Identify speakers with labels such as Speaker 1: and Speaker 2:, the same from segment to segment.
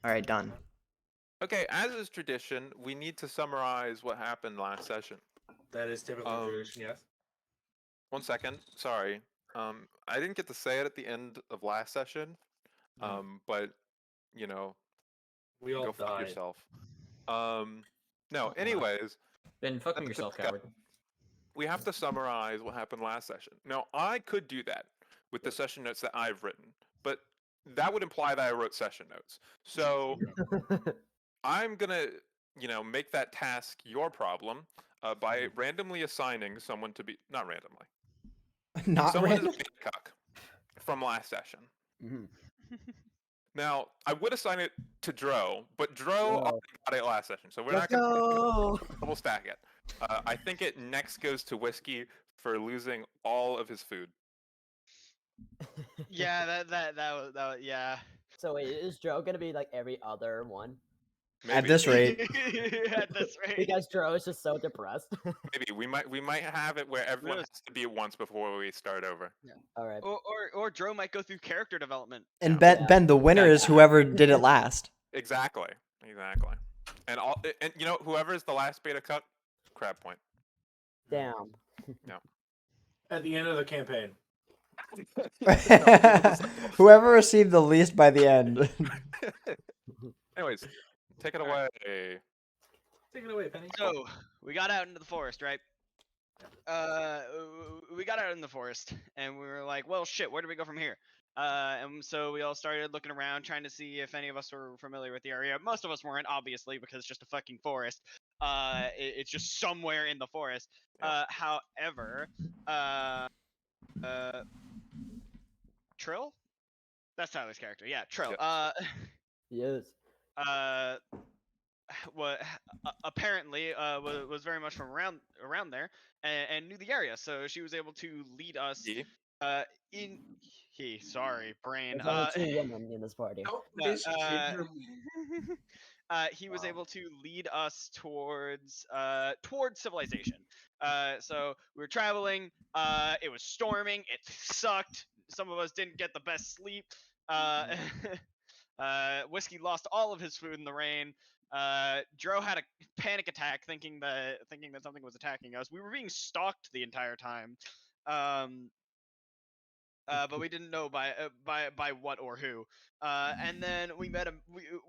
Speaker 1: All right, done.
Speaker 2: Okay, as is tradition, we need to summarize what happened last session.
Speaker 3: That is typical tradition, yes.
Speaker 2: 1 second, sorry. I didn't get to say it at the end of last session, but you know,
Speaker 3: We all
Speaker 2: go fuck
Speaker 3: died.
Speaker 2: yourself. No. Anyways,
Speaker 4: Then fuck me
Speaker 2: let's
Speaker 4: yourself,
Speaker 2: discuss-
Speaker 4: coward.
Speaker 2: we have to summarize what happened last session. Now, I could do that with the session notes that I've written, but that would imply that I wrote session notes. So I'm gonna, make that task your problem by randomly assigning someone to be not randomly.
Speaker 1: Not
Speaker 2: Someone
Speaker 1: random.
Speaker 2: is being a cuck from last session.
Speaker 1: Mhm.
Speaker 2: Now, I would assign it to Dro, but Dro
Speaker 1: Whoa.
Speaker 2: already got it last session, so we're
Speaker 1: Let's
Speaker 2: not going
Speaker 1: go.
Speaker 2: to double stack it. I think it next goes to Whiskey for losing all of his food.
Speaker 5: Yeah, that was yeah.
Speaker 6: So wait, is Joe gonna be like every other one?
Speaker 2: Maybe,
Speaker 1: At this rate.
Speaker 5: At this rate.
Speaker 6: Because Joe is just so depressed.
Speaker 2: maybe we might have it where everyone
Speaker 5: knows?
Speaker 2: has to be at once before we start over.
Speaker 6: All right.
Speaker 5: Or Dro might go through character development.
Speaker 1: And
Speaker 2: Yeah.
Speaker 1: Ben, the winner is whoever did it last.
Speaker 2: Exactly. And whoever is the last beta cut, crab point.
Speaker 6: Damn.
Speaker 3: At the end of the campaign.
Speaker 1: Whoever received the least by the end.
Speaker 2: Anyways, take it away.
Speaker 3: Take it away, Penny.
Speaker 5: So we got out into the forest, right? We got out in the forest, and we were like, "Well, shit, where do we go from here?" And so we all started looking around, trying to see if any of us were familiar with the area. Most of us weren't, obviously, because it's just a fucking forest. It's just somewhere in the forest. However, Trill? That's Tyler's character. Yeah, Trill.
Speaker 6: Yes.
Speaker 5: Apparently was very much from around there and knew the area, so she was able to lead us
Speaker 2: Yeah.
Speaker 5: sorry, brain.
Speaker 6: There's only two women in this party.
Speaker 5: He was able to lead us towards civilization. So we were traveling. It was storming. It sucked. Some of us didn't get the best sleep. Whiskey lost all of his food in the rain. Dro had a panic attack, thinking that something was attacking us. We were being stalked the entire time, but we didn't know by what or who. And then we met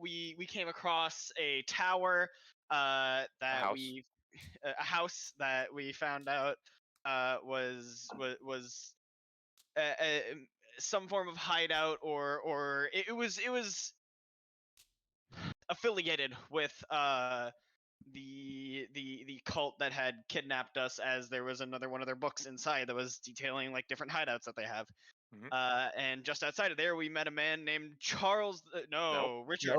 Speaker 5: we came across a tower a house that we found out was some form of hideout, or it was affiliated with the cult that had kidnapped us, as there was another one of their books inside that was detailing like different hideouts that they have. And just outside of there, we met a man named Charles. Richard.
Speaker 6: No.
Speaker 5: Richard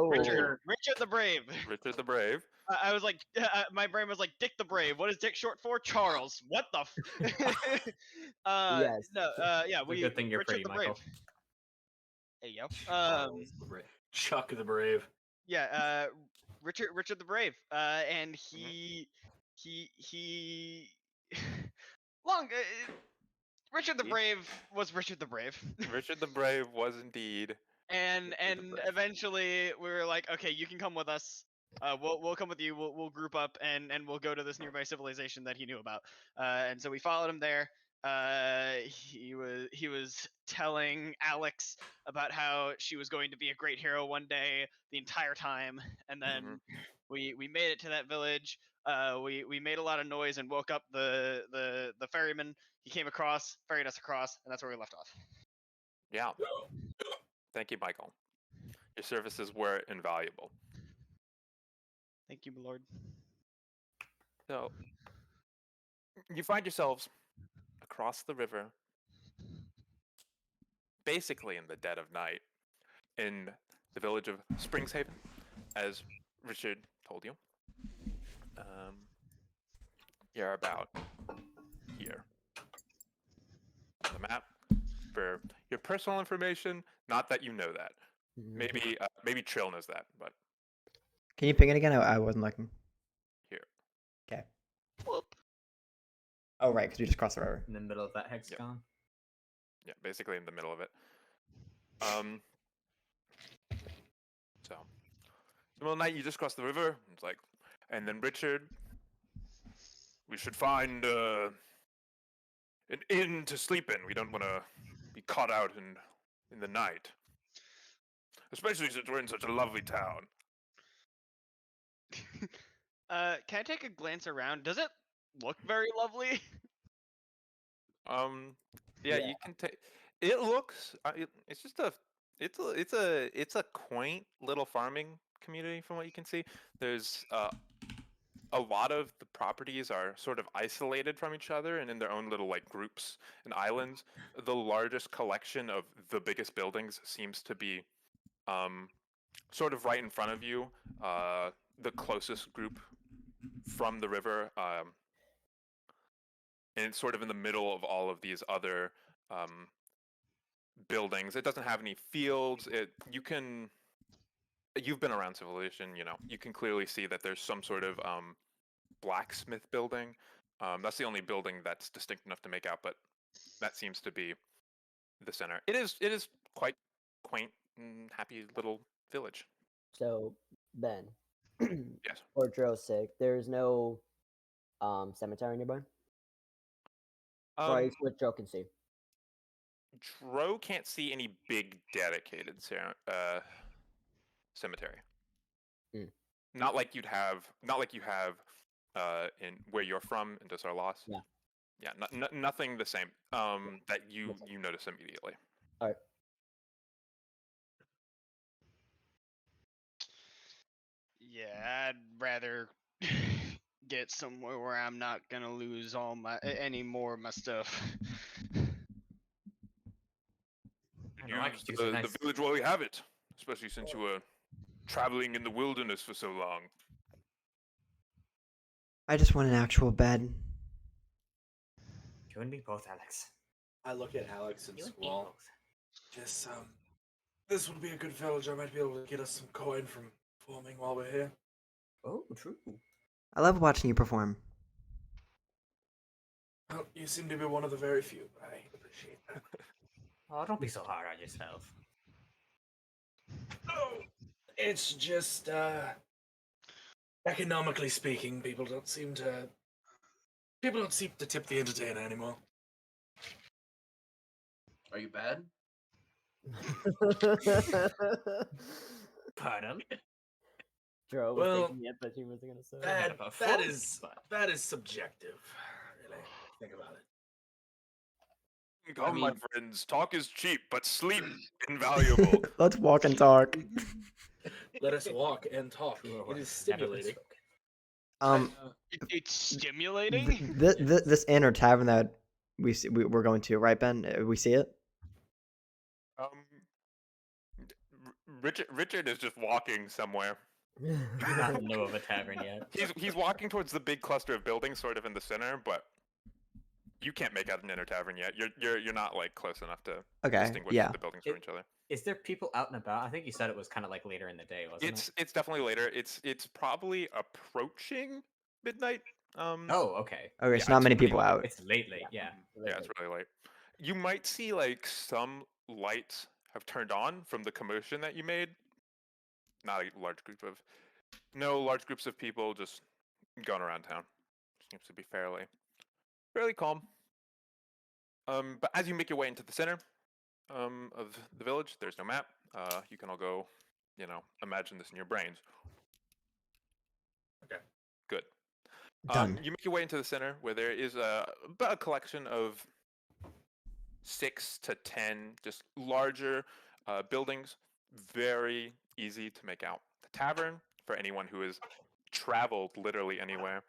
Speaker 5: the Brave.
Speaker 2: Richard the Brave.
Speaker 5: I was like, my brain was like, Dick the Brave. What is Dick short for? Charles. What the?
Speaker 6: Yes.
Speaker 5: No. Yeah.
Speaker 4: It's a good thing you're
Speaker 5: Richard
Speaker 4: pretty,
Speaker 5: the
Speaker 4: Michael.
Speaker 5: Brave. Hey yo.
Speaker 3: Chuck the Brave.
Speaker 5: Yeah. Richard the Brave. And he long. Richard the Brave was Richard the Brave.
Speaker 2: Richard the Brave was indeed.
Speaker 5: And eventually we were like, okay, you can come with us. We'll come with you. We'll group up and we'll go to this nearby civilization that he knew about. And so we followed him there. He was telling Alex about how she was going to be a great hero one day the entire time, and then we made it to that village. We made a lot of noise and woke up the ferryman. He came across, ferried us across, and that's where we left off.
Speaker 2: Yeah. Thank you, Michael. Your services were invaluable.
Speaker 5: Thank you, my lord.
Speaker 2: So, you find yourselves across the river, basically in the dead of night, in the village of Springshaven, as Richard told you. You're about here on the map for your personal information. Not that you know that. Maybe Trill knows that, but
Speaker 1: Can you ping it again? I wasn't looking.
Speaker 2: here.
Speaker 1: Okay.
Speaker 5: Whoop.
Speaker 1: Oh, right, because we just crossed the river.
Speaker 4: In the middle of that hexagon.
Speaker 2: Yeah, basically in the middle of it. So, the middle of the night, you just cross the river. It's like, and then Richard, we should find an inn to sleep in. We don't want to be caught out in the night, especially since we're in such a lovely town.
Speaker 5: Can I take a glance around? Does it look very lovely?
Speaker 2: Yeah,
Speaker 6: Yeah.
Speaker 2: you can take. It looks. It's just a. It's a quaint little farming community from what you can see. There's a lot of the properties are sort of isolated from each other and in their own little like groups and islands. The largest collection of the biggest buildings seems to be sort of right in front of you. The closest group from the river, and it's sort of in the middle of all of these other buildings. It doesn't have any fields. You've been around civilization, you can clearly see that there's some sort of blacksmith building. That's the only building that's distinct enough to make out, but that seems to be the center. It is quite quaint and happy little village.
Speaker 6: So, Ben.
Speaker 2: Yes.
Speaker 6: For Dro's sake, there's no cemetery nearby? Or at least what Dro can see.
Speaker 2: Dro can't see any big dedicated cemetery.
Speaker 6: Hmm.
Speaker 2: Not like you have in where you're from in Desar Lost.
Speaker 6: Yeah.
Speaker 2: Yeah, nothing the same that you notice immediately.
Speaker 6: Alright.
Speaker 5: Yeah, I'd rather get somewhere where I'm not gonna lose any more of my stuff.
Speaker 4: I know, I
Speaker 2: Use
Speaker 4: could use a
Speaker 2: the
Speaker 4: nice-
Speaker 2: village while you have it, especially since you were traveling in the wilderness for so long.
Speaker 1: I just want an actual bed.
Speaker 4: You and me both, Alex.
Speaker 3: I look at Alex and
Speaker 4: You and me
Speaker 3: Squall.
Speaker 4: both.
Speaker 3: This would be a good village. I might be able to get us some coin from farming while we're here.
Speaker 4: Oh, true.
Speaker 1: I love watching you perform.
Speaker 3: Well, you seem to be one of the very few. I appreciate that.
Speaker 4: Oh, don't be so hard on yourself.
Speaker 3: Oh, it's just, economically speaking, people don't seem to tip the entertainer anymore.
Speaker 7: Are you bad?
Speaker 4: Pardon?
Speaker 6: Dro was
Speaker 3: Well,
Speaker 6: thinking it, but he wasn't gonna say it.
Speaker 3: That
Speaker 4: about
Speaker 3: that
Speaker 4: fun,
Speaker 3: is
Speaker 4: but-
Speaker 3: that is subjective. Really, think about it.
Speaker 2: Come, my
Speaker 7: mean-
Speaker 2: friends, talk is cheap, but sleep invaluable.
Speaker 1: Let's walk and talk.
Speaker 3: Let us walk and talk.
Speaker 4: True
Speaker 3: It is
Speaker 4: words, never been
Speaker 3: stimulating.
Speaker 1: Um,
Speaker 5: It's stimulating.
Speaker 1: this inn or tavern that we're going to, right, Ben? We see it.
Speaker 2: Richard is just walking somewhere.
Speaker 4: I don't know of a tavern yet.
Speaker 2: He's walking towards the big cluster of buildings, sort of in the center, but you can't make out an inner tavern yet. You're not like close enough to
Speaker 1: Okay.
Speaker 2: distinguish
Speaker 1: Yeah.
Speaker 2: the buildings from each other.
Speaker 4: Is there people out and about? I think you said it was kind of like later in the day, wasn't
Speaker 2: It's definitely later. It's probably approaching midnight.
Speaker 4: Oh, okay.
Speaker 1: Okay,
Speaker 2: Yeah,
Speaker 1: so not
Speaker 2: it's
Speaker 1: many
Speaker 2: pretty
Speaker 1: people
Speaker 2: late.
Speaker 1: out.
Speaker 4: It's late, yeah.
Speaker 2: Yeah, it's really late. You might see like some lights have turned on from the commotion that you made. Not a large group of, no large groups of people just going around town. Seems to be fairly calm. But as you make your way into the center of the village, there's no map. You can all go, imagine this in your brains.
Speaker 3: Okay.
Speaker 2: Good.
Speaker 1: Done.
Speaker 2: You make your way into the center where there is about a collection of 6 to 10 just larger buildings. Very easy to make out. The tavern, for anyone who has traveled literally anywhere.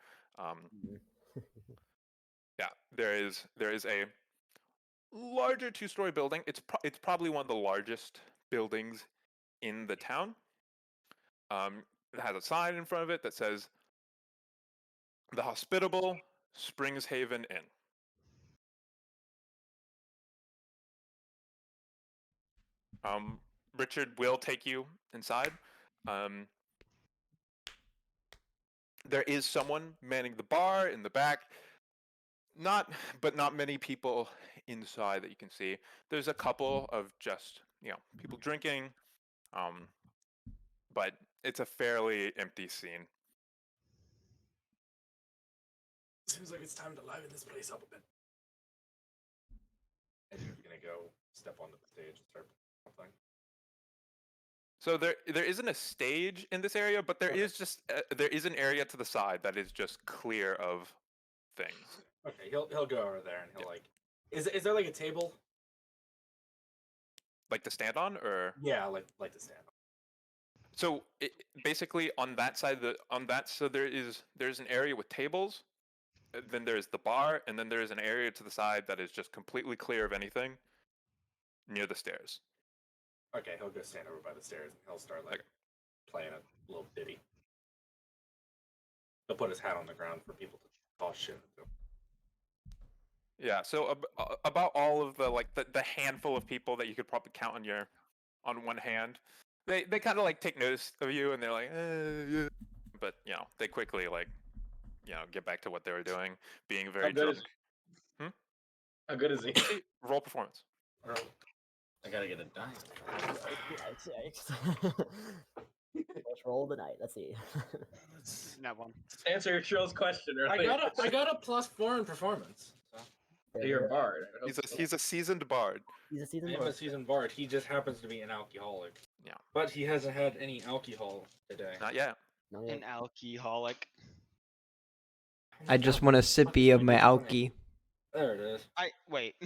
Speaker 2: Yeah, there is a larger 2-story building. It's probably one of the largest buildings in the town. It has a sign in front of it that says the Hospitable Springs Haven Inn. Richard will take you inside. There is someone manning the bar in the back. Not many people inside that you can see. There's a couple of just, people drinking. but it's a fairly empty scene.
Speaker 3: Seems like it's time to liven this place up a bit. And you're gonna go step onto the stage and start something.
Speaker 2: So there isn't a stage in this area, but there is just there is an area to the side that is just clear of things.
Speaker 3: Okay, he'll go over there and he'll like. Is there like a table?
Speaker 2: Like to stand on, or
Speaker 3: Yeah, like to stand on.
Speaker 2: so basically on that side so there's an area with tables, then there's the bar, and then there's an area to the side that is just completely clear of anything near the stairs.
Speaker 3: Okay, he'll go stand over by the stairs and he'll start like playing a little ditty. He'll put his hat on the ground for people to toss shit into.
Speaker 2: Yeah, so about all of the handful of people that you could probably count on one hand, they kind of like take notice of you, and they're like, yeah. But they quickly get back to what they were doing, being very drunk.
Speaker 3: How good is he?
Speaker 2: Roll performance.
Speaker 3: I gotta get a die.
Speaker 6: Let's roll the night. Let's see.
Speaker 5: Not one.
Speaker 7: Answer Trill's question
Speaker 3: I
Speaker 7: earlier.
Speaker 3: got a +4 in performance. So.
Speaker 7: You're a bard.
Speaker 2: He's a seasoned bard.
Speaker 6: He's a season.
Speaker 3: I am a seasoned bard. He just happens to be an alcoholic.
Speaker 2: Yeah.
Speaker 3: But he hasn't had any alcohol today.
Speaker 2: Not yet.
Speaker 5: An alcoholic.
Speaker 1: I just want a sippy of my alky.
Speaker 3: There it is.
Speaker 5: Wait.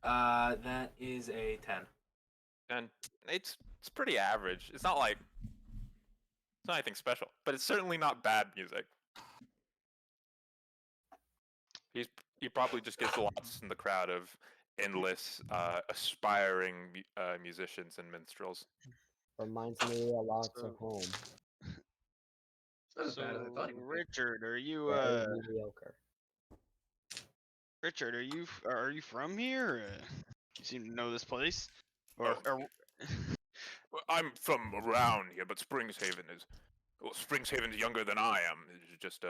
Speaker 3: That is a 10.
Speaker 2: And it's pretty average. It's not anything special, but it's certainly not bad music. He probably just gets lost in the crowd of endless aspiring musicians and minstrels.
Speaker 6: Reminds me a lot of home.
Speaker 7: Not as bad as I thought he would be.
Speaker 5: Richard, are you
Speaker 6: Very mediocre.
Speaker 5: Richard, are you from here? You seem to know this place. Or
Speaker 2: Well, I'm from around here, but Springhaven is younger than I am. It's just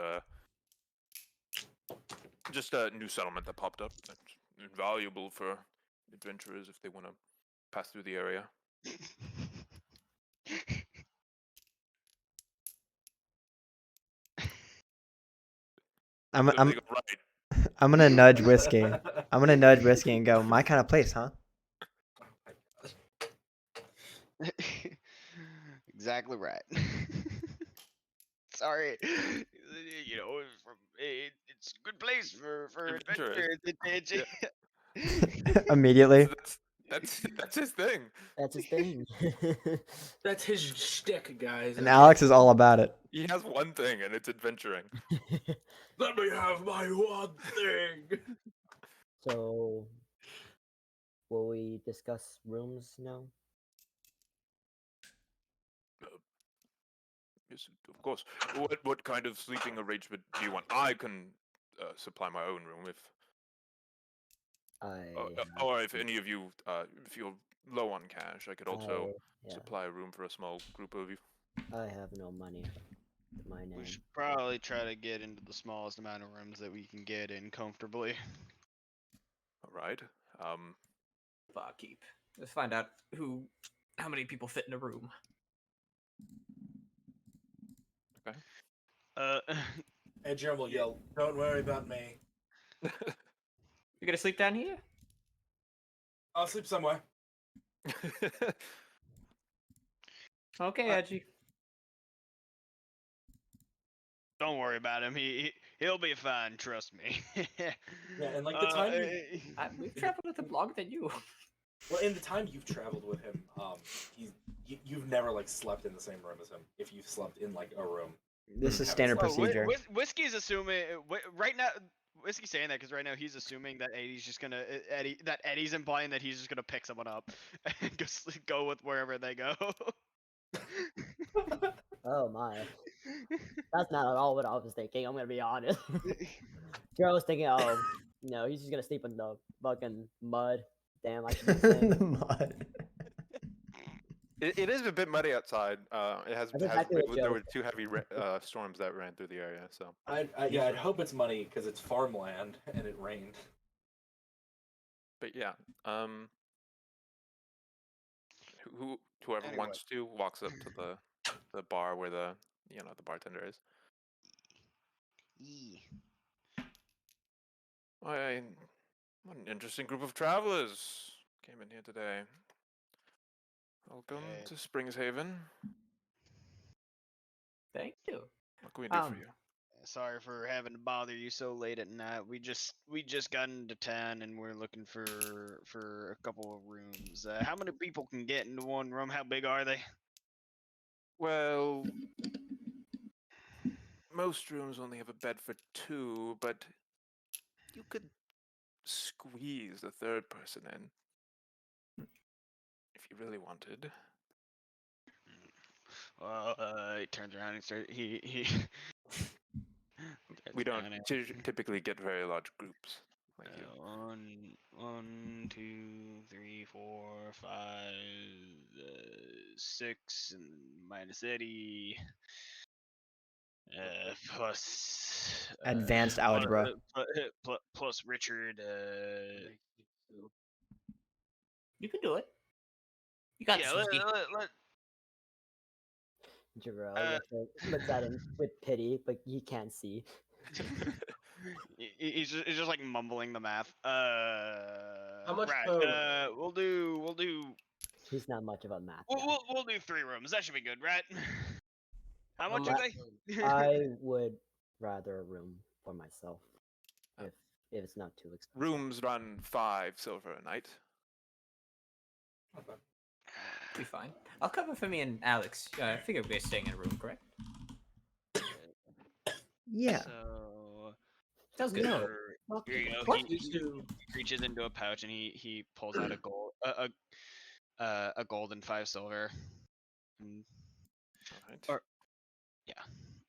Speaker 2: a new settlement that popped up. That's invaluable for adventurers if they want to pass through the area.
Speaker 1: I'm
Speaker 2: They go, right.
Speaker 1: I'm gonna nudge whiskey. I'm gonna nudge whiskey and go, my kind of place, huh?
Speaker 5: Exactly right. Sorry, it's a good place for
Speaker 2: Adventurers.
Speaker 5: adventure.
Speaker 1: Immediately.
Speaker 2: That's his thing.
Speaker 6: That's his thing.
Speaker 3: That's his shtick, guys.
Speaker 1: And Alex is all about it.
Speaker 2: He has one thing, and it's adventuring.
Speaker 3: Let me have my one thing.
Speaker 6: So, will we discuss rooms now?
Speaker 2: Yes, of course. What kind of sleeping arrangement do you want? I can supply my own room or if any of you, if you're low on cash, I could also supply a room for a small group of you.
Speaker 6: I have no money to my name.
Speaker 5: We should probably try to get into the smallest amount of rooms that we can get in comfortably.
Speaker 2: All right.
Speaker 4: Barkeep. Let's find out how many people fit in a room.
Speaker 3: And Jerome will yell, "Don't worry about me.
Speaker 4: You gonna sleep down here?
Speaker 3: I'll sleep somewhere."
Speaker 4: Okay, Edgy.
Speaker 5: Don't worry about him. He'll be fine. Trust me.
Speaker 3: Yeah, and like the time
Speaker 4: We've traveled with him longer than you.
Speaker 3: well, in the time you've traveled with him, you've never like slept in the same room as him. If you've slept in like a room.
Speaker 1: This is standard procedure.
Speaker 5: Whiskey's assuming right now. Whiskey's saying that because right now he's assuming that Eddie's just gonna Eddie's implying that he's just gonna pick someone up and go with wherever they go.
Speaker 6: Oh my. That's not at all what I was thinking, I'm gonna be honest. Joe was thinking, he's just gonna sleep in the fucking mud. Damn, I should be saying.
Speaker 1: The mud.
Speaker 2: It is a bit muddy outside. There were 2 heavy storms that ran through the area, so.
Speaker 3: I'd hope it's money because it's farmland and it rained.
Speaker 2: But yeah, whoever
Speaker 5: Anyway.
Speaker 2: wants to walks up to the bar where the the bartender is.
Speaker 5: Yee.
Speaker 2: What an interesting group of travelers came in here today. Welcome to Springshaven.
Speaker 4: Thank you.
Speaker 2: What can we do for you?
Speaker 5: Sorry for having to bother you so late at night. We just got into town and we're looking for a couple of rooms. How many people can get into one room? How big are they?
Speaker 2: Well, most rooms only have a bed for two, but you could squeeze the third person in if you really wanted.
Speaker 5: Well, he turns around and starts. He.
Speaker 2: We don't
Speaker 5: turns around
Speaker 2: typically get very large groups like you.
Speaker 5: One, two, three, four, five, 6, and minus Eddie. Plus
Speaker 1: Advanced algebra.
Speaker 5: plus Richard.
Speaker 4: You can do it. You got
Speaker 5: Yeah,
Speaker 4: this. Whiskey.
Speaker 6: Jiro looks at him with pity, but he can't see.
Speaker 5: He's just like mumbling the math.
Speaker 7: How much
Speaker 5: right?
Speaker 7: per
Speaker 5: We'll do.
Speaker 6: He's not much of a math guy.
Speaker 5: We'll do 3 rooms. That should be good, right? How much
Speaker 6: much-
Speaker 5: are they?
Speaker 6: I would rather a room for myself if it's not too expensive.
Speaker 2: Rooms run 5 silver a night.
Speaker 4: Be fine. I'll cover for me and Alex. I figure we're staying in a room, correct?
Speaker 1: Yeah.
Speaker 5: So
Speaker 4: Sounds good.
Speaker 1: No.
Speaker 5: here you go.
Speaker 4: What?
Speaker 5: He reaches into a pouch and he pulls out a gold and 5 silver. And,
Speaker 2: Alright.
Speaker 5: Or-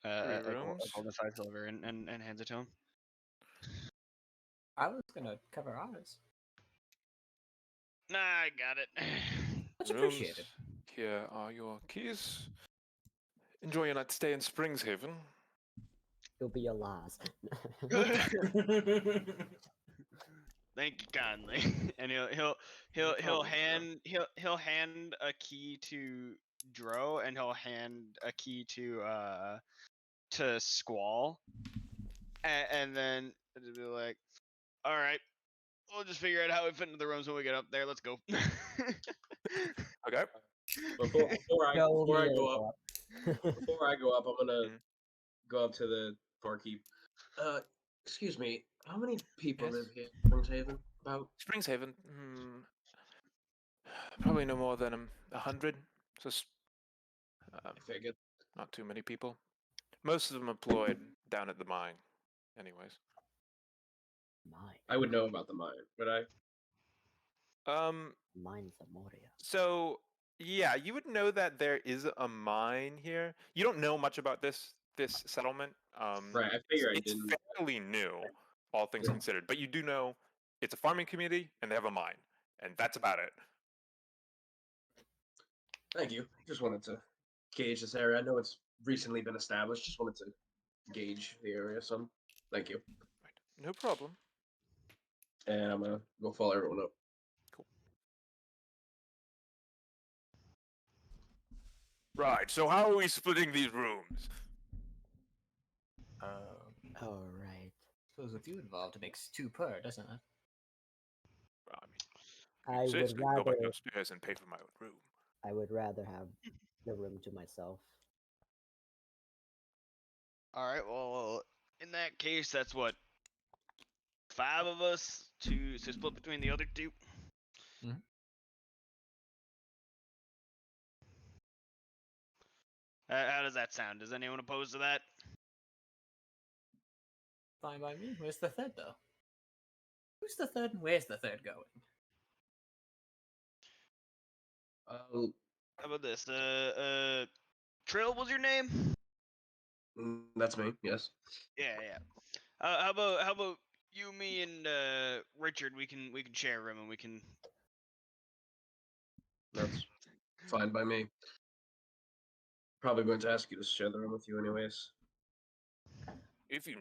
Speaker 5: a
Speaker 2: 3 rooms.
Speaker 5: gold and 5 silver and hands it to him.
Speaker 4: I was gonna cover ours.
Speaker 5: Nah, I got it.
Speaker 4: Much appreciated.
Speaker 2: Here are your keys. Enjoy your night stay in Springshaven.
Speaker 6: It'll be a loss.
Speaker 5: Thank you kindly. And he'll hand a key to Dro, and he'll hand a key to Squall, and then it'll be like, all right, we'll just figure out how we fit into the rooms when we get up there. Let's go.
Speaker 2: Okay.
Speaker 7: Before I
Speaker 6: Go
Speaker 7: go
Speaker 6: me
Speaker 7: up, I'm gonna go up to the barkeep. Excuse me, how many people
Speaker 2: Yes?
Speaker 7: live here in Springshaven? About
Speaker 2: Springshaven, probably no more than 100. So
Speaker 7: I figured.
Speaker 2: not too many people. Most of them employed down at the mine, anyways.
Speaker 6: Mine.
Speaker 7: I would know about the mine, but
Speaker 6: Mine's a Moria.
Speaker 2: So yeah, you would know that there is a mine here. You don't know much about this settlement.
Speaker 7: right, I figure I
Speaker 2: It's
Speaker 7: didn't.
Speaker 2: fairly new, all things
Speaker 7: Yeah.
Speaker 2: considered. But you do know it's a farming community and they have a mine, and that's about it.
Speaker 7: Thank you. Just wanted to gauge this area. I know it's recently been established. Just wanted to gauge the area some. Thank you.
Speaker 2: Right. No problem.
Speaker 7: And I'm gonna go follow everyone up.
Speaker 2: Right. So how are we splitting these rooms?
Speaker 6: All right.
Speaker 4: Suppose with you involved, it makes 2 per, doesn't it?
Speaker 2: Well,
Speaker 6: I would
Speaker 2: seriously, go back
Speaker 6: rather.
Speaker 2: upstairs and pay for my own room.
Speaker 6: I would rather have the room to myself.
Speaker 5: All right. Well, in that case, that's what 5 of us to split between the other 2.
Speaker 4: Mhm.
Speaker 5: How does that sound? Is anyone opposed to that?
Speaker 4: Fine by me. Where's the third, though? Who's the third and where's the third going?
Speaker 5: How about this? Trill was your name?
Speaker 7: That's me. Yes.
Speaker 5: Yeah. How about you, me, and Richard? We can share a room and we can.
Speaker 7: That's fine by me. Probably going to ask you to share the room with you, anyways.
Speaker 2: If you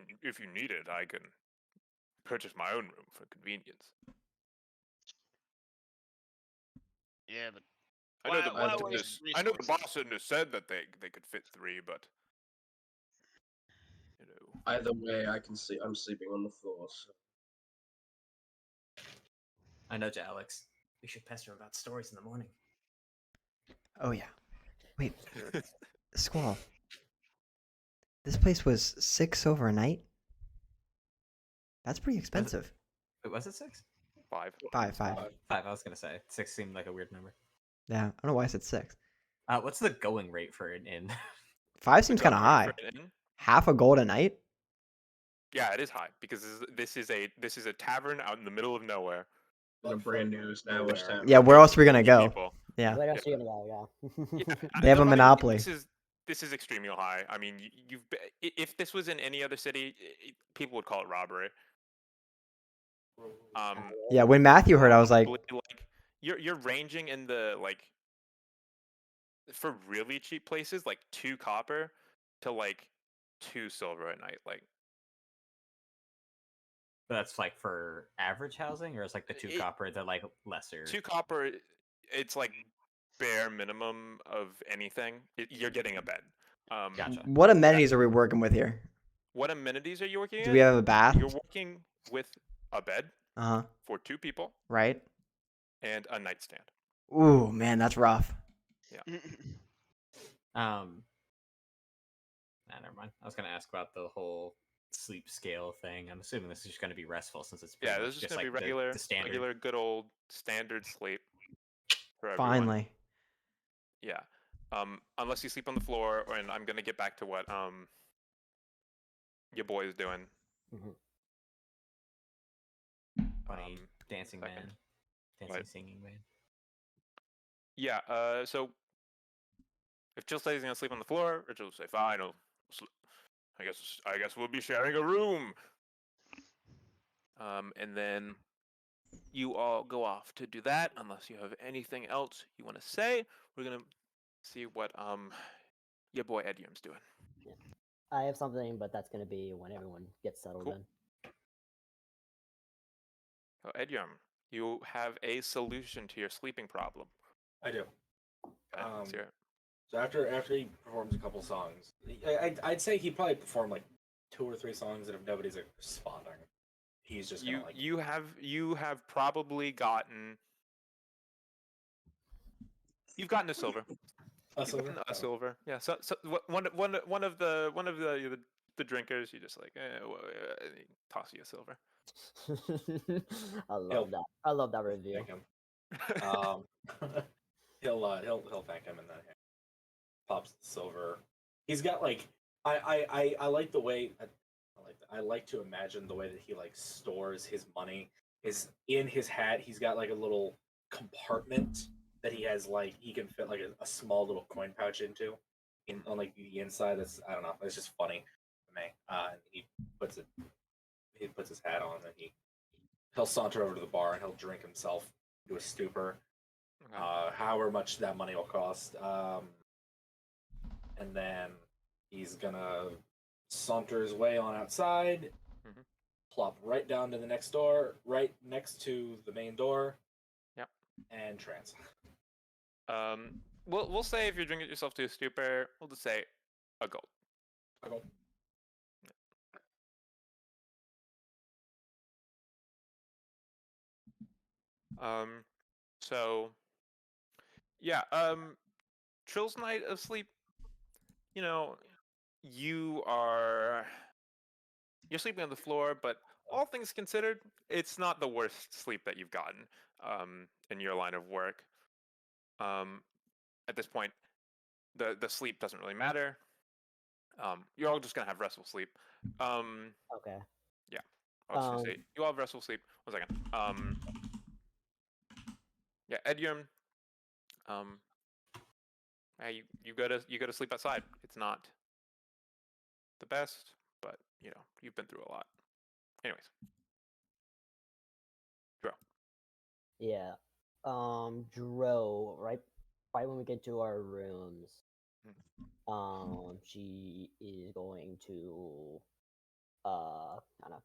Speaker 2: need it, I can purchase my own room for convenience.
Speaker 5: Yeah, but
Speaker 2: I know the
Speaker 5: Why
Speaker 2: boss.
Speaker 5: waste
Speaker 2: I know the
Speaker 5: resources?
Speaker 2: boss shouldn't have said that they could fit 3, but you know.
Speaker 7: Either way, I can see. I'm sleeping on the floor. So.
Speaker 4: I know, Alex. We should pester him about stories in the morning.
Speaker 1: Oh yeah. Wait, Squall. This place was 6 over a night. That's pretty expensive.
Speaker 4: Wait, was it 6?
Speaker 2: 5.
Speaker 1: 5.
Speaker 4: 5. I was gonna say 6 seemed like a weird number.
Speaker 1: Yeah, I don't know why I said 6.
Speaker 4: What's the going rate for an inn?
Speaker 1: 5 seems kind of
Speaker 2: Going rate
Speaker 1: high.
Speaker 2: for an inn?
Speaker 1: Half a gold a night.
Speaker 2: Yeah, it is high because this is a tavern out in the middle of nowhere.
Speaker 7: In a brand new established town.
Speaker 1: Yeah, where else are we gonna go?
Speaker 2: People.
Speaker 1: Yeah,
Speaker 6: Where else are you gonna go? Yeah.
Speaker 2: Yeah,
Speaker 1: they have
Speaker 2: no,
Speaker 1: a
Speaker 2: I mean,
Speaker 1: monopoly.
Speaker 2: This is extremely high. I mean, if this was in any other city, people would call it robbery.
Speaker 1: Yeah, when Matthew heard, I was like,
Speaker 2: Probably, you're ranging in the for really cheap places like 2 copper to like 2 silver a night. Like
Speaker 4: That's like for average housing, or is like the 2 copper the like lesser?
Speaker 2: 2 copper, it's like bare minimum of anything. You're getting a bed.
Speaker 4: Gotcha.
Speaker 1: what amenities are we working with here?
Speaker 2: What amenities are you working
Speaker 1: Do
Speaker 2: in?
Speaker 1: we have a bath?
Speaker 2: You're working with a bed
Speaker 1: Uh-huh.
Speaker 2: for 2 people
Speaker 1: Right?
Speaker 2: and a nightstand.
Speaker 1: Ooh, man, that's rough.
Speaker 4: Nah, never mind. I was gonna ask about the whole sleep scale thing. I'm assuming this is just gonna be restful since it's pretty
Speaker 2: Yeah,
Speaker 4: much
Speaker 2: this is
Speaker 4: just
Speaker 2: gonna
Speaker 4: like
Speaker 2: be regular,
Speaker 4: the standard.
Speaker 2: regular, good old standard sleep for everyone.
Speaker 1: Finally.
Speaker 2: Yeah. Unless you sleep on the floor, and I'm gonna get back to what your boy is doing.
Speaker 4: Funny dancing
Speaker 2: second.
Speaker 4: man, dancing singing man.
Speaker 2: Yeah. So if Jill says he's gonna sleep on the floor, Richard will say, "Fine, I guess we'll be sharing a room." And then you all go off to do that, unless you have anything else you want to say. We're gonna see what your boy Edium's doing.
Speaker 6: I have something, but that's gonna be when everyone gets settled
Speaker 2: Cool.
Speaker 6: in.
Speaker 2: Oh, Edium, you have a solution to your sleeping problem.
Speaker 3: I do.
Speaker 2: Let's hear it.
Speaker 3: So after he performs a couple songs, I'd say he probably performed like 2 or 3 songs, and if nobody's like responding, he's just gonna
Speaker 2: You have probably gotten. You've gotten a silver.
Speaker 3: a
Speaker 2: You've
Speaker 3: silver.
Speaker 2: gotten a silver. Yeah. So one of the drinkers, you just like toss you a silver.
Speaker 6: I love that. I love that review.
Speaker 3: Thank him. He'll thank him, and then pops the silver. He's got like I like the way I like to imagine the way that he like stores his money is in his hat. He's got like a little compartment that he has like he can fit like a small little coin pouch into on like the inside. That's I don't know. It's just funny to me. And he puts his hat on, and he'll saunter over to the bar and he'll drink himself into a stupor.
Speaker 2: Okay.
Speaker 3: However much that money will cost. And then he's gonna saunter his way on outside, plop right down to the next door, right next to the main door.
Speaker 2: Yep.
Speaker 3: And trance.
Speaker 2: We'll say if you're drinking yourself to a stupor, we'll just say a gold.
Speaker 3: A gold.
Speaker 2: So yeah, Trill's night of sleep, you know, you're sleeping on the floor, but all things considered, it's not the worst sleep that you've gotten in your line of work. At this point, the sleep doesn't really matter. You're all just gonna have restful sleep.
Speaker 6: Okay.
Speaker 2: Yeah. I was gonna say you all have restful sleep. 1 second. Yeah, Edium. Yeah, you go to sleep outside. It's not the best, but you know you've been through a lot. Anyways, Dro.
Speaker 6: Yeah. Dro, right when we get to our rooms, she is going to kind of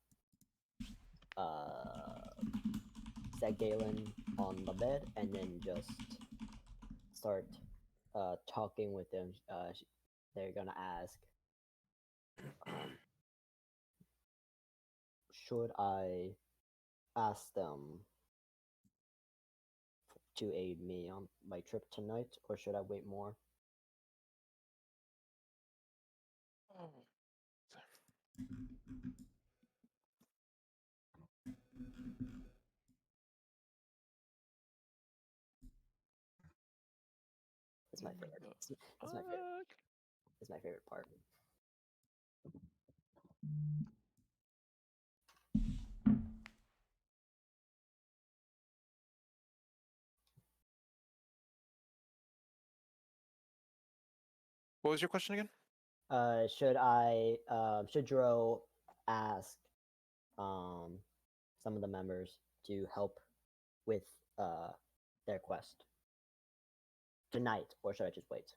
Speaker 6: set Galen on the bed and then just start talking with them. They're gonna ask, should I ask them to aid me on my trip tonight, or should I wait more? It's my favorite. It's my favorite. It's my favorite part.
Speaker 2: What was your question again?
Speaker 6: Should Dro ask some of the members to help with their quest tonight, or should I just wait?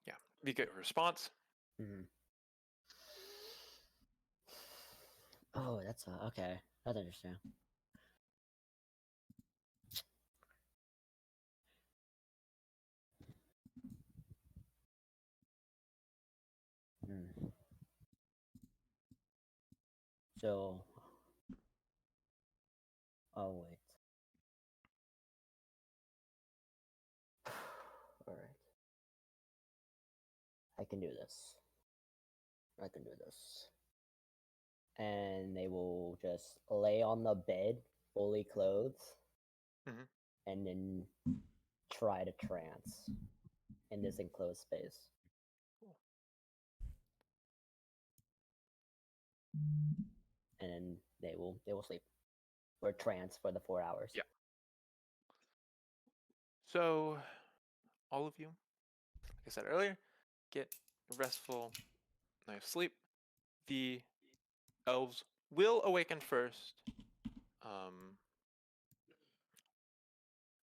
Speaker 2: Yeah, you get a response.
Speaker 6: Mm-hmm. Oh, that's okay. That's interesting. Hmm. So, oh wait. All right. I can do this. I can do this. And they will just lay on the bed, fully clothed,
Speaker 2: Mhm.
Speaker 6: and then try to trance in this enclosed space. And then they will sleep or trance for the 4 hours.
Speaker 2: Yeah. So, all of you, like I said earlier, get a restful night's sleep. The elves will awaken first.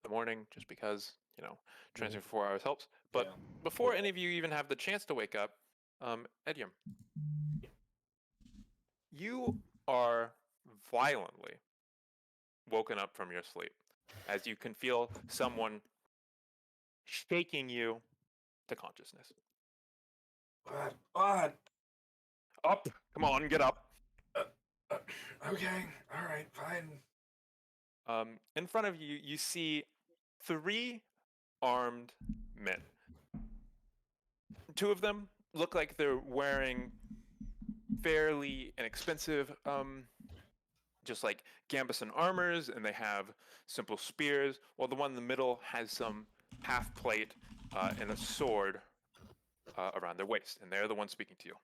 Speaker 2: The morning, just because transferring for 4 hours helps. But
Speaker 3: Yeah.
Speaker 2: before any of you even have the chance to wake up, Edium, you are violently woken up from your sleep, as you can feel someone shaking you to consciousness.
Speaker 3: What?
Speaker 2: Up! Come on, get up.
Speaker 3: Okay. All right. Fine.
Speaker 2: In front of you, you see 3 armed men. 2 of them look like they're wearing fairly inexpensive, just like gambeson armors, and they have simple spears, while the one in the middle has some half plate and a sword around their waist, and they're the ones speaking to you.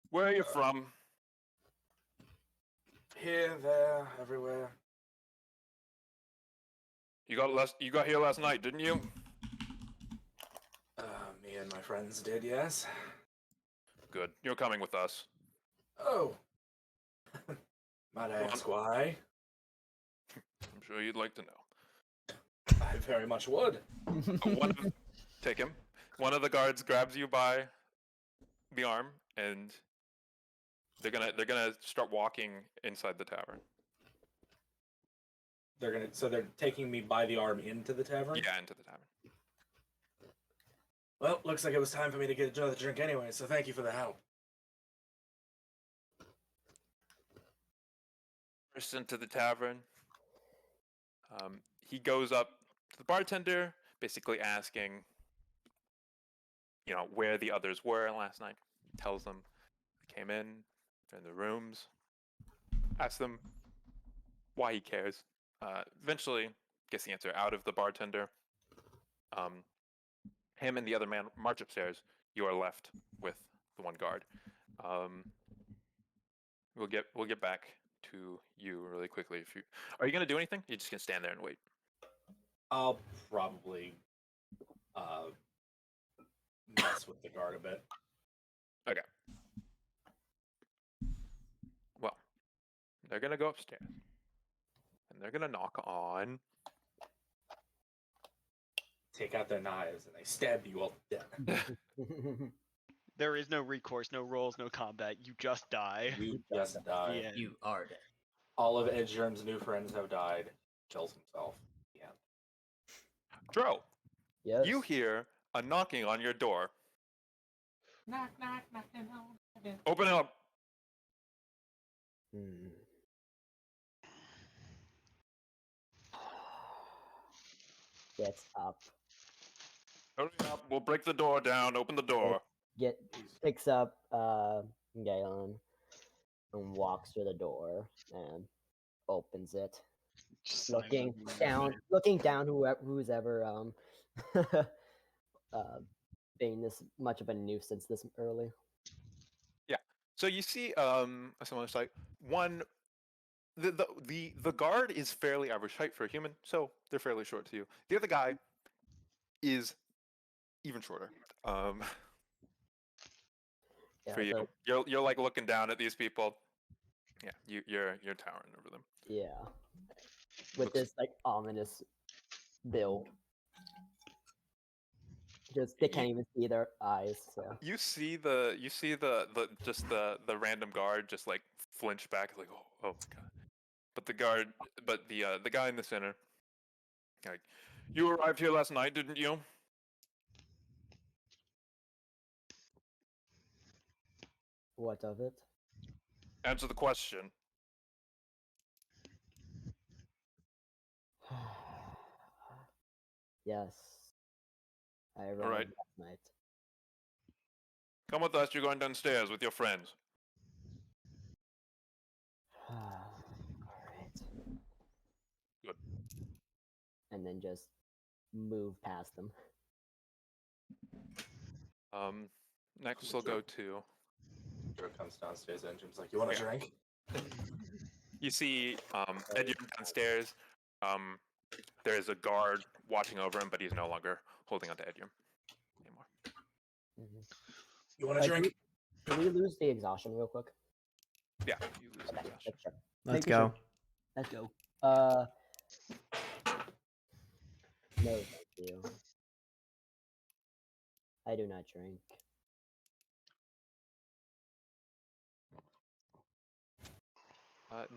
Speaker 2: Where are you from?
Speaker 3: Here, there, everywhere.
Speaker 2: You got here last night, didn't you?
Speaker 3: Me and my friends did, yes.
Speaker 2: Good. You're coming with us.
Speaker 3: Oh. Might I ask why?
Speaker 2: I'm sure you'd like to know.
Speaker 3: I very much would.
Speaker 2: Take him. One of the guards grabs you by the arm, and they're gonna start walking inside the tavern.
Speaker 3: They're taking me by the arm into the tavern?
Speaker 2: Yeah, into the tavern.
Speaker 3: Well, looks like it was time for me to get another drink anyway, so thank you for the help.
Speaker 2: First into the tavern. He goes up to the bartender, basically asking, where the others were last night. He tells them they came in, they're in the rooms. Asks them why he cares. Eventually gets the answer out of the bartender. Him and the other man march upstairs. You are left with the one guard. We'll get back to you really quickly. If you are you gonna do anything? You're just gonna stand there and wait.
Speaker 3: I'll probably mess with the guard a bit.
Speaker 2: Okay. Well, they're gonna go upstairs, and they're gonna knock on.
Speaker 3: Take out their knives and they stab you all to death.
Speaker 5: There is no recourse, no rolls, no combat. You just die.
Speaker 3: You just die.
Speaker 5: Yeah.
Speaker 4: You are dead.
Speaker 3: All of Ed Germ's new friends have died. Kills himself. Yeah.
Speaker 2: Dro,
Speaker 6: Yes.
Speaker 2: you hear a knocking on your door.
Speaker 3: Knock, knock, knocking on.
Speaker 2: Open it up.
Speaker 6: Hmm. Gets up.
Speaker 2: Hurry up. We'll break the door down. Open the door.
Speaker 6: Picks up Galen and walks to the door and opens it.
Speaker 5: Just
Speaker 6: Looking
Speaker 5: signs
Speaker 6: down, who's ever being this much of a nuisance this early.
Speaker 2: So you see, someone's like one. The guard is fairly average height for a human, so they're fairly short to you. The other guy is even shorter.
Speaker 6: Yeah,
Speaker 2: For you,
Speaker 6: so-
Speaker 2: you're like looking down at these people. Yeah, you're towering over them.
Speaker 6: yeah. With
Speaker 2: Looks-
Speaker 6: this like ominous build. Just they can't even see their eyes. So
Speaker 2: You see the random guard just like flinch back, like oh my god. But the guy in the center, like, you arrived here last night, didn't you?
Speaker 6: what of it?
Speaker 2: Answer the question.
Speaker 6: Yes. I arrived
Speaker 2: right.
Speaker 6: last night.
Speaker 2: Come with us. You're going downstairs with your friends.
Speaker 6: Alright.
Speaker 2: Good.
Speaker 6: And then just move past them.
Speaker 2: Next we'll go to.
Speaker 3: Joe comes downstairs and Jim's like, "You want a
Speaker 2: Yeah.
Speaker 3: drink?"
Speaker 2: You see Ed downstairs. There's a guard watching over him, but he's no longer holding onto Ed anymore.
Speaker 6: Mhm.
Speaker 3: You want a
Speaker 6: Uh,
Speaker 3: drink?
Speaker 6: Can we lose the exhaustion real quick?
Speaker 2: Yeah, you lose
Speaker 6: Okay,
Speaker 2: possession.
Speaker 6: let's check.
Speaker 1: Let's
Speaker 6: Making sure.
Speaker 1: go.
Speaker 6: Let's go. No, thank you. I do not drink.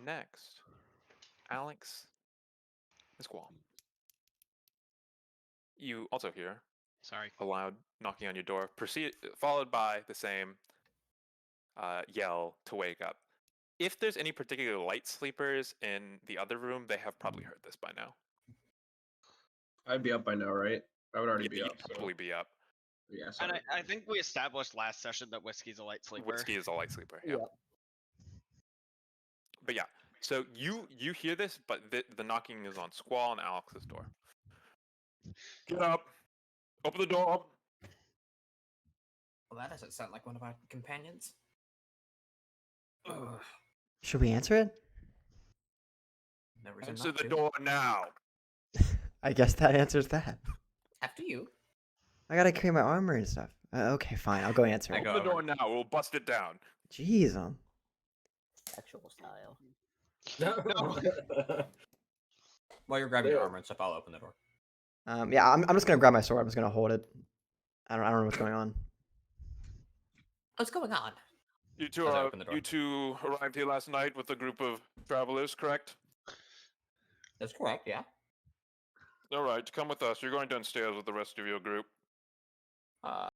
Speaker 2: Next, Alex Squall. You also hear
Speaker 5: Sorry.
Speaker 2: a loud knocking on your door, followed by the same yell to wake up. If there's any particular light sleepers in the other room, they have probably heard this by now.
Speaker 7: I'd be up by now, right? I would already
Speaker 2: Yeah,
Speaker 7: be
Speaker 2: you'd
Speaker 7: up. So.
Speaker 2: probably be up.
Speaker 7: Yeah.
Speaker 5: And
Speaker 7: Sorry.
Speaker 5: I think we established last session that Whiskey's a light sleeper.
Speaker 2: Whiskey is a light sleeper. Yeah.
Speaker 6: Yep.
Speaker 2: But yeah, so you hear this, but the knocking is on Squall and Alex's door. Get up! Open the door!
Speaker 4: Well, that doesn't sound like one of our companions. Ugh.
Speaker 1: Should we answer it?
Speaker 4: No reason
Speaker 2: Answer
Speaker 4: not
Speaker 2: the
Speaker 4: to.
Speaker 2: door now!
Speaker 1: I guess that answers that.
Speaker 4: After you.
Speaker 1: I gotta create my armor and stuff. Okay, fine. I'll go answer
Speaker 4: I
Speaker 1: it.
Speaker 4: go
Speaker 2: Open the door
Speaker 4: over.
Speaker 2: now, we'll bust it down.
Speaker 1: Jeez,
Speaker 6: Sexual style.
Speaker 4: While you're grabbing your
Speaker 3: Yeah.
Speaker 4: armor and stuff, I'll open the door.
Speaker 1: yeah, I'm just gonna grab my sword. I'm just gonna hold it. I don't know what's going on.
Speaker 4: What's going on?
Speaker 2: You two,
Speaker 4: As I open the door.
Speaker 2: you two arrived here last night with a group of travelers, correct?
Speaker 4: That's correct, yeah.
Speaker 2: All right, come with us. You're going downstairs with the rest of your group.
Speaker 4: I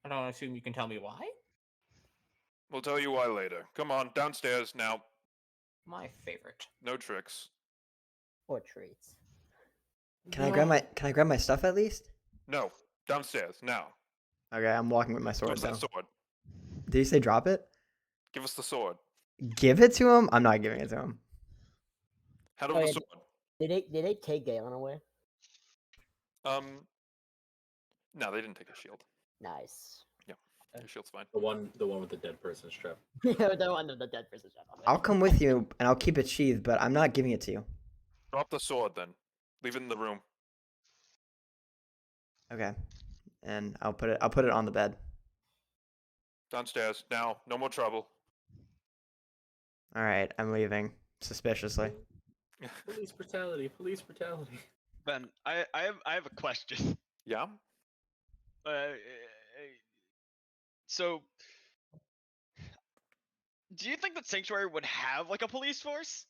Speaker 4: don't assume you can tell me why?
Speaker 2: We'll tell you why later. Come on, downstairs now.
Speaker 4: My favorite.
Speaker 2: No tricks.
Speaker 6: Or treats.
Speaker 1: Can I grab my stuff at least?
Speaker 2: No, downstairs now.
Speaker 1: Okay, I'm walking with my
Speaker 2: Give
Speaker 1: sword.
Speaker 2: us that
Speaker 1: So.
Speaker 2: sword.
Speaker 1: Did you say drop it?
Speaker 2: Give us the sword.
Speaker 1: Give it to him? I'm not giving it to him.
Speaker 2: Hand over
Speaker 6: Oh,
Speaker 2: the
Speaker 6: yeah.
Speaker 2: sword.
Speaker 6: Did they take Galen away?
Speaker 2: No, they didn't take a shield.
Speaker 6: Nice.
Speaker 2: Your shield's fine.
Speaker 3: The one with the dead person strap.
Speaker 6: The one of the dead person shot on it.
Speaker 1: I'll come with you and I'll keep it sheathed, but I'm not giving it to you.
Speaker 2: Drop the sword then. Leave it in the room.
Speaker 1: Okay. And I'll put it on the bed.
Speaker 2: Downstairs now. No more trouble.
Speaker 1: All right, I'm leaving suspiciously.
Speaker 3: Police brutality. Police brutality.
Speaker 5: Ben, I have a question.
Speaker 2: Yeah.
Speaker 5: So, do you think that Sanctuary would have like a police force?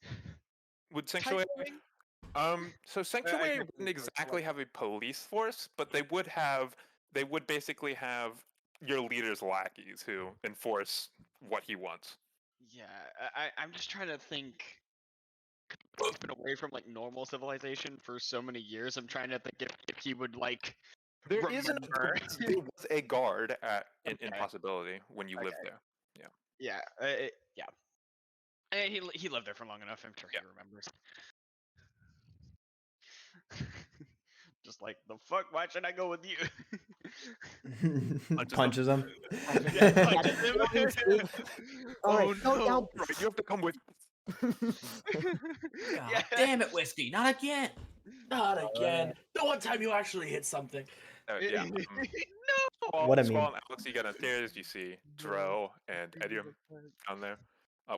Speaker 2: Would
Speaker 5: type
Speaker 2: Sanctuary?
Speaker 5: thing?
Speaker 2: So Sanctuary
Speaker 5: guess
Speaker 2: wouldn't
Speaker 5: it's
Speaker 2: exactly
Speaker 5: like-
Speaker 2: have a police force, but they would basically have your leader's lackeys who enforce what he wants.
Speaker 5: Yeah, I'm just trying to think. He's been away from like normal civilization for so many years. I'm trying to think if he would like.
Speaker 2: There isn't.
Speaker 5: Remember.
Speaker 2: There was a guard in
Speaker 5: Okay.
Speaker 2: Possibility when you lived there.
Speaker 5: Yeah, yeah. And he lived there for long enough. I'm sure he remembers. Just like the fuck. Why should I go with you?
Speaker 1: Punches him.
Speaker 5: Yeah, punches him.
Speaker 6: Alright,
Speaker 5: Oh,
Speaker 6: go
Speaker 5: no.
Speaker 6: down.
Speaker 2: Right, you have to come with.
Speaker 4: God
Speaker 5: Yeah.
Speaker 4: damn it, Whiskey! Not again.
Speaker 3: Not again. The one time you actually hit something.
Speaker 2: Yeah.
Speaker 5: No.
Speaker 1: What a
Speaker 2: Squall
Speaker 1: meme.
Speaker 2: and Alex, you get upstairs. You see Dro and Edium down there,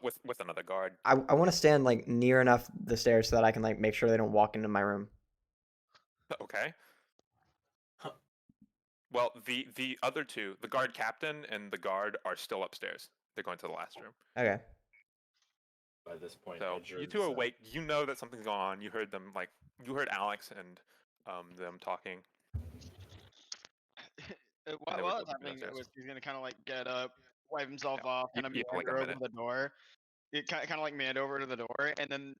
Speaker 2: with another guard.
Speaker 1: I want to stand like near enough the stairs so that I can like make sure they don't walk into my room.
Speaker 2: Okay.
Speaker 3: Huh.
Speaker 2: Well, the other two, the guard captain and the guard, are still upstairs. They're going to the last room.
Speaker 1: Okay.
Speaker 3: By this point,
Speaker 2: So you two are awake. You know that something's going on. You heard them you heard Alex and them talking.
Speaker 5: While
Speaker 2: they were
Speaker 5: it's
Speaker 2: looking
Speaker 5: happening,
Speaker 2: downstairs.
Speaker 5: he's gonna kind of like get up, wipe himself off,
Speaker 2: You-
Speaker 5: kind of
Speaker 2: you have, like, a
Speaker 5: meander over
Speaker 2: minute.
Speaker 5: to the door. It kind of like meander over to the door, and then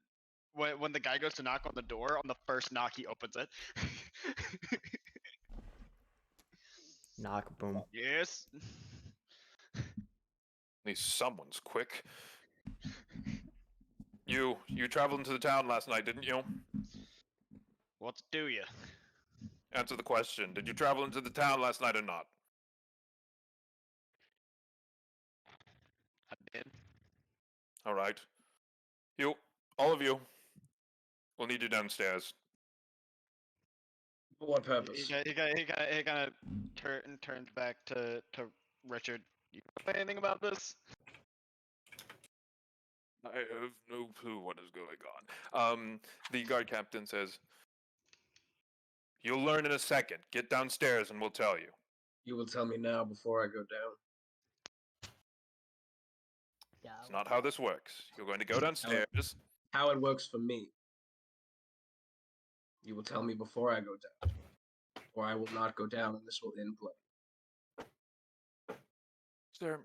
Speaker 5: when the guy goes to knock on the door, on the first knock, he opens it.
Speaker 1: Knock. Boom.
Speaker 5: Yes.
Speaker 2: At least someone's quick. You traveled into the town last night, didn't you?
Speaker 5: What do you?
Speaker 2: Answer the question. Did you travel into the town last night or not?
Speaker 5: I did.
Speaker 2: All right. All of you, we'll need you downstairs.
Speaker 7: For what purpose?
Speaker 5: He kind of turns back to Richard. You know anything about this?
Speaker 2: I have no clue what is going on. The guard captain says, "You'll learn in a second. Get downstairs and we'll tell you."
Speaker 7: You will tell me now before I go down.
Speaker 6: Yeah.
Speaker 2: It's not how this works. You're going to go downstairs.
Speaker 7: How it works for me. You will tell me before I go down. Or I will not go down and this will end play.
Speaker 2: Sir,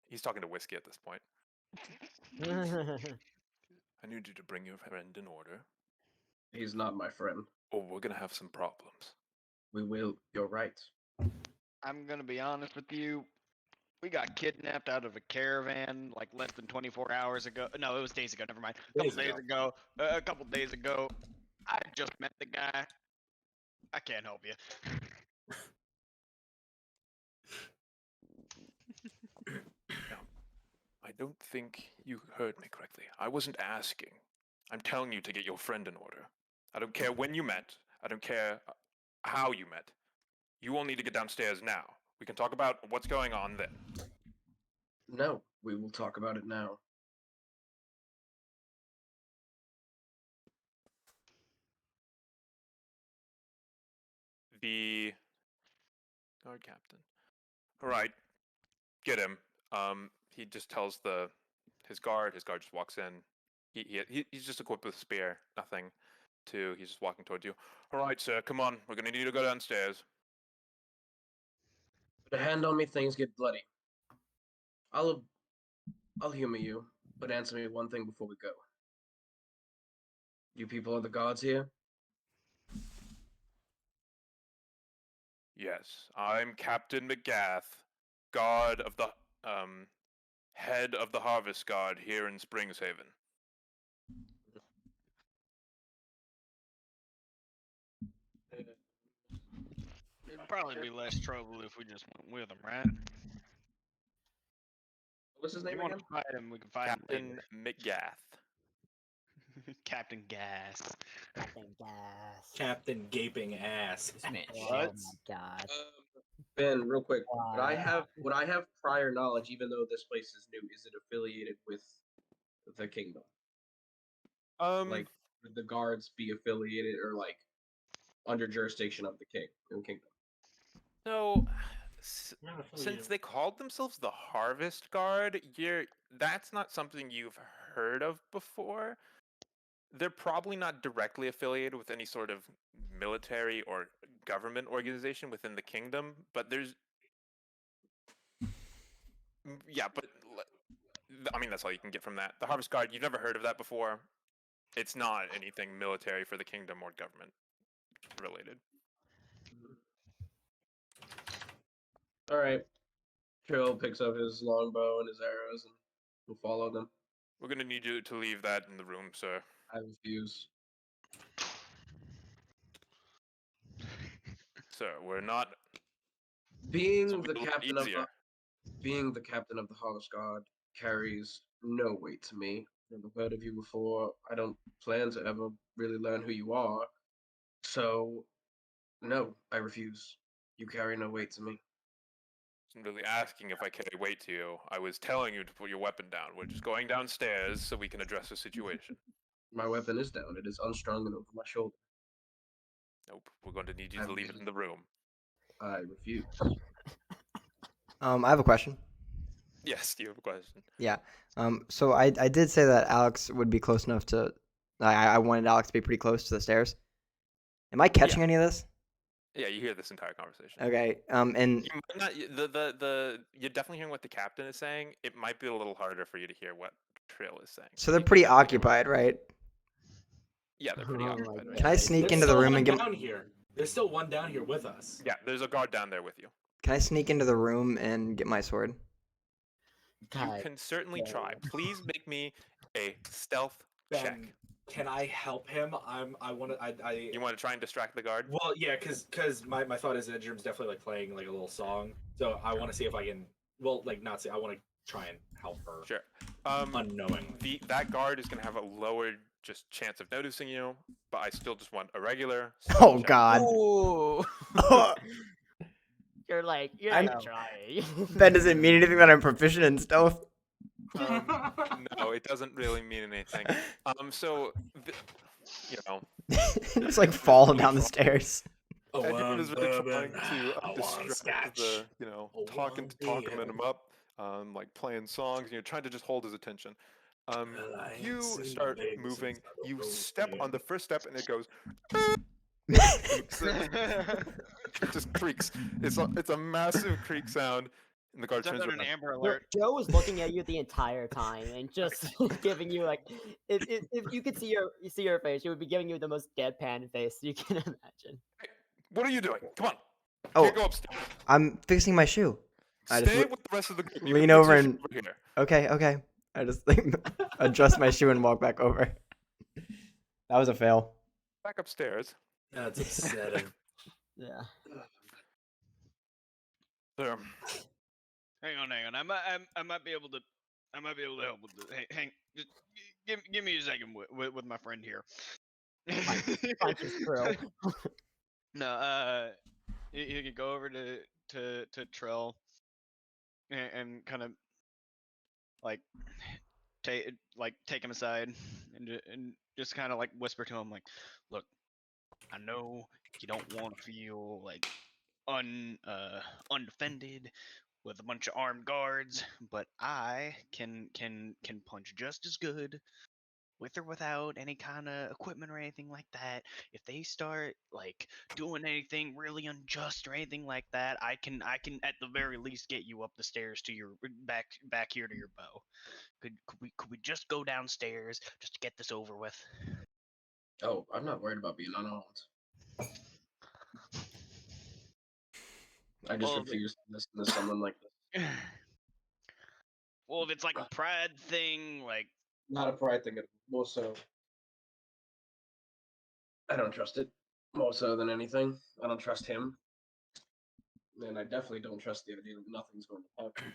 Speaker 2: he's talking to Whiskey at this point. I need you to bring your friend in order,
Speaker 7: He's not my friend.
Speaker 2: or we're gonna have some problems.
Speaker 7: We will. You're right.
Speaker 5: I'm gonna be honest with you. We got kidnapped out of a caravan like less than 24 hours ago. No, it was days ago. Never mind. A couple days ago. I just met the guy. I can't help you.
Speaker 2: I don't think you heard me correctly. I wasn't asking. I'm telling you to get your friend in order. I don't care when you met. I don't care how you met. You all need to get downstairs now. We can talk about what's going on then.
Speaker 7: No, we will talk about it now.
Speaker 2: The guard captain. All right, get him. He just tells his guard. His guard just walks in. He's just equipped with a spear. Nothing. He's just walking towards you. All right, sir. Come on. We're gonna need you to go downstairs.
Speaker 7: Put a hand on me, things get bloody. I'll humor you, but answer me one thing before we go. You people are the gods here?
Speaker 2: Yes, I'm Captain McGath, god of the head of the Harvest Guard here in Springshaven.
Speaker 5: probably be less trouble if we just went with him, right?
Speaker 7: What's his
Speaker 5: If
Speaker 7: name
Speaker 5: you want
Speaker 7: again?
Speaker 5: to fight him, we can fight him
Speaker 2: Captain McGath.
Speaker 5: later. Captain Gas.
Speaker 6: Captain Gas.
Speaker 3: Captain Gaping Ass.
Speaker 4: This man
Speaker 6: Oh
Speaker 5: What?
Speaker 6: my god.
Speaker 7: Ben, real quick, would I
Speaker 6: Wow.
Speaker 7: have prior knowledge, even though this place is new? Is it affiliated with the kingdom? Like, would the guards be affiliated or like under jurisdiction of the kingdom?
Speaker 2: So,
Speaker 3: Not
Speaker 2: since
Speaker 3: affiliated.
Speaker 2: they called themselves the Harvest Guard, that's not something you've heard of before. They're probably not directly affiliated with any sort of military or government organization within the kingdom, but yeah, but I mean that's all you can get from that. The Harvest Guard, you've never heard of that before. It's not anything military for the kingdom or government related.
Speaker 7: All right. Trill picks up his longbow and his arrows and will follow them.
Speaker 2: We're gonna need you to leave that in the room, sir.
Speaker 7: I refuse.
Speaker 2: Sir, we're not.
Speaker 7: Being
Speaker 2: This will be
Speaker 7: the
Speaker 2: a little
Speaker 7: captain of the
Speaker 2: easier.
Speaker 7: being the captain of the Harvest Guard carries no weight to me. Never heard of you before. I don't plan to ever really learn who you are. So, no, I refuse. You carry no weight to me.
Speaker 2: I wasn't really asking if I carry weight to you. I was telling you to put your weapon down. We're just going downstairs so we can address the situation.
Speaker 7: My weapon is down. It is unstrung and over my shoulder.
Speaker 2: Nope. We're going to need you
Speaker 7: I
Speaker 2: to leave it in the room.
Speaker 7: I refuse.
Speaker 1: I have a question.
Speaker 2: Yes, do you have a question?
Speaker 1: Yeah. So I did say that Alex would be close enough to. I wanted Alex to be pretty close to the stairs. Am I catching any of this?
Speaker 2: Yeah, you hear this entire conversation.
Speaker 1: Okay. And
Speaker 2: You might not. You're definitely hearing what the captain is saying. It might be a little harder for you to hear what Trill is saying.
Speaker 1: so they're
Speaker 2: You can
Speaker 1: pretty
Speaker 2: definitely hear what-
Speaker 1: occupied, right?
Speaker 2: Yeah, they're pretty
Speaker 6: Oh my
Speaker 2: occupied. Right?
Speaker 1: Can I sneak
Speaker 3: There's
Speaker 1: into the
Speaker 3: still
Speaker 1: room
Speaker 3: one
Speaker 1: and get?
Speaker 3: down here. There's still one down here with us.
Speaker 2: Yeah, there's a guard down there with you.
Speaker 1: Can I sneak into the room and get my sword?
Speaker 2: You
Speaker 6: God.
Speaker 2: can certainly try.
Speaker 6: damn.
Speaker 2: Please make me a stealth check.
Speaker 3: Ben, can I help him? I want to.
Speaker 2: You want to try and distract the guard?
Speaker 3: Well, yeah, because my thought is that Jerem's definitely like playing like a little song, so I want to see if I can. Well, like not see. I want to try and help her
Speaker 2: Sure.
Speaker 3: unknowingly.
Speaker 2: That guard is going to have a lower just chance of noticing you, but I still just want a regular.
Speaker 1: Oh
Speaker 2: check.
Speaker 1: God.
Speaker 4: Ooh.
Speaker 6: You're like,
Speaker 1: I
Speaker 6: you're
Speaker 1: know.
Speaker 6: trying.
Speaker 1: That doesn't mean anything that I'm proficient in stealth.
Speaker 2: No, it doesn't really mean anything. So, you know,
Speaker 1: It's like falling down the stairs.
Speaker 2: Edward is really trying
Speaker 3: bourbon,
Speaker 2: to
Speaker 3: I want
Speaker 2: distract
Speaker 3: scotch.
Speaker 2: the,
Speaker 3: I
Speaker 2: talking
Speaker 3: want
Speaker 2: him up, like playing songs, and you're trying to just hold his attention. You start moving. You step on the first step, and it goes. It just creaks. It's a massive creak sound, and the guard
Speaker 5: Send
Speaker 2: turns
Speaker 5: out an
Speaker 2: around.
Speaker 5: Amber
Speaker 6: Joe
Speaker 5: Alert.
Speaker 6: Joe was looking at you the entire time and just giving you like, if you could see your face, she would be giving you the most deadpan face you can imagine.
Speaker 2: What are you doing? Come on.
Speaker 1: Oh,
Speaker 2: Can't go upstairs.
Speaker 1: I'm fixing my shoe. I just
Speaker 2: Stay
Speaker 1: le-
Speaker 2: with the rest of the group. You
Speaker 1: lean
Speaker 2: can fix
Speaker 1: over
Speaker 2: your
Speaker 1: and-
Speaker 2: shit over here.
Speaker 1: Okay. I just like adjust my shoe and walk back over. That was a fail.
Speaker 2: Back upstairs.
Speaker 3: That's upsetting.
Speaker 6: Yeah.
Speaker 2: There.
Speaker 5: Hang on. I might be able to help with this. Hang. Just give me a second with my friend here.
Speaker 6: Punches through.
Speaker 5: No, you could go over to Trill and kind of like take him aside and just kind of like whisper to him like, look, I know you don't want to feel like undefended with a bunch of armed guards, but I can punch just as good with or without any kind of equipment or anything like that. If they start like doing anything really unjust or anything like that, I can at the very least get you up the stairs to your back here to your bow. Could we just go downstairs just to get this over with?
Speaker 7: Oh, I'm not worried about being unarmed. I just
Speaker 5: Well,
Speaker 7: refuse to listen to someone like this.
Speaker 5: Well, if it's like a pride thing, like
Speaker 7: Not a pride thing, more so. I don't trust it. More so than anything. I don't trust him. and I definitely don't trust the idea that nothing's going to happen.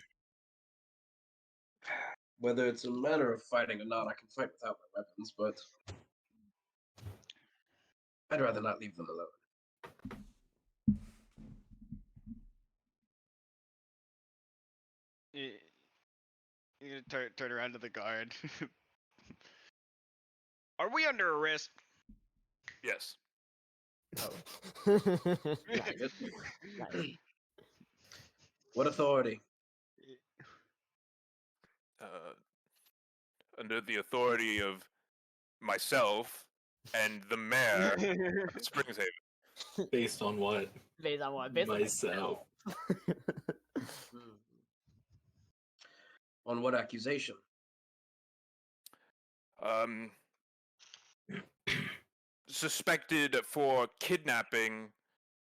Speaker 7: Whether it's a matter of fighting or not, I can fight without my weapons, but I'd rather not leave them alone.
Speaker 5: You turn around to the guard. Are we under arrest?
Speaker 2: Yes.
Speaker 6: Nice. Nice.
Speaker 7: What authority?
Speaker 2: Under the authority of myself and the mayor of Springshaven.
Speaker 3: Based on what?
Speaker 6: Based on what? Based on
Speaker 3: Myself.
Speaker 7: On what accusation?
Speaker 2: Suspected for kidnapping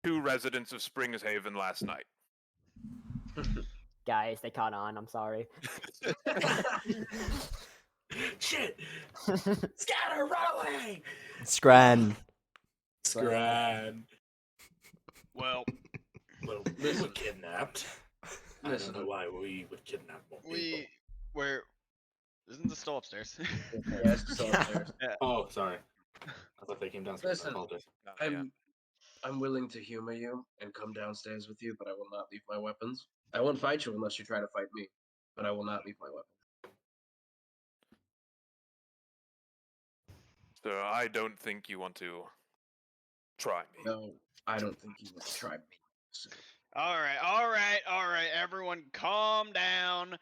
Speaker 2: 2 residents of Springshaven last night.
Speaker 6: Guys, they caught on. I'm sorry.
Speaker 3: Shit! Scatter, run away!
Speaker 1: Scran.
Speaker 3: Scran.
Speaker 5: Well,
Speaker 3: Well, we were kidnapped. I
Speaker 7: Listen.
Speaker 3: don't know why we would kidnap more people.
Speaker 5: we're. Isn't this still upstairs?
Speaker 7: Yes, still upstairs.
Speaker 3: Oh, sorry. I thought they came downstairs. I
Speaker 7: Listen.
Speaker 3: apologize.
Speaker 7: I'm willing to humor you and come downstairs with you, but I will not leave my weapons. I won't fight you unless you try to fight me, but I will not leave my weapons.
Speaker 2: Sir, I don't think you want to try me.
Speaker 7: No, I don't think you want to try me. So.
Speaker 5: All right. Everyone, calm down.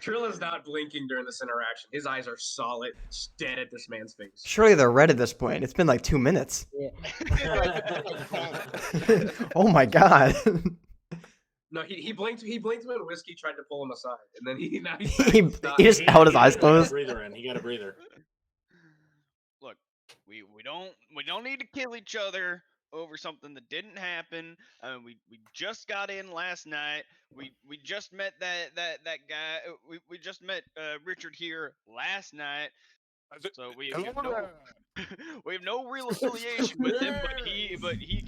Speaker 7: Trilla's not blinking during this interaction. His eyes are solid, dead at this man's face.
Speaker 1: Surely they're red at this point. It's been like 2 minutes. Oh my god.
Speaker 7: No, he blinked. He blinked when Whiskey tried to pull him aside, and then now he's
Speaker 1: he just held his eyes
Speaker 3: He got a
Speaker 1: closed.
Speaker 3: breather in. He got a breather.
Speaker 5: Look, we don't need to kill each other over something that didn't happen. We just got in last night. We just met that guy. We just met Richard here last night. So we have no, we have no real affiliation with him, but he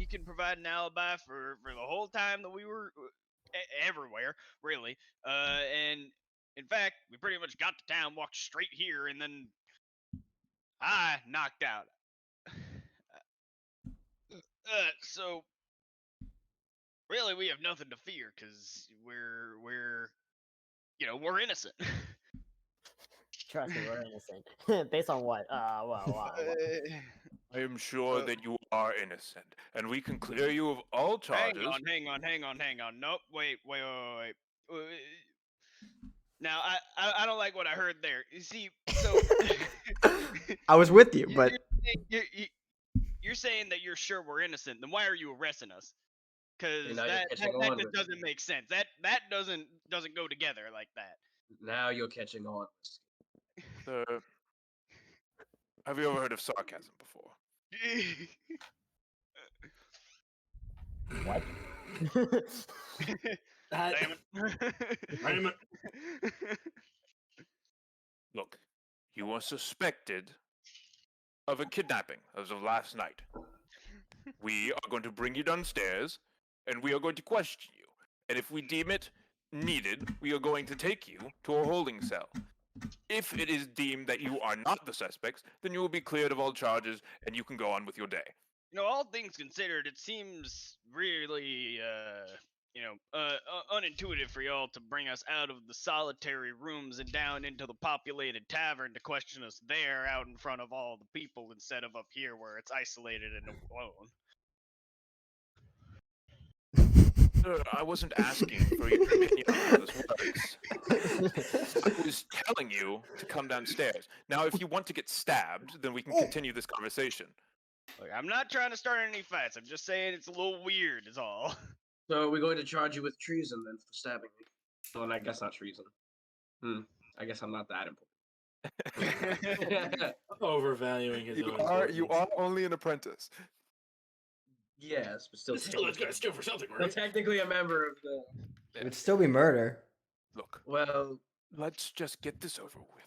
Speaker 5: can provide an alibi for the whole time that we were everywhere, really. And in fact, we pretty much got to town, walked straight here, and then I knocked out. So really, we have nothing to fear because we're innocent.
Speaker 6: Trust me, we're innocent. Based on what? Well.
Speaker 2: I am sure that you are innocent, and we can clear you of all charges.
Speaker 5: Hang on. Nope. Wait. Now, I don't like what I heard there. You see, so
Speaker 1: I was with you, but
Speaker 5: you're saying that you're sure we're innocent. Then why are you arresting us? Because
Speaker 7: now you're
Speaker 5: that
Speaker 7: catching on
Speaker 5: just
Speaker 7: with
Speaker 5: doesn't make sense. That doesn't go together like that.
Speaker 7: Now you're catching on.
Speaker 2: Sir, have you ever heard of sarcasm before?
Speaker 6: What?
Speaker 5: Damn it.
Speaker 2: Look, you are suspected of a kidnapping as of last night. We are going to bring you downstairs, and we are going to question you. And if we deem it needed, we are going to take you to a holding cell. If it is deemed that you are not the suspects, then you will be cleared of all charges, and you can go on with your day.
Speaker 5: All things considered, it seems really, unintuitive for y'all to bring us out of the solitary rooms and down into the populated tavern to question us there out in front of all the people instead of up here where it's isolated and alone.
Speaker 2: Sir, I wasn't asking for your opinion on how this works. I was telling you to come downstairs. Now, if you want to get stabbed, then we can continue this conversation.
Speaker 5: Look, I'm not trying to start any fights. I'm just saying it's a little weird, is all.
Speaker 7: So we're going to charge you with treason then for stabbing me. Well, and I guess not treason. I guess I'm not that important.
Speaker 3: Overvaluing his own.
Speaker 2: You are only an apprentice.
Speaker 7: Yes, but still.
Speaker 3: Still for something,
Speaker 7: Still
Speaker 3: right?
Speaker 7: technically a member of the.
Speaker 1: it would still be murder.
Speaker 2: Look,
Speaker 7: Well,
Speaker 2: let's just get this over with.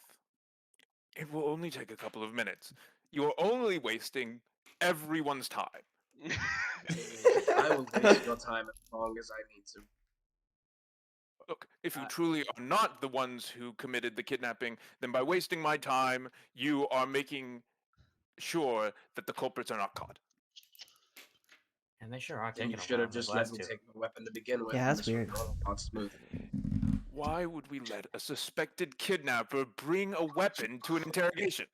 Speaker 2: It will only take a couple of minutes. You are only wasting everyone's time.
Speaker 7: I will waste your time as long as I need to.
Speaker 2: Look, if you truly are not the ones who committed the kidnapping, then by wasting my time, you are making sure that the culprits are not caught.
Speaker 8: And they sure are
Speaker 7: Then
Speaker 8: taking
Speaker 7: you
Speaker 8: a
Speaker 7: should
Speaker 8: while.
Speaker 7: have
Speaker 8: Those
Speaker 7: just let
Speaker 8: last
Speaker 7: me
Speaker 8: two.
Speaker 7: take my weapon to begin with.
Speaker 1: Yeah,
Speaker 7: and
Speaker 1: that's
Speaker 7: this would
Speaker 1: weird.
Speaker 7: have gone a lot smoother.
Speaker 2: Why would we let a suspected kidnapper bring a weapon to an interrogation?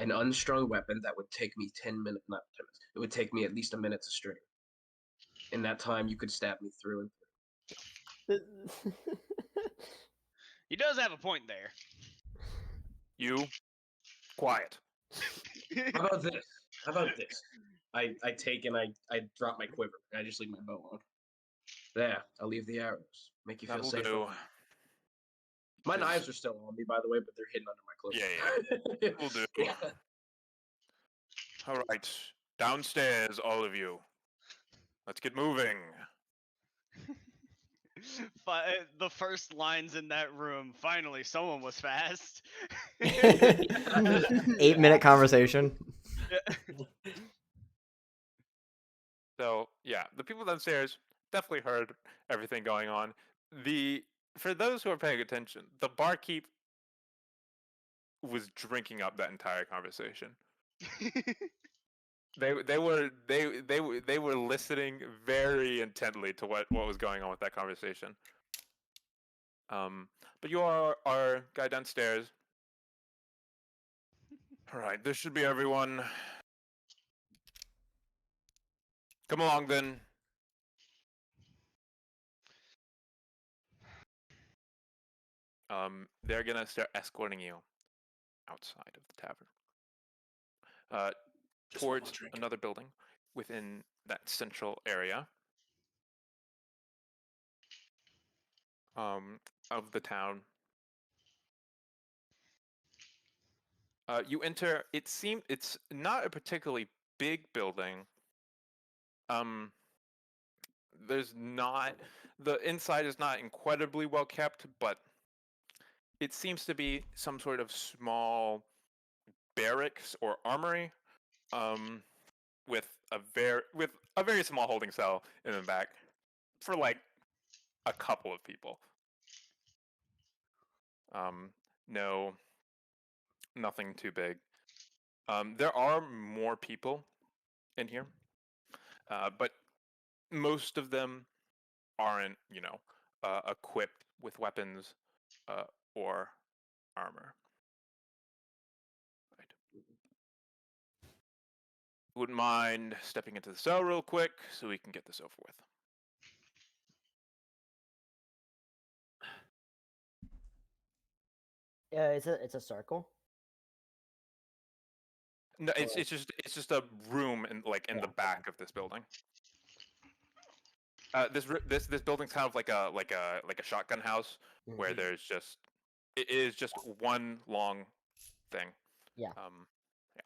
Speaker 7: An unstrung weapon that would take me 10 minutes, not 10 minutes. It would take me at least a minute to string. In that time, you could stab me through and
Speaker 5: He does have a point there.
Speaker 2: You, quiet.
Speaker 7: through. How about this? How about this? I take and I drop my quiver. And I just leave my bow on. There, I'll leave the arrows. Make you feel
Speaker 2: That'll
Speaker 7: safer.
Speaker 2: do.
Speaker 7: My
Speaker 2: Tis-
Speaker 7: knives are still on me, by the way, but they're hidden under my clothes.
Speaker 2: Yeah. Will do.
Speaker 7: Yeah.
Speaker 2: All right, downstairs, all of you. Let's get moving.
Speaker 5: The first lines in that room. Finally, someone was fast.
Speaker 1: 8-minute conversation.
Speaker 2: So yeah, the people downstairs definitely heard everything going on. For those who are paying attention, the barkeep was drinking up that entire conversation. They were listening very intently to what was going on with that conversation. But you are our guy downstairs. All right, this should be everyone. Come along then. They're gonna start escorting you outside of the tavern, towards another building within that central area of the town. You enter. It's not a particularly big building. There's not the inside is not incredibly well kept, but it seems to be some sort of small barracks or armory, with a very small holding cell in the back for like a couple of people. No, nothing too big. There are more people in here, but most of them aren't, equipped with weapons or armor. Right. Wouldn't mind stepping into the cell real quick so we can get this over with.
Speaker 6: Yeah, it's a circle.
Speaker 2: No, it's just a room in
Speaker 6: Yeah.
Speaker 2: the back of this building. This building's kind of like a shotgun house where
Speaker 6: Mhm.
Speaker 2: it is just one long thing.
Speaker 6: Yeah.
Speaker 2: Yeah.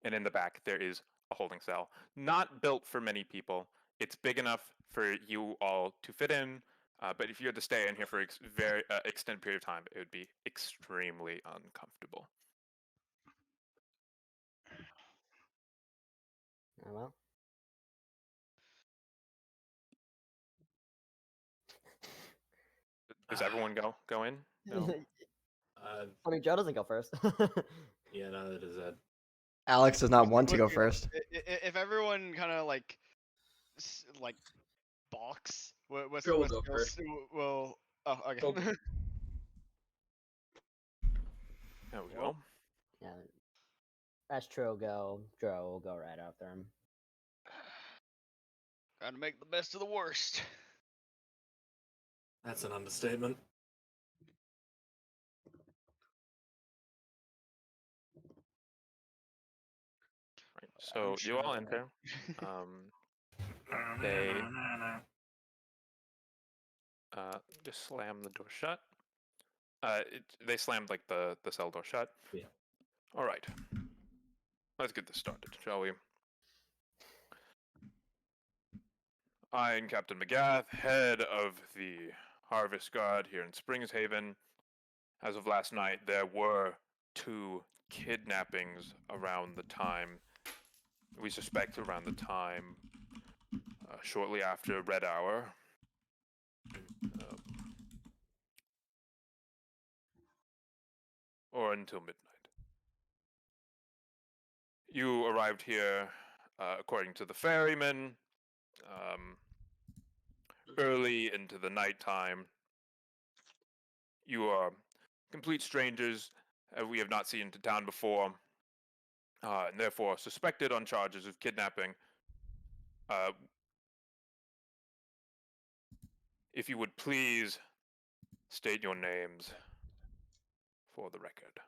Speaker 2: And in the back there is a holding cell, not built for many people. It's big enough for you all to fit in, but if you had to stay in here for very extended period of time, it would be extremely uncomfortable.
Speaker 6: Oh, well.
Speaker 2: Does everyone go in? No.
Speaker 6: I mean, Joe doesn't go first.
Speaker 3: Yeah, now that is Ed.
Speaker 1: Alex does not want to go
Speaker 5: Look,
Speaker 1: first.
Speaker 5: If everyone kind of like box, what's
Speaker 7: Joe will go first.
Speaker 5: Well, oh, okay.
Speaker 7: Go.
Speaker 2: There we go.
Speaker 6: Yeah. That's true. Joe will go right after him.
Speaker 5: Gotta make the best of the worst.
Speaker 3: That's an understatement.
Speaker 2: Right. So you all enter. They just slam the door shut. They slammed the cell door shut.
Speaker 3: Yeah.
Speaker 2: All right. Let's get this started, shall we? I am Captain McGath, head of the Harvest Guard here in Springs Haven. As of last night, there were 2 kidnappings around the time we suspect around the time shortly after Red Hour. Or until midnight. You arrived here, according to the ferryman, early into the nighttime. You are complete strangers. We have not seen into town before, and therefore suspected on charges of kidnapping. If you would please state your names for the record.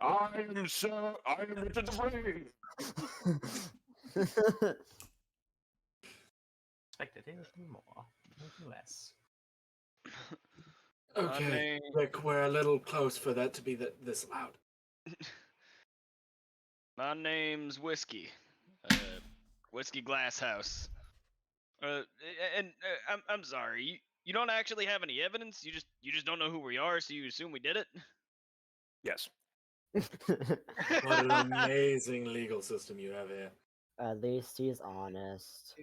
Speaker 2: I am Richard the Brave.
Speaker 8: Expected anything more, nothing less.
Speaker 9: Okay, Rick, we're a little close for that to be this loud.
Speaker 5: My name's Whiskey. Whiskey Glasshouse. I'm sorry. You don't actually have any evidence. You just don't know who we are, so you assume we did it.
Speaker 2: Yes.
Speaker 9: What an amazing legal system you have here.
Speaker 6: At least he's honest.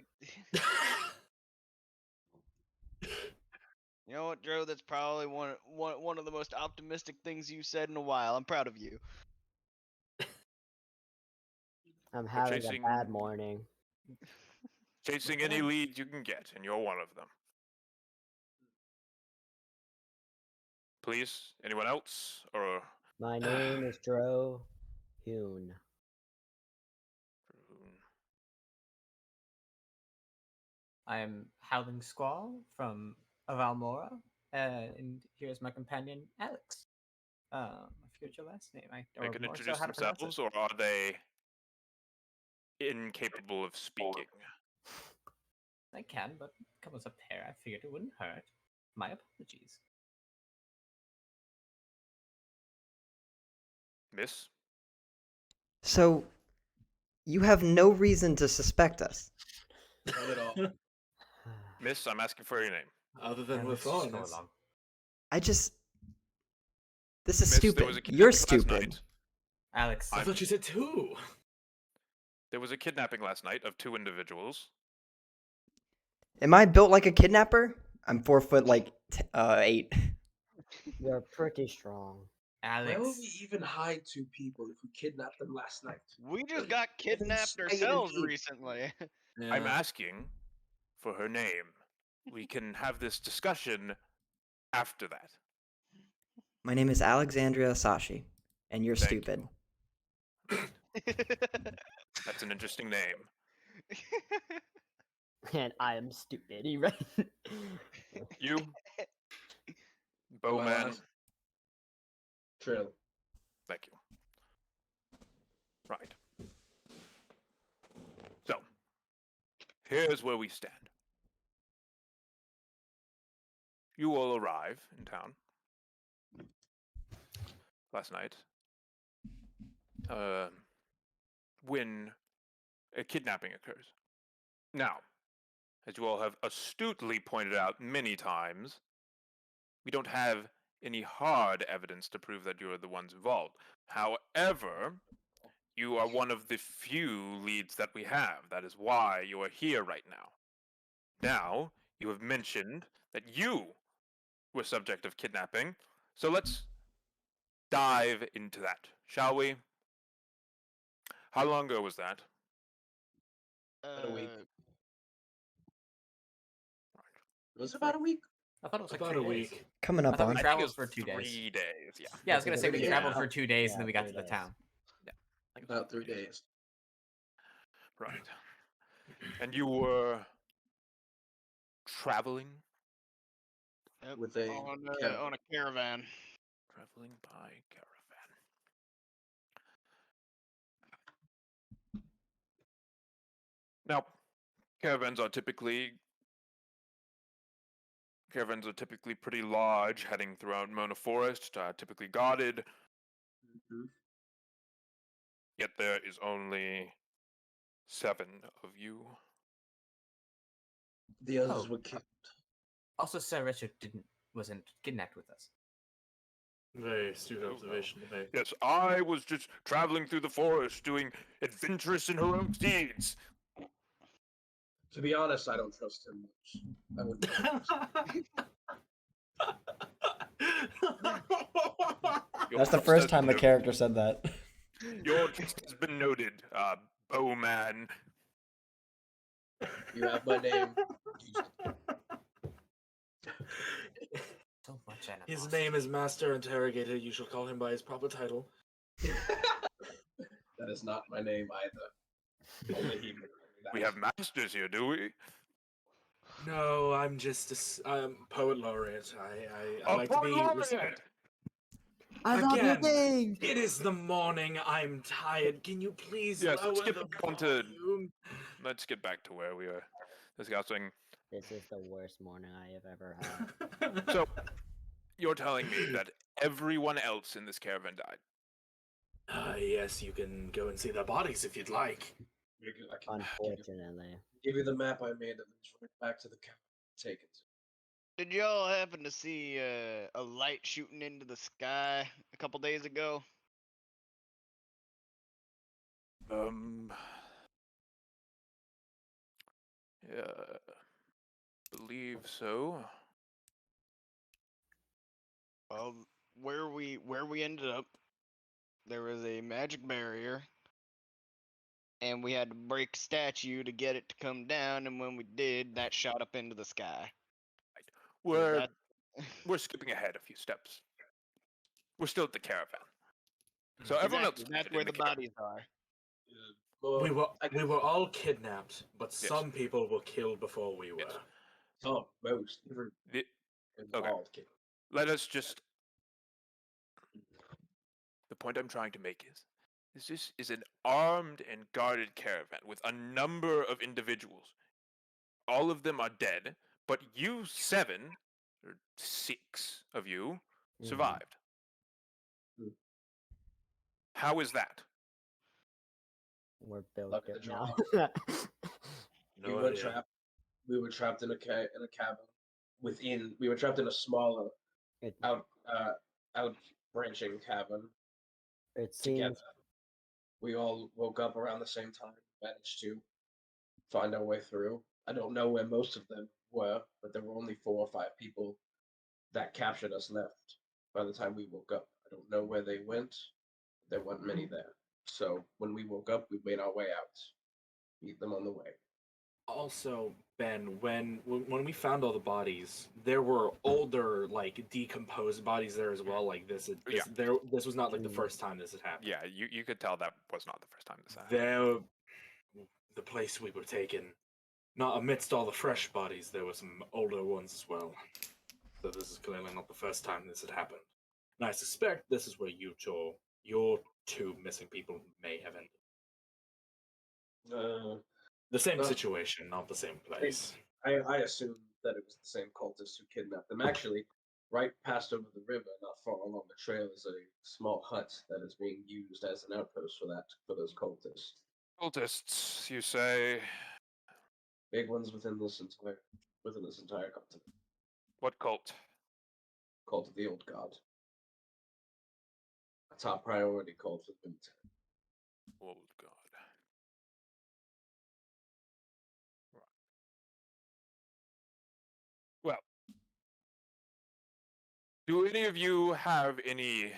Speaker 5: You know what, Joe? That's probably one of the most optimistic things you've said in a while. I'm proud of you.
Speaker 6: I'm having a
Speaker 2: chasing-
Speaker 6: bad morning.
Speaker 2: Chasing any lead you can get, and you're one of them. Please, anyone else? Or
Speaker 6: My name is Dro Hoon.
Speaker 8: I am Howling Squall from Avalmora, and here's my companion Alex. I forget your last name.
Speaker 2: they can introduce themselves, or are they incapable of speaking?
Speaker 8: I can, but come as a pair, I figured it wouldn't hurt. My apologies.
Speaker 2: Miss?
Speaker 1: So, you have no reason to suspect us.
Speaker 9: Not at all.
Speaker 2: Miss, I'm asking for your name.
Speaker 9: Other than
Speaker 8: And
Speaker 9: we're
Speaker 8: let's just
Speaker 9: following
Speaker 8: go
Speaker 9: this.
Speaker 8: along.
Speaker 1: This is
Speaker 2: Miss, there
Speaker 1: stupid.
Speaker 2: was a
Speaker 1: You're
Speaker 2: kidnapping last
Speaker 1: stupid.
Speaker 2: night.
Speaker 8: Alex,
Speaker 9: I thought you said 2.
Speaker 2: There was a kidnapping last night of 2 individuals.
Speaker 1: Am I built like a kidnapper? I'm 4 foot like 8.
Speaker 6: You're pretty strong.
Speaker 7: Where would
Speaker 8: Alex.
Speaker 7: we even hide 2 people if we kidnapped them last night?
Speaker 5: We just got
Speaker 7: Even
Speaker 5: kidnapped
Speaker 7: staying
Speaker 5: ourselves
Speaker 7: in.
Speaker 5: recently.
Speaker 2: I'm asking for her name. We can have this discussion after that.
Speaker 1: My name is Alexandria Sashi, and you're
Speaker 2: Thank
Speaker 1: stupid.
Speaker 2: That's an interesting name.
Speaker 6: And I am stupid, right?
Speaker 2: You?
Speaker 7: Am I
Speaker 2: Bowman?
Speaker 7: last? Trill.
Speaker 2: Thank you. Right. So, here's where we stand. You all arrive in town last night when a kidnapping occurs. Now, as you all have astutely pointed out many times, we don't have any hard evidence to prove that you are the ones involved. However, you are one of the few leads that we have. That is why you are here right now. Now, you have mentioned that you were subject of kidnapping, so let's dive into that, shall we? How long ago was that?
Speaker 7: About a week.
Speaker 5: Uh,
Speaker 7: Was it about a week?
Speaker 8: I thought it was like
Speaker 9: About
Speaker 8: 3
Speaker 9: a
Speaker 8: days.
Speaker 9: week.
Speaker 1: Coming
Speaker 8: I
Speaker 1: up
Speaker 8: thought
Speaker 1: on.
Speaker 8: we
Speaker 2: I think
Speaker 8: traveled
Speaker 2: it was
Speaker 8: for 2 days.
Speaker 2: 3 days, yeah.
Speaker 8: Yeah, I was gonna say we
Speaker 6: Yeah.
Speaker 8: traveled for 2 days,
Speaker 6: Yeah,
Speaker 8: and then we got
Speaker 6: 3
Speaker 8: to the
Speaker 6: days.
Speaker 8: town.
Speaker 7: About 3 days.
Speaker 2: Right. And you were traveling?
Speaker 5: yep,
Speaker 7: With a
Speaker 5: on a caravan.
Speaker 2: Traveling by caravan. Now, caravans are typically pretty large, heading throughout Mona Forest, typically guarded.
Speaker 7: Mhm.
Speaker 2: Yet there is only 7 of you.
Speaker 7: The others
Speaker 8: Oh.
Speaker 7: were killed.
Speaker 8: Also, Sir Richard didn't wasn't kidnapped with us.
Speaker 9: Very astute
Speaker 2: Oh,
Speaker 9: observation to make.
Speaker 2: Yes, I was just traveling through the forest doing adventurous and heroic deeds.
Speaker 7: To be honest, I don't trust him much. I wouldn't.
Speaker 2: Your
Speaker 1: That's the
Speaker 2: trust
Speaker 1: first
Speaker 2: has
Speaker 1: time
Speaker 2: been
Speaker 1: a character said that.
Speaker 2: Your trust has been noted, Bowman.
Speaker 7: You have my name.
Speaker 8: So much
Speaker 9: His
Speaker 8: animosity.
Speaker 9: name is Master Interrogator. You shall call him by his proper title.
Speaker 7: That is not my name either. Only he can call me that.
Speaker 2: We have masters here, do we?
Speaker 9: No, I'm just a poet laureate. I like to be.
Speaker 6: I love your
Speaker 9: Again,
Speaker 6: thing.
Speaker 9: it is the morning. I'm tired. Can you please
Speaker 2: Yes,
Speaker 9: lower
Speaker 2: let's get
Speaker 9: the
Speaker 2: back onto-
Speaker 9: volume?
Speaker 2: Let's get back to where we were discussing.
Speaker 6: This is the worst morning I have ever had.
Speaker 2: So, you're telling me that everyone else in this caravan died?
Speaker 9: Yes, you can go and see their bodies if you'd like.
Speaker 7: I can
Speaker 6: Unfortunately.
Speaker 7: give you the map I made that leads right back to the camp. Take it.
Speaker 5: Did y'all happen to see a light shooting into the sky a couple days ago?
Speaker 2: Yeah, believe so.
Speaker 5: Well, where we ended up, there was a magic barrier, and we had to break a statue to get it to come down. And when we did, that shot up into the sky.
Speaker 2: We're
Speaker 5: That-
Speaker 2: we're skipping ahead a few steps. We're still at the caravan. So everyone else
Speaker 5: Exactly, that's
Speaker 2: died
Speaker 5: where
Speaker 2: in
Speaker 5: the
Speaker 2: caravan.
Speaker 5: bodies are.
Speaker 7: Well,
Speaker 9: We were all kidnapped, but
Speaker 2: Yes.
Speaker 9: some people were killed before we were.
Speaker 2: Yes.
Speaker 7: oh, most. Never
Speaker 2: The-
Speaker 7: involved. Okay.
Speaker 2: Let us just. The point I'm trying to make is this is an armed and guarded caravan with a number of individuals. All of them are dead, but you 7, or 6 of you, survived.
Speaker 7: Mm.
Speaker 2: How is that?
Speaker 6: We're built
Speaker 7: Luck of
Speaker 6: good
Speaker 7: the
Speaker 6: now.
Speaker 7: We were trapped. We were trapped in a cabin. We were trapped in a smaller,
Speaker 6: it,
Speaker 7: out branching cabin
Speaker 6: it
Speaker 7: together.
Speaker 6: seems
Speaker 7: We all woke up around the same time. Managed to find our way through. I don't know where most of them were, but there were only 4 or 5 people that captured us left by the time we woke up. I don't know where they went. There weren't many there. So when we woke up, we made our way out. Meet them on the way.
Speaker 9: Also, Ben, when we found all the bodies, there were older, like decomposed bodies there as well. Like this was not like the first time this had happened.
Speaker 2: Yeah, you could tell that was not the first time this happened.
Speaker 9: There, the place we were taken, not amidst all the fresh bodies, there were some older ones as well. So this is clearly not the first time this had happened. And I suspect this is where your 2 missing people may have ended. The same
Speaker 7: well,
Speaker 9: situation, not the same place.
Speaker 7: I assumed that it was the same cultists who kidnapped them. Actually, right past over the river, not far along the trail, is a small hut that is being used as an outpost for those cultists.
Speaker 2: Cultists, you say?
Speaker 7: Big ones within this entire continent.
Speaker 2: What cult?
Speaker 7: Cult of the Old God. A top priority cult for the military.
Speaker 2: Old God. Right. Well, do any of you have any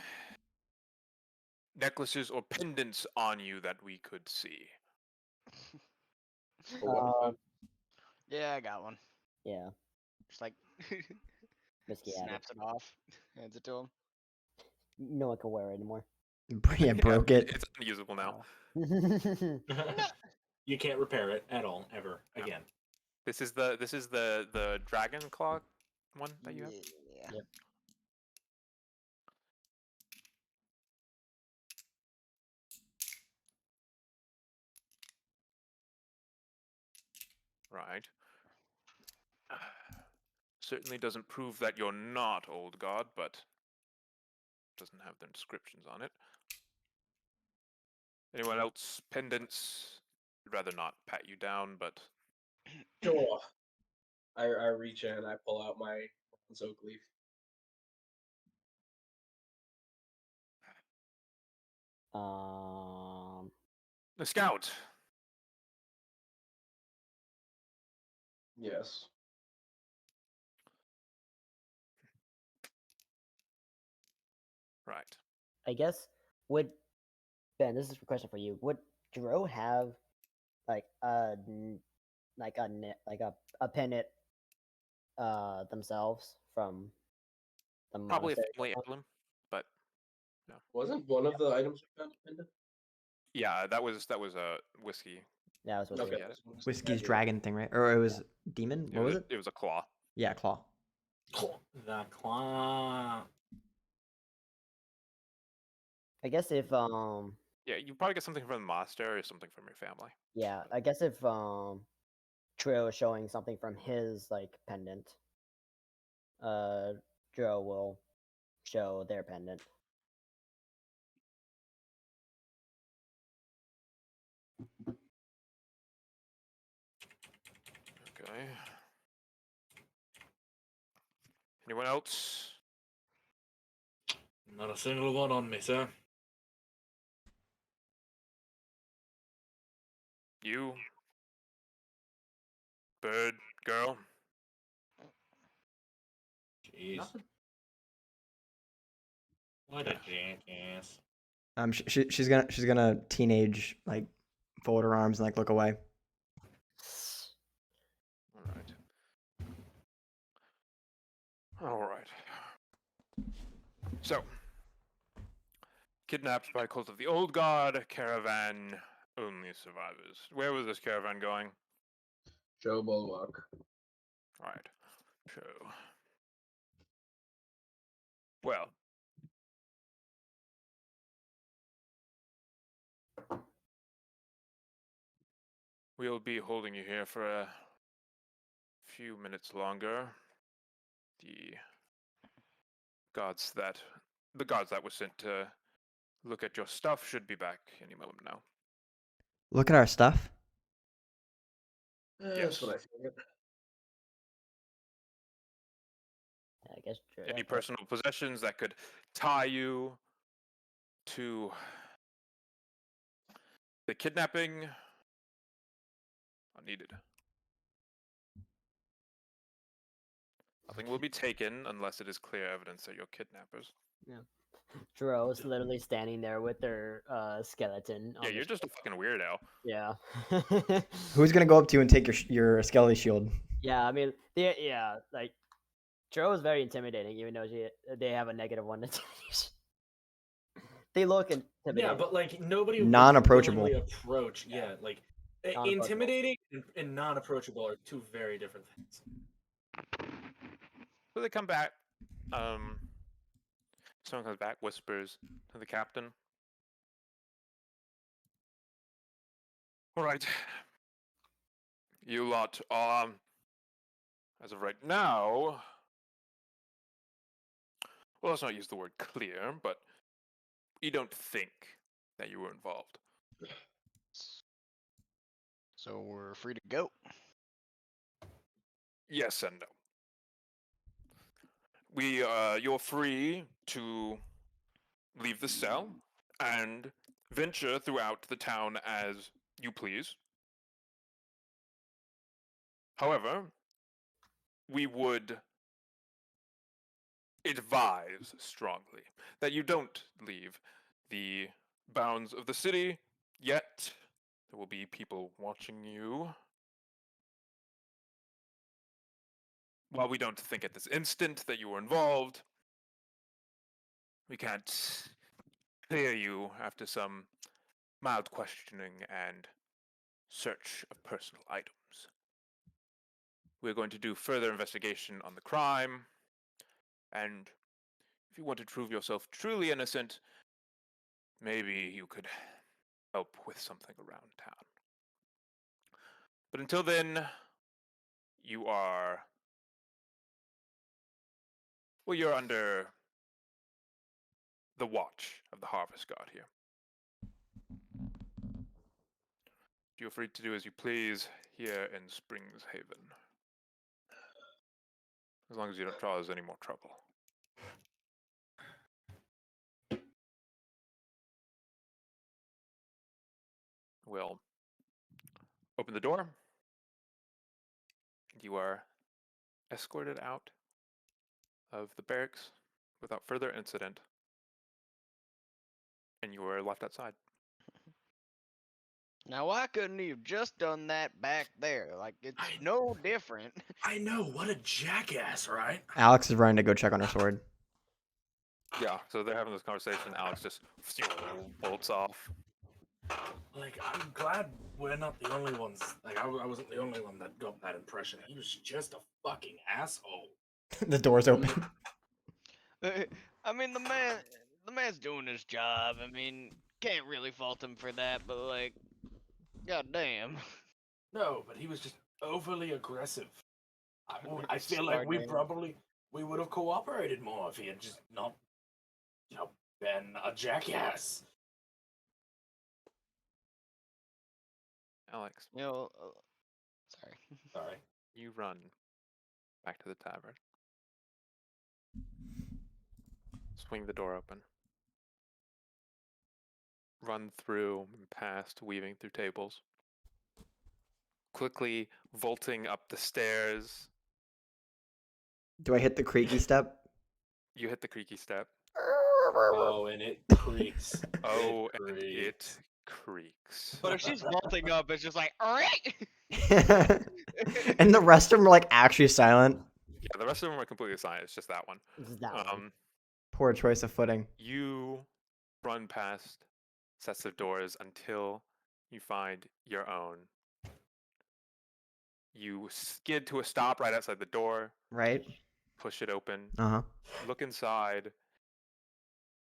Speaker 2: necklaces or pendants on you that we could see?
Speaker 7: For one of them.
Speaker 5: Yeah, I got one.
Speaker 6: yeah.
Speaker 5: Just like
Speaker 6: Risky at it.
Speaker 5: snaps it off, hands it to him.
Speaker 6: No one can wear it anymore.
Speaker 1: Yeah, broke it.
Speaker 2: It's unusable now.
Speaker 9: You can't repair it at all, ever, again.
Speaker 2: This is the dragon claw one that you have?
Speaker 5: Yeah.
Speaker 6: Yep.
Speaker 2: Right. Certainly doesn't prove that you're not Old God, but doesn't have the inscriptions on it. Anyone else? Pendants? I'd rather not pat you down, but
Speaker 7: Sure. I reach in and I pull out my bronze oak leaf.
Speaker 2: The scout.
Speaker 7: Yes.
Speaker 2: Right.
Speaker 6: I guess would Ben? This is a question for you. Would Dro have like a pennant themselves from the
Speaker 2: Probably a
Speaker 6: monastery?
Speaker 2: family emblem, but
Speaker 7: Wasn't one of the items we found dependent?
Speaker 2: yeah, that was a whiskey.
Speaker 6: Yeah, I was supposed
Speaker 7: Okay.
Speaker 6: to.
Speaker 2: Get it.
Speaker 1: Whiskey's dragon thing, right? Or it was demon.
Speaker 2: It
Speaker 1: What was
Speaker 2: was
Speaker 1: it?
Speaker 2: it was a claw.
Speaker 1: Yeah, claw.
Speaker 9: The claw.
Speaker 6: I guess if
Speaker 2: Yeah, you probably get something from the monastery or something from your family.
Speaker 6: yeah, I guess if Trio is showing something from his like pendant, Dro will show their pendant.
Speaker 2: Okay. Anyone else?
Speaker 9: Not a single one on me, sir.
Speaker 2: You, bird, girl.
Speaker 9: Jeez.
Speaker 8: Nothing.
Speaker 9: What a jackass.
Speaker 1: She's gonna teenage like fold her arms and like look away.
Speaker 2: All right. All right. So, kidnapped by cult of the old god, caravan, only survivors. Where was this caravan going?
Speaker 7: Joe Bulwark.
Speaker 2: All right. So, well, we'll be holding you here for a few minutes longer. The the gods that were sent to look at your stuff should be back any moment now.
Speaker 1: Look at our stuff.
Speaker 7: That's what I figured.
Speaker 6: I guess Dro,
Speaker 2: Any
Speaker 6: yeah,
Speaker 2: personal possessions that could tie you to the kidnapping are needed. Nothing will be taken unless it is clear evidence that you're kidnappers.
Speaker 6: Dro is literally standing there with their skeleton.
Speaker 2: Yeah,
Speaker 6: on
Speaker 2: you're
Speaker 6: the
Speaker 2: just a fucking weirdo.
Speaker 6: yeah.
Speaker 1: Who's gonna go up to you and take your skelly shield?
Speaker 6: Yeah, I mean, yeah, like Dro is very intimidating, even though they have a negative one intimidation. They look intimidating.
Speaker 3: Yeah, but like nobody would
Speaker 1: Non-approachable.
Speaker 3: willingly approach. Yeah, like
Speaker 6: Non-approachable.
Speaker 3: intimidating and non-approachable are two very different things.
Speaker 2: So they come back. Someone comes back, whispers to the captain. All right. You lot are, as of right now, well, let's not use the word clear, but you don't think that you were involved.
Speaker 10: So we're free to go.
Speaker 2: Yes and no. You're free to leave the cell and venture throughout the town as you please. However, we would advise strongly that you don't leave the bounds of the city yet. There will be people watching you. While we don't think at this instant that you were involved, we can't clear you after some mild questioning and search of personal items. We're going to do further investigation on the crime, and if you want to prove yourself truly innocent, maybe you could help with something around town. But until then, you are, well, you're under the watch of the Harvest God here. Feel free to do as you please here in Springs Haven. As long as you don't cause any more trouble. will open the door. You are escorted out of the barracks without further incident, and you are left outside.
Speaker 10: Now, why couldn't he have just done that back there? Like, it's
Speaker 9: I-
Speaker 10: no different.
Speaker 9: I know, what a jackass, right?
Speaker 1: Alex is running to go check on her sword.
Speaker 2: Yeah, so they're having this conversation. Alex just bolts off.
Speaker 9: Like, I'm glad we're not the only ones. Like, I wasn't the only one that got that impression. He was just a fucking asshole.
Speaker 1: The door's open.
Speaker 10: I mean, the man's doing his job. I mean, can't really fault him for that, but like, goddamn.
Speaker 9: No, but he was just overly aggressive. I feel
Speaker 10: Smart
Speaker 9: like
Speaker 10: man.
Speaker 9: we would have cooperated more if he had just not, been a jackass.
Speaker 2: Alex,
Speaker 10: You know, sorry.
Speaker 9: Sorry.
Speaker 2: you run back to the tavern. Swing the door open. Run through and past, weaving through tables. Quickly vaulting up the stairs.
Speaker 1: Do I hit the creaky step?
Speaker 2: You hit the creaky step.
Speaker 3: Oh, and it creaks.
Speaker 2: Oh,
Speaker 3: It
Speaker 2: and
Speaker 3: creaks.
Speaker 2: it creaks.
Speaker 5: But if she's vaulting up, it's just like, alright.
Speaker 1: And the rest of them are like actually silent.
Speaker 2: Yeah, the rest of them are completely silent. It's just that one.
Speaker 6: Just that one.
Speaker 1: Poor choice of footing.
Speaker 2: You run past sets of doors until you find your own. You skid to a stop right outside the door,
Speaker 1: Right?
Speaker 2: push it open,
Speaker 1: Uh-huh.
Speaker 2: look inside,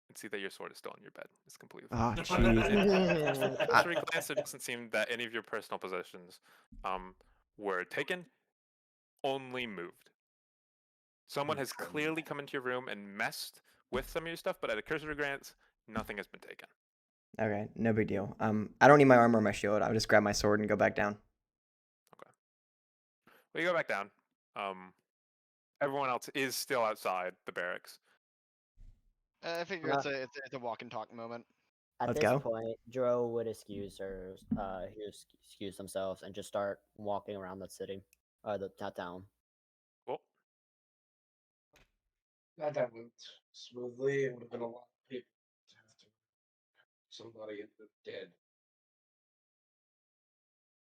Speaker 2: and see that your sword is still in your bed. It's completely
Speaker 1: Oh,
Speaker 2: fine.
Speaker 1: jeez.
Speaker 2: Cursory glance, it doesn't seem that any of your personal possessions were taken, only moved. Someone has clearly come into your room and messed with some of your stuff, but at a cursory glance, nothing has been taken.
Speaker 1: Okay, no big deal. I don't need my armor or my shield. I'll just grab my sword and go back down.
Speaker 2: Well, you go back down. Everyone else is still outside the barracks.
Speaker 5: I figure it's a walk and talk moment.
Speaker 6: At
Speaker 1: Let's
Speaker 6: this
Speaker 1: go.
Speaker 6: point, Dro would excuse themselves and just start walking around the city, the town.
Speaker 2: Cool.
Speaker 7: Glad that went smoothly. It would have been a lot of paper to have to somebody end up dead.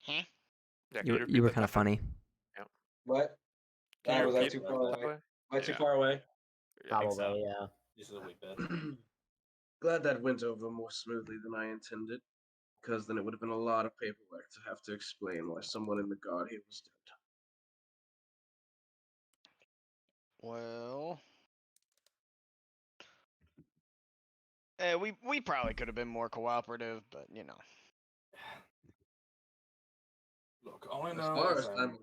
Speaker 10: Huh?
Speaker 2: Yeah, can
Speaker 1: You,
Speaker 2: repeat
Speaker 1: you were
Speaker 2: that,
Speaker 1: kind of
Speaker 2: Tyler?
Speaker 1: funny.
Speaker 7: What?
Speaker 2: Can you
Speaker 7: Was I
Speaker 2: repeat
Speaker 7: too
Speaker 2: that,
Speaker 7: far away?
Speaker 2: Tyler?
Speaker 7: Am I too
Speaker 2: Yeah.
Speaker 7: far away?
Speaker 2: Yeah, I think so.
Speaker 6: Probably, yeah.
Speaker 3: This is a wee bit.
Speaker 7: Glad that went over more smoothly than I intended, because then it would have been a lot of paperwork to have to explain why someone in the guard here was dead.
Speaker 10: Well, we probably could have been more cooperative, but you know.
Speaker 9: Look, all I
Speaker 7: As
Speaker 9: know
Speaker 7: far
Speaker 9: is
Speaker 7: as I'm aware,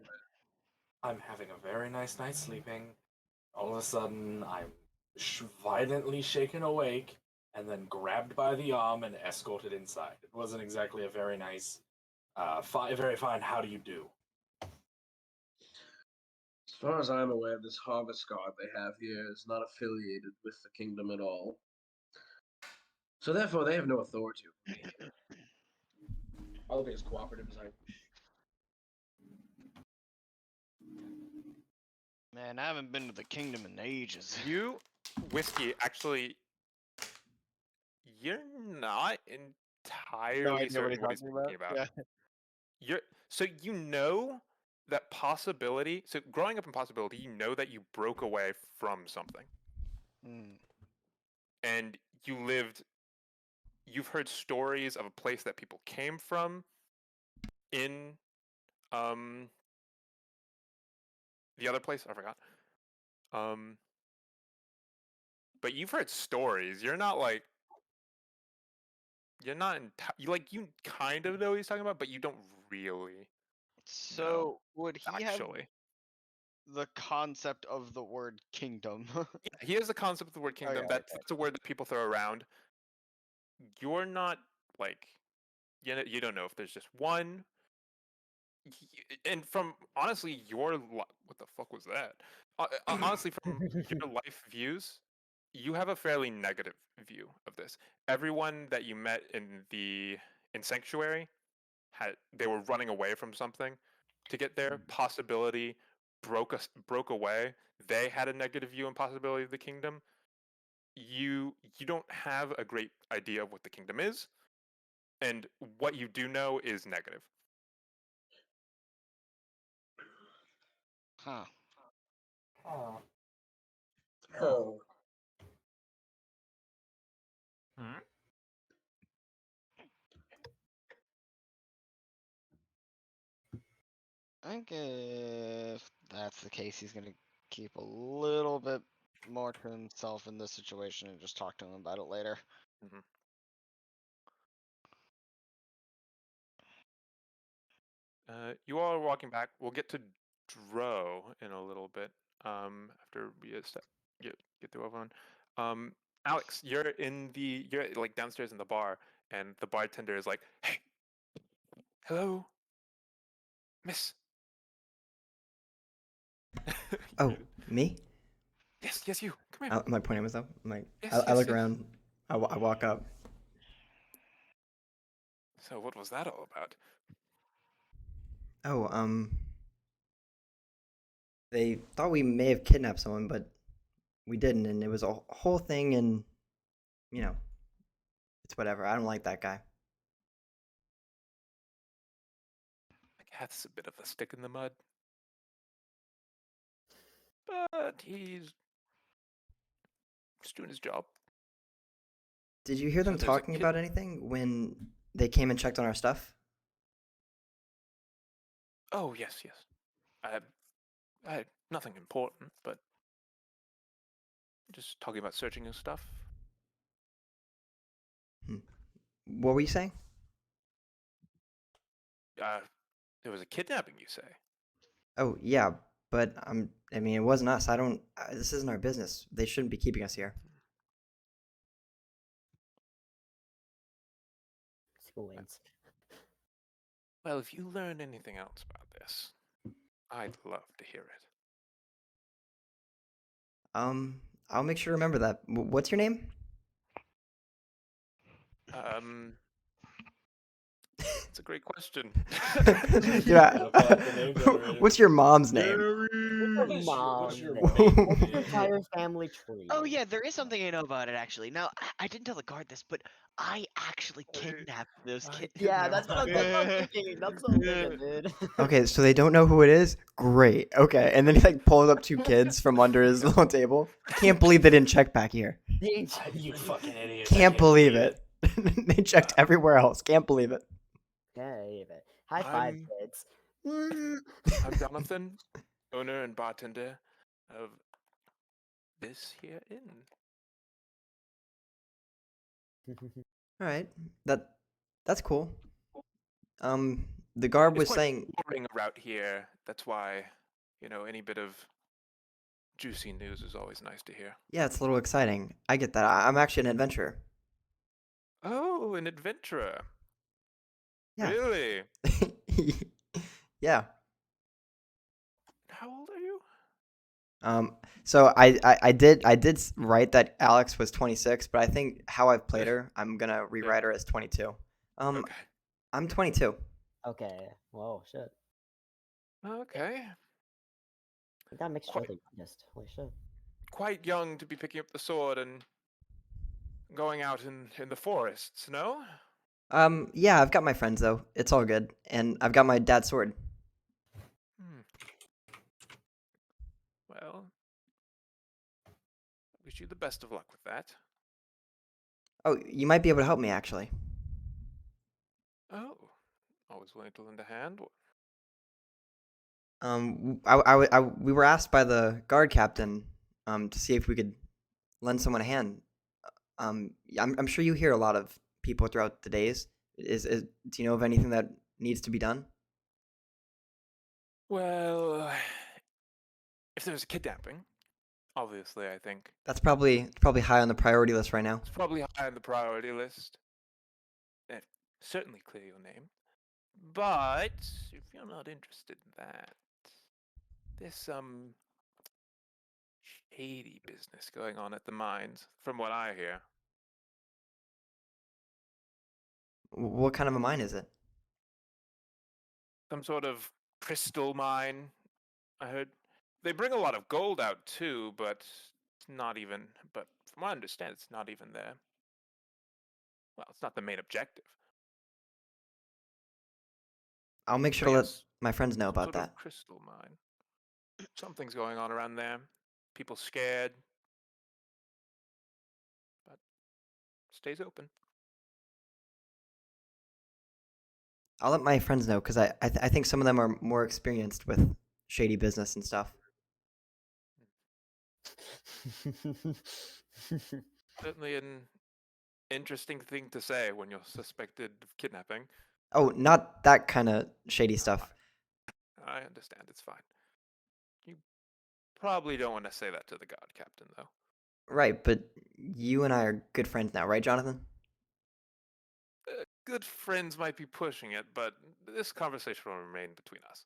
Speaker 3: I'm having a very nice night sleeping. All of a sudden, I'm violently shaken awake and then grabbed by the arm and escorted inside. It wasn't exactly a very nice, very fine how do you do.
Speaker 7: as far as I'm aware, this harvest guard they have here is not affiliated with the kingdom at all. So therefore, they have no authority over me. I'll be as cooperative as I wish.
Speaker 10: Man, I haven't been to the kingdom in ages.
Speaker 2: You, Whiskey, actually, you're not entirely certain what he's talking about.
Speaker 5: Yeah.
Speaker 2: So you know that possibility. So growing up in possibility, you know that you broke away from something,
Speaker 10: Hmm.
Speaker 2: and you've heard stories of a place that people came from in the other place I forgot. But you've heard stories. You kind of know what he's talking about, but you don't really
Speaker 10: So would he have
Speaker 2: actually.
Speaker 10: the concept of the word kingdom?
Speaker 2: Yeah, he has the concept of the word kingdom.
Speaker 10: Okay,
Speaker 2: That's a word that people throw around. You're not like you don't know if there's just one. And from honestly, what the fuck was that? Honestly, from your life views, you have a fairly negative view of this. Everyone that you met in Sanctuary they were running away from something to get there. Possibility broke away. They had a negative view and possibility of the kingdom. You don't have a great idea of what the kingdom is, and what you do know is negative.
Speaker 10: Huh.
Speaker 7: Oh.
Speaker 8: Hmm?
Speaker 10: I think if that's the case, he's gonna keep a little bit more to himself in this situation and just talk to him about it later.
Speaker 2: Mhm. You all are walking back. We'll get to Dro in a little bit. After we get through everyone. Alex, you're like downstairs in the bar, and the bartender is like, "Hey, hello, miss."
Speaker 1: Oh, me?
Speaker 2: Yes, you. Come here.
Speaker 1: Am I pointing at myself?
Speaker 2: Yes,
Speaker 1: I
Speaker 2: yes,
Speaker 1: look
Speaker 2: yes.
Speaker 1: around. I walk up.
Speaker 2: So what was that all about?
Speaker 1: Oh, they thought we may have kidnapped someone, but we didn't, and it was a whole thing, and you know, it's whatever. I don't like that guy.
Speaker 2: That's a bit of a stick in the mud, but he's just doing his job.
Speaker 1: Did you hear
Speaker 2: So
Speaker 1: them
Speaker 2: there's a
Speaker 1: talking
Speaker 2: kid-
Speaker 1: about anything when they came and checked on our stuff?
Speaker 2: Oh yes. I had nothing important, but just talking about searching his stuff.
Speaker 1: What were you saying?
Speaker 2: There was a kidnapping, you say?
Speaker 1: Oh, yeah, but I mean, it wasn't us. I don't. This isn't our business. They shouldn't be keeping us here.
Speaker 6: School wins.
Speaker 2: Well, if you learn anything else about this, I'd love to hear it.
Speaker 1: I'll make sure to remember that. What's your name?
Speaker 2: It's a great question.
Speaker 1: Yeah.
Speaker 3: The name generator.
Speaker 1: What's your mom's name?
Speaker 3: What's your
Speaker 6: Mom,
Speaker 3: maiden
Speaker 6: what's your
Speaker 3: name?
Speaker 6: entire family tree?
Speaker 5: Oh yeah, there is something I know about it actually. Now I didn't tell the guard this, but I actually kidnapped those kids.
Speaker 6: Yeah, that's what I'm thinking. That's what I'm thinking, dude.
Speaker 1: Okay, so they don't know who it is? Great. Okay. And then he like pulls up two kids from under his little table. Can't believe they didn't check back here.
Speaker 3: You fucking idiot.
Speaker 1: Can't believe it. They checked everywhere else. Can't believe it.
Speaker 6: Okay, but high five,
Speaker 2: I'm-
Speaker 6: kids.
Speaker 2: I'm Jonathan, owner and bartender of this here inn.
Speaker 1: All right. That's cool. The guard
Speaker 2: It's
Speaker 1: was
Speaker 2: quite
Speaker 1: saying,
Speaker 2: boring around here. That's why, any bit of juicy news is always nice to hear.
Speaker 1: yeah, it's a little exciting. I get that. I'm actually an adventurer.
Speaker 2: Oh, an adventurer.
Speaker 1: Yeah.
Speaker 2: Really?
Speaker 1: Yeah.
Speaker 2: How old are you?
Speaker 1: So I did write that Alex was 26, but I think how I've played her, I'm gonna rewrite her as 22.
Speaker 2: Okay.
Speaker 1: I'm 22.
Speaker 6: Okay. Whoa, shit.
Speaker 2: Okay.
Speaker 6: We got mixed
Speaker 2: Quite-
Speaker 6: children. Just holy shit.
Speaker 2: Quite young to be picking up the sword and going out in the forests, no?
Speaker 1: Yeah, I've got my friends though. It's all good, and I've got my dad's sword.
Speaker 2: Well, wish you the best of luck with that.
Speaker 1: Oh, you might be able to help me actually.
Speaker 2: Oh, always willing to lend a hand.
Speaker 1: We were asked by the guard captain, to see if we could lend someone a hand. I'm sure you hear a lot of people throughout the days. Do you know of anything that needs to be done?
Speaker 2: Well, if there's a kidnapping, obviously, I think
Speaker 1: That's probably high on the priority list right now.
Speaker 2: it's probably high on the priority list. And certainly clear your name. But if you're not interested in that, there's some shady business going on at the mines, from what I hear.
Speaker 1: What kind of a mine is it?
Speaker 2: some sort of crystal mine. I heard they bring a lot of gold out too, but it's not even. But from what I understand, it's not even there. Well, it's not the main objective.
Speaker 1: I'll make sure
Speaker 2: But
Speaker 1: to let
Speaker 2: yes,
Speaker 1: my friends know
Speaker 2: some
Speaker 1: about
Speaker 2: sort of
Speaker 1: that.
Speaker 2: crystal mine. Something's going on around there. People scared, but stays open.
Speaker 1: I'll let my friends know because I think some of them are more experienced with shady business and stuff.
Speaker 2: Certainly an interesting thing to say when you're suspected of kidnapping.
Speaker 1: Oh, not that kind of shady stuff.
Speaker 2: I understand. It's fine. You probably don't want to say that to the guard captain, though.
Speaker 1: Right, but you and I are good friends now, right, Jonathan?
Speaker 2: Good friends might be pushing it, but this conversation will remain between us.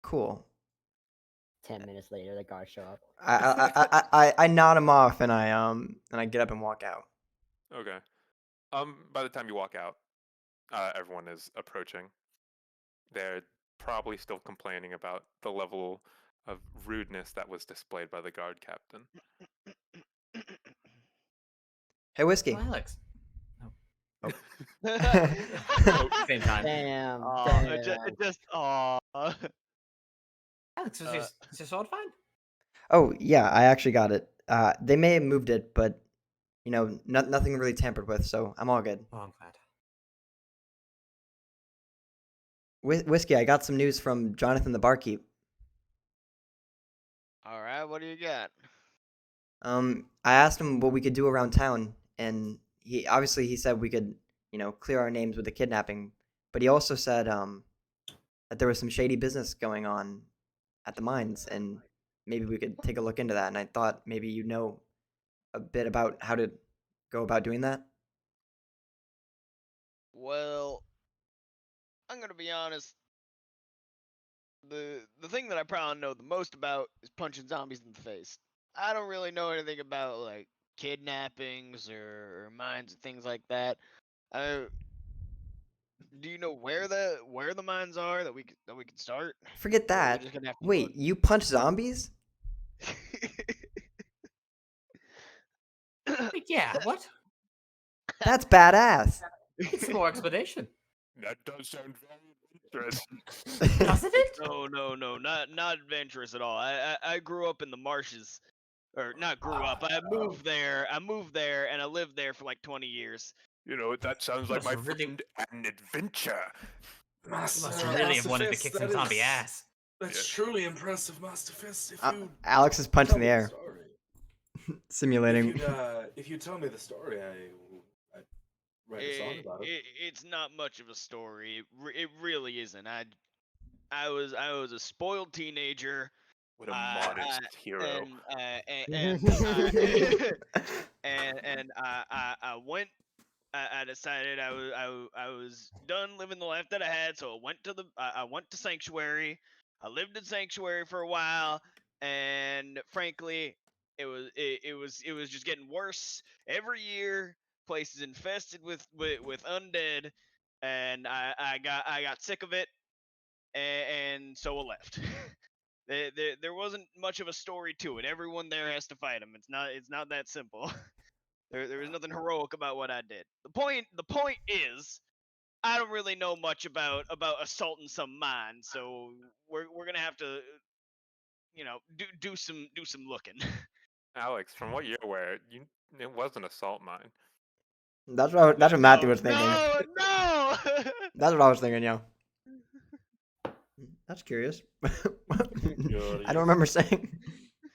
Speaker 1: Cool.
Speaker 6: 10 minutes later, the guards show up.
Speaker 1: I nod him off and I get up and walk out.
Speaker 2: Okay. By the time you walk out, everyone is approaching. They're probably still complaining about the level of rudeness that was displayed by the guard captain.
Speaker 1: Hey, Whiskey.
Speaker 8: Oh, Alex.
Speaker 4: Same time.
Speaker 6: Damn.
Speaker 5: Oh,
Speaker 6: damn.
Speaker 5: it just oh.
Speaker 8: Alex, is your sword fine?
Speaker 1: Oh yeah, I actually got it. They may have moved it, but nothing really tampered with, so I'm all good.
Speaker 8: Oh, I'm glad.
Speaker 1: Whiskey, I got some news from Jonathan the barkeep.
Speaker 10: All right, what do you got?
Speaker 1: I asked him what we could do around town, and he said we could, clear our names with the kidnapping, but he also said that there was some shady business going on at the mines, and maybe we could take a look into that. And I thought maybe you know a bit about how to go about doing that.
Speaker 10: Well, I'm gonna be honest. The thing that I probably know the most about is punching zombies in the face. I don't really know anything about like kidnappings or mines and things like that. Do you know where the mines are that we can start?
Speaker 1: Forget
Speaker 10: Or are we
Speaker 1: that.
Speaker 10: just gonna have to
Speaker 1: Wait, you punch zombies?
Speaker 8: Wait, yeah, what?
Speaker 1: That's badass.
Speaker 8: It's more expedition.
Speaker 2: That does sound very interesting.
Speaker 8: Doesn't it?
Speaker 10: No, not adventurous at all. I grew up in the marshes, or not grew up. I moved there, and I lived there for like 20 years.
Speaker 2: That sounds like my
Speaker 8: Must really-
Speaker 2: friend an adventure.
Speaker 8: You must really have wanted to kick some zombie ass.
Speaker 9: That's truly impressive, Master Fist. If you
Speaker 1: Alex is punching
Speaker 9: tell
Speaker 1: the
Speaker 9: me
Speaker 1: air,
Speaker 9: story.
Speaker 1: simulating.
Speaker 9: If you tell me the story, I'd write a song about it.
Speaker 10: It's not much of a story. It really isn't. I was a spoiled teenager.
Speaker 2: What a modest hero.
Speaker 10: And I went. I decided I was done living the life that I had, so I went to Sanctuary. I lived in Sanctuary for a while, and frankly, it was just getting worse every year. Place is infested with undead, and I got sick of it, and so I left. There wasn't much of a story to it. Everyone there has to fight him. It's not that simple. There was nothing heroic about what I did. The point is, I don't really know much about assaulting some mine, so we're gonna have to, do some looking.
Speaker 2: Alex, from what you're aware, it was an assault mine.
Speaker 1: That's what Matthew was thinking.
Speaker 10: No.
Speaker 1: That's what I was thinking, yo. That's curious. I don't remember saying.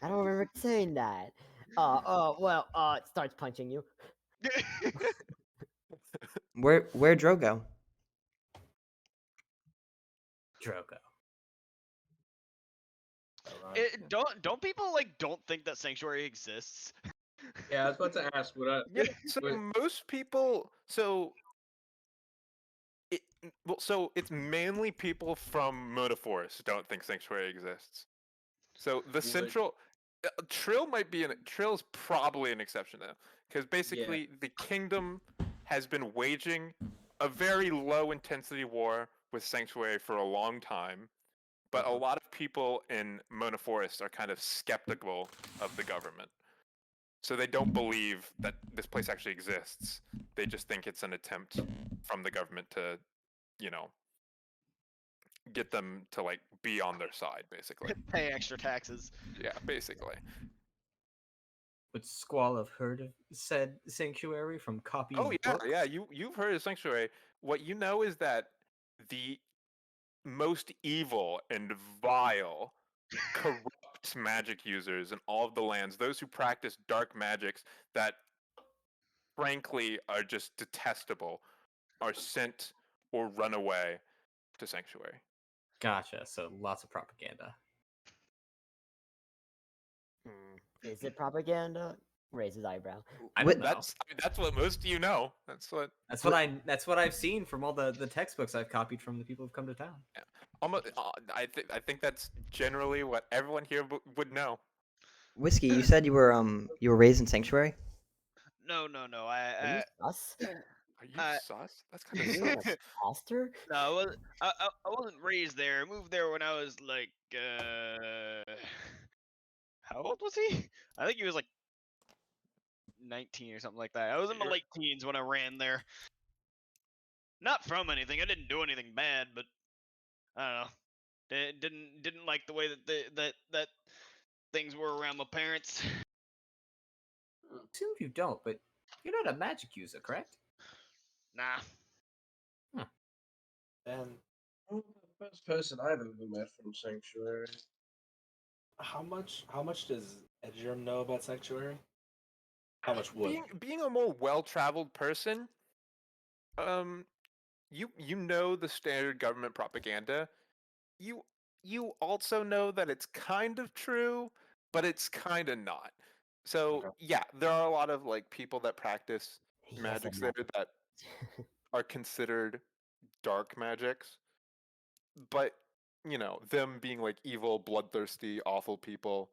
Speaker 6: I don't remember saying that. It starts punching you.
Speaker 1: Where Drogo?
Speaker 8: Drogo.
Speaker 10: Don't people don't think that Sanctuary exists?
Speaker 7: Yeah, I was about to ask.
Speaker 2: Yeah, so
Speaker 7: Wait.
Speaker 2: most people, so it's mainly people from Mona Forest don't think Sanctuary exists. So the central Trill Trill's probably an exception though, because basically the kingdom has been waging a very low intensity war with Sanctuary for a long time, but a lot of people in Mona Forest are kind of skeptical of the government. So they don't believe that this place actually exists. They just think it's an attempt from the government to, you know, get them to like be on their side, basically.
Speaker 5: Pay extra taxes.
Speaker 2: Yeah, basically.
Speaker 8: Would Squall have heard of said sanctuary from copies
Speaker 2: Oh yeah,
Speaker 8: books?
Speaker 2: yeah. You've heard of Sanctuary. What you know is that the most evil and vile, corrupt magic users in all of the lands, those who practice dark magics that frankly are just detestable, are sent or run away to Sanctuary.
Speaker 8: Gotcha. So lots of propaganda.
Speaker 6: Is it propaganda? Raise his eyebrow.
Speaker 8: I
Speaker 1: Wait,
Speaker 8: don't know.
Speaker 2: That's what most of you know. That's
Speaker 8: That's what I've seen from all the textbooks I've copied from the people who've come to town.
Speaker 2: almost. I think that's generally what everyone here would know.
Speaker 1: Whiskey, you said you were raised in Sanctuary?
Speaker 5: No.
Speaker 6: Are you sus?
Speaker 2: Are you sus? That's kind
Speaker 6: Are
Speaker 2: of
Speaker 6: you a
Speaker 2: sus.
Speaker 6: pastor?
Speaker 5: No, I wasn't raised there. I moved there when I was like, how old was he? I think he was like 19 or something like that. I was in my late teens when I ran there. Not from anything. I didn't do anything bad, but I don't know. Didn't like the way that things were around my parents.
Speaker 8: Assume you don't, but you're not a magic user, correct?
Speaker 5: Nah.
Speaker 3: And
Speaker 7: The first person I've ever met from Sanctuary.
Speaker 3: how much does Edgerm know about Sanctuary? How much would?
Speaker 2: Being a more well-traveled person, you know the standard government propaganda. You also know that it's kind of true, but it's kind of not. So
Speaker 3: Okay.
Speaker 2: yeah, there are a lot of like people that practice
Speaker 6: He has a
Speaker 2: magics there that are considered dark magics, but you know them being like evil, bloodthirsty, awful people.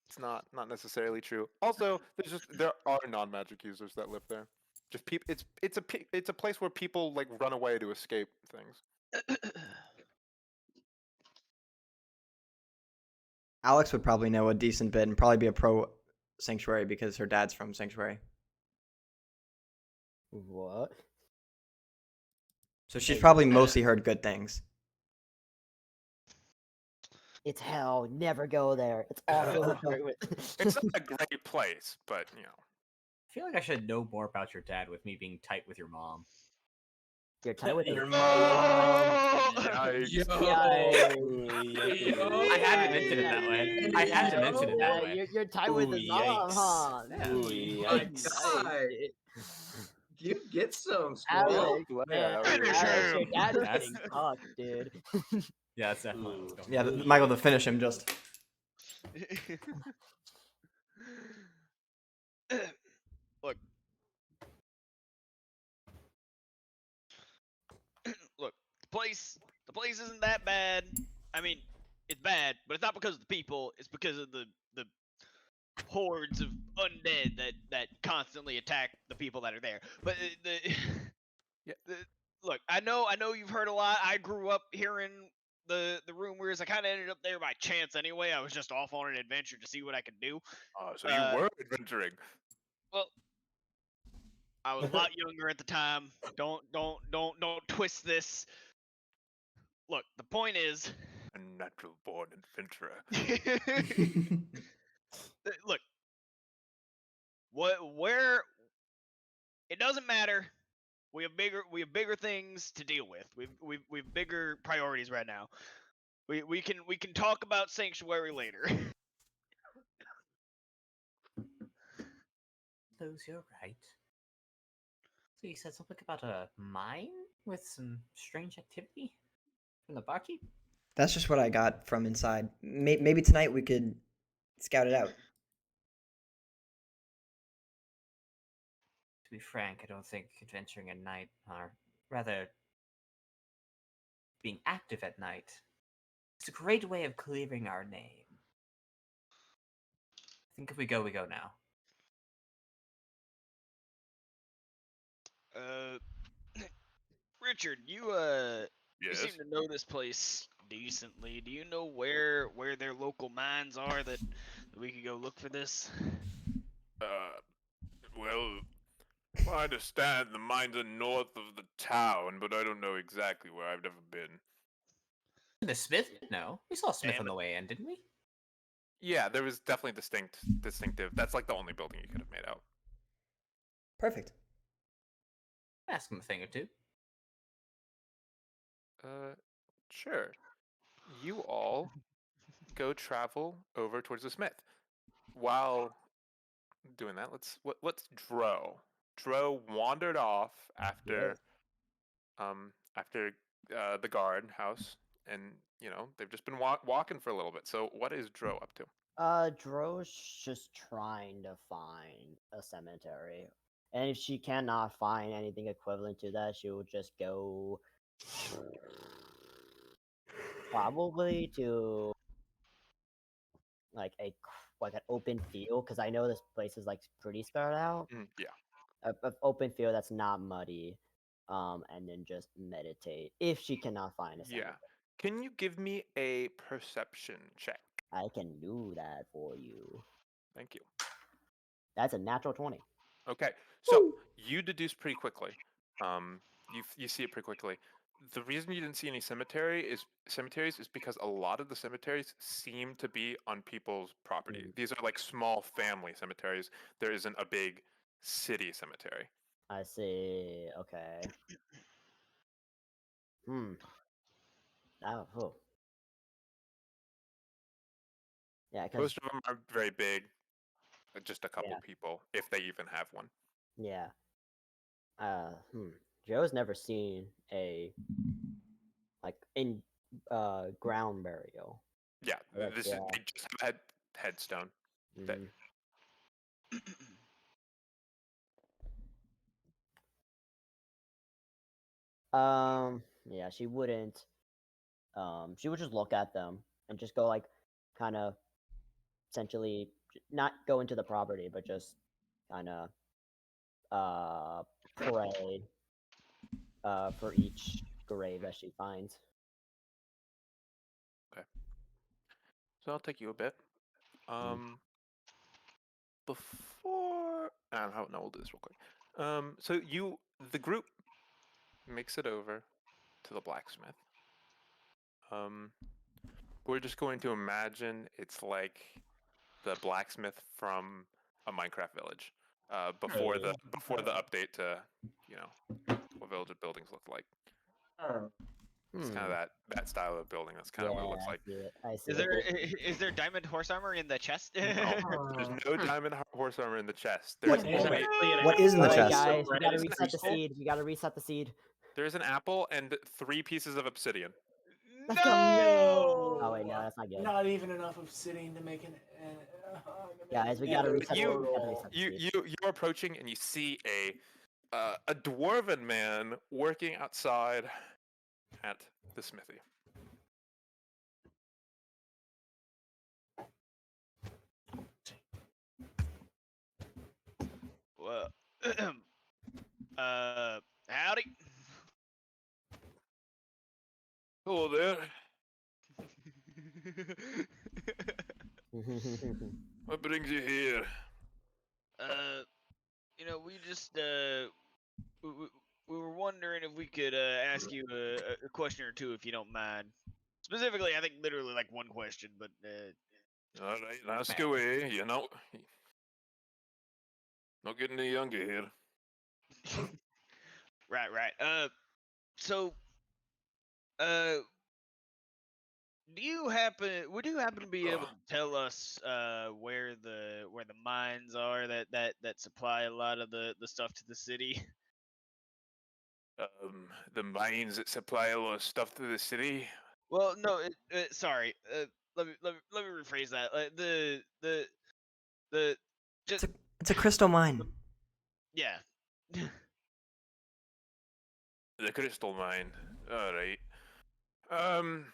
Speaker 2: It's not necessarily true. Also, there are non-magic users that live there. Just people. It's a place where people like run away to escape things.
Speaker 1: Alex would probably know a decent bit and probably be a pro Sanctuary because her dad's from Sanctuary.
Speaker 6: What?
Speaker 1: So she's
Speaker 6: Hey,
Speaker 1: probably mostly heard good things.
Speaker 6: It's hell. Never go there. It's awful.
Speaker 2: It's not a great place, but you know.
Speaker 8: I feel like I should know more about your dad with me being tight with your mom.
Speaker 6: You're tight with
Speaker 3: Your
Speaker 6: your
Speaker 3: mom.
Speaker 2: Yikes.
Speaker 8: I had to mention it that way. I had to mention it that way.
Speaker 6: You're tight with his
Speaker 3: Ooh,
Speaker 6: mom, huh?
Speaker 3: yikes. Ooh,
Speaker 7: My
Speaker 3: yikes.
Speaker 7: God. You get some,
Speaker 6: Alex,
Speaker 7: Squall.
Speaker 6: man,
Speaker 2: Finish
Speaker 6: Alex, your
Speaker 2: him.
Speaker 6: dad is
Speaker 8: That's-
Speaker 6: getting fucked, dude.
Speaker 8: Yeah, that's definitely what's going
Speaker 1: Yeah,
Speaker 8: on.
Speaker 1: Michael, to finish him, just
Speaker 5: Look. Look, the place isn't that bad. I mean, it's bad, but it's not because of the people. It's because of the hordes of undead that constantly attack the people that are there. But look, I know you've heard a lot. I grew up hearing the rumors. I kind of ended up there by chance anyway. I was just off on an adventure to see what I could do.
Speaker 2: So you were adventuring.
Speaker 5: Well, I was a lot younger at the time. Don't twist this. Look, the point is,
Speaker 2: A natural born adventurer.
Speaker 5: look, where it doesn't matter. We have bigger things to deal with. We've bigger priorities right now. We can talk about Sanctuary later.
Speaker 8: Those, you're right. So you said something about a mine with some strange activity from the barkeep?
Speaker 1: that's just what I got from inside. Maybe tonight we could scout it out.
Speaker 8: To be frank, I don't think adventuring at night, or rather, being active at night, is a great way of clearing our name. I think if we go now.
Speaker 5: Richard, you You seem to know this place decently. Do you know where their local mines are that we could go look for this?
Speaker 2: Well, I understand the mines are north of the town, but I don't know exactly where. I've never been.
Speaker 8: The Smith? No, we saw Smith
Speaker 5: Damn
Speaker 8: on
Speaker 5: it.
Speaker 8: the way in, didn't we?
Speaker 2: Yeah, there was definitely distinctive. That's like the only building you could have made out.
Speaker 1: Perfect.
Speaker 8: Ask him a thing or two.
Speaker 2: Sure. You all go travel over towards the Smith. While doing that, what's Dro? Dro wandered off
Speaker 6: Yes.
Speaker 2: after the guard house, and they've just been walking for a little bit. So what is Dro up to?
Speaker 6: Dro's just trying to find a cemetery. And if she cannot find anything equivalent to that, she will just go probably to like like an open field, because I know this place is like pretty spread out.
Speaker 2: Yeah.
Speaker 6: A open field that's not muddy, and then just meditate if she cannot find a cemetery.
Speaker 2: Yeah. Can you give me a perception check?
Speaker 6: I can do that for you.
Speaker 2: Thank you.
Speaker 6: That's a natural 20.
Speaker 2: Okay, so you deduce pretty quickly. You see it pretty quickly. The reason you didn't see any cemeteries is because a lot of the cemeteries seem to be on people's property. These are like small family cemeteries. There isn't a big city cemetery.
Speaker 6: I see. Okay. Oh. Yeah, because
Speaker 2: Most of them are very big, just a couple people, if they even have one.
Speaker 6: yeah. Joe's never seen a like in ground burial.
Speaker 2: Yeah,
Speaker 6: That's-
Speaker 2: they just have a headstone. That
Speaker 6: Yeah, she wouldn't. She would just look at them and just go like, kind of, essentially, not go into the property, but just kind of, pray, for each grave that she finds.
Speaker 2: Okay. So I'll take you a bit. Before no, we'll do this real quick. So the group makes it over to the blacksmith. We're just going to imagine it's like the blacksmith from a Minecraft village. Before the update to what village buildings look like. It's kind of that style of building. That's kind of what it looks like.
Speaker 6: I see
Speaker 5: Is there diamond horse armor in the chest?
Speaker 2: No, there's no diamond horse armor in the chest. There's only
Speaker 1: What is in the
Speaker 6: Alright,
Speaker 1: chest?
Speaker 6: guys, we gotta
Speaker 2: There's an
Speaker 6: reset the
Speaker 2: apple.
Speaker 6: seed. We gotta reset the seed.
Speaker 2: There's an apple and 3 pieces of obsidian.
Speaker 6: Let's go.
Speaker 9: No!
Speaker 6: Oh wait, no, that's not good.
Speaker 9: Not even enough of sitting to make an.
Speaker 6: Guys, we gotta reset the seed.
Speaker 2: You're approaching and you see a dwarven man working outside at the smithy.
Speaker 5: Well, howdy.
Speaker 2: Hello there. What brings you here?
Speaker 5: We just we were wondering if we could ask you a question or two, if you don't mind. Specifically, I think literally like one question, but
Speaker 2: All right, ask away. Not getting any younger here.
Speaker 5: right. So, would you happen to be able to tell us where the mines are that supply a lot of the stuff to the city?
Speaker 2: The mines that supply a lot of stuff to the city.
Speaker 5: Well, no, sorry. Let me rephrase that. Just
Speaker 1: It's a crystal mine.
Speaker 5: yeah.
Speaker 2: The crystal mine. All right. I'm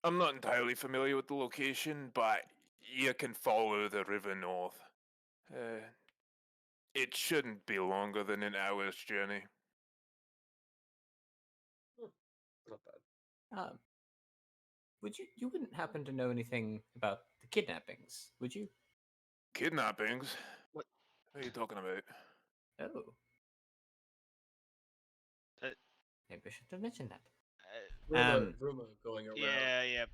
Speaker 2: not entirely familiar with the location, but you can follow the river north. It shouldn't be longer than an hour's journey.
Speaker 7: Not bad.
Speaker 8: Would you wouldn't happen to know anything about the kidnappings, would you?
Speaker 2: Kidnappings?
Speaker 5: What?
Speaker 2: What are you talking about?
Speaker 8: Oh,
Speaker 5: Uh,
Speaker 8: maybe I should have mentioned that.
Speaker 7: Rumor going around.
Speaker 5: Yeah.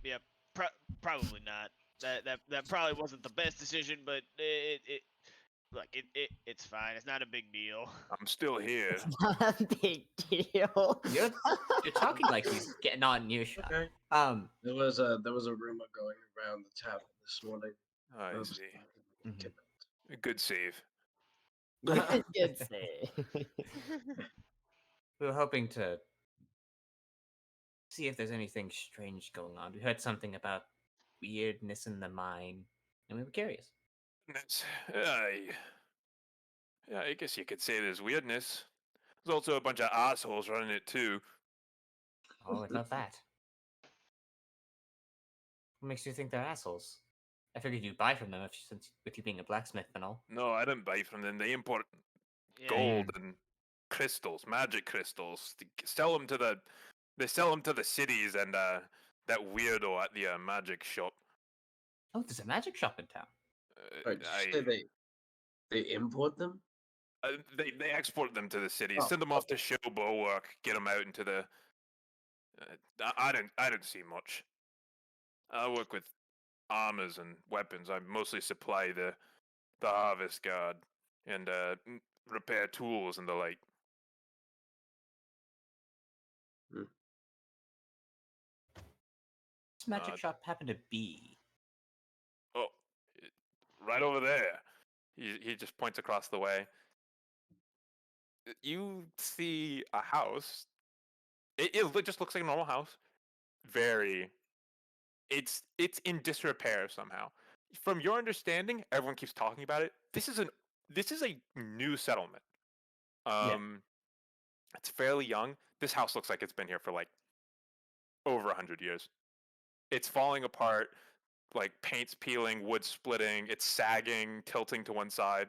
Speaker 5: Probably not. That probably wasn't the best decision, but it's fine. It's not a big deal.
Speaker 2: I'm still here.
Speaker 6: Not a big deal.
Speaker 8: You're talking like he's getting on earshot.
Speaker 7: Okay. There was a rumor going around the tavern this morning.
Speaker 2: I
Speaker 7: of
Speaker 2: see.
Speaker 8: Mhm.
Speaker 2: Good save.
Speaker 6: Good say.
Speaker 8: We were hoping to see if there's anything strange going on. We heard something about weirdness in the mine, and we were curious.
Speaker 2: Yeah, I guess you could say there's weirdness. There's also a bunch of assholes running it too.
Speaker 8: Oh, I thought that. What makes you think they're assholes? I figured you'd buy from them since with you being a blacksmith and all.
Speaker 2: No, I didn't buy from them. They import
Speaker 5: Yeah,
Speaker 2: gold and crystals, magic crystals. They sell them to the cities and that weirdo at the magic shop.
Speaker 8: Oh, there's a magic shop in town.
Speaker 7: Did you say they import them?
Speaker 2: They export them to the cities,
Speaker 7: Oh,
Speaker 2: send them off to show bow work, get them out into the. I didn't see much. I work with armors and weapons. I mostly supply the harvest guard and repair tools and the like.
Speaker 8: This magic shop happened to be.
Speaker 2: Oh, right over there. He just points across the way. You see a house. It just looks like a normal house. It's in disrepair somehow. From your understanding, everyone keeps talking about it. This is a new settlement. It's fairly young. This house looks like it's been here for like over 100 years. It's falling apart, like paint's peeling, wood splitting, it's sagging, tilting to one side.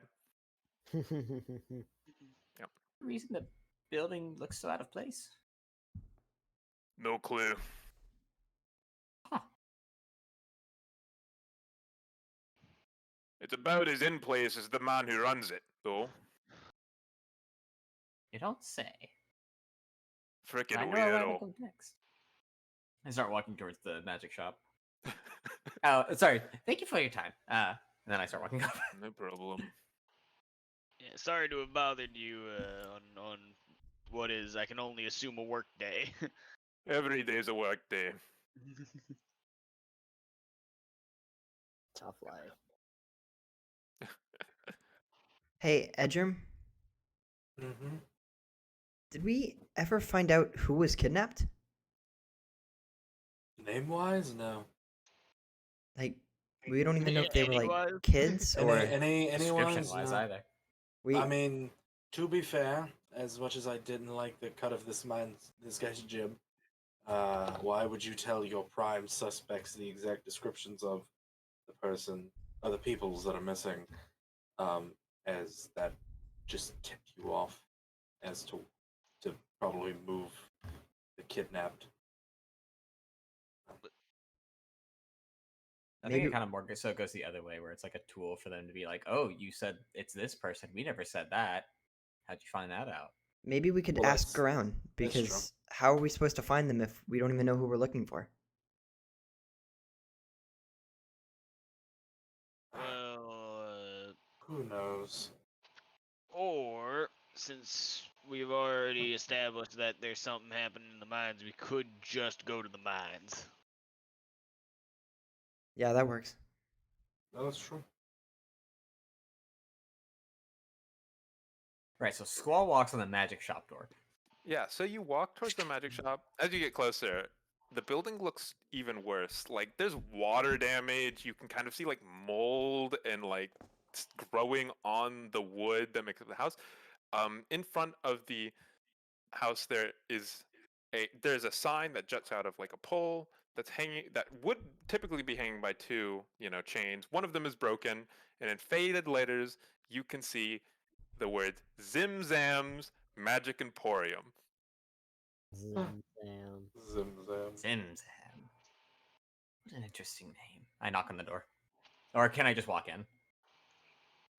Speaker 8: Reason the building looks so out of place?
Speaker 2: No clue.
Speaker 8: Huh.
Speaker 2: It's about as in place as the man who runs it, though.
Speaker 8: You don't say.
Speaker 2: Frickin'
Speaker 8: I know where to
Speaker 2: weirdo.
Speaker 8: go next. I start walking towards the magic shop. Oh, sorry. Thank you for your time. And then I start walking up.
Speaker 2: No problem.
Speaker 5: Yeah, sorry to have bothered you on what is, I can only assume, a work day.
Speaker 2: Every day's a work day.
Speaker 6: Tough life.
Speaker 1: Hey, Edgerm,
Speaker 9: Mm-hmm.
Speaker 1: did we ever find out who was kidnapped?
Speaker 9: Name wise, no.
Speaker 1: Like, we don't even know if they were like
Speaker 5: Anyone?
Speaker 1: kids or
Speaker 9: Any
Speaker 8: Description
Speaker 9: ones?
Speaker 8: wise,
Speaker 9: No.
Speaker 8: either.
Speaker 1: we.
Speaker 9: I mean, to be fair, as much as I didn't like the cut of this guy's jib, why would you tell your prime suspects the exact descriptions of the person or the peoples that are missing? As that just tipped you off as to probably move the kidnapped.
Speaker 8: I think
Speaker 1: Maybe-
Speaker 8: it kind of more so it goes the other way, where it's like a tool for them to be like, "Oh, you said it's this person. We never said that. How'd you find that out?"
Speaker 1: Maybe we could
Speaker 9: Well,
Speaker 1: ask
Speaker 9: that's
Speaker 1: around
Speaker 9: true.
Speaker 1: because how are we supposed to find them if we don't even know who we're looking for?
Speaker 5: Well,
Speaker 9: Who knows?
Speaker 5: or since we've already established that there's something happening in the mines, we could just go to the mines.
Speaker 1: Yeah, that works.
Speaker 9: No, that's true.
Speaker 8: Right. So Squall walks on the magic shop door.
Speaker 2: Yeah, so you walk towards the magic shop. As you get closer, the building looks even worse. Like there's water damage. You can kind of see like mold and like growing on the wood that makes up the house. In front of the house there's a sign that juts out of like a pole that's hanging that would typically be hanging by two, chains. One of them is broken, and in faded letters you can see the words Zim Zam's Magic Emporium.
Speaker 6: Zim Zam.
Speaker 3: Zim Zam.
Speaker 8: Zim Zam. What an interesting name. I knock on the door. Or can I just walk in?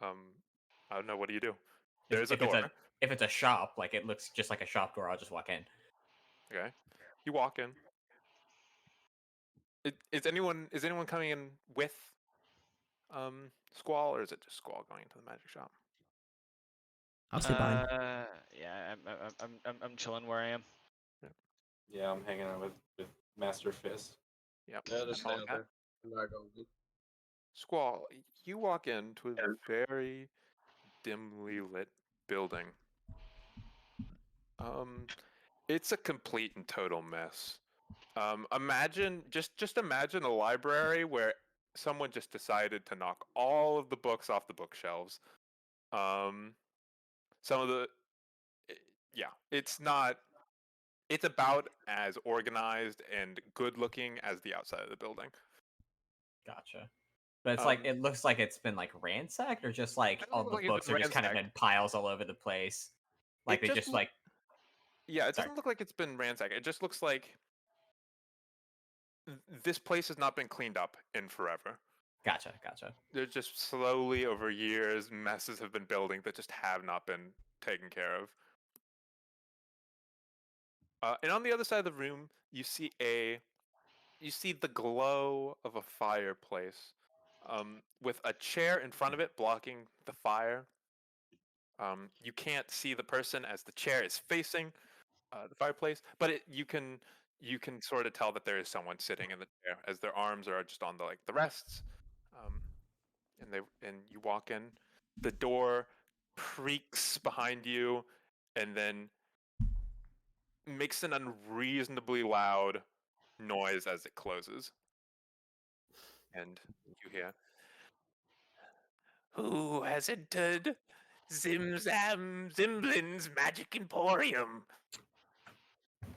Speaker 2: I don't know. What do you do? There's a
Speaker 8: If it's
Speaker 2: door.
Speaker 8: if it's a shop, like it looks just like a shop door, I'll just walk in.
Speaker 2: Okay. You walk in. Is anyone coming in with Squall, or is it just Squall going into the magic shop?
Speaker 1: I'll stay behind.
Speaker 5: Yeah, I'm chilling where I am.
Speaker 3: Yeah, I'm hanging out with Master Fist.
Speaker 2: Yep.
Speaker 7: Yeah,
Speaker 2: I'm
Speaker 7: just stay
Speaker 2: following
Speaker 7: out
Speaker 2: that.
Speaker 7: there. And I go with
Speaker 2: Squall, you walk into a very dimly lit building. It's a complete and total mess. Imagine imagine a library where someone just decided to knock all of the books off the bookshelves. Some of the yeah, it's not. It's about as organized and good looking as the outside of the building.
Speaker 8: Gotcha. But it's like
Speaker 2: Um,
Speaker 8: it looks like it's been like ransacked, or just like
Speaker 2: doesn't
Speaker 8: all
Speaker 2: look
Speaker 8: the
Speaker 2: like it's
Speaker 8: books
Speaker 2: been
Speaker 8: are just kind of
Speaker 2: ransacked.
Speaker 8: in piles all over the place. Like
Speaker 2: It
Speaker 8: they
Speaker 2: just
Speaker 8: just
Speaker 2: look,
Speaker 8: like
Speaker 2: yeah, it
Speaker 8: sorry.
Speaker 2: doesn't look like it's been ransacked. It just looks like this place has not been cleaned up in forever.
Speaker 8: Gotcha.
Speaker 2: There's just slowly over years messes have been building that just have not been taken care of. And on the other side of the room, you see the glow of a fireplace, with a chair in front of it blocking the fire. You can't see the person as the chair is facing the fireplace, but you can sort of tell that there is someone sitting in the chair as their arms are just on the rests. Um, and you walk in, the door creaks behind you, and then makes an unreasonably loud noise as it closes. And you hear, "Who has entered Zim Zam Zimblin's Magic Emporium?"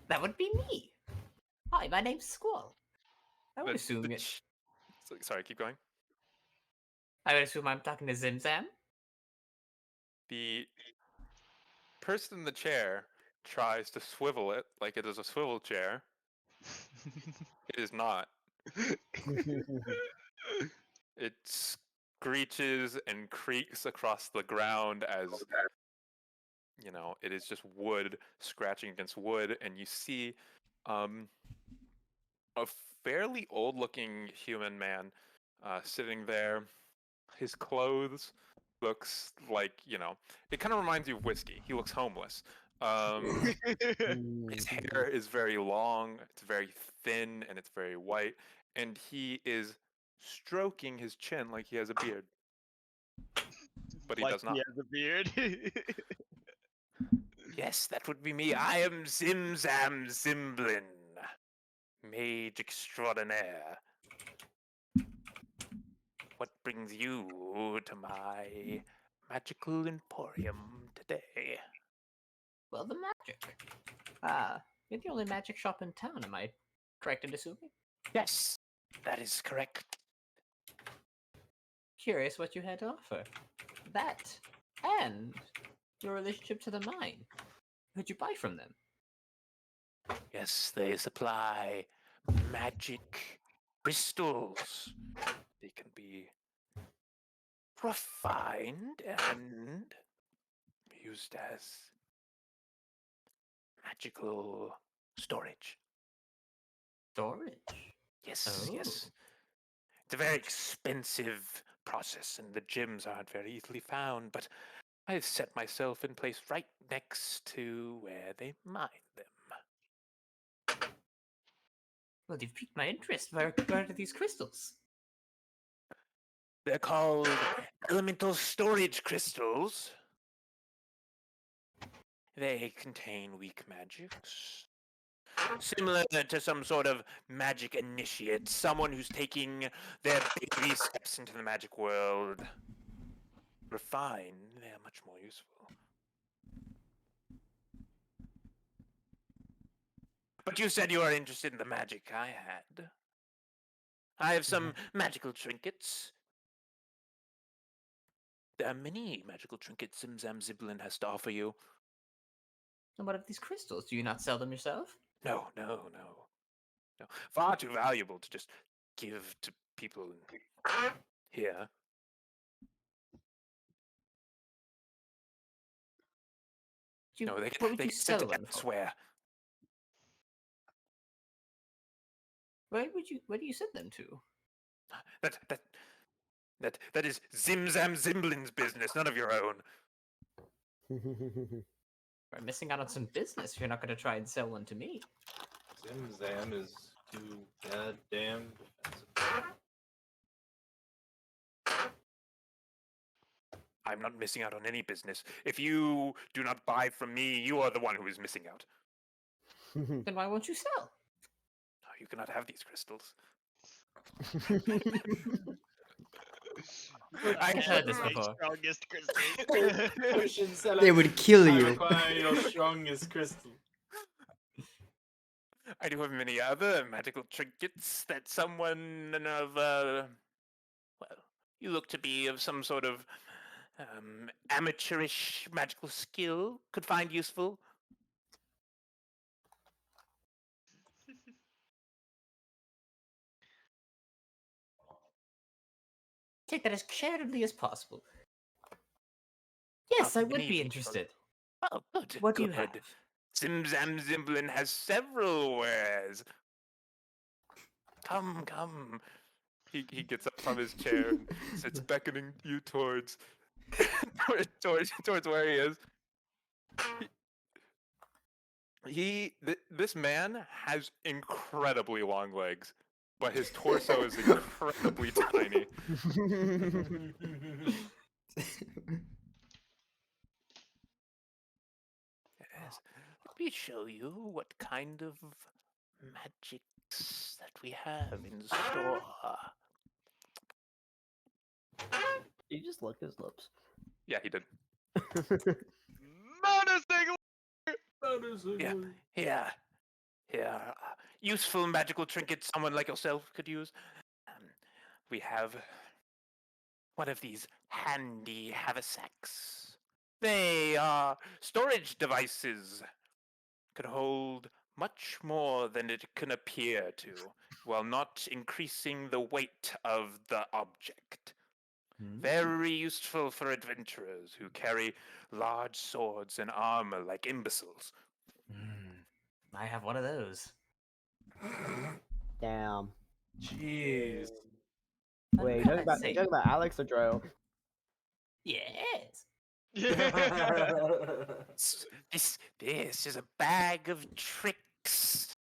Speaker 8: That would be me. Hi, my name's Squall. I would
Speaker 2: The,
Speaker 8: assume
Speaker 2: the
Speaker 8: it.
Speaker 2: ch- Sorry, keep going.
Speaker 8: I would assume I'm talking to Zim Zam.
Speaker 2: The person in the chair tries to swivel it like it is a swivel chair. It is not. It screeches and creaks across the ground as it is just wood scratching against wood, and you see a fairly old-looking human man sitting there. His clothes looks like it kind of reminds you of whiskey. He looks homeless. His hair is very long, it's very thin, and it's very white, and he is stroking his chin like he has a beard, but he
Speaker 5: Like
Speaker 2: does not.
Speaker 5: he has a beard.
Speaker 2: Yes, that would be me. I am Zim Zam Zimblin, mage extraordinaire. What brings you to my magical emporium today?
Speaker 8: Well, the magic. You're the only magic shop in town. Am I correct in assuming?
Speaker 2: Yes, that is correct.
Speaker 8: Curious what you had to offer. That and your relationship to the mine. Who'd you buy from them?
Speaker 2: Yes, they supply magic crystals. They can be refined and used as magical storage.
Speaker 8: Storage.
Speaker 2: Yes,
Speaker 8: Oh.
Speaker 2: yes. It's a very expensive process, and the gems aren't very easily found, but I've set myself in place right next to where they mine them.
Speaker 8: Well, you've piqued my interest. Where are these crystals?
Speaker 2: They're called elemental storage crystals. They contain weak magics. Similar to some sort of magic initiate, someone who's taking their baby steps into the magic world. Refined, they're much more useful. But you said you were interested in the magic I had. I have some magical trinkets. There are many magical trinkets Zim Zam Ziblin has to offer you.
Speaker 8: And what of these crystals? Do you not sell them yourself?
Speaker 2: No, no, no, no. Far too valuable to just give to people here. No, they
Speaker 8: what would
Speaker 2: they
Speaker 8: you
Speaker 2: get sent
Speaker 8: sell them for?
Speaker 2: elsewhere.
Speaker 8: Where do you send them to?
Speaker 2: That is Zim Zam Zimblin's business, none of your own.
Speaker 8: We're missing out on some business if you're not going to try and sell one to me.
Speaker 3: Zim Zam is too goddamn defensive.
Speaker 2: I'm not missing out on any business. If you do not buy from me, you are the one who is missing out.
Speaker 8: Then why won't you sell?
Speaker 2: No, you cannot have these crystals.
Speaker 8: I've heard this before.
Speaker 5: Strongest crystals.
Speaker 3: Potion seller.
Speaker 1: They would kill
Speaker 3: I
Speaker 1: you.
Speaker 3: require your strongest crystal.
Speaker 2: I do have many other magical trinkets that someone of, well, you look to be of some sort of amateurish magical skill could find useful.
Speaker 8: Take that as charitably as possible. Yes, I would be interested.
Speaker 2: Oh, good.
Speaker 8: What do
Speaker 2: good.
Speaker 8: you have?
Speaker 2: Zim Zam Zimblin has several wares. Come, come. He gets up from his chair and sits beckoning you towards towards where he is. This man has incredibly long legs, but his torso is incredibly tiny. Yes. Let me show you what kind of magics that we have in store.
Speaker 6: You just lick his lips.
Speaker 2: Yeah, he did.
Speaker 3: Menacing.
Speaker 2: Yeah, here. Useful magical trinkets someone like yourself could use. We have one of these handy haversacks. They are storage devices. Could hold much more than it can appear to, while not increasing the weight of the object. Very useful for adventurers who carry large swords and armor like imbeciles.
Speaker 8: I have one of those.
Speaker 6: Damn.
Speaker 3: Jeez.
Speaker 6: Wait, you
Speaker 8: Let's
Speaker 6: talking about Alex or Dro?
Speaker 8: Yes.
Speaker 2: This is a bag of tricks.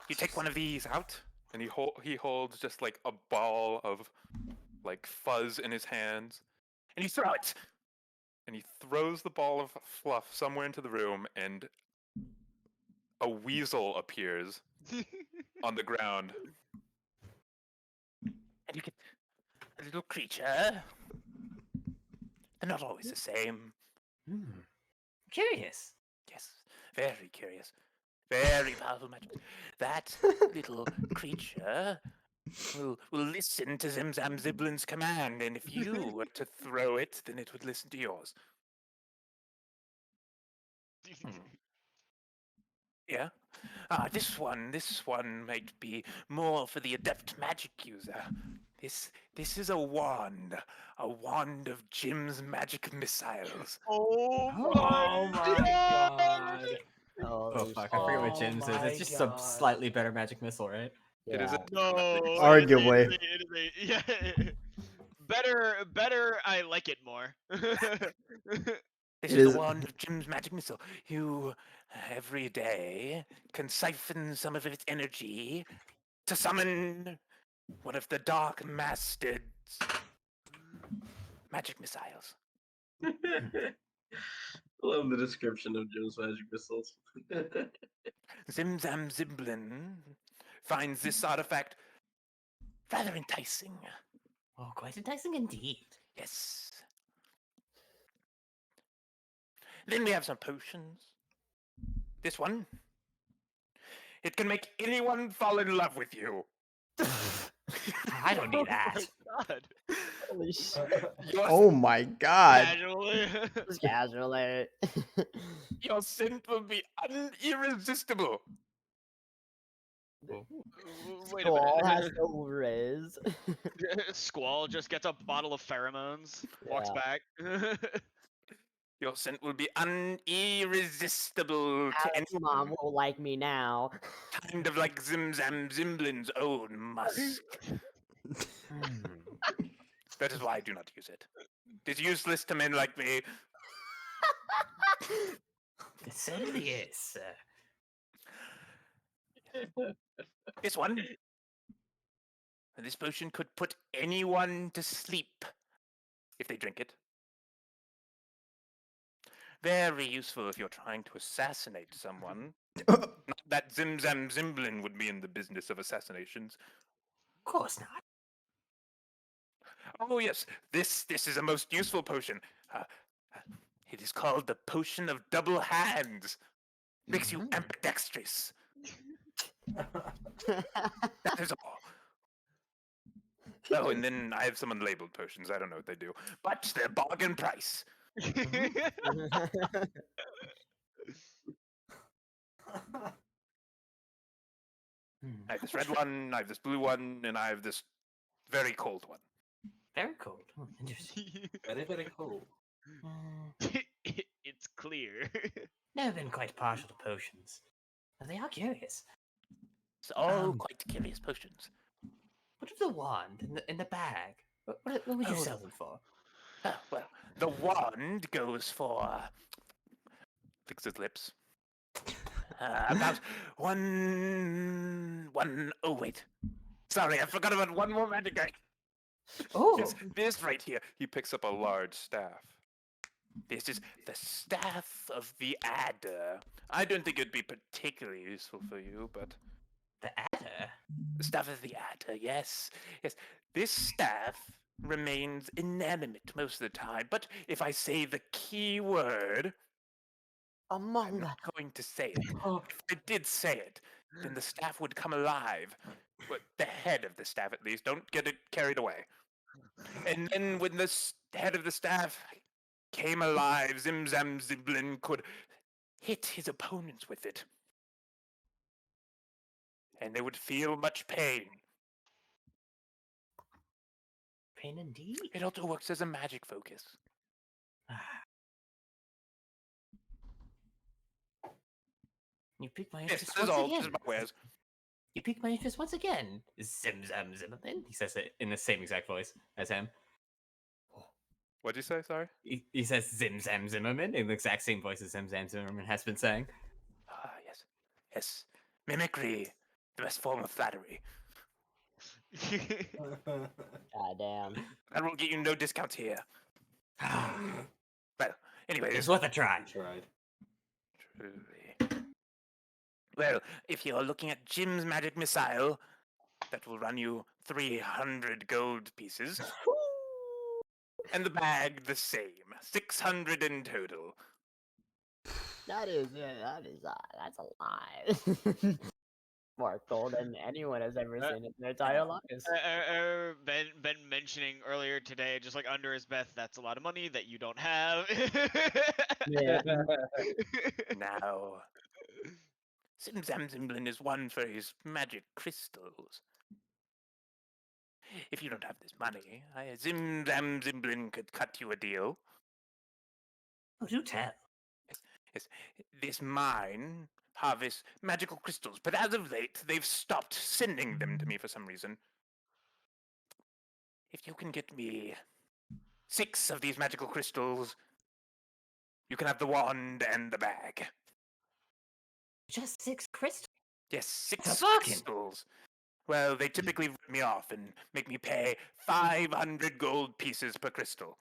Speaker 2: You take one of these out, and he holds just like a ball of like fuzz in his hands, and you throw it. And he throws the ball of fluff somewhere into the room, and a weasel appears on the ground. And you get a little creature. They're not always the same.
Speaker 8: Curious.
Speaker 2: Yes, very curious. Very powerful magic. That little creature will listen to Zim Zam Ziblin's command, and if you were to throw it, then it would listen to yours. Yeah. This one might be more for the adept magic user. This is a wand of Jim's magic missiles.
Speaker 5: Oh
Speaker 3: my god.
Speaker 8: Oh fuck! I forget what Jim's is. It's just some slightly better magic missile, right?
Speaker 2: It is a
Speaker 5: No.
Speaker 1: Arguably.
Speaker 5: It is a, yeah. Better. I like it more.
Speaker 2: This
Speaker 1: It
Speaker 2: is
Speaker 1: is-
Speaker 2: the wand of Jim's magic missile. You, every day, can siphon some of its energy to summon one of the Dark Master's magic missiles.
Speaker 7: Love the description of Jim's magic missiles.
Speaker 2: Zim Zam Zimblin finds this artifact rather enticing.
Speaker 8: Oh, quite enticing indeed.
Speaker 2: Yes. Then we have some potions. This one. It can make anyone fall in love with you.
Speaker 8: I don't need that.
Speaker 5: God.
Speaker 6: Holy shit.
Speaker 1: Oh my god.
Speaker 5: Casually.
Speaker 6: Just casually.
Speaker 2: Your scent will be irresistible.
Speaker 5: Wait a
Speaker 6: Squall has
Speaker 5: minute.
Speaker 6: no riz.
Speaker 5: Squall just gets a bottle of pheromones, walks
Speaker 6: Yeah.
Speaker 5: back.
Speaker 2: Your scent will be irresistible to
Speaker 6: Alex' mom will like me now.
Speaker 2: kind of like Zim Zam Zimblin's own musk. That is why I do not use it. It is useless to men like me.
Speaker 8: It certainly is, sir.
Speaker 2: This one. This potion could put anyone to sleep if they drink it. Very useful if you're trying to assassinate someone. Not that Zim Zam Zimblin would be in the business of assassinations.
Speaker 8: Of course not.
Speaker 2: Oh yes, this is a most useful potion. It is called the Potion of Double Hands. Makes you ambidextrous. That is all. Oh, and then I have some unlabeled potions. I don't know what they do, but they're bargain price. I have this red one, I have this blue one, and I have this very cold one.
Speaker 8: Very cold. Oh, interesting.
Speaker 9: Very, very cool.
Speaker 5: It's clear.
Speaker 8: Never been quite partial to potions. But they are curious.
Speaker 2: It's all quite curious potions.
Speaker 8: What of the wand in the bag? What would you
Speaker 2: Oh,
Speaker 8: sell them for?
Speaker 2: Well, the wand goes for... Fix his lips. About one... Oh, wait. Sorry, I forgot about one more magic guy.
Speaker 8: Oh,
Speaker 2: It's this right here. He picks up a large staff. This is the staff of the adder. I don't think it'd be particularly useful for you, but...
Speaker 8: the adder?
Speaker 2: The staff of the adder, yes. Yes, this staff remains inanimate most of the time, but if I say the key word... I'm
Speaker 6: Among
Speaker 2: not going to say it. If I did say it, then the staff would come alive. But the head of the staff, at least. Don't get it carried away. And then when the head of the staff came alive, Zim Zam Ziblin could hit his opponents with it. And they would feel much pain.
Speaker 8: Pain indeed.
Speaker 2: It also works as a magic focus.
Speaker 8: You piqued my
Speaker 2: Yes,
Speaker 8: interest
Speaker 2: that is
Speaker 8: once
Speaker 2: all.
Speaker 8: again.
Speaker 2: This is my wares.
Speaker 8: You piqued my interest once again. Zim Zam Zimmerman. He says it in the same exact voice as him.
Speaker 2: What'd you say? Sorry?
Speaker 8: He says Zim Zam Zimmerman in the exact same voice as Zim Zam Zimmerman has been saying.
Speaker 2: Ah, yes. Yes. Mimicry. The best form of flattery.
Speaker 6: God damn.
Speaker 2: That will get you no discounts here. Well, anyway.
Speaker 8: It's worth a try.
Speaker 9: Tried.
Speaker 2: Truly. Well, if you're looking at Jim's magic missile, that will run you 300 gold pieces. And the bag the same, 600 in total.
Speaker 6: That is that's a lie. More gold than anyone has ever seen in their entire lives.
Speaker 5: Ben mentioning earlier today, just like under his breath, that's a lot of money that you don't have.
Speaker 6: Yeah.
Speaker 2: Now, Zim Zam Zimblin is one for his magic crystals. If you don't have this money, Zim Zam Zimblin could cut you a deal.
Speaker 8: Oh, do tell.
Speaker 2: Yes, this mine harvests magical crystals, but as of late, they've stopped sending them to me for some reason. If you can get me 6 of these magical crystals, you can have the wand and the bag.
Speaker 8: Just 6 crystals.
Speaker 2: Yes, 6
Speaker 8: That's a bargain.
Speaker 2: crystals. Well, they typically rip me off and make me pay 500 gold pieces per crystal.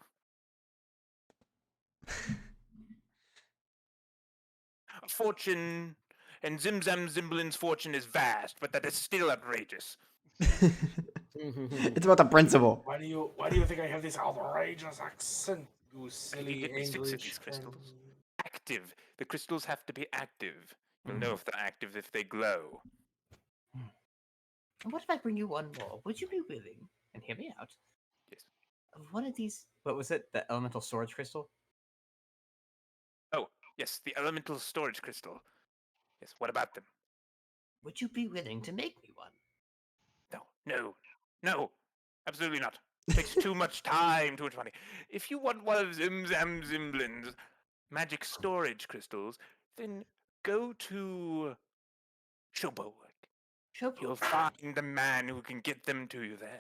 Speaker 2: A fortune, and Zim Zam Zimblin's fortune is vast, but that is still outrageous.
Speaker 1: It's about the principle.
Speaker 9: Why do you think I have this outrageous accent, you
Speaker 2: If you
Speaker 9: silly
Speaker 2: get me 6 of
Speaker 9: English
Speaker 2: these crystals.
Speaker 9: friend?
Speaker 2: Active. The crystals have to be active. You'll know if they're active if they glow.
Speaker 8: And what if I bring you one more? Would you be willing? And hear me out.
Speaker 2: Yes.
Speaker 8: What are these? What was it? The elemental storage crystal?
Speaker 2: Oh, yes, the elemental storage crystal. Yes, what about them?
Speaker 8: Would you be willing to make me one?
Speaker 2: No, absolutely not. Takes too much time, too much money. If you want one of Zim Zam Zimblin's magic storage crystals, then go to Showboat. You'll find the man who can get them to you there.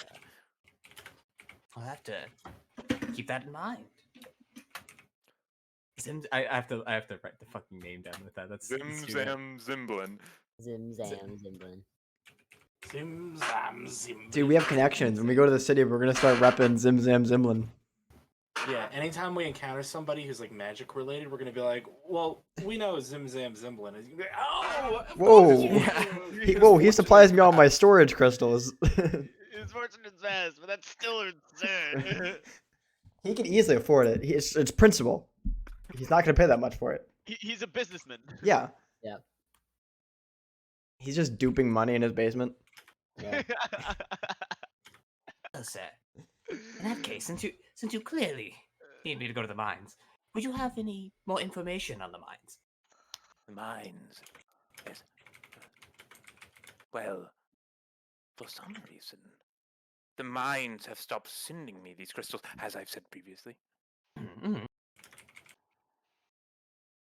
Speaker 8: I'll have to keep that in mind. I have to write the fucking name down with that. That's
Speaker 2: Zim
Speaker 8: stupid.
Speaker 2: Zam Zimblin.
Speaker 6: Zim Zam Zimblin.
Speaker 9: Zim Zam Zim.
Speaker 1: Dude, we have connections. When we go to the city, we're gonna start repping Zim Zam Zimblin.
Speaker 9: Yeah, anytime we encounter somebody who's like magic related, we're gonna be like, "Well, we know Zim Zam Zimblin." And you can be like, "Oh, of course
Speaker 1: Whoa! He supplies me all my storage crystals.
Speaker 5: His fortune is vast, but that's still absurd.
Speaker 1: He can easily afford it. It's principal. He's not gonna pay that much for it.
Speaker 5: He's a businessman.
Speaker 1: Yeah.
Speaker 6: Yeah.
Speaker 1: He's just duping money in his basement.
Speaker 6: Yeah.
Speaker 8: Well, sir. In that case, since you clearly need me to go to the mines, would you have any more information on the mines?
Speaker 2: The mines. Yes. Well, for some reason, the mines have stopped sending me these crystals, as I've said previously.
Speaker 8: Mm-hmm.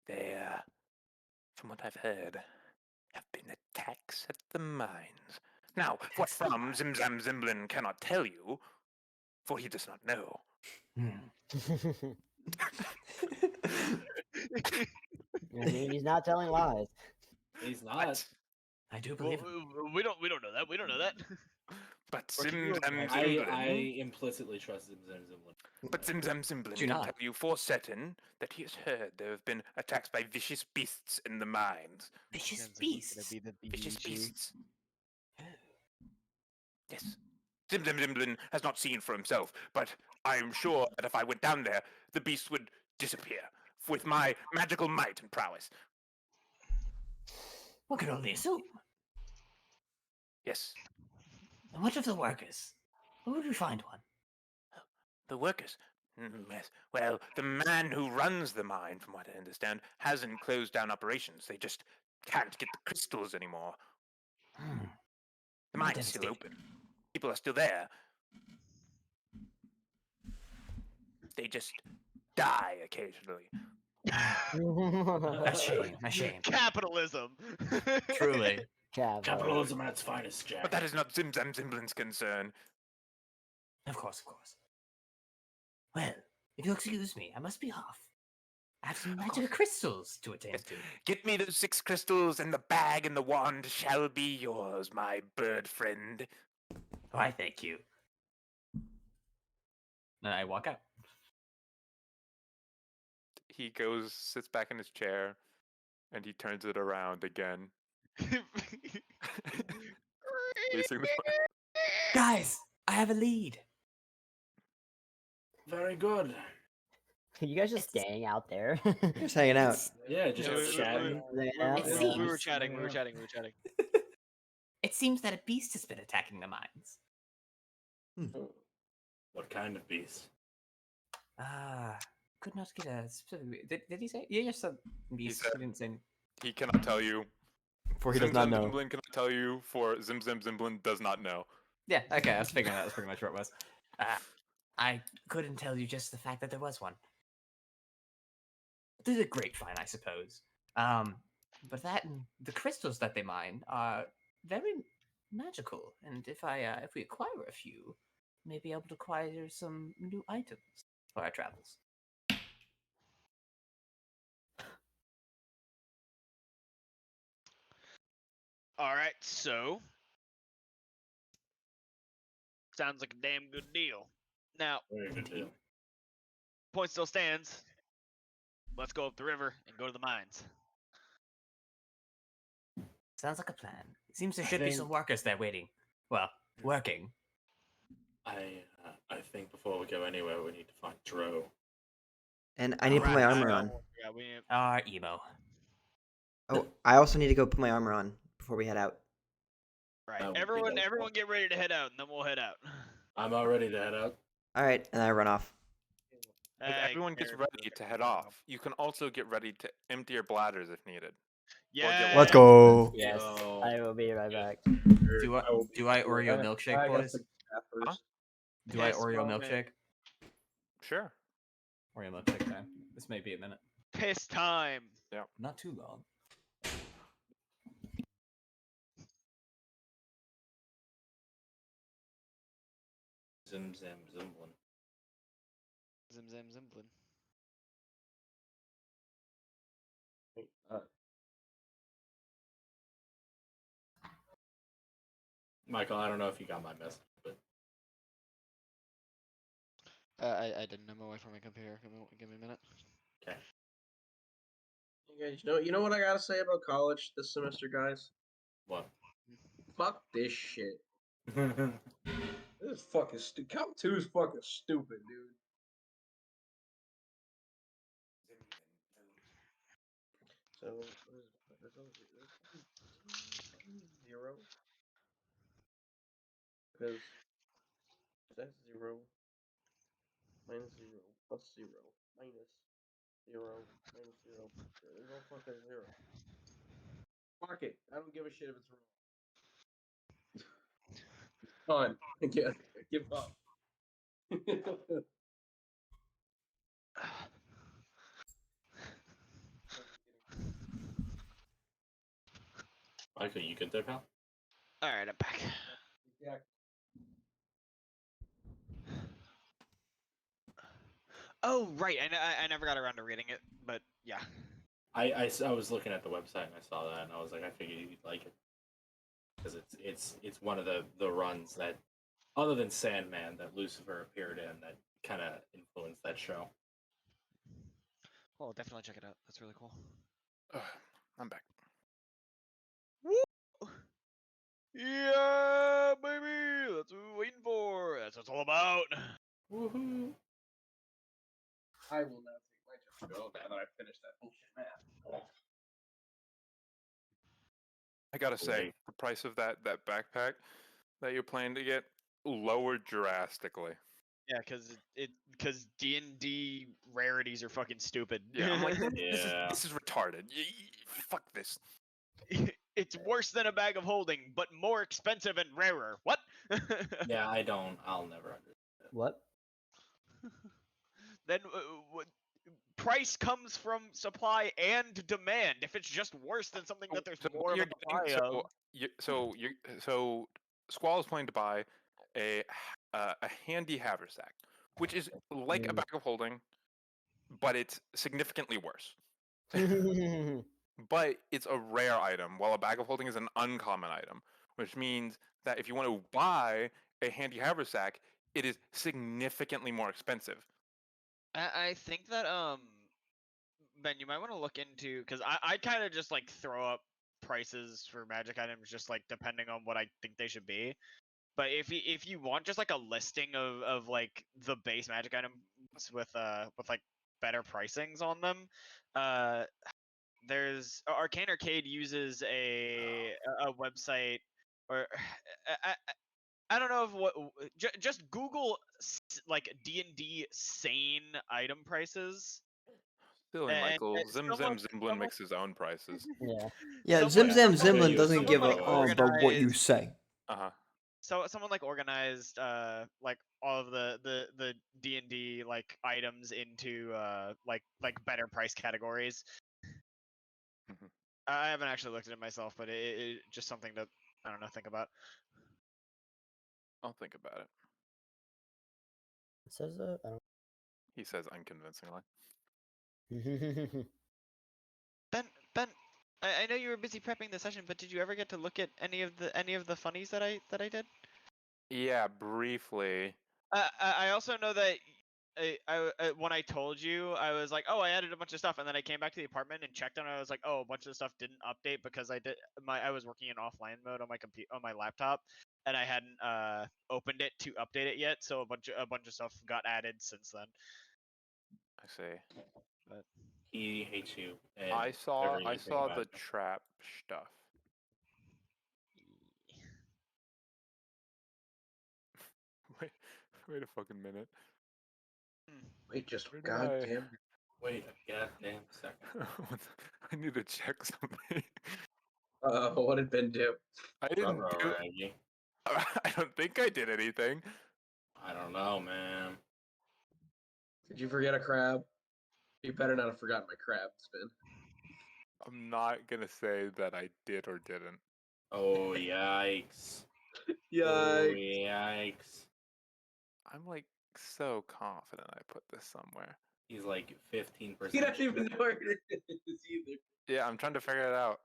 Speaker 2: There, from what I've heard, have been attacks at the mines. Now, what from Zim Zam Zimblin cannot tell you, for he does not know.
Speaker 6: I mean, he's not telling lies.
Speaker 9: He's not.
Speaker 2: But,
Speaker 8: I do
Speaker 5: Well,
Speaker 8: believe it.
Speaker 5: we don't know that. We don't know that.
Speaker 2: but Zim Zam
Speaker 9: I
Speaker 2: Zimblin,
Speaker 9: implicitly trust Zim Zam Zimblin.
Speaker 2: but Zim Zam Zimblin
Speaker 8: Do
Speaker 2: can
Speaker 8: not.
Speaker 2: tell you for certain that he has heard there have been attacks by vicious beasts in the mines.
Speaker 8: Vicious beasts.
Speaker 2: Vicious beasts. Yes. Zim Zam Zimblin has not seen for himself, but I am sure that if I went down there, the beast would disappear with my magical might and prowess.
Speaker 8: One can only assume.
Speaker 2: Yes.
Speaker 8: And what of the workers? Where would we find one?
Speaker 2: The workers. Yes. Well, the man who runs the mine, from what I understand, hasn't closed down operations. They just can't get the crystals anymore. The mine's still open. People are still there. They just die occasionally.
Speaker 8: A shame. A shame.
Speaker 5: Capitalism.
Speaker 8: Truly.
Speaker 9: Capitalism at its finest, Jack.
Speaker 2: But that is not Zim Zam Zimblin's concern.
Speaker 8: Of course. Well, if you'll excuse me, I must be off. I have some magic crystals to attend to.
Speaker 2: Get me those 6 crystals, and the bag and the wand shall be yours, my bird friend.
Speaker 8: Why, thank you. And I walk out.
Speaker 2: He goes, sits back in his chair, and he turns it around again. Facing the
Speaker 8: Guys, I have a lead.
Speaker 9: Very good.
Speaker 6: You guys just staying out there?
Speaker 1: Just hanging out.
Speaker 9: Yeah, just chatting.
Speaker 6: Yeah.
Speaker 5: We were chatting.
Speaker 8: It seems that a beast has been attacking the mines.
Speaker 9: What kind of beast?
Speaker 8: Could not get a specific. Did he say? Yeah, just a beast.
Speaker 2: said-
Speaker 8: He didn't say.
Speaker 2: He cannot tell you.
Speaker 1: For he does
Speaker 2: Zim
Speaker 1: not
Speaker 2: Zam
Speaker 1: know.
Speaker 2: Zimblin cannot tell you, for Zim Zam Zimblin does not know.
Speaker 8: Yeah, okay, I was figuring that was pretty much what it was. I couldn't tell you just the fact that there was one. There's a grapevine, I suppose. But that and the crystals that they mine are very magical, and if we acquire a few, may be able to acquire some new items for our travels.
Speaker 5: All right, so sounds like a damn good deal. Now,
Speaker 9: Very good deal.
Speaker 5: point still stands. Let's go up the river and go to the mines.
Speaker 8: Sounds like a plan. It seems there should be some workers there waiting. Well, working.
Speaker 9: I think before we go anywhere, we need to find Dro.
Speaker 1: And I need to put my armor on.
Speaker 5: Yeah, we ain't-
Speaker 8: Our emo.
Speaker 1: Oh, I also need to go put my armor on before we head out.
Speaker 5: Right.
Speaker 9: That would be
Speaker 5: Everyone,
Speaker 9: helpful.
Speaker 5: everyone, get ready to head out, and then we'll head out.
Speaker 9: I'm all ready to head out.
Speaker 1: All right, and I run off.
Speaker 2: As everyone gets ready to head off, you can also get ready to empty your bladders if needed.
Speaker 5: Yeah.
Speaker 1: Let's go.
Speaker 6: Yes, I will be right back.
Speaker 8: Do I Oreo milkshake, boys?
Speaker 2: Huh?
Speaker 8: Do I
Speaker 5: Piss
Speaker 8: Oreo
Speaker 5: moment.
Speaker 8: milkshake?
Speaker 2: Sure.
Speaker 8: Oreo milkshake time. This may be a minute.
Speaker 5: Piss time.
Speaker 2: Yeah.
Speaker 8: Not too long.
Speaker 3: Zim Zam Zimblin.
Speaker 5: Zim Zam Zimblin.
Speaker 3: Michael, I don't know if you got my message, but
Speaker 5: I didn't. I'm away from my computer. Give me a minute.
Speaker 3: okay.
Speaker 7: You guys, you know what I gotta say about college this semester, guys?
Speaker 3: What?
Speaker 7: Fuck this shit. This is fucking stupid. Comp 2 is fucking stupid, dude. So, what is it? Zero. Because that's 0 minus 0 plus 0 minus 0 minus 0. There's no fucking 0. Fuck it. I don't give a shit if it's wrong. Done. I give up.
Speaker 3: Michael, you good there, pal?
Speaker 5: All right, I'm back.
Speaker 7: Yeah.
Speaker 5: Oh right, I never got around to reading it, but yeah.
Speaker 3: I was looking at the website and I saw that and I was like, I figured you'd like it because it's one of the runs that, other than Sandman, that Lucifer appeared in that kind of influenced that show.
Speaker 5: Well, definitely check it out. That's really cool.
Speaker 2: I'm back.
Speaker 5: Woo! Yeah, baby. That's what we're waiting for. That's what it's all about.
Speaker 3: Woohoo!
Speaker 7: I will now take my turn to go now that I finished that bullshit math.
Speaker 2: I gotta say,
Speaker 3: Great.
Speaker 2: the price of that backpack that you're planning to get lowered drastically.
Speaker 5: Yeah, because D&D rarities are fucking stupid.
Speaker 2: Yeah, I'm like,
Speaker 3: Yeah.
Speaker 2: this is retarded. Fuck this.
Speaker 5: It's worse than a bag of holding, but more expensive and rarer. What?
Speaker 3: Yeah, I'll never understand.
Speaker 6: What?
Speaker 5: Then price comes from supply and demand. If it's just worse than something that there's
Speaker 2: So
Speaker 5: more of a supply of.
Speaker 2: So Squall is planning to buy a handy haversack, which is like a bag of holding, but it's significantly worse. But it's a rare item, while a bag of holding is an uncommon item, which means that if you want to buy a handy haversack, it is significantly more expensive.
Speaker 5: I think that Ben, you might want to look into, because I kind of just like throw up prices for magic items just like depending on what I think they should be. But if you want just like a listing of like the base magic items with like better pricings on them, there's Arcane Arcade uses a website, or I don't know if just Google like D&D sane item prices.
Speaker 2: Silly Michael. Zim Zam Zimblin
Speaker 5: someone-
Speaker 2: makes his own prices.
Speaker 6: Yeah.
Speaker 1: Yeah, Zim Zam
Speaker 5: someone
Speaker 1: Zimblin doesn't give a
Speaker 5: like
Speaker 1: about what you
Speaker 5: organized-
Speaker 1: say.
Speaker 2: Uh-huh.
Speaker 5: So someone like organized like all of the D&D like items into like better price categories.
Speaker 2: Mhm.
Speaker 5: I haven't actually looked at it myself, but it just something to, I don't know, think about.
Speaker 2: I'll think about it.
Speaker 6: It says I
Speaker 2: He says unconvincingly.
Speaker 6: don't.
Speaker 5: Ben, I know you were busy prepping the session, but did you ever get to look at any of the funnies that I did?
Speaker 2: Yeah, briefly.
Speaker 5: I also know that when I told you, I was like, oh, I added a bunch of stuff, and then I came back to the apartment and checked on it. I was like, oh, a bunch of stuff didn't update because I was working in offline mode on my laptop, and I hadn't opened it to update it yet. So a bunch of stuff got added since then.
Speaker 2: I see.
Speaker 5: But
Speaker 3: He hates you. And
Speaker 2: I saw
Speaker 3: everything about
Speaker 2: the
Speaker 3: him.
Speaker 2: trap stuff. Wait, Wait a fucking minute.
Speaker 7: Wait, just
Speaker 2: Where did I-
Speaker 7: goddamn.
Speaker 3: Wait a goddamn second.
Speaker 2: I need to check something.
Speaker 7: What did Ben do?
Speaker 2: I didn't
Speaker 3: Ruh-roh,
Speaker 2: do.
Speaker 3: Raggy.
Speaker 2: I don't think I did anything.
Speaker 3: I don't know, man.
Speaker 7: Did you forget a crab? You better not have forgotten my crab, Spin.
Speaker 2: I'm not gonna say that I did or didn't.
Speaker 3: Oh, yikes. Oh,
Speaker 7: Yikes.
Speaker 3: yikes.
Speaker 2: I'm like so confident I put this somewhere.
Speaker 3: He's like 15%.
Speaker 7: He doesn't even know where it is either.
Speaker 2: Yeah, I'm trying to figure it out.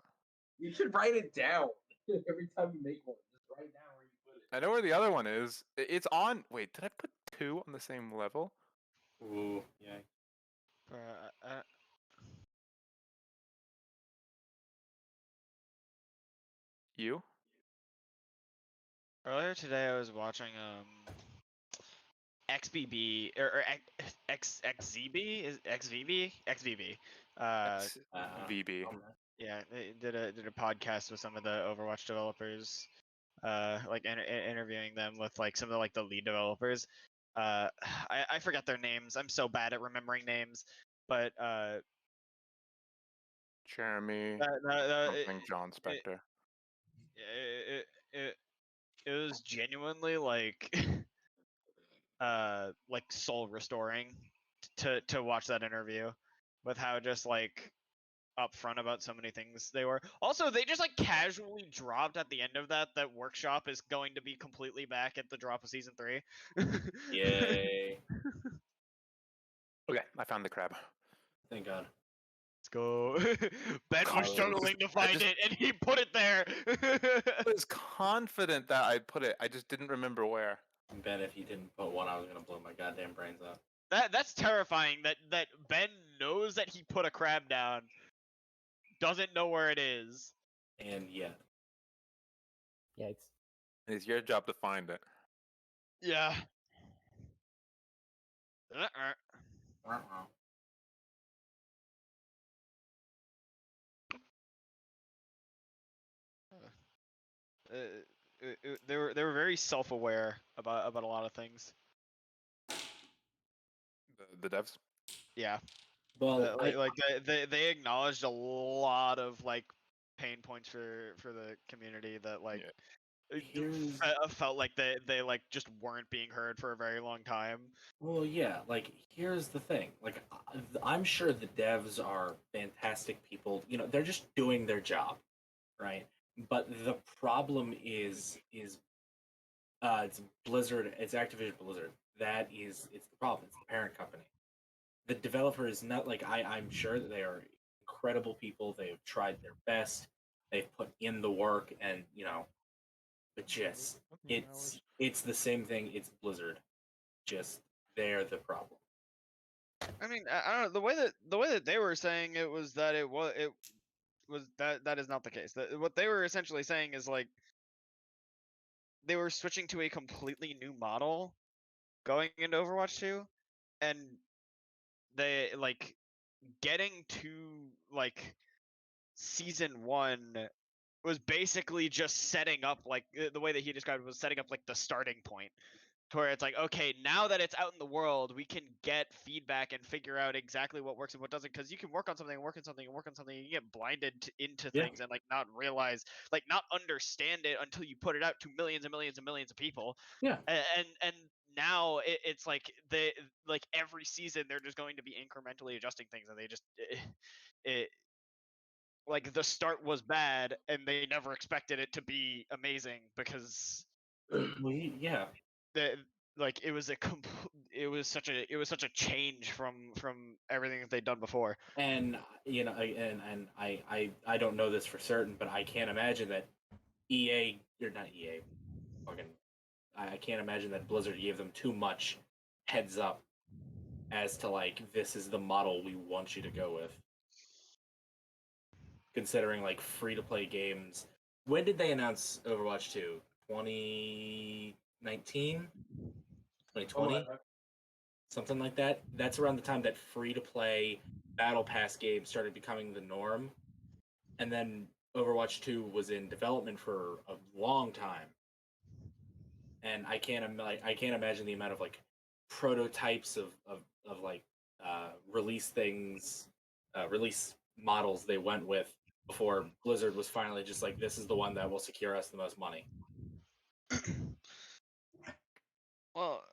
Speaker 7: You should write it down every time you make one. Just write down where you put it.
Speaker 2: I know where the other one is. It's on. Wait, did I put 2 on the same level?
Speaker 3: Ooh, yeah.
Speaker 2: You?
Speaker 5: Earlier today, I was watching XBB or XZB is XVB.
Speaker 2: VB.
Speaker 5: Yeah, they did a podcast with some of the Overwatch developers, like interviewing them with like some of the lead developers. I forget their names. I'm so bad at remembering names, but
Speaker 2: Jeremy. Something John Spector.
Speaker 5: it was genuinely like like soul restoring to watch that interview with how just like upfront about so many things they were. Also, they just like casually dropped at the end of that Workshop is going to be completely back at the drop of season 3.
Speaker 3: Yay.
Speaker 2: Okay, I found the crab.
Speaker 3: Thank God.
Speaker 5: Let's go. Ben was
Speaker 3: Carlos.
Speaker 5: struggling to find
Speaker 2: just-
Speaker 5: it, and he put it there.
Speaker 2: I was confident that I put it. I just didn't remember where.
Speaker 3: Ben, if you didn't put one, I was gonna blow my goddamn brains out.
Speaker 5: That's terrifying. That Ben knows that he put a crab down, doesn't know where it is.
Speaker 3: And yet.
Speaker 6: Yikes.
Speaker 2: It's your job to find it.
Speaker 5: Yeah. They were very self-aware about a lot of things.
Speaker 2: The devs.
Speaker 5: Yeah.
Speaker 3: Well,
Speaker 5: They acknowledged a lot of like pain points for the community that like felt like they like just weren't being heard for a very long time.
Speaker 3: Well, yeah, like, here's the thing. Like, I'm sure the devs are fantastic people. You know, they're just doing their job, right? But the problem is it's Blizzard, it's Activision Blizzard. It's the problem. It's the parent company. The developer is not, like, I'm sure that they are incredible people. They've tried their best. They've put in the work, and, you know, but just, it's the same thing. It's Blizzard. Just, they're the problem.
Speaker 5: I mean, I don't know, the way that they were saying it was that it was that is not the case. What they were essentially saying is like they were switching to a completely new model going into Overwatch 2, and they like getting to like season 1 was basically just setting up like the way that he described it was setting up like the starting point to where it's like, okay, now that it's out in the world, we can get feedback and figure out exactly what works and what doesn't, because you can work on something and work on something and work on something and you get blinded into things and like not realize, like not understand it until you put it out to millions and millions and millions of people.
Speaker 3: Yeah.
Speaker 5: And now it's like they like every season they're just going to be incrementally adjusting things, and they just it like the start was bad and they never expected it to be amazing because
Speaker 3: Well, yeah.
Speaker 5: Like it was such a change from everything that they'd done before.
Speaker 3: And you know, I don't know this for certain, but I can't imagine that EA or not EA, fucking, I can't imagine that Blizzard gave them too much heads up as to like, this is the model we want you to go with. Considering like free to play games, when did they announce Overwatch 2? 2019, 2020, something like that. That's around the time that free to play battle pass games started becoming the norm, and then Overwatch 2 was in development for a long time, and I can't imagine the amount of like prototypes of like release things, release models they went with before Blizzard was finally just like, this is the one that will secure us the most money.
Speaker 5: Well,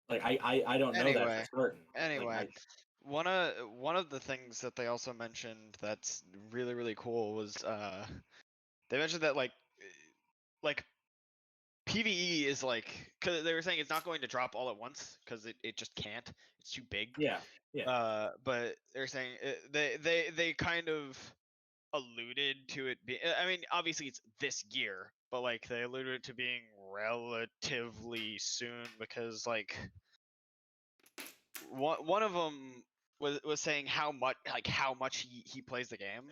Speaker 3: Like I don't know that for certain.
Speaker 5: anyway, one of the things that they also mentioned that's really cool was they mentioned that like PVE is like, because they were saying it's not going to drop all at once because it just can't. It's too big.
Speaker 3: Yeah, yeah.
Speaker 5: But they're saying they kind of alluded to it being. I mean, obviously it's this year, but like they alluded to being relatively soon because like one of them was saying how much he plays the game.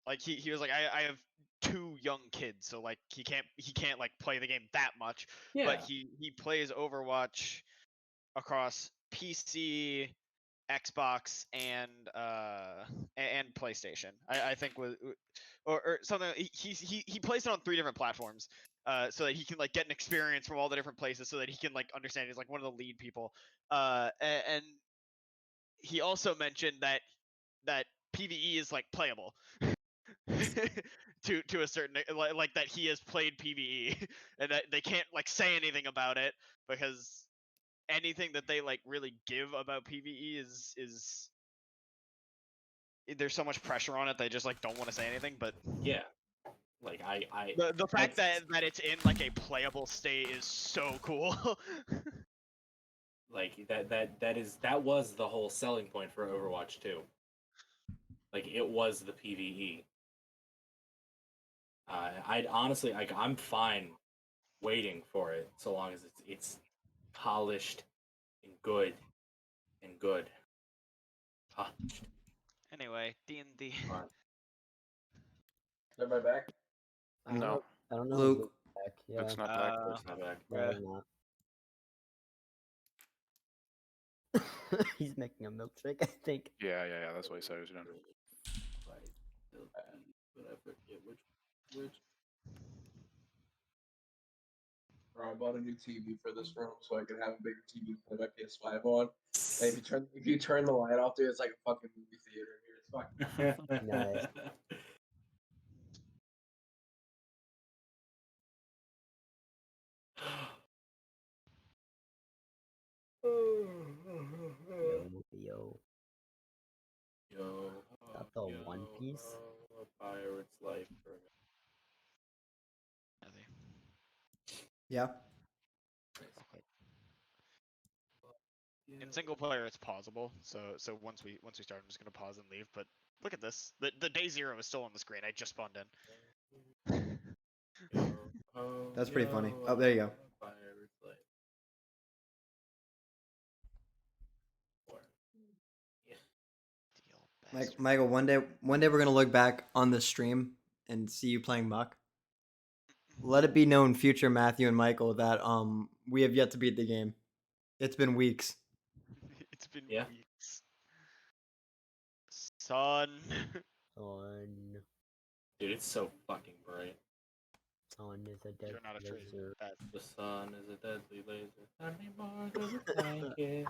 Speaker 5: Like he was like, I have 2 young kids, so like he can't like play the game that much.
Speaker 3: Yeah.
Speaker 5: But he plays Overwatch across PC, Xbox, and PlayStation. I think or something. He plays it on 3 different platforms. So that he can like get an experience from all the different places, so that he can like understand. He's like one of the lead people. And he also mentioned that PVE is like playable. to a certain like that he has played PVE and that they can't like say anything about it because anything that they like really give about PVE is there's so much pressure on it they just like don't want to say anything. But
Speaker 3: yeah, like I
Speaker 5: the fact that it's in like a playable state is so cool.
Speaker 3: like that was the whole selling point for Overwatch 2. Like it was the PVE. I'd honestly like I'm fine waiting for it so long as it's polished and good and good. Polished.
Speaker 5: Anyway, D&D.
Speaker 7: Is everybody back?
Speaker 9: No,
Speaker 6: I don't know.
Speaker 1: Luke.
Speaker 6: Luke's back. Yeah.
Speaker 9: it's not back.
Speaker 3: It's not back.
Speaker 6: No, he's not. He's making a milkshake, I think.
Speaker 9: Yeah. That's what he said he was doing.
Speaker 7: But I forget which. Or I bought a new TV for this room so I could have a bigger TV to play my PS5 on. And if you turn the light off, dude, it's like a fucking movie theater here. It's fucking
Speaker 6: Nice. Yo. Got the One Piece?
Speaker 3: A pirate's life for
Speaker 1: Yeah.
Speaker 5: In single player, it's pausable. So once we start, I'm just gonna pause and leave. But look at this. The day 0 is still on the screen. I just spawned in.
Speaker 1: That's pretty funny. Oh, there you go.
Speaker 3: Pirate's life.
Speaker 1: Michael, one day we're gonna look back on this stream and see you playing Muck. Let it be known, future Matthew and Michael, that we have yet to beat the game. It's been weeks.
Speaker 5: It's been
Speaker 3: Yeah.
Speaker 5: weeks. Son.
Speaker 3: Dude, it's so fucking bright.
Speaker 6: Sun is a dead
Speaker 5: You're not a tree.
Speaker 6: laser.
Speaker 3: The sun is a deadly laser. I need more than a blanket.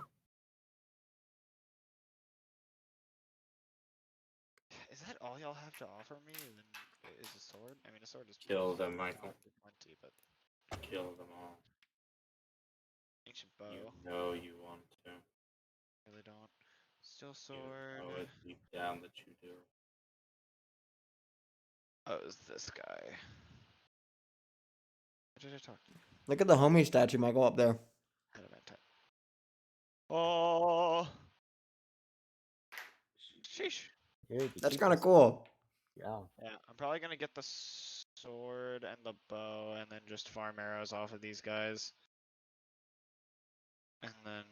Speaker 5: Is that all y'all have to offer me? And then is a sword? I mean, a sword is
Speaker 3: Kill them, Michael.
Speaker 5: plenty, but
Speaker 3: Kill them all.
Speaker 5: ancient bow.
Speaker 3: You know you want to.
Speaker 5: Really don't. Still
Speaker 3: You
Speaker 5: sword.
Speaker 3: know it deep down that you do.
Speaker 5: Oh, it was this guy. What did I talk to?
Speaker 1: Look at the homie statue, Michael, up there.
Speaker 5: Head of anti. Oh. Sheesh.
Speaker 1: That's kind of cool.
Speaker 6: Yeah.
Speaker 5: Yeah, I'm probably gonna get the sword and the bow, and then just farm arrows off of these guys. And then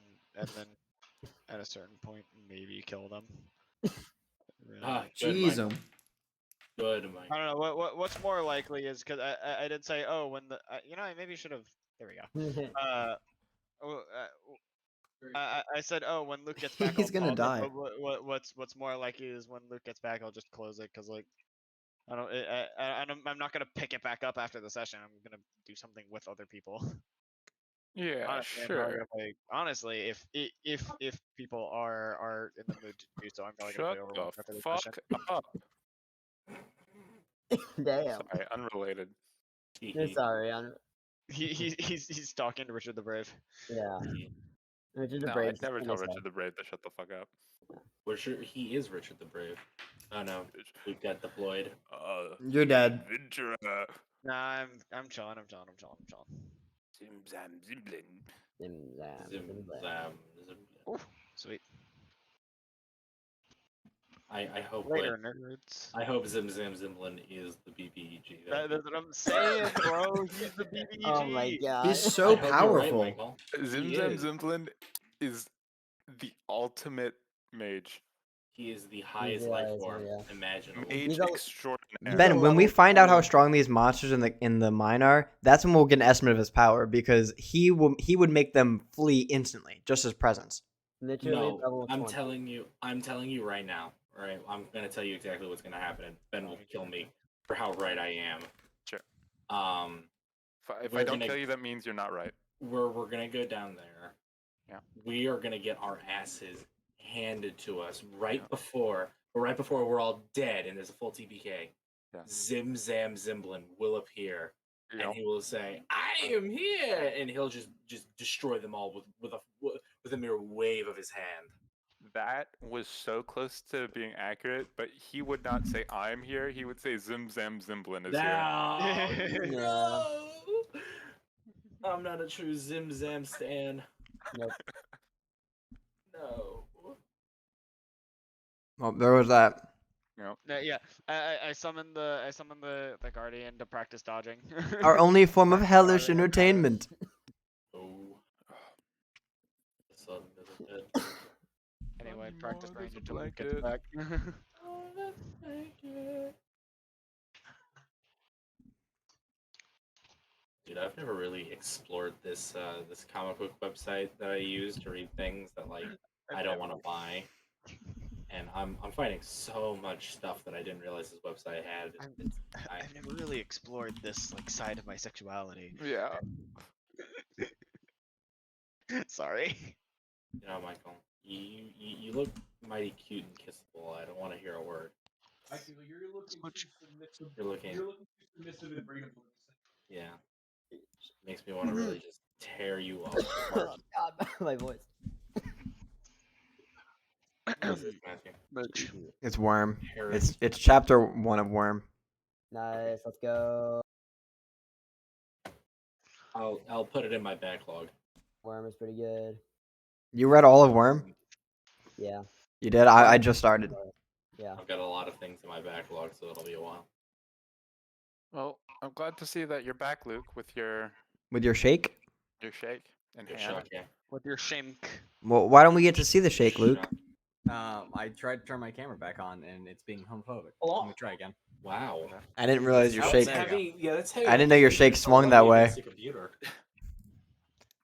Speaker 5: at a certain point, maybe kill them. Really.
Speaker 1: Jeez,
Speaker 3: Good, Mike.
Speaker 5: I don't know. What's more likely is because I did say, oh, when the I maybe should have. There we go. I said, oh, when Luke gets back,
Speaker 1: He's
Speaker 5: I'll
Speaker 1: gonna
Speaker 5: pause
Speaker 1: die.
Speaker 5: it. But what's more likely is when Luke gets back, I'll just close it because like I don't I'm not gonna pick it back up after the session. I'm gonna do something with other people.
Speaker 2: Yeah,
Speaker 5: Honestly, I'm probably
Speaker 2: sure.
Speaker 5: gonna play. Honestly, if people are in the mood to do so, I'm probably gonna
Speaker 2: Shut
Speaker 5: play
Speaker 2: the
Speaker 5: Overwatch after the
Speaker 2: fuck
Speaker 5: session.
Speaker 2: up.
Speaker 6: Damn.
Speaker 2: Sorry, unrelated.
Speaker 6: You're sorry. I'm,
Speaker 5: He's talking to Richard the Brave.
Speaker 6: yeah. Richard the
Speaker 2: No,
Speaker 6: Brave.
Speaker 2: I'd never tell Richard the Brave to shut the fuck up.
Speaker 3: He is Richard the Brave. Oh no, Luke got deployed.
Speaker 1: You're dead.
Speaker 2: Adventurer.
Speaker 5: Nah, I'm chilling. I'm chilling.
Speaker 2: Zim Zam Zimblin.
Speaker 6: Zim Zam.
Speaker 3: Zim
Speaker 6: Zim Zam.
Speaker 3: Zam.
Speaker 5: Ooh, sweet.
Speaker 3: I hope
Speaker 5: Later, nerds.
Speaker 3: I hope Zim Zam Zimblin is the BBEG.
Speaker 5: That's what I'm saying, bro. He's the BBG.
Speaker 6: Oh my god.
Speaker 1: He's so
Speaker 3: I hope you're right,
Speaker 1: powerful.
Speaker 3: Michael.
Speaker 2: Zim
Speaker 3: He
Speaker 2: Zam
Speaker 3: is.
Speaker 2: Zimblin is the ultimate mage.
Speaker 3: He is the highest
Speaker 6: the
Speaker 3: life
Speaker 6: highest
Speaker 3: form
Speaker 6: one, yeah.
Speaker 3: imaginable.
Speaker 2: Mage
Speaker 6: He's a-
Speaker 2: extraordinaire.
Speaker 1: Ben,
Speaker 6: a
Speaker 1: when we
Speaker 6: level
Speaker 1: find out how
Speaker 6: 20.
Speaker 1: strong these monsters in the mine are, that's when we'll get an estimate of his power because he would make them flee instantly, just his presence.
Speaker 6: Literally
Speaker 3: No,
Speaker 6: level
Speaker 3: I'm
Speaker 6: 20.
Speaker 3: telling you right now. All right, I'm gonna tell you exactly what's gonna happen, and Ben will kill me for how right I am.
Speaker 2: Sure. If
Speaker 3: We're
Speaker 2: I don't
Speaker 3: gonna-
Speaker 2: kill you, that means you're not right.
Speaker 3: We're gonna go down there.
Speaker 2: Yeah.
Speaker 3: We are gonna get our asses handed to us right before we're all dead and there's a full TPK.
Speaker 2: Yeah.
Speaker 3: Zim Zam Zimblin will appear
Speaker 2: Yeah.
Speaker 3: and he will say, "I am here," and he'll just destroy them all with a mere wave of his hand.
Speaker 2: That was so close to being accurate, but he would not say I'm here. He would say Zim Zam Zimblin is here.
Speaker 3: No, I'm not a true Zim Zam stan.
Speaker 6: Nope.
Speaker 3: No.
Speaker 1: Well, there was that.
Speaker 2: No.
Speaker 5: Yeah, I summoned the guardian to practice dodging.
Speaker 1: Our only form of hellish entertainment.
Speaker 3: Oh. The sun is dead.
Speaker 5: Anyway,
Speaker 2: Funny
Speaker 5: practice
Speaker 2: mom,
Speaker 5: range
Speaker 2: there's a
Speaker 5: until Luke gets
Speaker 2: blanket.
Speaker 5: back.
Speaker 3: Oh, let's take it. Dude, I've never really explored this this comic book website that I use to read things that like I don't want to buy, and I'm finding so much stuff that I didn't realize this website had.
Speaker 5: I've never really explored this like side of my sexuality.
Speaker 2: Yeah.
Speaker 5: Sorry.
Speaker 3: You know, Michael, you look mighty cute and kissable. I don't want to hear a word.
Speaker 7: You're looking
Speaker 5: Much-
Speaker 7: too submissive.
Speaker 3: You're looking,
Speaker 7: You're looking too submissive and bringing
Speaker 3: yeah. Makes me want to really just tear you off.
Speaker 6: Oh god, my voice.
Speaker 3: What's this, Matthew?
Speaker 5: Much.
Speaker 1: It's Worm.
Speaker 3: Harris.
Speaker 1: It's chapter 1 of Worm.
Speaker 6: Nice, let's go.
Speaker 3: I'll put it in my backlog.
Speaker 6: Worm is pretty good.
Speaker 1: You read all of Worm?
Speaker 6: Yeah.
Speaker 1: You did? I just started.
Speaker 6: Yeah.
Speaker 3: I've got a lot of things in my backlog, so it'll be a while.
Speaker 2: Well, I'm glad to see that you're back, Luke, with your
Speaker 1: With your shake?
Speaker 2: shake in
Speaker 3: Good
Speaker 2: hand.
Speaker 3: shot, yeah.
Speaker 5: With your shink.
Speaker 1: Well, why don't we get to see the shake, Luke?
Speaker 4: I tried to turn my camera back on and it's being homophobic.
Speaker 3: Hello?
Speaker 4: Let me try again.
Speaker 3: Wow.
Speaker 1: I didn't realize your
Speaker 3: That's
Speaker 1: shake.
Speaker 4: There we go.
Speaker 3: heavy. Yeah, that's heavy.
Speaker 1: I didn't know your shake swung that way.
Speaker 3: Computer.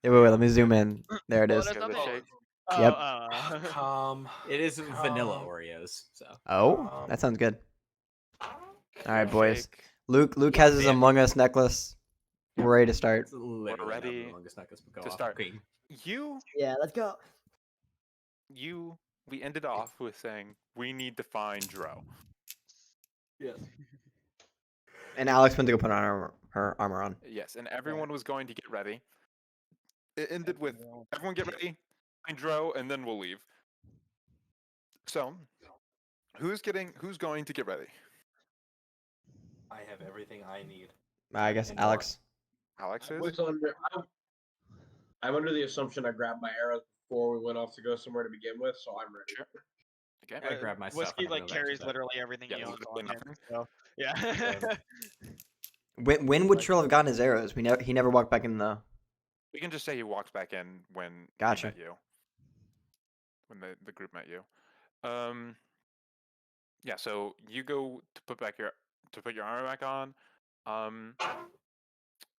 Speaker 1: Yeah, wait, let me zoom in. There it
Speaker 5: Well,
Speaker 1: is.
Speaker 5: that's
Speaker 2: Give it a
Speaker 5: not
Speaker 2: shake.
Speaker 5: Oh,
Speaker 3: Come.
Speaker 4: It is vanilla Oreos, so.
Speaker 1: Oh, that sounds good. All right,
Speaker 2: Give it a
Speaker 1: boys.
Speaker 2: shake.
Speaker 1: Luke has his Among Us necklace. We're ready to start.
Speaker 4: It's literally
Speaker 2: ready
Speaker 4: not the longest necklace, but go
Speaker 2: to
Speaker 4: off.
Speaker 2: start.
Speaker 4: Queen.
Speaker 6: Yeah, let's go.
Speaker 2: We ended off with saying we need to find Dro.
Speaker 3: Yes.
Speaker 1: And Alex went to go put on her armor on.
Speaker 2: Yes, and everyone was going to get ready. It ended with everyone get ready, find Dro, and then we'll leave. So, who's going to get ready?
Speaker 3: I have everything I need.
Speaker 1: I guess
Speaker 3: And
Speaker 1: Alex.
Speaker 2: Alex
Speaker 7: I
Speaker 2: is?
Speaker 7: was I'm under the assumption I grabbed my arrows before we went off to go somewhere to begin with, so I'm ready.
Speaker 2: Sure. Okay.
Speaker 4: I grabbed my stuff.
Speaker 5: Whiskey
Speaker 4: and I'm
Speaker 5: like
Speaker 4: gonna
Speaker 5: carries
Speaker 4: venture that.
Speaker 5: literally everything
Speaker 2: Yeah,
Speaker 5: he owns
Speaker 2: literally
Speaker 5: on him.
Speaker 2: nothing.
Speaker 5: So yeah.
Speaker 1: When would Trill have gotten his arrows? He never walked back in the.
Speaker 2: We can just say he walks back in when he
Speaker 1: Gotcha.
Speaker 2: met you. When the group met you. Yeah, so you go to put your armor back on.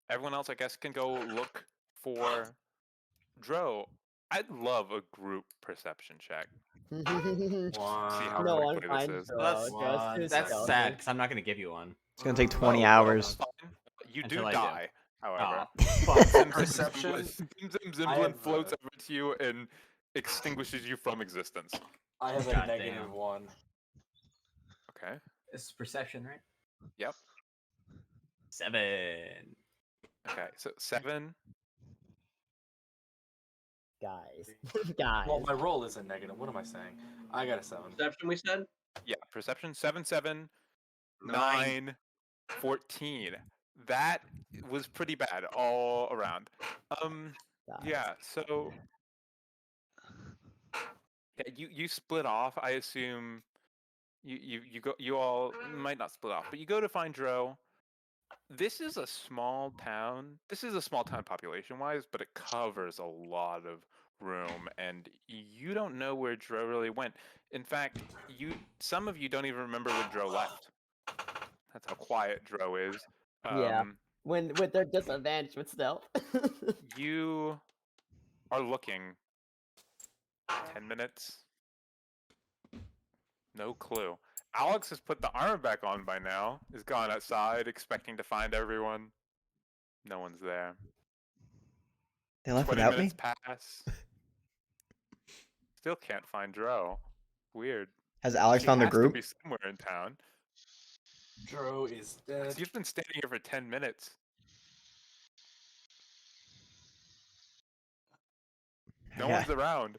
Speaker 2: Everyone else I guess can go look for Dro. I'd love a group perception check. See
Speaker 9: Wow.
Speaker 2: how
Speaker 6: No one
Speaker 2: quickly this
Speaker 6: finds
Speaker 2: is.
Speaker 6: Joe.
Speaker 4: Well,
Speaker 6: Joe's too
Speaker 4: That's
Speaker 6: stealthy.
Speaker 4: sad because I'm not going to give you one.
Speaker 1: It's gonna take 20
Speaker 9: Oh,
Speaker 1: hours.
Speaker 2: Fine. You do
Speaker 4: Until I do.
Speaker 2: die, however.
Speaker 4: Well,
Speaker 2: Zim Zam
Speaker 9: Perception?
Speaker 2: Zim
Speaker 9: I
Speaker 2: Zimblin
Speaker 9: have,
Speaker 2: floats over to you and extinguishes you from existence.
Speaker 9: I have a
Speaker 4: Goddamn.
Speaker 9: -1.
Speaker 2: Okay.
Speaker 4: This is perception, right?
Speaker 2: Yep.
Speaker 4: 7.
Speaker 2: Okay. So 7.
Speaker 6: Guys. Guys.
Speaker 9: Well, my roll is a negative. What am I saying? I got a 7.
Speaker 7: Perception, we said?
Speaker 2: Yeah. Perception 7, 7, 9, 14. That was pretty bad all around.
Speaker 6: Guys.
Speaker 2: Yeah. So yeah, you split off. I assume you all might not split off, but you go to find Dro. This is a small town. This is a small town population wise, but it covers a lot of room, and you don't know where Dro really went. In fact, some of you don't even remember when Dro left. That's how quiet Dro is.
Speaker 6: Yeah. With their disadvantage with stealth.
Speaker 2: You are looking 10 minutes. No clue. Alex has put the armor back on by now. Is gone outside, expecting to find everyone. No one's there.
Speaker 1: They left
Speaker 2: 20
Speaker 1: without me?
Speaker 2: minutes pass. Still can't find Dro. Weird.
Speaker 1: Has Alex
Speaker 2: She
Speaker 1: found the
Speaker 2: has to
Speaker 1: group?
Speaker 2: be somewhere in town.
Speaker 9: Dro is dead.
Speaker 2: You've been standing here for 10 minutes. No
Speaker 1: Yeah.
Speaker 2: one's around.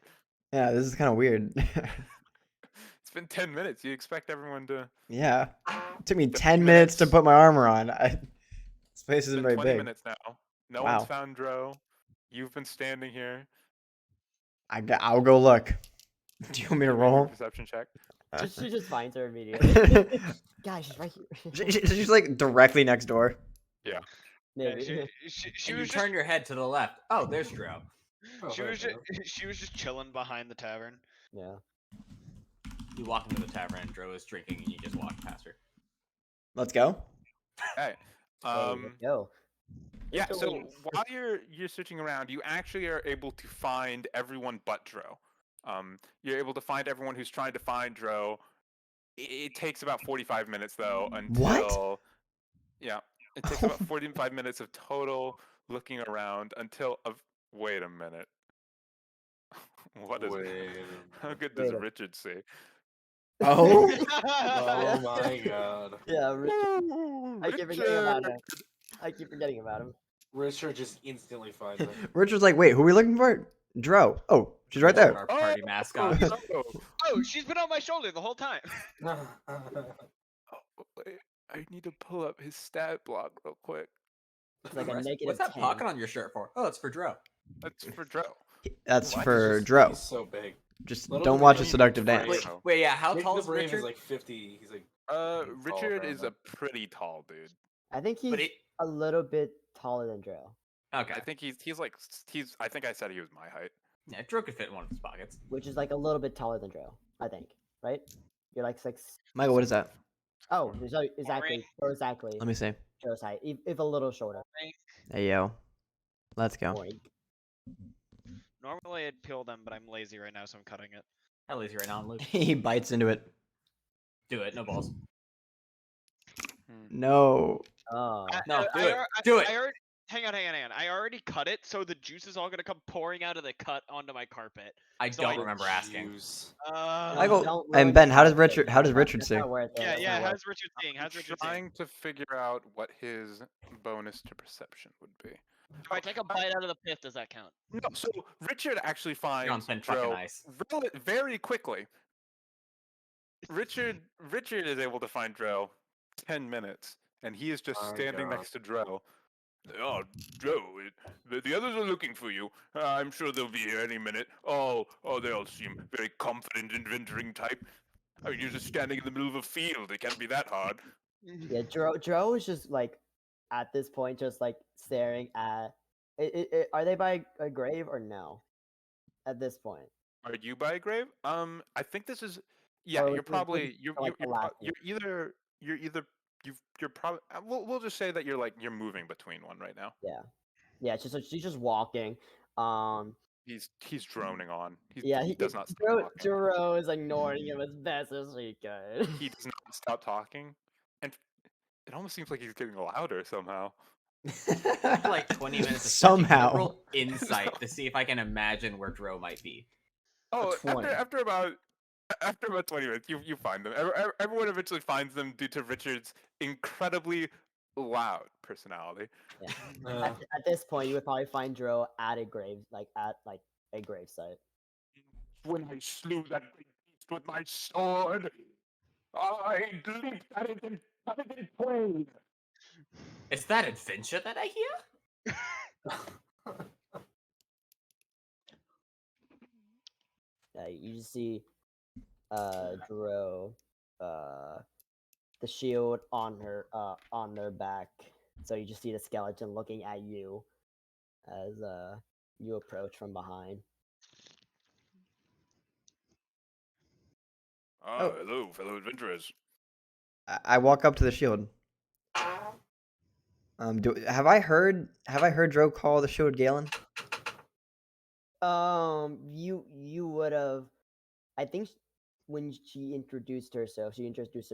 Speaker 1: Yeah, this is kind of weird.
Speaker 2: It's been 10 minutes. You expect everyone to...
Speaker 1: Yeah. It took me 10
Speaker 2: 15
Speaker 1: minutes to
Speaker 2: minutes.
Speaker 1: put my armor on. This place
Speaker 2: It's
Speaker 1: isn't
Speaker 2: been
Speaker 1: very
Speaker 2: 20
Speaker 1: big.
Speaker 2: minutes now. No
Speaker 1: Wow.
Speaker 2: one's found Dro. You've been standing here.
Speaker 1: I'll go look. Do you want me to
Speaker 2: Give me a
Speaker 1: roll?
Speaker 2: perception check.
Speaker 6: She just finds her immediately. Guys, she's right here.
Speaker 1: She's like directly next door.
Speaker 2: Yeah.
Speaker 5: Yeah,
Speaker 6: Maybe.
Speaker 5: she
Speaker 4: And you
Speaker 5: was
Speaker 4: turn
Speaker 5: just
Speaker 4: your head to the left. Oh, there's Dro.
Speaker 9: Oh,
Speaker 5: she
Speaker 9: there
Speaker 5: was
Speaker 9: we
Speaker 5: just
Speaker 9: go.
Speaker 5: she was just chilling behind the tavern.
Speaker 6: Yeah.
Speaker 4: You walk into the tavern and Dro is drinking and you just walk past her.
Speaker 1: Let's go.
Speaker 2: Hey.
Speaker 6: Hey, let's go.
Speaker 2: Yeah,
Speaker 6: Let's
Speaker 2: so
Speaker 6: go.
Speaker 2: while you're searching around, you actually are able to find everyone but Dro. You're able to find everyone who's trying to find Dro. It takes about 45 minutes though until
Speaker 1: What?
Speaker 2: Yeah, it takes about 45 minutes of total looking around until wait a minute. What is
Speaker 9: Wait
Speaker 2: How good
Speaker 6: Wait
Speaker 2: does
Speaker 6: a-
Speaker 2: Richard see?
Speaker 1: Oh.
Speaker 9: Oh my god.
Speaker 6: Yeah, Richard.
Speaker 2: Woo,
Speaker 6: I keep forgetting about
Speaker 2: Richard!
Speaker 6: him. I keep forgetting about him.
Speaker 9: Richard just instantly finds it.
Speaker 1: Richard's like, wait, who are we looking for? Dro. Oh, she's right there.
Speaker 4: Our party mascot.
Speaker 5: Oh, she's been on my shoulder the whole time.
Speaker 2: Oh, wait, I need to pull up his stat block real quick.
Speaker 6: It's like a
Speaker 4: What's
Speaker 6: negative
Speaker 4: that
Speaker 6: 10.
Speaker 4: pocket on your shirt for? Oh, it's for Dro.
Speaker 2: That's for Dro.
Speaker 1: That's
Speaker 9: What?
Speaker 1: for
Speaker 9: He's
Speaker 1: Dro.
Speaker 9: so big.
Speaker 1: Just
Speaker 9: Little
Speaker 1: don't
Speaker 9: did
Speaker 1: watch
Speaker 9: they
Speaker 1: a
Speaker 9: know
Speaker 1: seductive
Speaker 9: he's
Speaker 1: dance.
Speaker 9: afraid.
Speaker 4: Wait, yeah. How
Speaker 9: Big
Speaker 4: tall
Speaker 9: the
Speaker 4: is
Speaker 9: Brain
Speaker 4: Richard?
Speaker 9: is like 50. He's like
Speaker 2: Richard
Speaker 9: around
Speaker 2: is
Speaker 9: that.
Speaker 2: a pretty tall dude.
Speaker 6: I think he's
Speaker 4: But it-
Speaker 6: a little bit taller than Dro,
Speaker 4: Okay.
Speaker 2: I think I think I said he was my height.
Speaker 4: Yeah, Dro could fit in one of his pockets.
Speaker 6: which is like a little bit taller than Dro, I think. Right? You're like 6.
Speaker 1: Michael, what is that?
Speaker 6: Oh, so exactly. Or exactly.
Speaker 1: Let me see.
Speaker 6: Dro's height, if a little shorter.
Speaker 1: Hey, yo. Let's go.
Speaker 6: Boink.
Speaker 5: Normally I'd peel them, but I'm lazy right now, so I'm cutting it.
Speaker 4: How lazy right now, Luke?
Speaker 1: He bites into it.
Speaker 4: Do it. No balls.
Speaker 1: No.
Speaker 6: Oh.
Speaker 4: No, do it. Do it.
Speaker 5: Hang on. I already cut it, so the juice is all gonna come pouring out of the cut onto my carpet.
Speaker 4: I
Speaker 5: So
Speaker 4: don't
Speaker 5: I-
Speaker 4: remember asking.
Speaker 9: Juice.
Speaker 1: Michael
Speaker 6: Don't
Speaker 1: and
Speaker 6: ruin
Speaker 1: Ben,
Speaker 6: the
Speaker 1: how does
Speaker 6: carpet.
Speaker 1: Richard
Speaker 6: That's
Speaker 1: see?
Speaker 6: not worth it. That's
Speaker 5: Yeah.
Speaker 6: not worth
Speaker 5: How's Richard seeing? How's Richard seeing?
Speaker 2: Trying to figure out what his bonus to perception would be.
Speaker 5: If I take a bite out of the pith, does that count?
Speaker 2: No, so Richard actually
Speaker 4: John's
Speaker 2: finds
Speaker 4: been fucking
Speaker 2: Dro
Speaker 4: nice.
Speaker 2: very quickly. Richard is able to find Dro 10 minutes, and he is just
Speaker 9: My
Speaker 2: standing
Speaker 9: God.
Speaker 2: next to Dro. Oh, Dro, the others are looking for you. I'm sure they'll be here any minute. Oh, they all seem very confident and venturing type. I mean, you're just standing in the middle of a field. It can't be that hard.
Speaker 6: Yeah, Dro is just like at this point, just like staring at. Are they by a grave or no? At this point,
Speaker 2: Are you by a grave? I think this is. Yeah,
Speaker 6: Or
Speaker 2: you're
Speaker 6: was this
Speaker 2: probably
Speaker 6: like the last one?
Speaker 2: you're either you're probably. We'll just say that you're moving between one right now.
Speaker 6: yeah, she's just walking.
Speaker 2: He's droning on.
Speaker 6: Yeah,
Speaker 2: He does not stop
Speaker 6: Jiro,
Speaker 2: talking.
Speaker 6: Jiro is ignoring him as best as he could.
Speaker 2: He does not stop talking, and it almost seems like he's getting louder somehow.
Speaker 8: After like 20 minutes of sketching, I'm
Speaker 1: Somehow.
Speaker 8: gonna roll insight to see if I can imagine where Dro might be.
Speaker 2: Oh,
Speaker 6: 20.
Speaker 2: after about 20 minutes, you find them. Everyone eventually finds them due to Richard's incredibly loud personality.
Speaker 6: Yeah. At this point, you would probably find Jiro at a grave, at a grave site.
Speaker 2: When I slew that big beast with my sword, I leaped at it and cut it in twain.
Speaker 8: Is that adventure that I hear?
Speaker 6: You just see Jiro, the shield on their back. So you just see the skeleton looking at you as you approach from behind.
Speaker 2: Ah, hello, fellow adventurers.
Speaker 1: I walk up to the shield. Have I heard Dro call the shield Galen?
Speaker 6: You would have. I think when she introduced herself, she introduced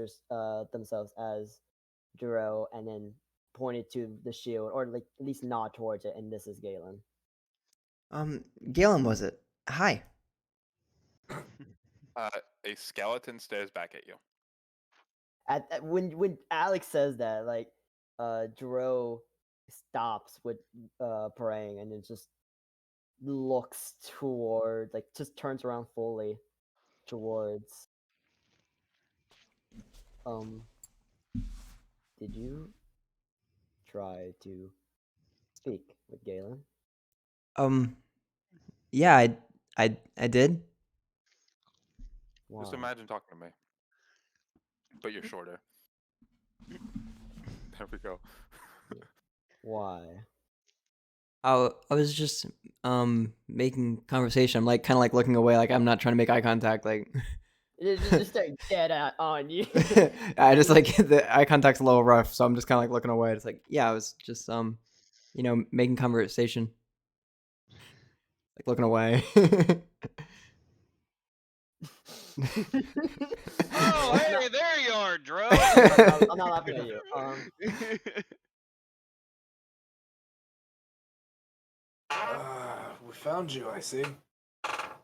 Speaker 6: themselves as Jiro, and then pointed to the shield, or like at least nod towards it, and this is Galen.
Speaker 1: Galen, was it? Hi.
Speaker 2: A skeleton stares back at you.
Speaker 6: When Alex says that, like, Jiro stops with praying, and then just looks toward, like, just turns around fully towards. Did you try to speak with Galen?
Speaker 1: Yeah, I did.
Speaker 6: Why?
Speaker 2: Just imagine talking to me, but you're shorter. There we go.
Speaker 6: Why?
Speaker 1: I was just making conversation. I'm like kind of like looking away, like I'm not trying to make eye contact. Like
Speaker 6: Just start dead on you.
Speaker 1: I just like the eye contact's a little rough, so I'm just kind of like looking away. It's like, yeah, I was just making conversation, like looking away.
Speaker 5: Oh, hey, there you are, Dro.
Speaker 6: I'm not laughing at you.
Speaker 9: We found you, I see.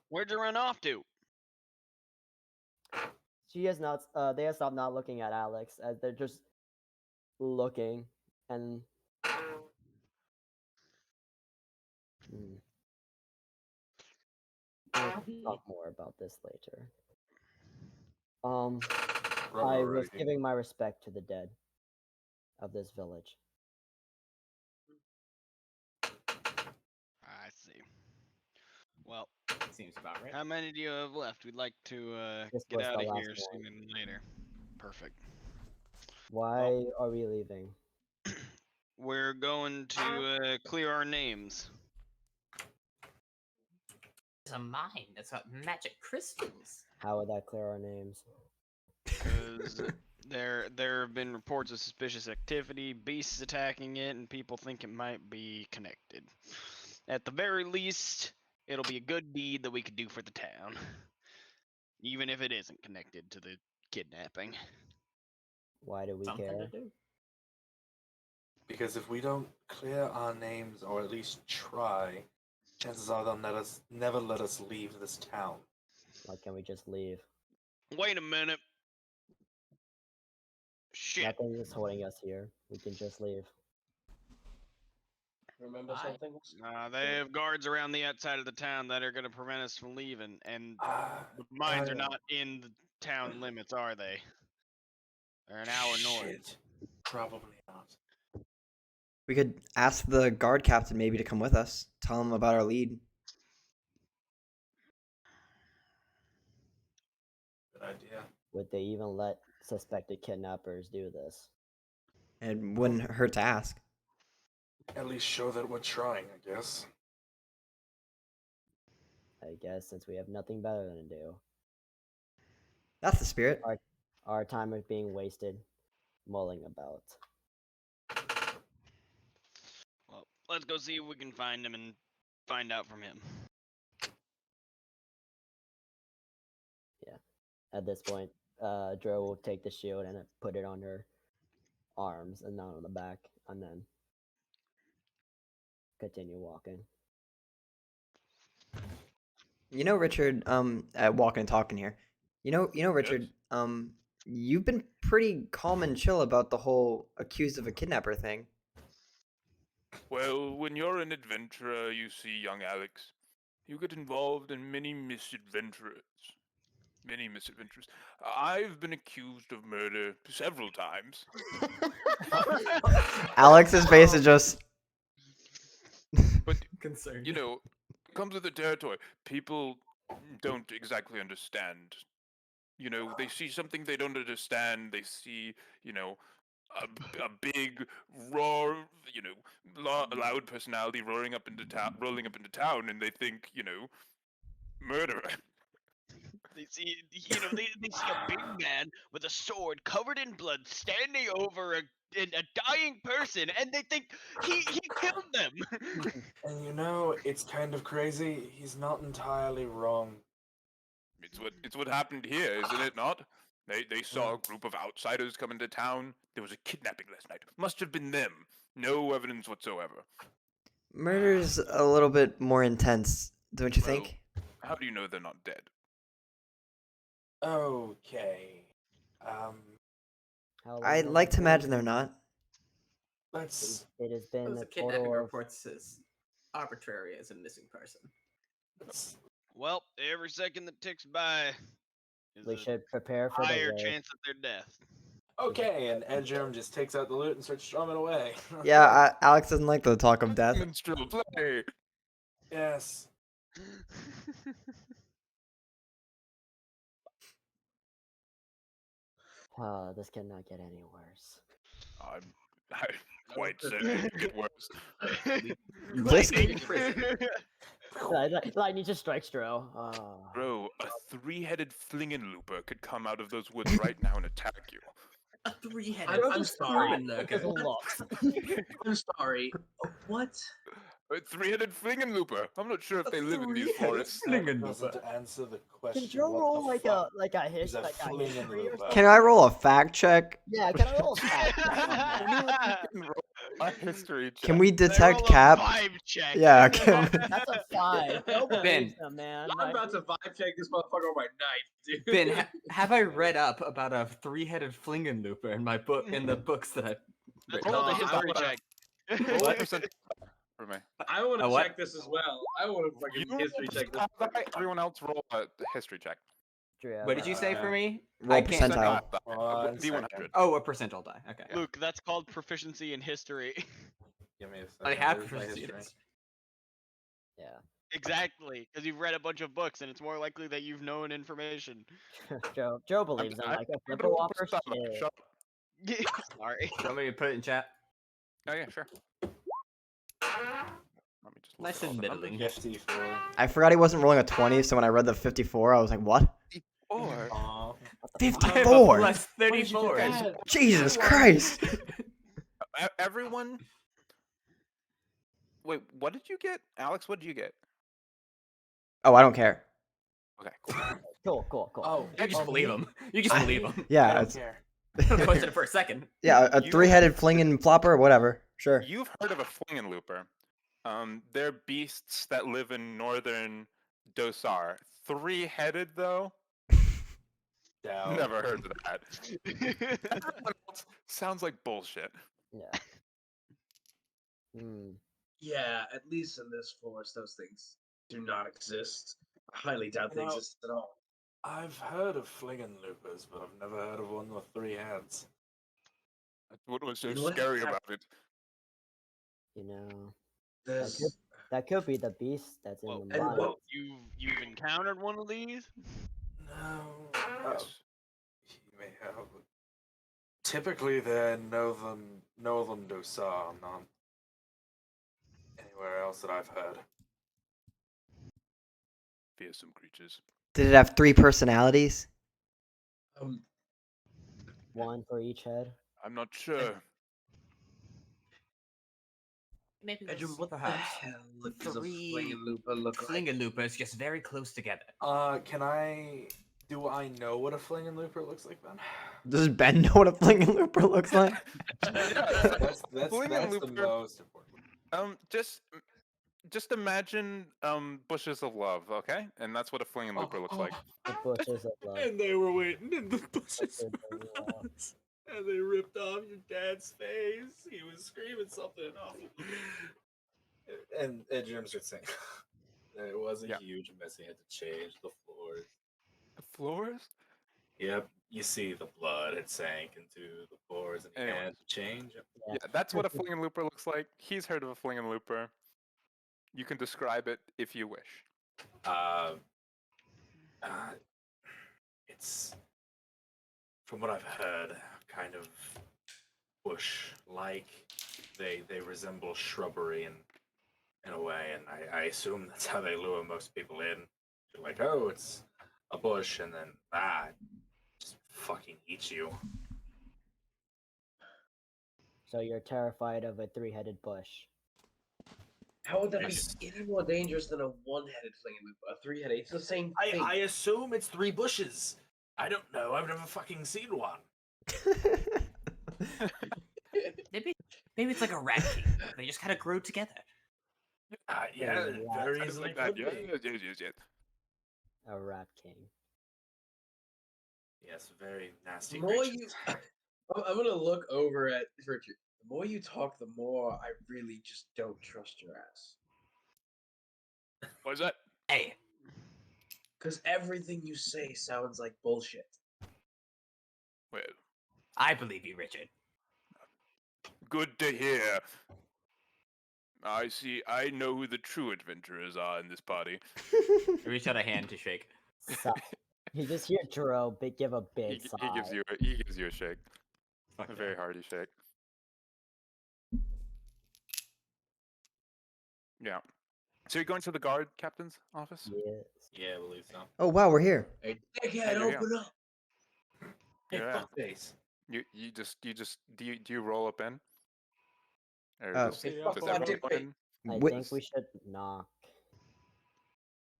Speaker 5: Where'd you run off to?
Speaker 6: She has not. They have stopped not looking at Alex, as they're just looking and. We'll talk more about this later. I was giving my respect to the dead of this village.
Speaker 5: I see. Well,
Speaker 8: Seems about right.
Speaker 5: how many do you have left? We'd like to
Speaker 6: This
Speaker 5: get
Speaker 6: was
Speaker 5: out
Speaker 6: the
Speaker 5: of
Speaker 6: last
Speaker 5: here
Speaker 6: one.
Speaker 5: sooner than later. Perfect.
Speaker 6: Why are we leaving?
Speaker 5: We're going to clear our names.
Speaker 8: It's a mine that's got magic crystals.
Speaker 6: How would that clear our names?
Speaker 5: Because there have been reports of suspicious activity, beasts attacking it, and people think it might be connected. At the very least, it'll be a good deed that we could do for the town, even if it isn't connected to the kidnapping.
Speaker 6: Why do we
Speaker 8: Something
Speaker 6: care?
Speaker 8: to do.
Speaker 9: Because if we don't clear our names, or at least try, chances are they'll never let us leave this town.
Speaker 6: Why can't we just leave?
Speaker 5: Wait a minute. Shit.
Speaker 6: Nothing is holding us here. We can just leave.
Speaker 7: Remember something?
Speaker 5: They have guards around the outside of the town that are going to prevent us from leaving, and the mines are not in the town limits, are they? They're an hour north.
Speaker 9: Probably not.
Speaker 1: We could ask the guard captain maybe to come with us. Tell him about our lead.
Speaker 9: Good idea.
Speaker 6: Would they even let suspected kidnappers do this?
Speaker 1: It wouldn't hurt to ask.
Speaker 9: At least show that we're trying, I guess.
Speaker 6: I guess since we have nothing better than to do.
Speaker 1: That's the spirit.
Speaker 6: Our time is being wasted mulling about.
Speaker 5: Well, let's go see if we can find him and find out from him.
Speaker 6: At this point, Dro will take the shield and put it on her arms and not on the back, and then continue walking.
Speaker 1: You know, Richard, walking and talking here. Richard, you've been pretty calm and chill about the whole accused of a kidnapper thing.
Speaker 2: Well, when you're an adventurer, you see, young Alex, you get involved in many misadventures. Many misadventures. I've been accused of murder several times.
Speaker 1: Alex's face is just.
Speaker 2: But,
Speaker 8: Concerned.
Speaker 2: you know, it comes with the territory. People don't exactly understand. You know, they see something they don't understand. They see, you know, a big roar, you know, loud personality rolling up into town, and they think, you know, murderer.
Speaker 5: They see, they see a big man with a sword covered in blood standing over a dying person, and they think he killed them.
Speaker 9: And you know, it's kind of crazy. He's not entirely wrong.
Speaker 2: It's what happened here, isn't it not? They saw a group of outsiders come into town. There was a kidnapping last night. Must have been them. No evidence whatsoever.
Speaker 1: Murder's a little bit more intense, don't you
Speaker 2: Well,
Speaker 1: think?
Speaker 2: How do you know they're not dead?
Speaker 9: Okay.
Speaker 6: How long
Speaker 1: I'd
Speaker 6: has
Speaker 1: like
Speaker 6: it
Speaker 1: to
Speaker 6: been?
Speaker 1: imagine they're not.
Speaker 9: Let's.
Speaker 6: It has been
Speaker 8: The
Speaker 6: a
Speaker 8: kidnapping
Speaker 6: total of.
Speaker 8: reports as arbitrary as a missing person.
Speaker 5: Well, every second that ticks by is
Speaker 6: We
Speaker 5: a
Speaker 6: should prepare for the
Speaker 5: higher
Speaker 6: raid.
Speaker 5: chance of their death.
Speaker 9: Okay, and Edgerm just takes out the loot and starts strumming away.
Speaker 1: Yeah, Alex doesn't like the talk of death.
Speaker 2: Minstrel play.
Speaker 9: Yes.
Speaker 6: This cannot get any worse.
Speaker 2: I'm quite certain it could get worse.
Speaker 1: Lightning.
Speaker 6: Lightning just strikes Dro.
Speaker 2: Bro, a three-headed flingin' looper could come out of those woods right now and attack you.
Speaker 8: A three-headed.
Speaker 7: I'm sorry.
Speaker 6: Looks.
Speaker 7: I'm sorry. What?
Speaker 2: A three-headed flingin' looper. I'm not sure if they live in these forests.
Speaker 9: That doesn't answer the question.
Speaker 6: Can Dro
Speaker 9: What
Speaker 6: roll
Speaker 9: the
Speaker 6: like
Speaker 9: fuck
Speaker 6: a
Speaker 9: is a flingin'
Speaker 6: history or
Speaker 9: looper?
Speaker 1: Can I roll a fact check?
Speaker 6: Yeah, can I roll a fact?
Speaker 2: A history check.
Speaker 1: Can we
Speaker 5: They
Speaker 1: detect
Speaker 5: roll a
Speaker 1: Cap?
Speaker 5: vibe check.
Speaker 1: Yeah, can
Speaker 6: That's a 5. Dro
Speaker 8: Ben.
Speaker 6: believes him, man.
Speaker 7: I'm about to vibe check this motherfucker on my knife, dude.
Speaker 8: Ben, have I read up about a three-headed flingen looper in my book in the books that I've
Speaker 5: That's
Speaker 8: written?
Speaker 5: called a
Speaker 7: I
Speaker 5: history
Speaker 7: wanna-
Speaker 5: check.
Speaker 2: Roll a percent for me.
Speaker 7: I want
Speaker 8: A
Speaker 7: to
Speaker 8: what?
Speaker 7: check this as well. I want to fucking
Speaker 2: You
Speaker 7: history check this.
Speaker 2: Everyone else roll a history check.
Speaker 8: What did you say for me?
Speaker 1: Roll
Speaker 8: I can't-
Speaker 1: percentile.
Speaker 2: D100.
Speaker 8: Oh, a percentile die. Okay.
Speaker 5: Luke, that's called proficiency in history.
Speaker 9: Give me a
Speaker 8: I
Speaker 9: second.
Speaker 8: have
Speaker 9: Where's my
Speaker 8: proficiency.
Speaker 9: history?
Speaker 6: Yeah.
Speaker 5: Exactly, because you've read a bunch of books, and it's more likely that you've known information.
Speaker 6: Joe believes him. Like a flipper whopper shit.
Speaker 2: Shut up.
Speaker 5: Sorry.
Speaker 8: You want me to put it in chat?
Speaker 2: Oh yeah, sure. Let me just look
Speaker 8: Nice
Speaker 2: at all
Speaker 8: and
Speaker 2: the numbers.
Speaker 8: middling.
Speaker 9: 54.
Speaker 1: I forgot he wasn't rolling a 20, so when I read the 54, I was like, what?
Speaker 2: Or
Speaker 9: Aw.
Speaker 1: 54?
Speaker 8: Plus 34.
Speaker 1: Jesus Christ!
Speaker 2: everyone. Wait, what did you get, Alex? What did you get?
Speaker 1: Oh, I don't care.
Speaker 2: Okay, cool.
Speaker 6: Cool.
Speaker 9: Oh,
Speaker 8: You just believe him. You just believe him.
Speaker 1: Yeah,
Speaker 9: I
Speaker 1: it's,
Speaker 9: don't care.
Speaker 8: I questioned it for a second.
Speaker 1: yeah, a
Speaker 2: You-
Speaker 1: three-headed flinging flopper, whatever. Sure.
Speaker 2: You've heard of a flingin' looper. They're beasts that live in northern Dosar. Three-headed though.
Speaker 9: Down.
Speaker 2: Never heard of that. Everyone else sounds like bullshit.
Speaker 6: Yeah. Hmm.
Speaker 7: Yeah, at least in this forest, those things do not exist. I highly doubt they
Speaker 9: You know-
Speaker 7: exist at all.
Speaker 9: I've heard of flingin' loopers, but I've never heard of one with 3 heads.
Speaker 2: That's what was so
Speaker 7: You know what?
Speaker 2: scary about it.
Speaker 6: You know,
Speaker 7: This.
Speaker 6: that could be the beast that's in
Speaker 5: Whoa.
Speaker 6: the
Speaker 7: And
Speaker 6: mine.
Speaker 7: whoa,
Speaker 5: You've encountered one of these?
Speaker 9: No.
Speaker 2: Yes.
Speaker 9: You may have. But typically, they're northern Dosar, not anywhere else that I've heard.
Speaker 2: Fearsome creatures.
Speaker 1: Did it have 3 personalities?
Speaker 6: One for each head.
Speaker 2: I'm not sure.
Speaker 8: Maybe
Speaker 7: Edgar,
Speaker 8: there's
Speaker 7: what the
Speaker 8: perhaps
Speaker 7: hell does a
Speaker 8: three
Speaker 7: flinging looper look like?
Speaker 8: flingen loopers just very close together.
Speaker 9: Can I Do I know what a flinging looper looks like, Ben?
Speaker 1: Does Ben know what a flinging looper looks like?
Speaker 9: That's
Speaker 2: Fling and
Speaker 9: the
Speaker 2: looper.
Speaker 9: most important.
Speaker 2: Just imagine bushes of love, okay? And that's what a fling and looper looks like.
Speaker 6: The bushes of love.
Speaker 9: And they were waiting in the bushes
Speaker 6: Bushes
Speaker 9: for
Speaker 6: of love.
Speaker 9: months. And they ripped off your dad's face. He was screaming something awful. And Jim started saying, it was a huge mess. He had to change the floors.
Speaker 2: The floors?
Speaker 9: Yep. You see the blood had sank into the floors and he
Speaker 2: Anyways.
Speaker 9: had to change it.
Speaker 2: Yeah, that's what a fling and looper looks like. He's heard of a fling and looper. You can describe it if you wish.
Speaker 9: It's, from what I've heard, kind of bush-like. They resemble shrubbery in a way, and I assume that's how they lure most people in. They're like, oh, it's a bush, and then it just fucking eats you.
Speaker 6: So you're terrified of a three-headed bush.
Speaker 7: How would that
Speaker 9: Yes.
Speaker 7: be any more dangerous than a one-headed flinging looper? A three-headed, it's the same thing.
Speaker 9: I assume it's 3 bushes. I don't know. I've never fucking seen one.
Speaker 8: Maybe it's like a rat king. They just kind of grow together.
Speaker 9: Yeah,
Speaker 6: Yeah,
Speaker 9: very
Speaker 2: Something
Speaker 9: easily
Speaker 2: like that.
Speaker 9: could be.
Speaker 2: Yes.
Speaker 6: A rat king.
Speaker 9: Yes, very nasty
Speaker 7: The more
Speaker 9: creatures.
Speaker 7: I'm gonna look over at Richard. The more you talk, the more I really just don't trust your ass.
Speaker 2: What is that?
Speaker 8: Hey,
Speaker 7: Because everything you say sounds like bullshit.
Speaker 2: Well,
Speaker 8: I believe you, Richard.
Speaker 2: good to hear. I see. I know who the true adventurers are in this party.
Speaker 8: You reach out a hand to shake.
Speaker 6: So, you just hear Jiro give a big sigh.
Speaker 2: He gives you a shake, a very hearty shake. Yeah. So you're going to the guard captain's office?
Speaker 6: Yes.
Speaker 9: Yeah, I believe so.
Speaker 1: Oh wow, we're here.
Speaker 7: Hey, dickhead,
Speaker 2: you're
Speaker 7: open up!
Speaker 9: Hey,
Speaker 2: Yeah.
Speaker 9: fuckface.
Speaker 2: Do you roll up in? Or
Speaker 1: Oh.
Speaker 2: does,
Speaker 7: Hey,
Speaker 2: does
Speaker 7: fuck my
Speaker 2: everyone
Speaker 7: dick
Speaker 2: go
Speaker 7: pic.
Speaker 2: in?
Speaker 6: I
Speaker 1: Whi-
Speaker 6: think we should knock.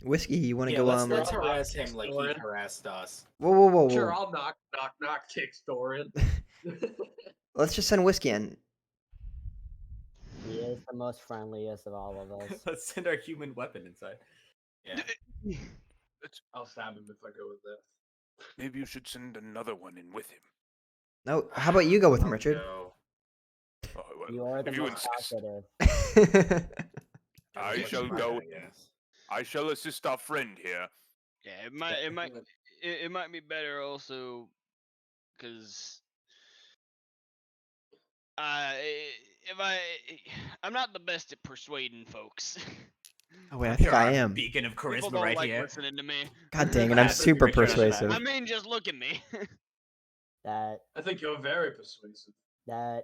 Speaker 1: Whiskey, you want to
Speaker 9: Yeah,
Speaker 1: go?
Speaker 9: let's
Speaker 7: Sure,
Speaker 9: harass
Speaker 7: I'll
Speaker 9: him like
Speaker 7: store
Speaker 9: he
Speaker 7: it.
Speaker 9: harassed us.
Speaker 1: Whoa.
Speaker 7: Sure, I'll knock, kick store in.
Speaker 1: Let's just send whiskey in.
Speaker 6: He is the most friendliest of all of us.
Speaker 8: Let's send our human weapon inside.
Speaker 9: Yeah.
Speaker 7: I'll stab him if I go with this.
Speaker 2: Maybe you should send another one in with him.
Speaker 1: No, how about you go with him,
Speaker 9: I'll
Speaker 1: Richard?
Speaker 9: go.
Speaker 2: Oh, well,
Speaker 6: You are the
Speaker 2: if you
Speaker 6: most
Speaker 2: insist,
Speaker 6: talkative.
Speaker 2: I
Speaker 9: That's
Speaker 2: shall
Speaker 9: fine,
Speaker 2: go.
Speaker 9: I guess.
Speaker 2: I shall assist our friend here.
Speaker 5: Yeah, it might be better also, because I'm not the best at persuading folks.
Speaker 1: Oh wait, I think
Speaker 8: You're
Speaker 1: I
Speaker 8: our
Speaker 1: am.
Speaker 8: beacon of
Speaker 5: People
Speaker 8: charisma
Speaker 5: don't
Speaker 8: right
Speaker 5: like
Speaker 8: here.
Speaker 5: listening to me.
Speaker 1: God dang it,
Speaker 8: I
Speaker 1: I'm
Speaker 8: think
Speaker 1: super
Speaker 8: Richard should have
Speaker 1: persuasive.
Speaker 5: I mean, just look at me.
Speaker 6: That
Speaker 7: I think you're very persuasive.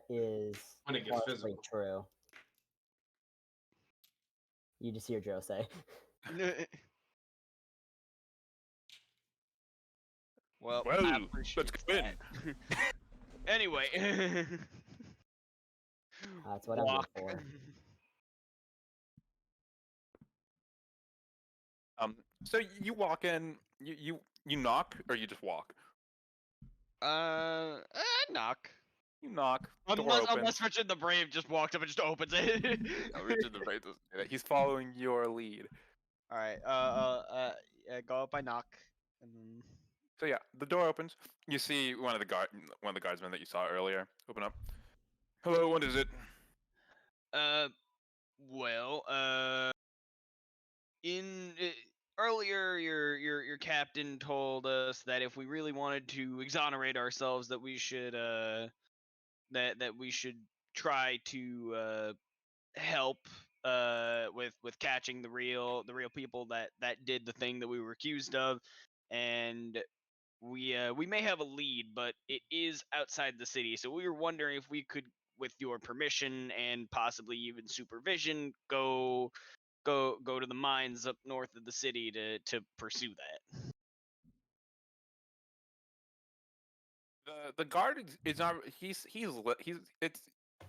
Speaker 6: is
Speaker 7: When it gets
Speaker 6: partially
Speaker 7: physical.
Speaker 6: true. You just hear Joe say.
Speaker 5: Well,
Speaker 2: Well,
Speaker 5: I appreciate
Speaker 2: let's go in.
Speaker 5: that. Anyway,
Speaker 6: That's what I'm
Speaker 5: walk.
Speaker 6: here for.
Speaker 2: So you walk in. You knock, or you just walk.
Speaker 5: Knock.
Speaker 2: You knock. Door opens.
Speaker 5: Unless Richard the Brave just walked up and just opens it.
Speaker 2: No, Richard the Brave doesn't do that. He's following your lead.
Speaker 5: All right. Go up. I knock, and then.
Speaker 2: So yeah, the door opens. You see one of the guardsmen that you saw earlier open up. Hello, what is it?
Speaker 5: Well, earlier your captain told us that if we really wanted to exonerate ourselves, that we should that we should try to help with catching the real people that did the thing that we were accused of, and we may have a lead, but it is outside the city. So we were wondering if we could, with your permission and possibly even supervision, go to the mines up north of the city to pursue that.
Speaker 2: The guard is not. He's it's.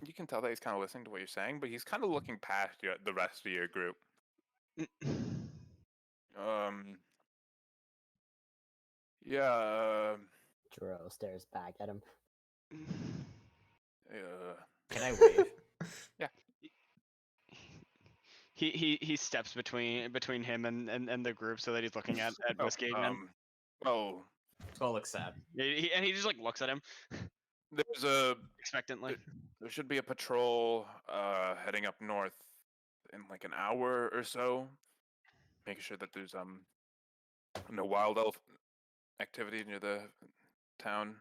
Speaker 2: You can tell that he's kind of listening to what you're saying, but he's kind of looking past the rest of your group. Yeah.
Speaker 6: Jiro stares back at him.
Speaker 8: Can I wave?
Speaker 5: He steps between him and the group so that he's looking at Whiskey again.
Speaker 2: Oh,
Speaker 8: Skull looks sad.
Speaker 5: And he just like looks at him
Speaker 2: there's
Speaker 5: expectantly.
Speaker 2: there should be a patrol heading up north in like an hour or so, making sure that there's no wild elf activity near the town.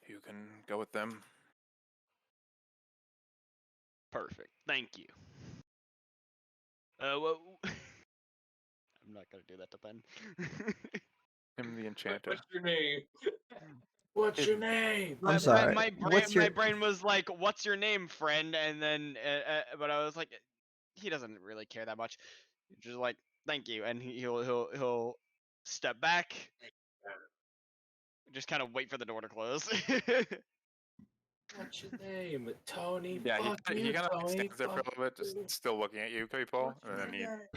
Speaker 2: You can go with them.
Speaker 5: Perfect. Thank you. Well, I'm not gonna do that to Ben.
Speaker 2: Him the enchanter.
Speaker 7: What's your name?
Speaker 9: What's your name?
Speaker 1: I'm sorry.
Speaker 5: My
Speaker 1: What's your-
Speaker 5: brain was like, "What's your name, friend?" And then, but I was like, he doesn't really care that much. Just like, "Thank you," and he'll step back, just kind of wait for the door to close.
Speaker 9: What's your name? Tony.
Speaker 2: Yeah,
Speaker 9: Fuck
Speaker 2: he
Speaker 9: you,
Speaker 2: kind of
Speaker 9: Tony.
Speaker 2: stands there for a
Speaker 9: Fuck
Speaker 2: little bit, just
Speaker 9: you.
Speaker 2: still looking at you people,
Speaker 9: What's
Speaker 2: and then
Speaker 9: your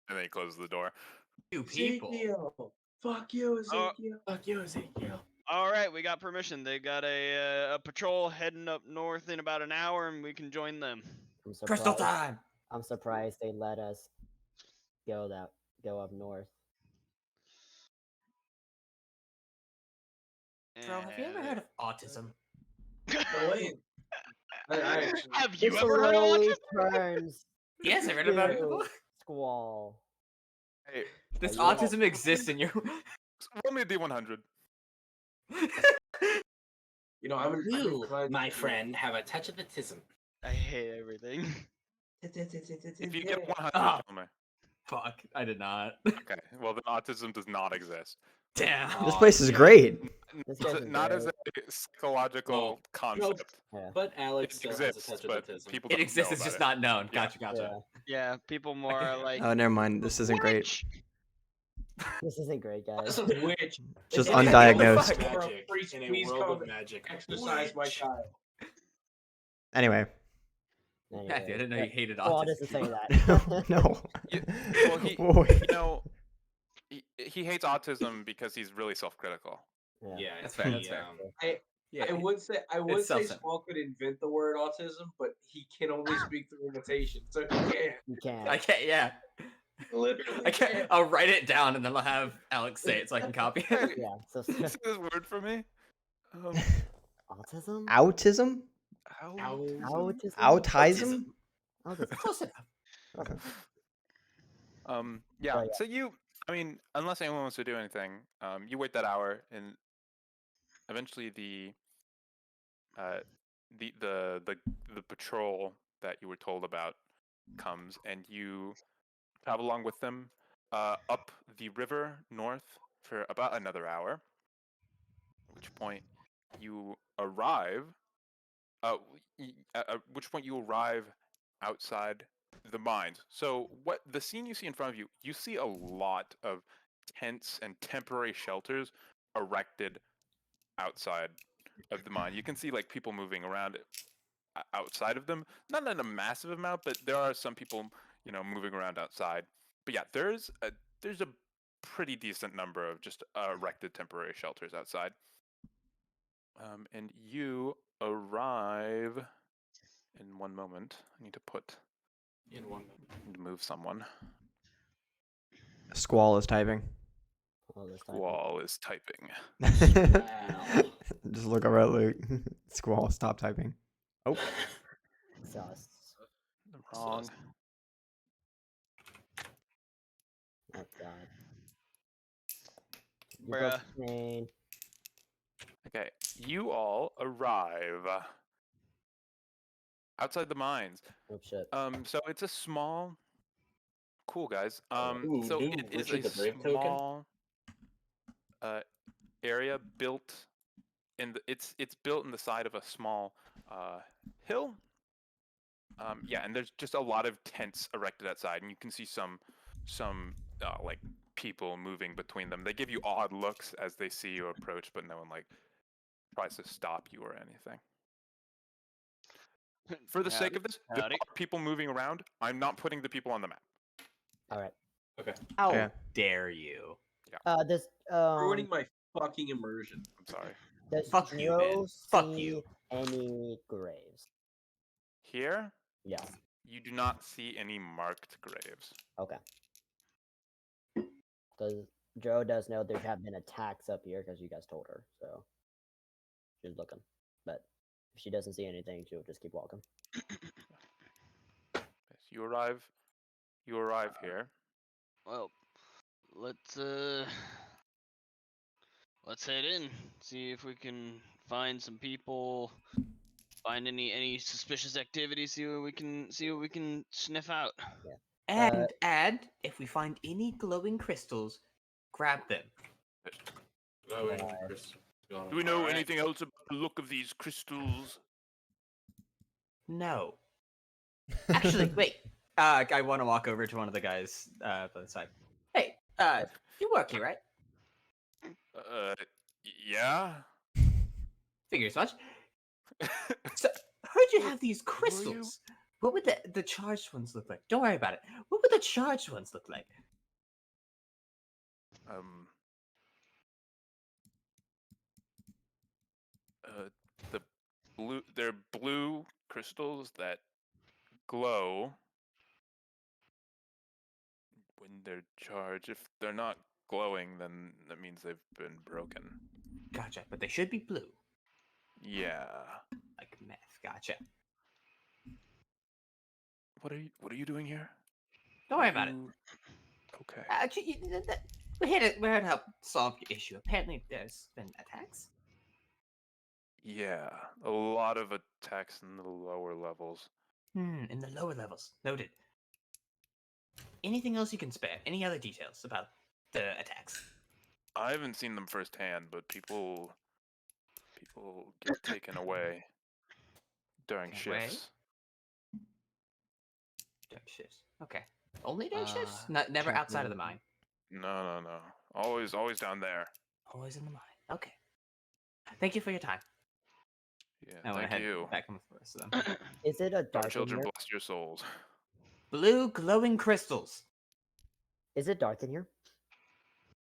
Speaker 2: he
Speaker 9: name?
Speaker 2: closes the door.
Speaker 8: Two people.
Speaker 9: Ezekiel. Fuck you, Ezekiel. Fuck you, Ezekiel.
Speaker 5: All right, we got permission. They got a patrol heading up north in about an hour, and we can join them.
Speaker 6: I'm
Speaker 8: Crystal
Speaker 6: surprised.
Speaker 8: time.
Speaker 6: I'm surprised they let us go up north.
Speaker 8: Bro, have you ever heard of autism?
Speaker 7: No, wait. I actually-
Speaker 5: Have you
Speaker 6: This
Speaker 5: ever heard of
Speaker 6: slowly
Speaker 5: autism?
Speaker 6: turns
Speaker 8: Yes, I read about it.
Speaker 6: to Squall.
Speaker 2: Hey,
Speaker 8: Does
Speaker 6: Are you-
Speaker 8: autism exist in your?
Speaker 2: roll me a D100.
Speaker 7: You know, I'm
Speaker 9: You,
Speaker 7: inclined
Speaker 9: my
Speaker 7: to-
Speaker 9: friend, have a touch of autism.
Speaker 5: I hate everything.
Speaker 2: If you get 100,
Speaker 8: Ah.
Speaker 2: tell me.
Speaker 8: Fuck, I did not.
Speaker 2: Okay, well then autism does not exist.
Speaker 8: Damn.
Speaker 1: This
Speaker 9: Aw,
Speaker 1: place is
Speaker 9: yeah.
Speaker 1: great.
Speaker 6: This
Speaker 2: Not-
Speaker 6: guy's
Speaker 2: not as a
Speaker 6: great.
Speaker 2: psychological concept.
Speaker 6: Yeah.
Speaker 9: But Alex
Speaker 2: It
Speaker 9: still has a
Speaker 2: exists,
Speaker 9: touch of
Speaker 2: but
Speaker 9: autism.
Speaker 2: people
Speaker 8: It
Speaker 2: don't
Speaker 8: exists.
Speaker 2: know
Speaker 8: It's
Speaker 2: about
Speaker 8: just
Speaker 2: it.
Speaker 8: not known.
Speaker 2: Yeah.
Speaker 8: Gotcha.
Speaker 5: Yeah, people more are like,
Speaker 1: Oh, never mind. This isn't great.
Speaker 5: "Which?"
Speaker 6: This isn't great, guys.
Speaker 7: This is witch.
Speaker 1: Just
Speaker 7: If
Speaker 1: undiagnosed.
Speaker 7: you are a
Speaker 9: Magic
Speaker 7: priest,
Speaker 9: in a
Speaker 7: please
Speaker 9: world
Speaker 7: come
Speaker 9: of magic.
Speaker 7: exercise my
Speaker 9: Witch.
Speaker 7: child.
Speaker 1: Anyway.
Speaker 8: Matthew, I didn't know you hated
Speaker 6: Squall
Speaker 8: autism.
Speaker 6: doesn't say that.
Speaker 1: No.
Speaker 2: Well,
Speaker 1: Boy.
Speaker 2: you know, he hates autism because he's really self-critical.
Speaker 9: Yeah,
Speaker 8: That's fair, that's fair. Yeah,
Speaker 7: I would say
Speaker 8: self-centered.
Speaker 7: Squall could invent the word autism, but he can only speak through imitation, so he can't.
Speaker 6: You can't.
Speaker 8: I can't. Yeah.
Speaker 7: Literally
Speaker 8: I can't. I'll write it down and then I'll have Alex say it so I can copy it.
Speaker 6: Yeah. So
Speaker 2: Say this word for me.
Speaker 6: autism.
Speaker 1: Autism?
Speaker 6: Autism.
Speaker 1: Autism?
Speaker 6: Autism.
Speaker 8: Close enough.
Speaker 1: Okay.
Speaker 2: Yeah.
Speaker 6: But yeah.
Speaker 2: So I mean, unless anyone wants to do anything, you wait that hour, and eventually the patrol that you were told about comes, and you travel along with them up the river north for about another hour. At which point you arrive. At which point you arrive outside the mines. So what the scene you see in front of you, you see a lot of tents and temporary shelters erected outside of the mine. You can see like people moving around outside of them, not in a massive amount, but there are some people, moving around outside. But yeah, there's a pretty decent number of just erected temporary shelters outside. And you arrive in one moment. I need to move someone.
Speaker 1: Squall is typing.
Speaker 2: Squall is typing.
Speaker 1: Just look over at Luke. Squall, stop typing. Oh.
Speaker 6: Sus.
Speaker 2: Wrong.
Speaker 6: Oh god.
Speaker 5: Bruh.
Speaker 6: Brain.
Speaker 2: Okay, you all arrive outside the mines.
Speaker 6: Oh shit.
Speaker 2: So it's a small. Cool, guys.
Speaker 9: Ooh,
Speaker 2: So
Speaker 9: new
Speaker 2: it is
Speaker 9: Richard
Speaker 2: a
Speaker 9: the Brave token?
Speaker 2: small area built it's built in the side of a small hill. Yeah, and there's just a lot of tents erected outside, and you can see some like people moving between them. They give you odd looks as they see you approach, but no one like tries to stop you or anything. For the sake of this, there
Speaker 5: Howdy.
Speaker 2: are people moving around. I'm not putting the people on the map.
Speaker 6: All right.
Speaker 9: Okay.
Speaker 8: How
Speaker 1: Yeah.
Speaker 8: dare you?
Speaker 6: Does
Speaker 7: Ruining my fucking immersion.
Speaker 2: I'm sorry.
Speaker 6: does
Speaker 8: Fuck you,
Speaker 6: Joe
Speaker 8: Ben. Fuck
Speaker 6: see
Speaker 8: you.
Speaker 6: any graves?
Speaker 2: Here,
Speaker 6: Yes.
Speaker 2: you do not see any marked graves.
Speaker 6: Okay. Because Joe does know there have been attacks up here because you guys told her, so she's looking. But if she doesn't see anything, she'll just keep walking.
Speaker 2: Yes, you arrive here.
Speaker 5: Well, let's head in. See if we can find some people. Find any suspicious activity. See what we can sniff out.
Speaker 8: And if we find any glowing crystals, grab them.
Speaker 9: Glowing
Speaker 6: Right.
Speaker 9: crystal.
Speaker 2: Do we know
Speaker 5: Alright.
Speaker 2: anything else about the look of these crystals?
Speaker 8: No. Actually, wait. I want to walk over to one of the guys by the side. Hey, you work here, right?
Speaker 2: Yeah.
Speaker 8: Figures much. So, heard you have these
Speaker 2: Who are you?
Speaker 8: crystals. What would the charged ones look like? Don't worry about it. What would the charged ones look like?
Speaker 2: The they're blue crystals that glow when they're charged. If they're not glowing, then that means they've been broken.
Speaker 8: Gotcha, but they should be blue.
Speaker 2: Yeah.
Speaker 8: Like meth. Gotcha.
Speaker 2: What are you doing here?
Speaker 8: Don't worry about it.
Speaker 2: Okay.
Speaker 8: Actually, we're here to help solve your issue. Apparently, there's been attacks.
Speaker 2: Yeah, a lot of attacks in the lower levels.
Speaker 8: In the lower levels. Noted. Anything else you can spare? Any other details about the attacks?
Speaker 2: I haven't seen them firsthand, but people get taken away during shifts.
Speaker 8: During shifts. Okay. Only during shifts? Never outside of the mine.
Speaker 2: No. Always down there.
Speaker 8: Always in the mine. Okay. Thank you for your time.
Speaker 2: Yeah,
Speaker 8: I want to
Speaker 2: thank
Speaker 8: head
Speaker 2: you.
Speaker 8: back with the rest of them.
Speaker 6: Is it a
Speaker 2: Our
Speaker 6: dark in
Speaker 2: children
Speaker 6: here?
Speaker 2: bless your souls.
Speaker 8: Blue glowing crystals.
Speaker 6: Is it dark in here?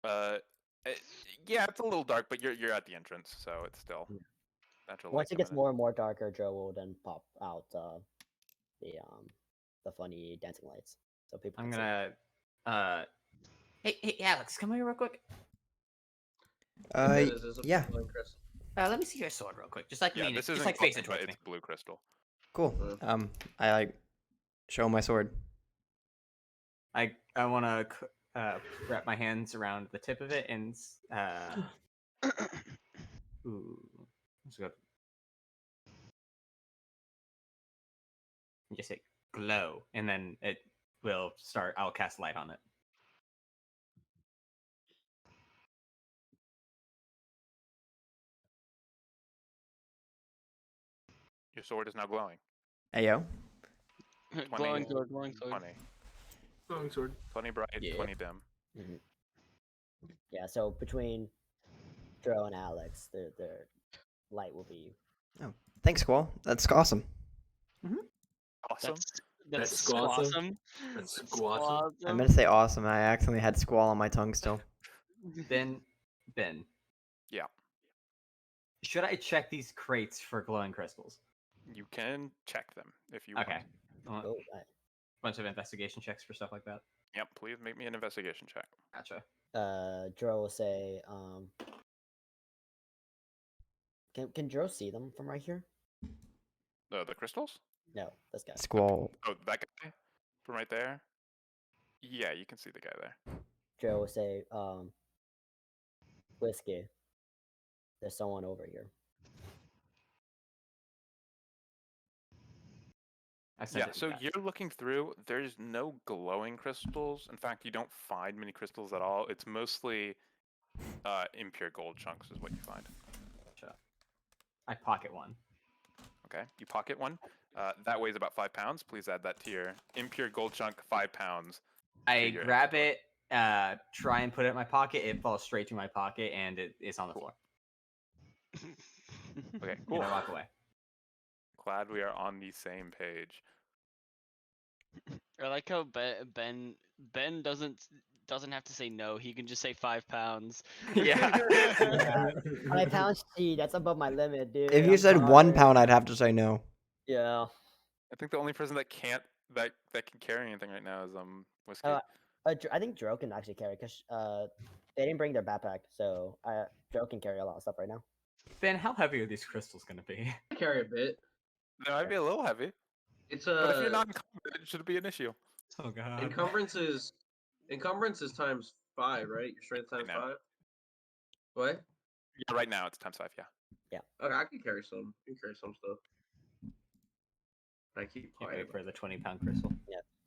Speaker 2: Yeah, it's a little dark, but you're at the entrance, so it's still natural light
Speaker 6: Once it gets
Speaker 2: coming in.
Speaker 6: more and more darker, Joe will then pop out the funny dancing lights, so people.
Speaker 8: I'm
Speaker 6: can
Speaker 8: gonna Hey Alex, come here real quick.
Speaker 7: This is a
Speaker 1: Yeah.
Speaker 7: glowing crystal.
Speaker 8: Let me see your sword real quick. Just like
Speaker 2: Yeah,
Speaker 8: lean it.
Speaker 2: this
Speaker 8: Just
Speaker 2: isn't
Speaker 8: like face
Speaker 2: glowing,
Speaker 8: it
Speaker 2: but
Speaker 8: towards me.
Speaker 2: it's blue crystal.
Speaker 1: Cool. I like show my sword.
Speaker 8: I want to wrap my hands around the tip of it and ooh, let's go. Just say glow, and then it will start. I'll cast light on it.
Speaker 2: Your sword is now glowing.
Speaker 1: Ayo.
Speaker 5: Glowing sword, glowing sword.
Speaker 2: 20.
Speaker 9: Glowing sword.
Speaker 2: 20 bright,
Speaker 8: Yeah.
Speaker 2: 20 dim.
Speaker 6: Yeah, so between Joe and Alex, their light will be.
Speaker 1: Oh, thanks, Squall. That's awesome.
Speaker 2: Awesome.
Speaker 5: That's
Speaker 9: That's squawsome.
Speaker 5: awesome.
Speaker 9: That's squawsome.
Speaker 1: I meant to say awesome. I accidentally had Squall on my tongue still.
Speaker 8: Ben.
Speaker 2: Yeah.
Speaker 8: Should I check these crates for glowing crystals?
Speaker 2: You can check them if you
Speaker 8: Okay.
Speaker 2: want.
Speaker 6: Oh,
Speaker 8: Bunch of investigation checks for stuff like that.
Speaker 2: Yep, please make me an investigation check.
Speaker 8: Gotcha.
Speaker 6: Joe will say, Can Joe see them from right here?
Speaker 2: The crystals?
Speaker 6: No, this guy.
Speaker 1: Squall.
Speaker 2: Oh, that guy from right there? Yeah, you can see the guy there.
Speaker 6: Joe will say, Whiskey. There's someone over here.
Speaker 2: Yeah, so you're looking through, there's no glowing crystals. In fact, you don't find many crystals at all. It's mostly impure gold chunks is what you find.
Speaker 8: Gotcha. I pocket one.
Speaker 2: Okay, you pocket one. That weighs about 5 pounds. Please add that to your impure gold chunk, 5 pounds.
Speaker 8: I grab it, try and put it in my pocket. It falls straight to my pocket, and it's on the floor.
Speaker 2: Okay, cool.
Speaker 8: And I walk away.
Speaker 2: Glad we are on the same page.
Speaker 5: I like how Ben doesn't doesn't have to say no. He can just say 5 pounds.
Speaker 4: Yeah.
Speaker 6: Yeah. 5 pounds, gee, that's above my limit, dude.
Speaker 1: If you
Speaker 6: I'm
Speaker 1: said 1
Speaker 6: sorry.
Speaker 1: pound, I'd have to say no.
Speaker 6: Yeah.
Speaker 2: I think the only person that can't that can carry anything right now is Whiskey.
Speaker 6: I think Dro can actually carry because they didn't bring their backpack, so Dro can carry a lot of stuff right now.
Speaker 8: Ben, how heavy are these crystals gonna be?
Speaker 7: I carry a bit.
Speaker 2: They might be a little heavy,
Speaker 7: It's
Speaker 2: but if you're not encumbered, it shouldn't be an issue.
Speaker 8: Oh god.
Speaker 7: encumbrance is times 5, right? Your strength times
Speaker 2: now.
Speaker 7: 5. What?
Speaker 2: Yeah, right now it's times 5. Yeah.
Speaker 7: Okay, I can carry some. You can carry some stuff. I keep
Speaker 8: Can't
Speaker 7: quiet.
Speaker 8: wait for the 20-pound crystal.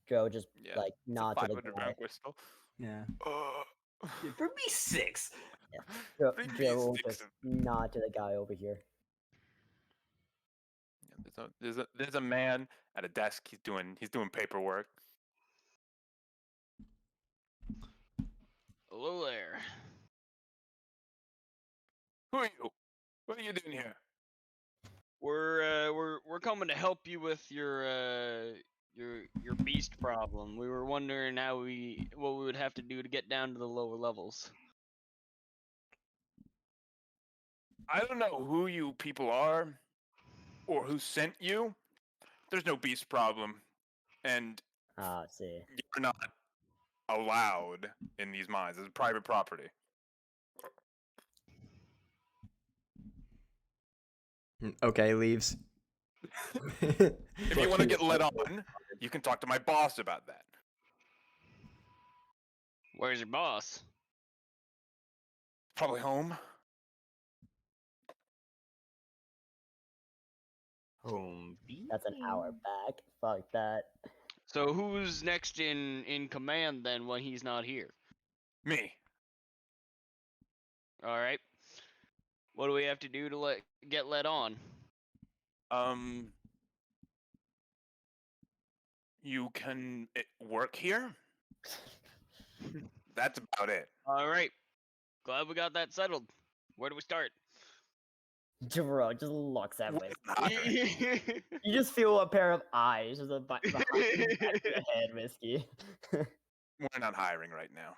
Speaker 6: Dro just
Speaker 2: Yeah.
Speaker 6: like
Speaker 2: It's a
Speaker 6: nod to the
Speaker 2: 500
Speaker 6: guy.
Speaker 2: pound crystal.
Speaker 8: Yeah.
Speaker 2: Uh,
Speaker 8: For me, 6.
Speaker 6: Dro
Speaker 2: Bring me
Speaker 6: will
Speaker 2: sticks
Speaker 6: just
Speaker 2: and-
Speaker 6: nod to the guy over here.
Speaker 2: Yeah, there's a man at a desk. He's doing paperwork.
Speaker 5: Hello there.
Speaker 2: Who are you? What are you doing here?
Speaker 5: We're coming to help you with your beast problem. We were wondering what we would have to do to get down to the lower levels.
Speaker 2: I don't know who you people are or who sent you. There's no beast problem, and
Speaker 6: Ah, see.
Speaker 2: you're not allowed in these mines. It's private property.
Speaker 1: Okay, leaves.
Speaker 2: If you want to get let on, you can talk to my boss about that.
Speaker 5: Where's your boss?
Speaker 2: Probably home.
Speaker 8: Home
Speaker 6: That's an hour back. Fuck that.
Speaker 5: So who's next in command then when he's not here?
Speaker 2: Me.
Speaker 5: All right. What do we have to do to get let on?
Speaker 2: You can work here. That's about it.
Speaker 5: All right. Glad we got that settled. Where do we start?
Speaker 6: Dro just looks at Whiskey.
Speaker 2: Hiring.
Speaker 6: You just feel a pair of eyes just behind the back of your head, Whiskey.
Speaker 2: We're not hiring right now.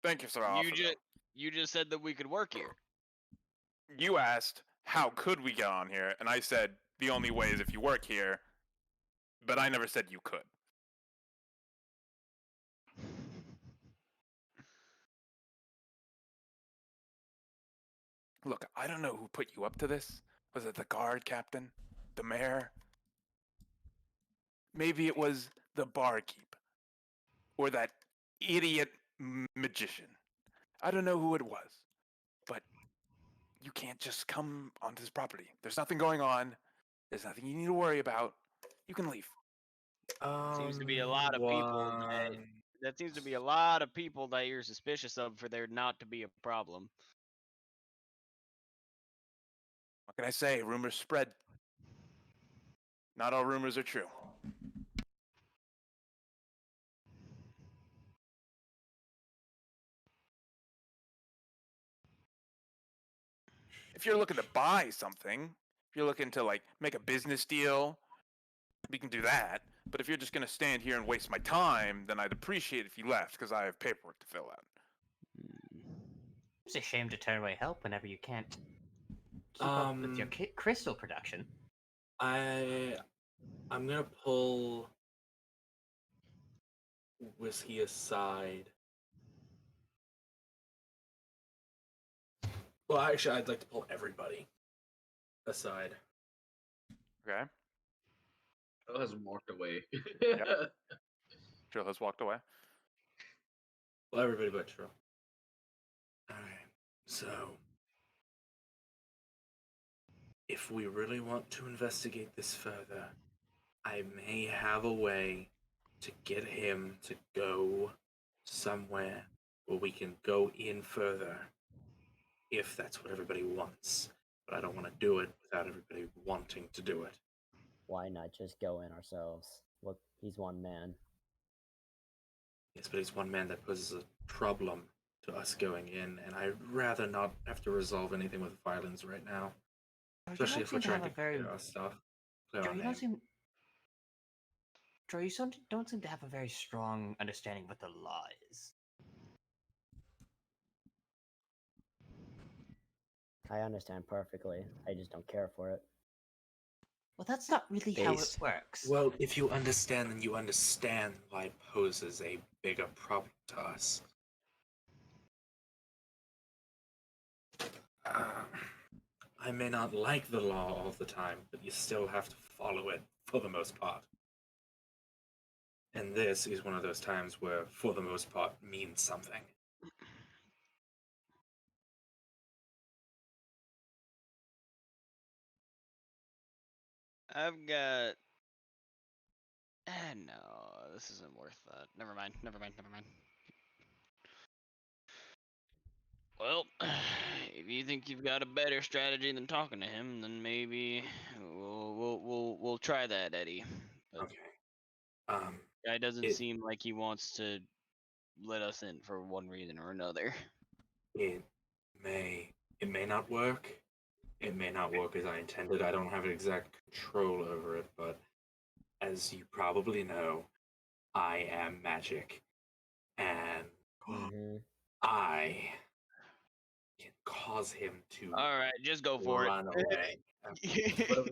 Speaker 2: Thank you for the offer.
Speaker 5: You just said that we could work here.
Speaker 2: You asked how could we get on here, and I said the only way is if you work here. But I never said you could. Look, I don't know who put you up to this. Was it the guard captain? The mayor? Maybe it was the barkeep. Or that idiot magician. I don't know who it was. But you can't just come onto this property. There's nothing going on. There's nothing you need to worry about. You can leave.
Speaker 5: Seems to be a lot of people that seems to be a lot of people that you're suspicious of for there not to be a problem.
Speaker 2: What can I say? Rumors spread. Not all rumors are true. If you're looking to buy something, if you're looking to like make a business deal, we can do that. But if you're just going to stand here and waste my time, then I'd appreciate if you left because I have paperwork to fill out.
Speaker 8: It's a shame to turn away help whenever you can't keep up with your crystal production.
Speaker 9: I'm gonna pull Whiskey aside. Well, actually, I'd like to pull everybody aside.
Speaker 2: Okay?
Speaker 7: Jill has walked away.
Speaker 2: Jill has walked away.
Speaker 9: Well, everybody but Trill. Alright, so if we really want to investigate this further, I may have a way to get him to go somewhere where we can go in further, if that's what everybody wants. But I don't want to do it without everybody wanting to do it.
Speaker 6: Why not just go in ourselves? Look, he's one man.
Speaker 9: Yes, but he's one man that poses a problem to us going in, and I'd rather not have to resolve anything with violence right now. Especially if we're trying to clear our stuff. Clear our name.
Speaker 8: Joe, you don't seem to have a very strong understanding of what the law is.
Speaker 6: I understand perfectly. I just don't care for it.
Speaker 8: Well, that's not really how it
Speaker 1: Based.
Speaker 8: works.
Speaker 9: Well, if you understand, then you understand why it poses a bigger problem to us. I may not like the law all the time, but you still have to follow it for the most part. And this is one of those times where, for the most part, means something.
Speaker 5: I've got. No, this isn't worth that. Never mind. Never mind. Never mind. Well, if you think you've got a better strategy than talking to him, then maybe we'll try that, Eddie. But
Speaker 9: Okay.
Speaker 5: guy doesn't
Speaker 9: It
Speaker 5: seem like he wants to let us in for one reason or another.
Speaker 9: it may not work. It may not work as I intended. I don't have exact control over it, but as you probably know, I am magic, and
Speaker 6: Mm-hmm.
Speaker 9: I can cause him to
Speaker 5: All right, just go for
Speaker 9: run away.
Speaker 7: What are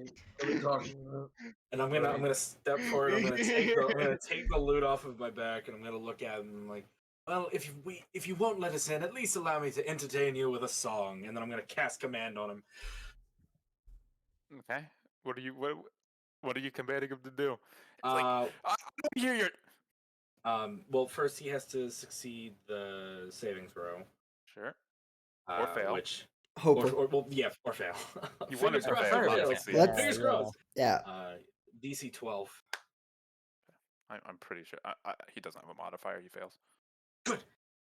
Speaker 7: we talking about?
Speaker 9: And I'm gonna step forward. I'm gonna take the loot off of my back, and I'm gonna look at him and I'm like, well, if you won't let us in, at least allow me to entertain you with a song. And then I'm gonna cast command on him.
Speaker 2: Okay. What are you commanding him to do? It's like I don't hear your.
Speaker 9: Well, first he has to succeed the saving throw.
Speaker 2: Sure. Or fail.
Speaker 9: Which
Speaker 1: Hope.
Speaker 9: or fail.
Speaker 2: You want him
Speaker 9: Fingers
Speaker 2: to
Speaker 9: crossed
Speaker 2: fail,
Speaker 9: he
Speaker 2: not
Speaker 9: fails.
Speaker 2: succeed.
Speaker 1: Let's-
Speaker 9: Fingers crossed.
Speaker 1: Yeah.
Speaker 9: DC 12.
Speaker 2: I'm pretty sure he doesn't have a modifier. He fails.
Speaker 9: Good.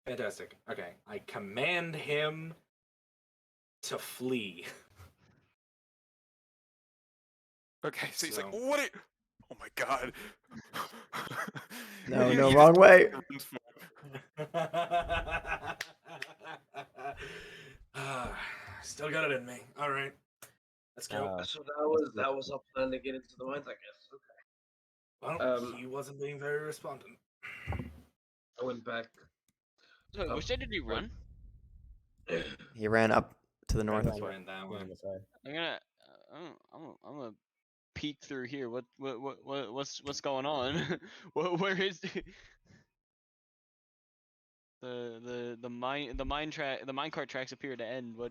Speaker 9: Fantastic. Okay. I command him to flee.
Speaker 2: Okay, so he's like, what? Oh my god.
Speaker 1: No,
Speaker 2: He
Speaker 1: no,
Speaker 2: just
Speaker 1: wrong way.
Speaker 2: runs for
Speaker 9: Still got it in me. All right. Let's go.
Speaker 7: So that was our plan to get into the mines, I guess. Okay.
Speaker 9: Well, he wasn't being very respondent.
Speaker 7: I went back.
Speaker 5: So, which way did he run?
Speaker 1: He ran up to the north.
Speaker 6: Ran
Speaker 9: Ran that way.
Speaker 6: this way.
Speaker 5: I'm gonna peek through here. What's going on? Where is the minecart tracks appear to end? What?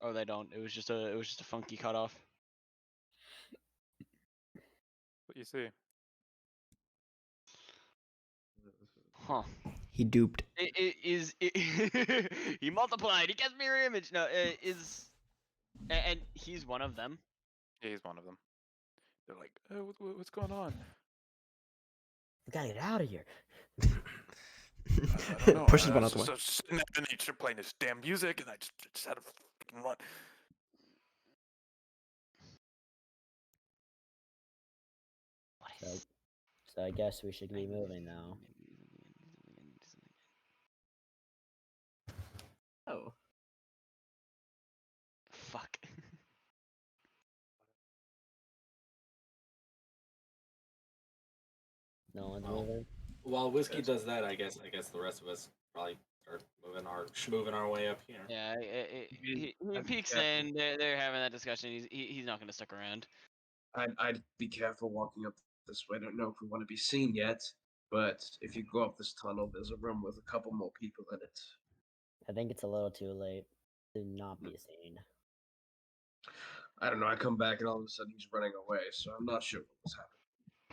Speaker 5: Oh, they don't. It was just a funky cutoff.
Speaker 2: what you see.
Speaker 5: Huh.
Speaker 1: He duped.
Speaker 5: He multiplied. He gets mirror image. No, and he's one of them.
Speaker 2: Yeah, he's one of them. They're like, what's going on?
Speaker 6: We gotta get out of here.
Speaker 2: I don't know.
Speaker 1: Pushes one out the way.
Speaker 2: So sitting out in nature playing this damn music, and I just had to fucking run.
Speaker 6: So I guess we should be moving now.
Speaker 4: Oh.
Speaker 5: Fuck.
Speaker 6: No one's
Speaker 9: Well,
Speaker 6: moving.
Speaker 9: While Whiskey does that, I guess the rest of us probably start moving our way up here.
Speaker 5: Yeah, he
Speaker 7: I'd be
Speaker 5: peeks
Speaker 7: careful.
Speaker 5: in. They're having that discussion. He's not gonna stick around.
Speaker 7: I'd be careful walking up this way. I don't know if we want to be seen yet, but if you go up this tunnel, there's a room with a couple more people in it.
Speaker 6: I think it's a little too late to not be seen.
Speaker 7: I don't know. I come back and all of a sudden he's running away, so I'm not sure what was happening.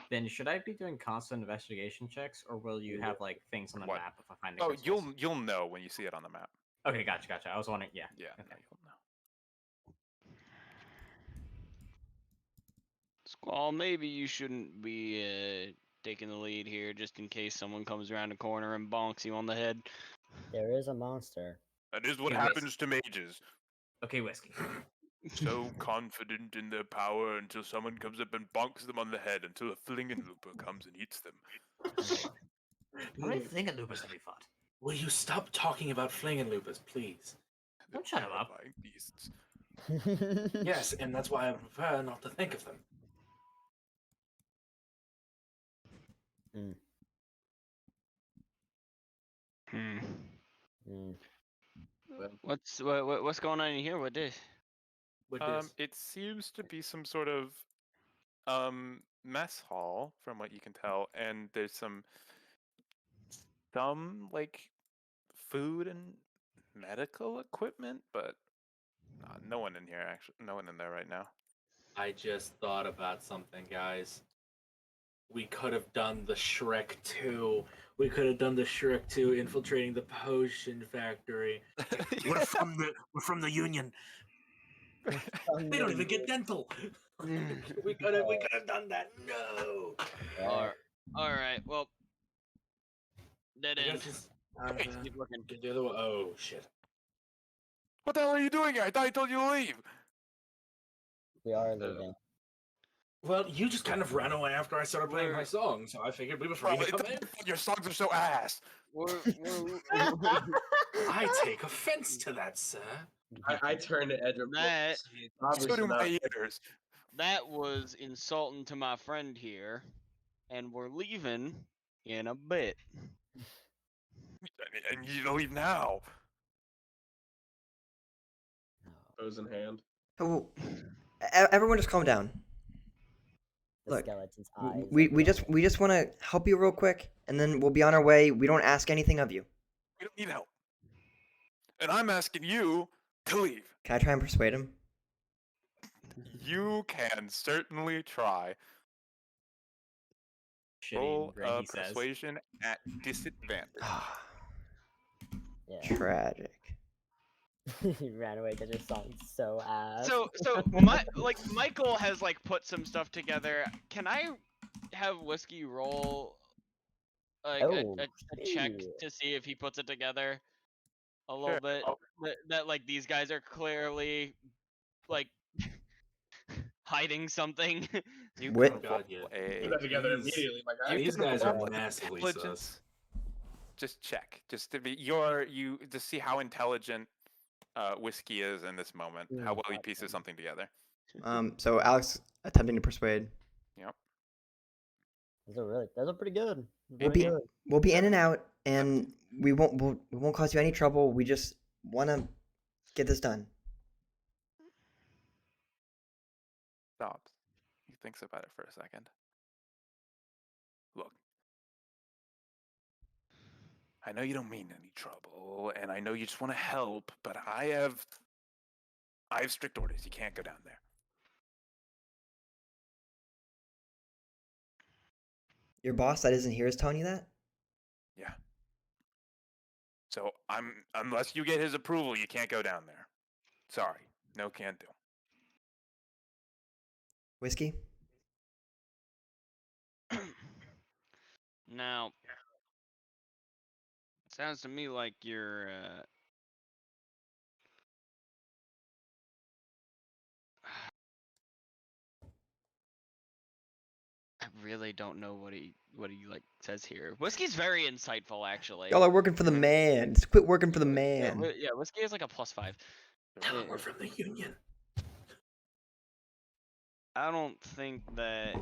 Speaker 4: Then should I be doing constant investigation checks, or will you have like things on the
Speaker 2: What?
Speaker 4: map if I find the
Speaker 2: Oh,
Speaker 4: crystals?
Speaker 2: you'll know when you see it on the map.
Speaker 4: Okay, gotcha. I was wondering. Yeah.
Speaker 2: Yeah,
Speaker 4: Okay.
Speaker 2: no, you'll know.
Speaker 5: Squall, maybe you shouldn't be taking the lead here, just in case someone comes around the corner and bonks you on the head.
Speaker 6: There is a monster.
Speaker 2: That is what
Speaker 4: Yes.
Speaker 2: happens to mages.
Speaker 4: Okay, Whiskey.
Speaker 2: So confident in their power until someone comes up and bonks them on the head until a flinging looper comes and eats them.
Speaker 4: How many flinga loopers have you fought?
Speaker 9: Will you stop talking about flinging lupus, please?
Speaker 4: Don't shut him up.
Speaker 2: Terrifying beasts.
Speaker 9: Yes, and that's why I prefer not to think of them.
Speaker 5: Hmm.
Speaker 10: What's going on in here? What did?
Speaker 2: It seems to be some sort of mess hall, from what you can tell, and there's some like food and medical equipment, but no one in here actually. No one in there right now.
Speaker 3: I just thought about something, guys. We could have done the Shrek 2. We could have done the Shrek 2 infiltrating the potion factory. We're from the Union. They don't even get dental. we could have done that. No.
Speaker 10: All right. Well, dead
Speaker 3: I
Speaker 10: end.
Speaker 3: guess it's time to
Speaker 10: Keep looking.
Speaker 3: get the other one. Oh shit.
Speaker 2: What the hell are you doing here? I thought I told you to leave.
Speaker 6: We are leaving.
Speaker 3: Well, you just kind of ran away after I started playing my song, so I figured we were free to come in.
Speaker 2: Your songs are so ass.
Speaker 3: I take offense to that, sir.
Speaker 7: I turn to Edward.
Speaker 10: That
Speaker 2: So do my ears.
Speaker 10: that was insulting to my friend here, and we're leaving in a bit.
Speaker 2: And you don't leave now.
Speaker 7: Rose in hand.
Speaker 1: Oh, everyone, just calm down.
Speaker 6: The
Speaker 1: Look,
Speaker 6: skeleton's eyes.
Speaker 1: we just want to help you real quick, and then we'll be on our way. We don't ask anything of you.
Speaker 2: We don't need help. And I'm asking you to leave.
Speaker 1: Can I try and persuade him?
Speaker 2: You can certainly try. Roll a persuasion at disadvantage.
Speaker 6: Yeah.
Speaker 1: Tragic.
Speaker 6: He ran away because your song's so ass.
Speaker 10: So Michael has like put some stuff together. Can I have Whiskey roll like a check to see if he puts it together a little bit? That like these guys are clearly like hiding something.
Speaker 2: You
Speaker 1: Wait.
Speaker 2: can roll
Speaker 7: Put that together immediately, my guy.
Speaker 3: These guys are
Speaker 2: roll
Speaker 3: massively
Speaker 2: intelligence.
Speaker 3: sus.
Speaker 2: Just check, just to be to see how intelligent Whiskey is in this moment, how well he pieces something together.
Speaker 1: So Alex attempting to persuade.
Speaker 2: Yep.
Speaker 6: Those are pretty good.
Speaker 1: We'll be in and out, and we won't cause you any trouble. We just want to get this done.
Speaker 2: Stops. He thinks about it for a second. Look, I know you don't mean any trouble, and I know you just want to help, but I have strict orders. You can't go down there.
Speaker 1: Your boss that isn't here is telling you that?
Speaker 2: Yeah. So unless you get his approval, you can't go down there. Sorry, no, can't do.
Speaker 1: Whiskey?
Speaker 10: Now, sounds to me like you're I really don't know what he like says here. Whiskey's very insightful, actually.
Speaker 1: Y'all are working for the man. Just quit working for the man.
Speaker 10: Yeah, Whiskey is like a +5.
Speaker 3: Tell them we're from the Union.
Speaker 10: I don't think that.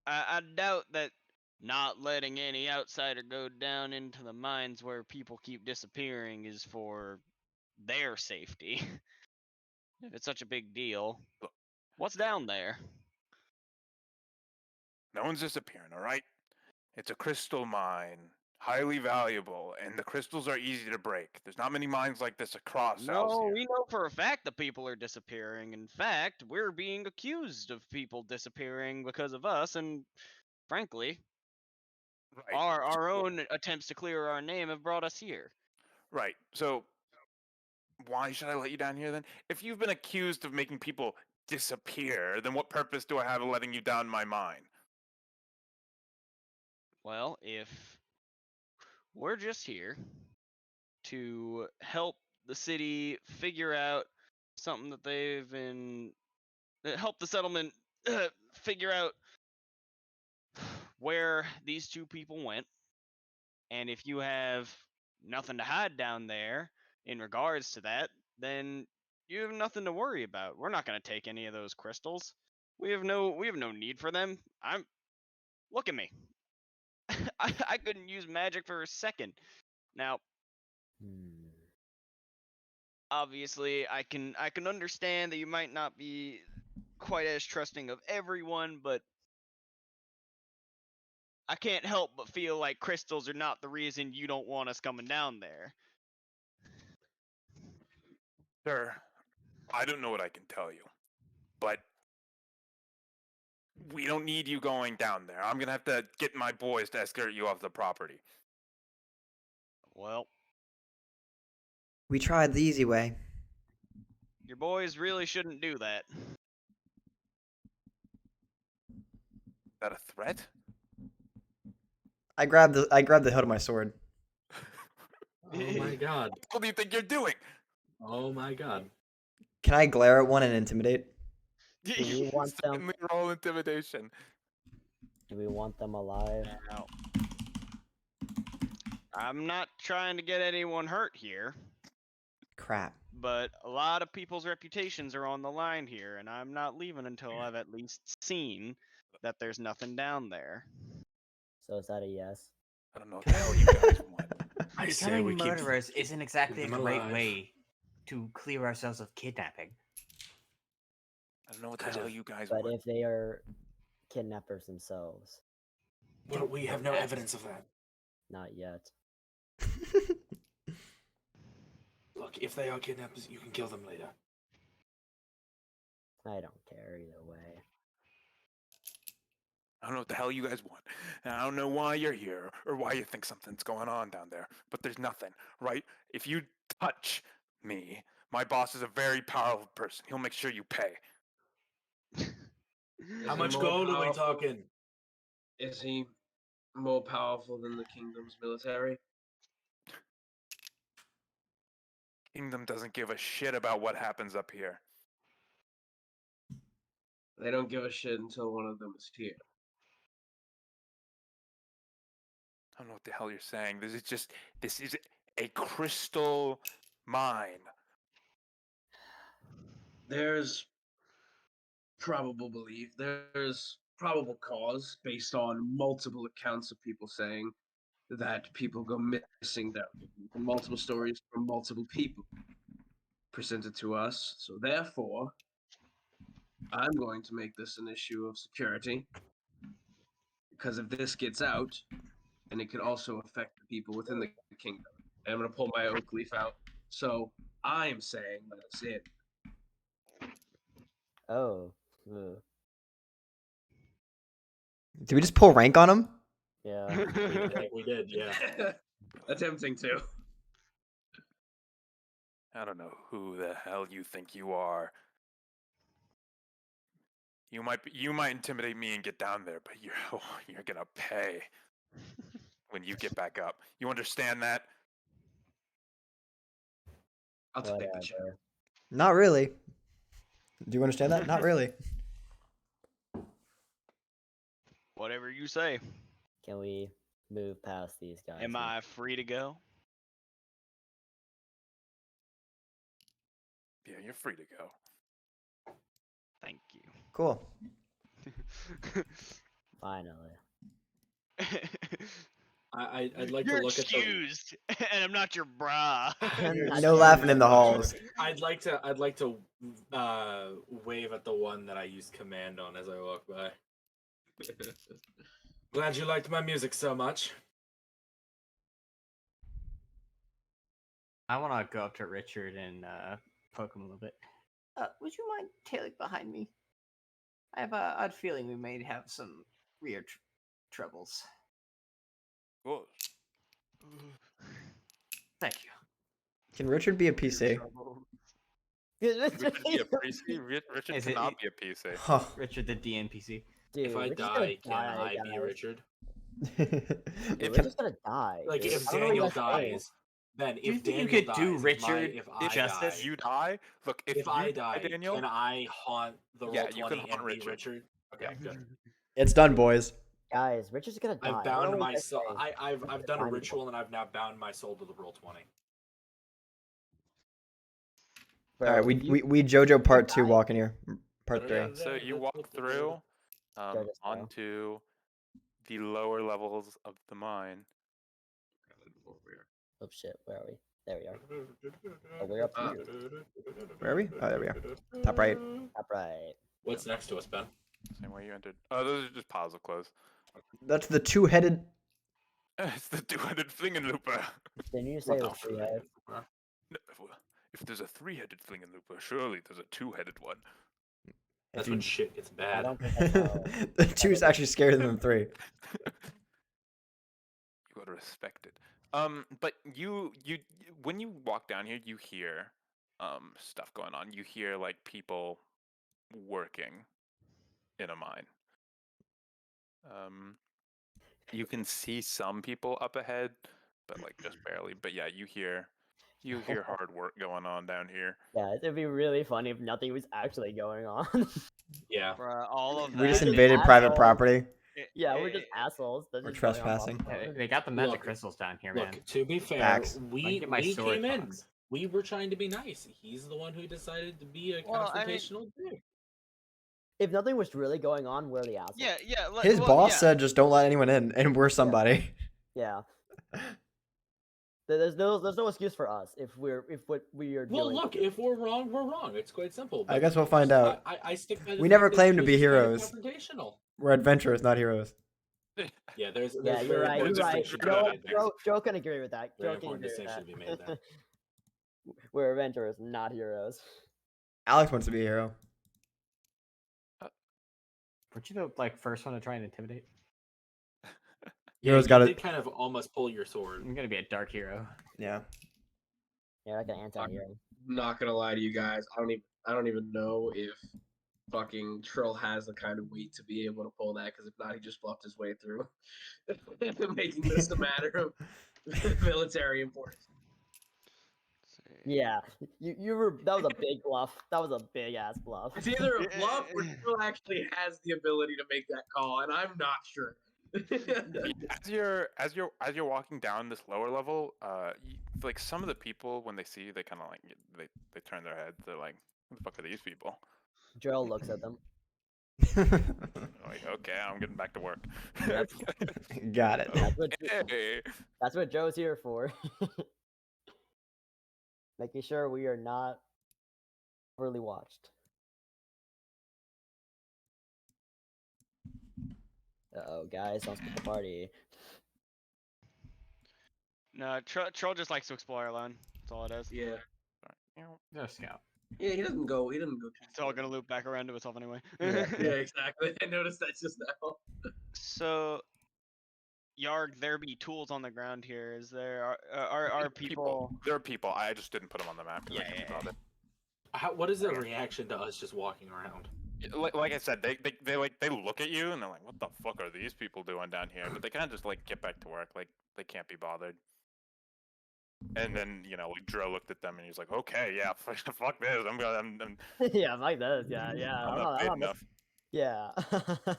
Speaker 10: I doubt that not letting any outsider go down into the mines where people keep disappearing is for their safety. If it's such a big deal, what's down there?
Speaker 2: No one's disappearing, all right? It's a crystal mine, highly valuable, and the crystals are easy to break. There's not many mines like this across.
Speaker 10: No, we know for a fact that people are disappearing. In fact, we're being accused of people disappearing because of us, and frankly, our own attempts to clear our name have brought us here.
Speaker 2: Right. So why should I let you down here then? If you've been accused of making people disappear, then what purpose do I have of letting you down my mine?
Speaker 10: Well, if we're just here to help the city figure out something that they've been help the settlement figure out where these two people went, and if you have nothing to hide down there in regards to that, then you have nothing to worry about. We're not going to take any of those crystals. We have no need for them. Look at me. I couldn't use magic for a second. Now,
Speaker 5: obviously, I can understand that you might not be quite as trusting of everyone, but I can't help but feel like crystals are not the reason you don't want us coming down there.
Speaker 2: Sir, I don't know what I can tell you, but we don't need you going down there. I'm gonna have to get my boys to escort you off the property.
Speaker 5: Well,
Speaker 1: We tried the easy way.
Speaker 5: your boys really shouldn't do that.
Speaker 2: Is that a threat?
Speaker 1: I grabbed the hilt of my sword.
Speaker 9: Oh my god.
Speaker 2: What do you think you're doing?
Speaker 9: Oh my god.
Speaker 1: Can I glare at one and intimidate?
Speaker 6: Do we want them?
Speaker 2: Certainly roll intimidation.
Speaker 6: Do we want them alive?
Speaker 5: Now, I'm not trying to get anyone hurt here,
Speaker 1: Crap.
Speaker 5: but a lot of people's reputations are on the line here, and I'm not leaving until I've at least seen that there's nothing down there.
Speaker 6: So is that a yes?
Speaker 2: I don't know what the hell you guys want.
Speaker 9: I say
Speaker 8: Becoming
Speaker 9: we keep
Speaker 8: murderers isn't exactly a
Speaker 9: them
Speaker 8: great
Speaker 9: alive.
Speaker 8: way to clear ourselves of kidnapping.
Speaker 2: I don't know what the hell you guys
Speaker 6: But
Speaker 2: want.
Speaker 6: if they are kidnappers themselves,
Speaker 9: Well, we have no evidence of that.
Speaker 6: not yet.
Speaker 9: Look, if they are kidnappers, you can kill them later.
Speaker 6: I don't care either way.
Speaker 2: I don't know what the hell you guys want. And I don't know why you're here or why you think something's going on down there. But there's nothing, right? If you touch me, my boss is a very powerful person. He'll make sure you pay.
Speaker 9: How
Speaker 7: he
Speaker 9: much
Speaker 7: more
Speaker 9: gold are we
Speaker 7: powerful-
Speaker 9: talking?
Speaker 7: Is he more powerful than the kingdom's military?
Speaker 2: Kingdom doesn't give a shit about what happens up here.
Speaker 7: They don't give a shit until one of them is here.
Speaker 2: I don't know what the hell you're saying. This is a crystal mine.
Speaker 7: There's probable belief. There's probable cause based on multiple accounts of people saying that people go missing down here. And multiple stories from multiple people presented to us. So therefore, I'm going to make this an issue of security. Because if this gets out, and it could also affect the people within the kingdom. And I'm going to pull my oak leaf out. So I'm saying let us in.
Speaker 6: Oh. Ugh.
Speaker 1: Did we just pull rank on him?
Speaker 6: Yeah.
Speaker 9: I think we did, yeah.
Speaker 7: Attempting to.
Speaker 2: I don't know who the hell you think you are. You might intimidate me and get down there, but you're gonna pay when you get back up. You understand that?
Speaker 7: I'll take the check.
Speaker 6: Whatever.
Speaker 1: Not really. Do you understand that? Not really.
Speaker 5: Whatever you say.
Speaker 6: Can we move past these guys?
Speaker 5: Am
Speaker 6: now?
Speaker 5: I free to go?
Speaker 2: Yeah, you're free to go.
Speaker 5: Thank you.
Speaker 1: Cool.
Speaker 6: Finally.
Speaker 9: I'd like
Speaker 5: You're
Speaker 9: to look
Speaker 5: excused, and I'm not your bra.
Speaker 1: No laughing in the halls.
Speaker 9: I'd like to wave at the one that I used command on as I walk by. Glad you liked my music so much.
Speaker 4: I want to go up to Richard and poke him a little bit. Would you mind tailing behind me? I have a odd feeling we may have some weird troubles.
Speaker 2: Cool.
Speaker 4: Thank you.
Speaker 1: Can Richard be a PC?
Speaker 2: Richard be a PC? Richard
Speaker 4: Is it-
Speaker 2: cannot be a PC.
Speaker 1: Huh.
Speaker 4: Richard the DNPC.
Speaker 6: Dude,
Speaker 9: If I
Speaker 6: Richard's gonna
Speaker 9: die, can
Speaker 6: die,
Speaker 9: I be
Speaker 6: guys.
Speaker 9: Richard?
Speaker 6: Dude,
Speaker 1: If-
Speaker 6: Richard's gonna die.
Speaker 9: Like
Speaker 6: dude.
Speaker 9: if
Speaker 6: I don't know what
Speaker 9: Daniel
Speaker 6: you guys say.
Speaker 9: dies, then
Speaker 4: Do you
Speaker 9: if
Speaker 4: think you
Speaker 9: Daniel
Speaker 4: could do
Speaker 9: dies,
Speaker 4: Richard
Speaker 9: if I
Speaker 4: justice?
Speaker 9: die,
Speaker 2: you die, look, if
Speaker 9: if
Speaker 2: you
Speaker 9: I
Speaker 2: die,
Speaker 9: die,
Speaker 2: Daniel,
Speaker 9: can I haunt the
Speaker 2: Yeah,
Speaker 9: roll
Speaker 2: you can
Speaker 9: 20
Speaker 2: haunt
Speaker 9: and be
Speaker 2: Richard.
Speaker 9: Richard? Okay, good.
Speaker 1: It's done, boys.
Speaker 6: Guys, Richard's gonna die.
Speaker 9: I've
Speaker 6: I don't know
Speaker 9: bound
Speaker 6: what
Speaker 9: my
Speaker 6: you guys
Speaker 9: soul.
Speaker 6: say.
Speaker 9: I've done a
Speaker 6: Bind it.
Speaker 9: ritual and I've now bound my soul to the roll 20.
Speaker 6: Bro,
Speaker 1: All right,
Speaker 6: if you-
Speaker 1: we JoJo part 2 walking here. Part 3.
Speaker 2: so you walk through
Speaker 6: Jojo style.
Speaker 2: onto the lower levels of the mine.
Speaker 6: Oh shit, where are we? There we are. Oh, we're up here.
Speaker 1: Where are we? Oh, there we are. Top right.
Speaker 6: Top right.
Speaker 3: What's next to us, Ben?
Speaker 2: Same way you entered. Oh, those are just piles of clothes.
Speaker 1: That's the two-headed.
Speaker 2: It's the two-headed Flingenlooper.
Speaker 6: Didn't you say
Speaker 3: What
Speaker 6: it
Speaker 3: the
Speaker 6: was three heads?
Speaker 3: fuck?
Speaker 2: No, if there's a three-headed Flingenlooper, surely there's a two-headed one.
Speaker 3: That's
Speaker 1: you-
Speaker 3: when shit gets
Speaker 6: I
Speaker 3: bad.
Speaker 6: don't think that's how.
Speaker 1: The two is actually scarier than the three.
Speaker 2: You gotta respect it. But you when you walk down here, you hear stuff going on. You hear like people working in a mine. You can see some people up ahead, but like just barely. But yeah, you hear hard work going on down here.
Speaker 6: Yeah, it'd be really funny if nothing was actually going on.
Speaker 3: Yeah.
Speaker 5: Bruh, all of that.
Speaker 1: We just
Speaker 6: Just
Speaker 1: invaded private
Speaker 6: assholes.
Speaker 1: property.
Speaker 6: Yeah, we're just assholes. That's
Speaker 1: We're
Speaker 6: just going on
Speaker 1: trespassing.
Speaker 6: while we're
Speaker 8: They got the magic
Speaker 3: Look,
Speaker 8: crystals down here, man.
Speaker 3: Look, to be fair,
Speaker 1: Facts.
Speaker 8: I
Speaker 3: we
Speaker 8: can get my
Speaker 3: we
Speaker 8: sword
Speaker 3: came in.
Speaker 8: box.
Speaker 3: We were trying to be nice. He's the one who decided to be a
Speaker 5: Well, I mean-
Speaker 3: confrontational dick.
Speaker 6: If nothing was really going on, we're the assholes.
Speaker 5: Yeah.
Speaker 1: His boss said just don't let anyone in, and we're somebody.
Speaker 6: Yeah. There's no excuse for us if what we are
Speaker 3: Well,
Speaker 6: doing.
Speaker 3: look, if we're wrong, we're wrong. It's quite simple.
Speaker 1: I
Speaker 3: but
Speaker 1: guess we'll find out.
Speaker 3: I stick by the
Speaker 1: We
Speaker 3: fact
Speaker 1: never
Speaker 3: that
Speaker 1: claimed to
Speaker 3: he
Speaker 1: be
Speaker 3: was kind of
Speaker 1: heroes.
Speaker 3: confrontational.
Speaker 1: We're adventurers, not heroes.
Speaker 3: Yeah, there's
Speaker 6: Yeah, you're right. You're
Speaker 3: there's
Speaker 6: right.
Speaker 3: distinction to be made there.
Speaker 6: Joe can agree with that.
Speaker 3: Very
Speaker 6: Joe can
Speaker 3: important
Speaker 6: agree with
Speaker 3: distinction
Speaker 6: that.
Speaker 3: to be made there.
Speaker 6: We're adventurers, not heroes.
Speaker 1: Alex wants to be a hero.
Speaker 8: Weren't you the like first one to try and intimidate?
Speaker 1: Heroes
Speaker 3: you
Speaker 1: got
Speaker 3: did
Speaker 1: it.
Speaker 3: kind of almost pull your sword.
Speaker 8: I'm gonna be a dark hero.
Speaker 1: Yeah.
Speaker 6: Yeah, like an anti-hero.
Speaker 7: Not gonna lie to you guys, I don't even know if fucking Trill has the kind of weight to be able to pull that. Because if not, he just bluffed his way through, making this a matter of military importance.
Speaker 6: Yeah, you were. That was a big bluff. That was a big ass bluff.
Speaker 7: It's either a bluff or Trill actually has the ability to make that call, and I'm not sure.
Speaker 2: As you're walking down this lower level, like some of the people when they see you, they kind of like they turn their heads. They're like, "Who the fuck are these people?"
Speaker 6: Joel looks at them.
Speaker 2: Like, okay, I'm getting back to work.
Speaker 1: Got it.
Speaker 2: Hey.
Speaker 6: That's what Joe's here for. Making sure we are not poorly watched. Uh-oh, guys, don't skip the party.
Speaker 5: No, Troll just likes to explore alone. That's all it is.
Speaker 7: Yeah.
Speaker 8: No scout.
Speaker 7: Yeah, he doesn't go. He doesn't go.
Speaker 5: It's all gonna loop back around to itself anyway.
Speaker 7: Yeah, exactly. I noticed that just now.
Speaker 5: So, Yarg, there be tools on the ground here. Is there are people?
Speaker 2: There are people. I just didn't put them on the map. 'Cause I
Speaker 5: Yeah,
Speaker 2: couldn't be
Speaker 5: yeah,
Speaker 2: bothered.
Speaker 3: What is their reaction to us just walking around?
Speaker 2: Like I said, they look at you and they're like, "What the fuck are these people doing down here?" But they kind of just like get back to work. Like they can't be bothered. And then like Dro looked at them and he's like, "Okay, yeah, fuck this. I'm
Speaker 6: Yeah, like this. Yeah.
Speaker 2: I'm not big enough."
Speaker 6: Yeah.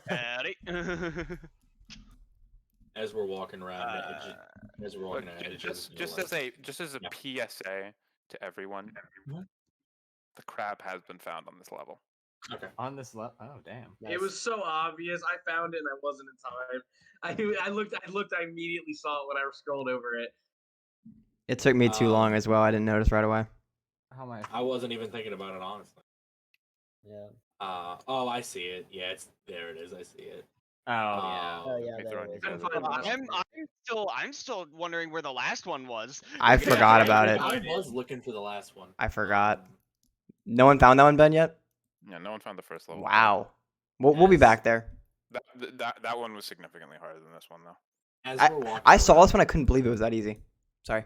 Speaker 5: Howdy.
Speaker 3: As we're walking around, as we're walking around,
Speaker 2: Just as a PSA to everyone, the crab has been found on this level.
Speaker 3: Okay.
Speaker 8: On this level. Oh damn.
Speaker 7: It was so obvious. I found it and I wasn't in time. I looked. I immediately saw it when I scrolled over it.
Speaker 1: It took me too long as well. I didn't notice right away.
Speaker 8: How am I?
Speaker 3: I wasn't even thinking about it honestly.
Speaker 6: Yeah.
Speaker 3: Oh, I see it. Yeah, there. It is. I see it.
Speaker 8: Oh yeah.
Speaker 6: Oh yeah,
Speaker 2: Make
Speaker 6: there
Speaker 2: their own
Speaker 6: it is.
Speaker 7: Couldn't find the last
Speaker 5: I'm still wondering where the last one was.
Speaker 1: I forgot about it.
Speaker 3: I was looking for the last one.
Speaker 1: I forgot. No one found that one, Ben, yet?
Speaker 2: Yeah, no one found the first level.
Speaker 1: Wow. We'll be
Speaker 3: Yes.
Speaker 1: back there.
Speaker 2: That one was significantly harder than this one though.
Speaker 3: As we're walking
Speaker 1: I saw
Speaker 3: around-
Speaker 1: this one. I couldn't believe it was that easy. Sorry.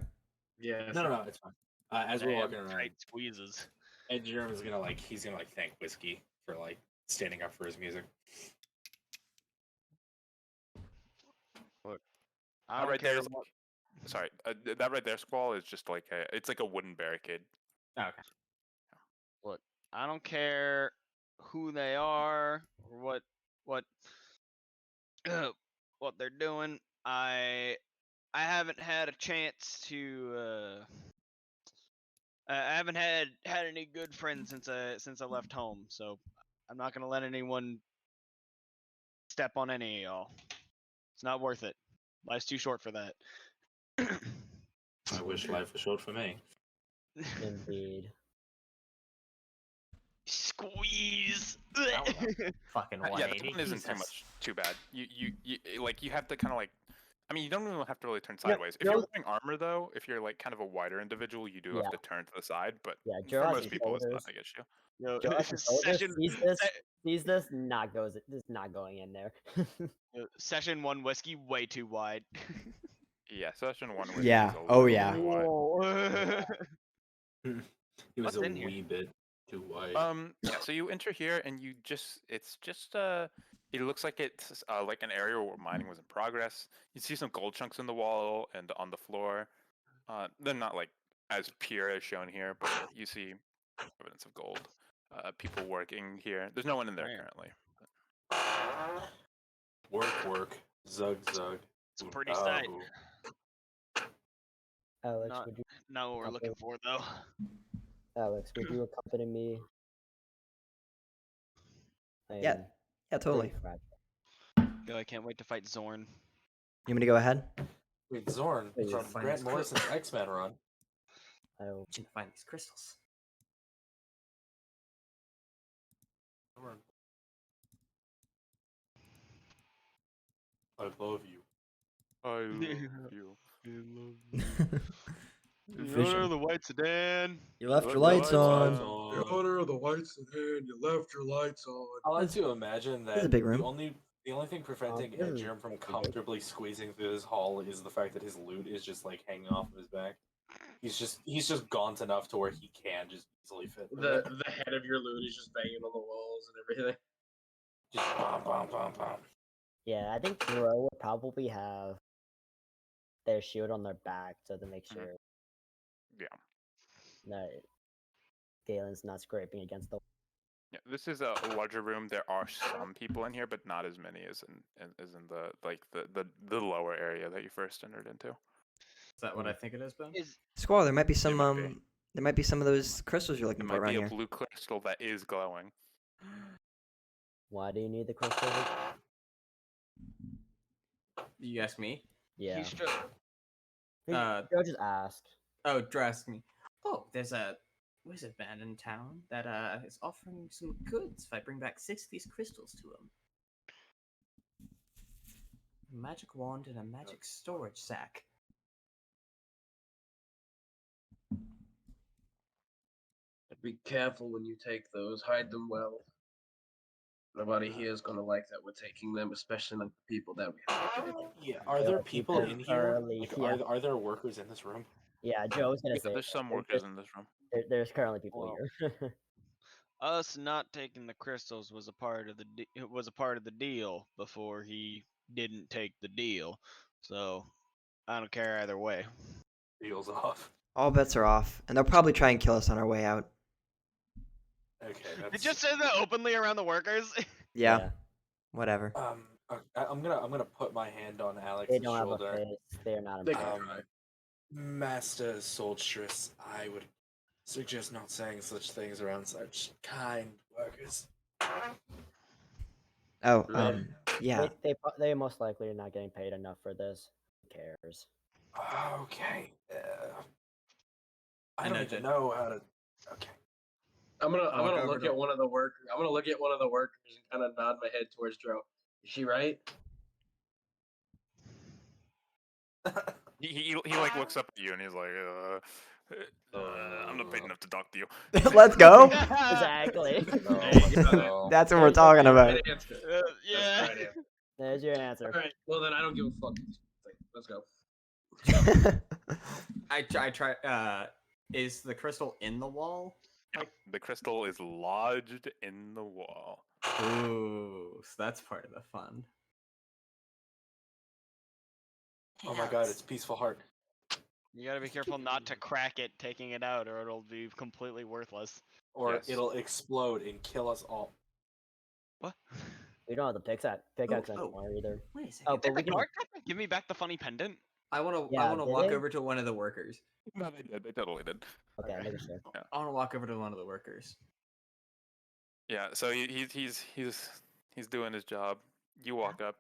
Speaker 7: Yeah.
Speaker 3: No, it's fine. As we're walking around,
Speaker 5: Tight squeezes.
Speaker 3: Ed Jerem is he's gonna thank Whiskey for standing up for his music.
Speaker 5: I don't
Speaker 2: right
Speaker 5: care.
Speaker 2: there's sorry, that right there, Squall, is just like it's like a wooden barricade.
Speaker 8: Oh, okay.
Speaker 5: Look, I don't care who they are or what what they're doing. I haven't had a chance to I haven't had any good friends since I left home, so I'm not gonna let anyone step on any of y'all. It's not worth it. Life's too short for that.
Speaker 3: I
Speaker 9: wish life was short for me.
Speaker 6: Indeed.
Speaker 5: Squeeze.
Speaker 8: That was a fucking
Speaker 2: Yeah,
Speaker 8: 180.
Speaker 2: that one isn't too
Speaker 8: Jesus.
Speaker 2: much too bad. You like you have to kind of like. I mean, you don't even have to really turn
Speaker 6: No,
Speaker 2: sideways. If
Speaker 6: no.
Speaker 2: you're wearing armor, though, if you're like kind of a wider individual, you do
Speaker 6: Yeah.
Speaker 2: have to turn to the side. But
Speaker 6: Yeah,
Speaker 2: for
Speaker 6: Joe has
Speaker 2: most
Speaker 6: his
Speaker 2: people, it's not
Speaker 6: shoulders.
Speaker 2: a big issue.
Speaker 5: Yo,
Speaker 6: Joe has his shoulders,
Speaker 5: session,
Speaker 6: sees this, this not going in there.
Speaker 5: session 1 whiskey way too wide.
Speaker 2: Yeah, session 1 whiskey
Speaker 1: Yeah.
Speaker 2: is a
Speaker 1: Oh,
Speaker 2: little
Speaker 1: yeah.
Speaker 2: too wide.
Speaker 5: Whoa.
Speaker 9: He was
Speaker 5: What's
Speaker 9: a
Speaker 5: in here?
Speaker 9: wee bit too wide.
Speaker 2: Yeah, so you enter here and it's just it looks like it's like an area where mining was in progress. You see some gold chunks in the wall and on the floor. They're not like as pure as shown here, but you see evidence of gold. People working here. There's no one in there
Speaker 5: Damn.
Speaker 2: currently.
Speaker 9: Work. Zug.
Speaker 5: It's pretty sight.
Speaker 6: Alex,
Speaker 5: Not-
Speaker 6: would you
Speaker 5: Not what we're looking for though.
Speaker 6: Alex, would you accompany me? I
Speaker 1: Yeah.
Speaker 6: am
Speaker 1: Yeah, totally.
Speaker 6: pretty fragile.
Speaker 5: Yo, I can't wait to fight Zorn.
Speaker 1: You want me to go ahead?
Speaker 9: Wait, Zorn
Speaker 6: Wait,
Speaker 9: from
Speaker 8: find
Speaker 9: Grant
Speaker 8: this
Speaker 9: Morrison's X-Men run.
Speaker 6: I will.
Speaker 8: Need to find these crystals.
Speaker 9: Zorn. I love you.
Speaker 2: I love you.
Speaker 1: Vision.
Speaker 5: The white sedan.
Speaker 1: You left your
Speaker 2: Left
Speaker 1: lights
Speaker 2: your
Speaker 1: on.
Speaker 7: The owner of the white sedan, you left your lights on.
Speaker 3: I like to imagine
Speaker 1: This is a
Speaker 3: that
Speaker 1: big room.
Speaker 3: the only thing preventing
Speaker 6: this is
Speaker 3: Edgerm from
Speaker 6: big.
Speaker 3: comfortably squeezing through this hall is the fact that his loot is just like hanging off of his back. He's just gaunt enough to where he can just easily fit through
Speaker 7: The
Speaker 3: it.
Speaker 7: the head of your loot is just banging on the walls and everything.
Speaker 3: Just bam.
Speaker 6: Yeah, I think Dro would probably have their shield on their back so to make sure
Speaker 2: Yeah.
Speaker 6: that Galen's not scraping against the.
Speaker 2: Yeah, this is a larger room. There are some people in here, but not as many as in the like the lower area that you first entered into.
Speaker 8: Is that what I think it is, Ben?
Speaker 1: Squall, there might be some
Speaker 2: might be.
Speaker 1: there might be some of those crystals you're looking
Speaker 2: There
Speaker 1: for
Speaker 2: might
Speaker 1: around
Speaker 2: be a
Speaker 1: here.
Speaker 2: blue crystal that is glowing.
Speaker 6: Why do you need the crystal?
Speaker 8: You ask me?
Speaker 6: Yeah.
Speaker 5: He's just,
Speaker 6: Joe just asked.
Speaker 8: Oh, Drew asked me. Oh, there's a wizard man in town that is offering some goods if I bring back 6 of these crystals to him. A magic wand and a magic storage sack.
Speaker 7: Be careful when you take those. Hide them well. Nobody here is gonna like that we're taking them, especially like the people that we have.
Speaker 3: Yeah, are there people in here?
Speaker 6: Currently,
Speaker 3: Like,
Speaker 6: yeah.
Speaker 3: are there workers in this room?
Speaker 6: Yeah, Joe was gonna
Speaker 2: Yeah,
Speaker 6: say
Speaker 2: there's some
Speaker 6: there's-
Speaker 2: workers in this room.
Speaker 6: there's currently people
Speaker 5: Well,
Speaker 6: here.
Speaker 5: us not taking the crystals was a part of the deal before he didn't take the deal. So I don't care either way.
Speaker 3: Deals off.
Speaker 1: All bets are off, and they'll probably try and kill us on our way out.
Speaker 3: Okay,
Speaker 5: They
Speaker 3: that's
Speaker 5: just said that openly around the workers.
Speaker 1: Yeah. Whatever.
Speaker 3: I'm gonna put my hand on Alex's
Speaker 6: They don't
Speaker 3: shoulder.
Speaker 6: have a face. They are not
Speaker 7: They
Speaker 6: impressed.
Speaker 7: can try.
Speaker 9: Master Solstress, I would suggest not saying such things around such kind workers.
Speaker 1: Oh,
Speaker 6: Right.
Speaker 1: yeah.
Speaker 6: They most likely are not getting paid enough for this. Who cares?
Speaker 3: Okay. I
Speaker 8: I
Speaker 3: don't
Speaker 8: know,
Speaker 3: even
Speaker 8: Jed.
Speaker 3: know how to. Okay.
Speaker 7: I'm gonna
Speaker 8: Walk over
Speaker 7: look
Speaker 8: to-
Speaker 7: at one of the workers. I'm gonna look at one of the workers and kind of nod my head towards Dro. Is she right?
Speaker 2: He like looks up at you and he's like, I'm not paid enough to talk to you.
Speaker 1: Let's go.
Speaker 6: Exactly.
Speaker 1: That's what we're talking about.
Speaker 7: Right answer.
Speaker 5: Yeah.
Speaker 7: That's the right answer.
Speaker 6: There's your answer.
Speaker 7: All right. Well then, I don't give a fuck. Let's go.
Speaker 8: I try. Is the crystal in the wall?
Speaker 2: Yeah, the crystal is lodged in the wall.
Speaker 8: Ooh, so that's part of the fun.
Speaker 3: Oh my god, it's Peaceful Heart.
Speaker 5: You gotta be careful not to crack it taking it out, or it'll be completely worthless.
Speaker 3: Or
Speaker 2: Yes.
Speaker 3: it'll explode and kill us all.
Speaker 5: What?
Speaker 6: We don't have the pickaxe
Speaker 8: Oh.
Speaker 6: anymore either.
Speaker 8: Wait a second.
Speaker 6: Oh,
Speaker 5: Did
Speaker 6: but
Speaker 5: the
Speaker 6: we can.
Speaker 5: guard give me back the funny pendant?
Speaker 8: I want to.
Speaker 6: Yeah,
Speaker 8: I want to
Speaker 6: did
Speaker 8: walk
Speaker 6: they?
Speaker 8: over to one of the workers.
Speaker 2: No, they did. They totally did.
Speaker 6: Okay,
Speaker 5: Okay.
Speaker 6: make sure.
Speaker 8: I want to walk over to one of the workers.
Speaker 2: Yeah. So he's doing his job. You walk up.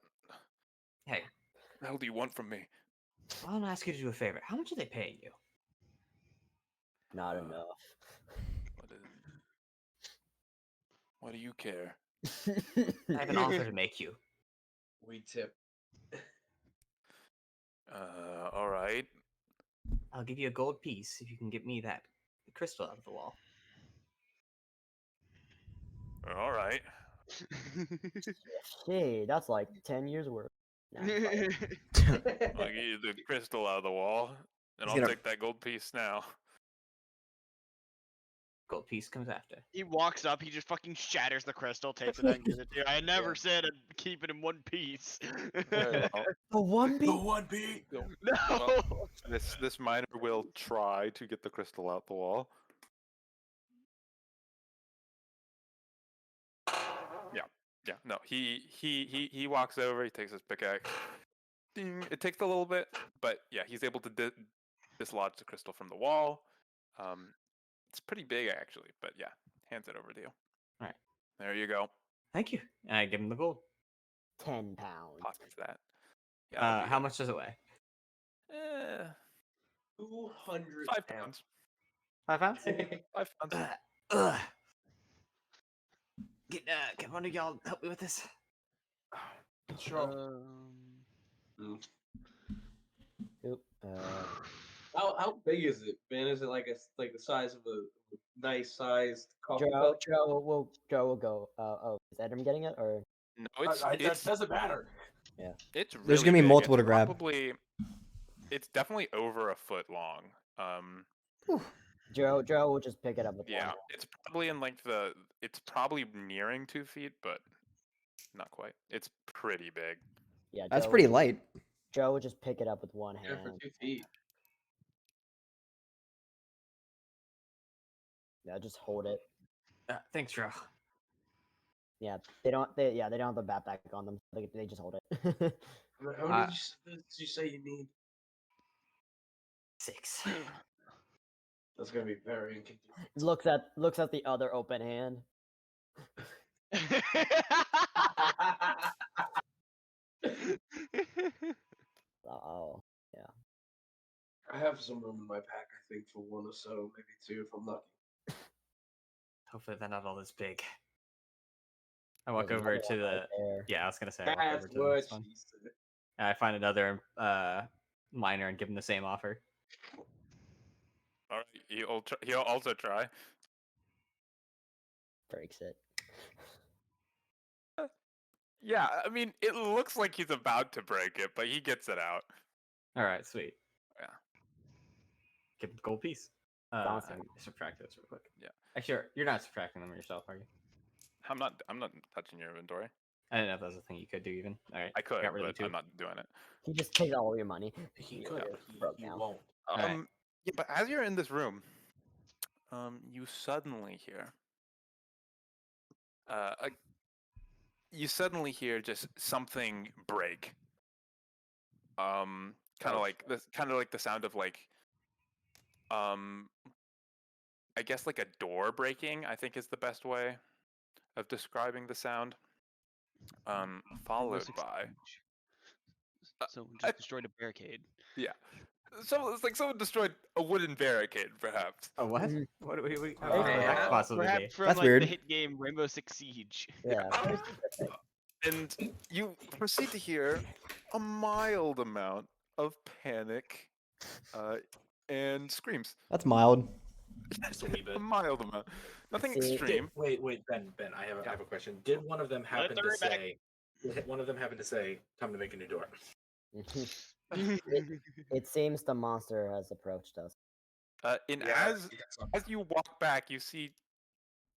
Speaker 8: Hey,
Speaker 2: What the hell do you want from me?
Speaker 8: I want to ask you to do a favor. How much are they paying you?
Speaker 6: Not
Speaker 2: Uh,
Speaker 6: enough.
Speaker 2: What do you care?
Speaker 8: I have an offer to make you.
Speaker 7: We tip.
Speaker 2: All right.
Speaker 8: I'll give you a gold piece if you can get me that crystal out of the wall.
Speaker 2: All right.
Speaker 6: Shit, that's like 10 years worth. Nah,
Speaker 2: I'll get you the crystal out of the wall, and
Speaker 1: He's
Speaker 2: I'll
Speaker 1: gonna-
Speaker 2: take that gold piece now.
Speaker 8: Gold piece comes after.
Speaker 5: He walks up, he just fucking shatters the crystal, takes it out and gives it to you. I never said I'd keep it in one piece.
Speaker 2: Well,
Speaker 6: the one
Speaker 9: The
Speaker 6: piece.
Speaker 9: one beat.
Speaker 5: No.
Speaker 2: well, this miner will try to get the crystal out the wall. Yeah, no. He walks over. He takes his pickaxe. Ding. It takes a little bit, but yeah, he's able to dislodge the crystal from the wall. It's pretty big actually, but yeah, hands it over to you.
Speaker 8: All right.
Speaker 2: There you go.
Speaker 8: Thank you. And I give him the gold.
Speaker 6: 10 pounds.
Speaker 2: Pockets that. Yeah. that'll be
Speaker 8: How
Speaker 2: good.
Speaker 8: much does it weigh?
Speaker 7: 200
Speaker 2: 5
Speaker 7: pounds.
Speaker 2: pounds.
Speaker 8: 5 pounds?
Speaker 2: 5 pounds.
Speaker 8: Ugh. Get one of y'all help me with this.
Speaker 7: Sure.
Speaker 6: Oop,
Speaker 7: How big is it, man? Is it like the size of a nice sized coffee
Speaker 6: Joe,
Speaker 7: cup?
Speaker 6: Joe will go. Oh, is Edom getting it or?
Speaker 2: No,
Speaker 9: That doesn't matter.
Speaker 2: it's
Speaker 1: There's
Speaker 2: really
Speaker 1: gonna be
Speaker 2: big.
Speaker 1: multiple
Speaker 2: It's
Speaker 1: to grab.
Speaker 2: Probably, it's definitely over a foot long.
Speaker 6: Joe will just pick it up with one
Speaker 2: Yeah,
Speaker 6: hand.
Speaker 2: it's probably in like it's probably nearing 2 feet, but not quite. It's pretty big.
Speaker 6: Yeah,
Speaker 1: That's
Speaker 6: Joe
Speaker 1: pretty
Speaker 6: will-
Speaker 1: light.
Speaker 6: Joe will just pick it up with one
Speaker 7: Yeah, for
Speaker 6: hand.
Speaker 7: 2 feet.
Speaker 6: Yeah, just hold it.
Speaker 8: Thanks, Joe.
Speaker 6: Yeah, they don't have the backpack on them. They just hold it.
Speaker 7: How many did you say you need?
Speaker 8: 6.
Speaker 7: That's gonna be very inconvenient.
Speaker 6: looks at the other open hand. Oh, yeah.
Speaker 7: I have some room in my pack, I think, for 1 or so, maybe 2 if I'm lucky.
Speaker 8: Hopefully they're not all this big. I walk
Speaker 6: There's
Speaker 8: over
Speaker 6: another
Speaker 8: to
Speaker 6: one
Speaker 8: the.
Speaker 6: right there.
Speaker 8: Yeah, I was gonna say. I walk over
Speaker 7: That's
Speaker 8: to the
Speaker 7: what
Speaker 8: next one.
Speaker 7: she said.
Speaker 8: And I find another miner and give him the same offer.
Speaker 2: All right, he'll also try.
Speaker 6: Breaks it.
Speaker 2: Yeah, I mean, it looks like he's about to break it, but he gets it out.
Speaker 8: All right, sweet.
Speaker 2: Yeah.
Speaker 8: Give him the gold piece.
Speaker 6: Bouncing.
Speaker 8: Subtract this real quick.
Speaker 2: Yeah.
Speaker 8: Actually, you're not subtracting them yourself, are you?
Speaker 2: I'm not touching your inventory.
Speaker 8: I didn't know if that was a thing you could do even. All right.
Speaker 2: I could,
Speaker 8: got rid of
Speaker 2: but
Speaker 8: the 2.
Speaker 2: I'm not doing it.
Speaker 6: He just takes all your money.
Speaker 9: He
Speaker 6: Yeah,
Speaker 9: could.
Speaker 6: broke
Speaker 9: He
Speaker 6: now.
Speaker 9: won't.
Speaker 8: right.
Speaker 2: Yeah, but as you're in this room, you suddenly hear just something break. Kind of like the sound of like I guess like a door breaking, I think is the best way of describing the sound. Followed by
Speaker 10: Someone just destroyed a barricade.
Speaker 2: yeah. So it's like someone destroyed a wooden barricade, perhaps.
Speaker 8: Oh, what?
Speaker 6: Mhm.
Speaker 8: What do we how
Speaker 6: Oh,
Speaker 8: could that
Speaker 6: yeah.
Speaker 8: possibly be?
Speaker 5: Perhaps from
Speaker 1: That's
Speaker 5: like
Speaker 1: weird.
Speaker 5: the hit game Rainbow Six Siege.
Speaker 6: Yeah. very specific.
Speaker 2: And you proceed to hear a mild amount of panic and screams.
Speaker 1: That's mild.
Speaker 9: Just a wee bit.
Speaker 2: A mild amount. Nothing
Speaker 6: See,
Speaker 2: extreme.
Speaker 9: Wait, Ben. I have a question. Did one of them happen to
Speaker 5: hurry back.
Speaker 9: say? Did one of them happen to say, "Time to make a new door"?
Speaker 6: It seems the monster has approached us.
Speaker 2: As you walk back, you see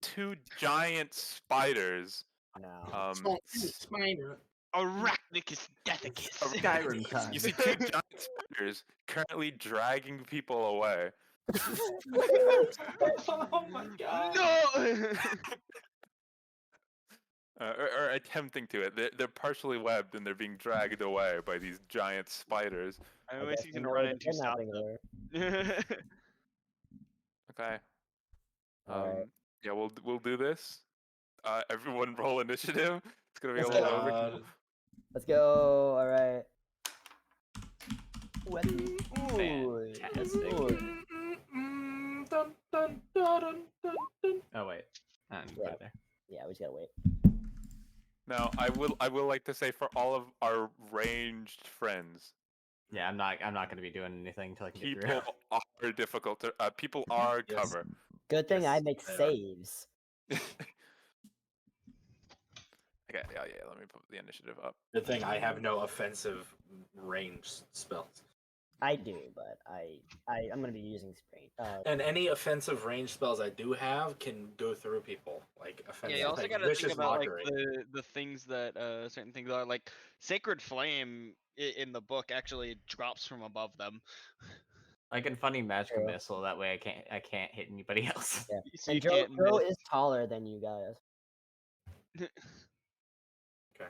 Speaker 2: 2 giant spiders.
Speaker 6: No.
Speaker 5: Arachnicus deathicus.
Speaker 8: Skyrim time.
Speaker 2: You see 2 giant spiders currently dragging people away.
Speaker 9: Oh my god!
Speaker 5: No!
Speaker 2: Or attempting to it. They're partially webbed and they're being dragged away by these giant spiders.
Speaker 5: I
Speaker 6: I
Speaker 5: always
Speaker 6: guess
Speaker 5: he's
Speaker 6: we
Speaker 5: gonna
Speaker 6: know
Speaker 5: run
Speaker 6: the
Speaker 5: into stop
Speaker 6: kidnapping there.
Speaker 5: them.
Speaker 2: Okay.
Speaker 6: Alright.
Speaker 2: Yeah, we'll do this. Everyone roll initiative. It's gonna be a
Speaker 6: Let's
Speaker 2: little
Speaker 6: go.
Speaker 2: overkill.
Speaker 6: Let's go. All right. Ooh,
Speaker 8: Fantastic.
Speaker 6: ooh.
Speaker 2: I will like to say for all of our ranged friends,
Speaker 8: Yeah, I'm not going to be doing anything until I can get through.
Speaker 2: people are difficult to. People are
Speaker 3: Yes.
Speaker 2: cover.
Speaker 6: Good thing I
Speaker 3: Yes,
Speaker 6: make
Speaker 3: they are.
Speaker 6: saves.
Speaker 2: Okay, yeah. Let me put the initiative up.
Speaker 3: Good thing I have no offensive range spells.
Speaker 6: I do, but I'm gonna be using sprain.
Speaker 3: And any offensive range spells I do have can go through people. Like offensive.
Speaker 5: Yeah, you also
Speaker 3: like
Speaker 5: gotta think
Speaker 3: vicious
Speaker 5: about
Speaker 3: mockery.
Speaker 5: like the things that certain things are like sacred flame in the book actually drops from above them.
Speaker 8: I can funny magical
Speaker 6: True.
Speaker 8: missile. That way, I can't hit anybody else.
Speaker 6: Yeah.
Speaker 5: So
Speaker 6: And
Speaker 5: you can't
Speaker 6: Joe
Speaker 5: miss.
Speaker 6: is taller than you guys.
Speaker 3: Okay.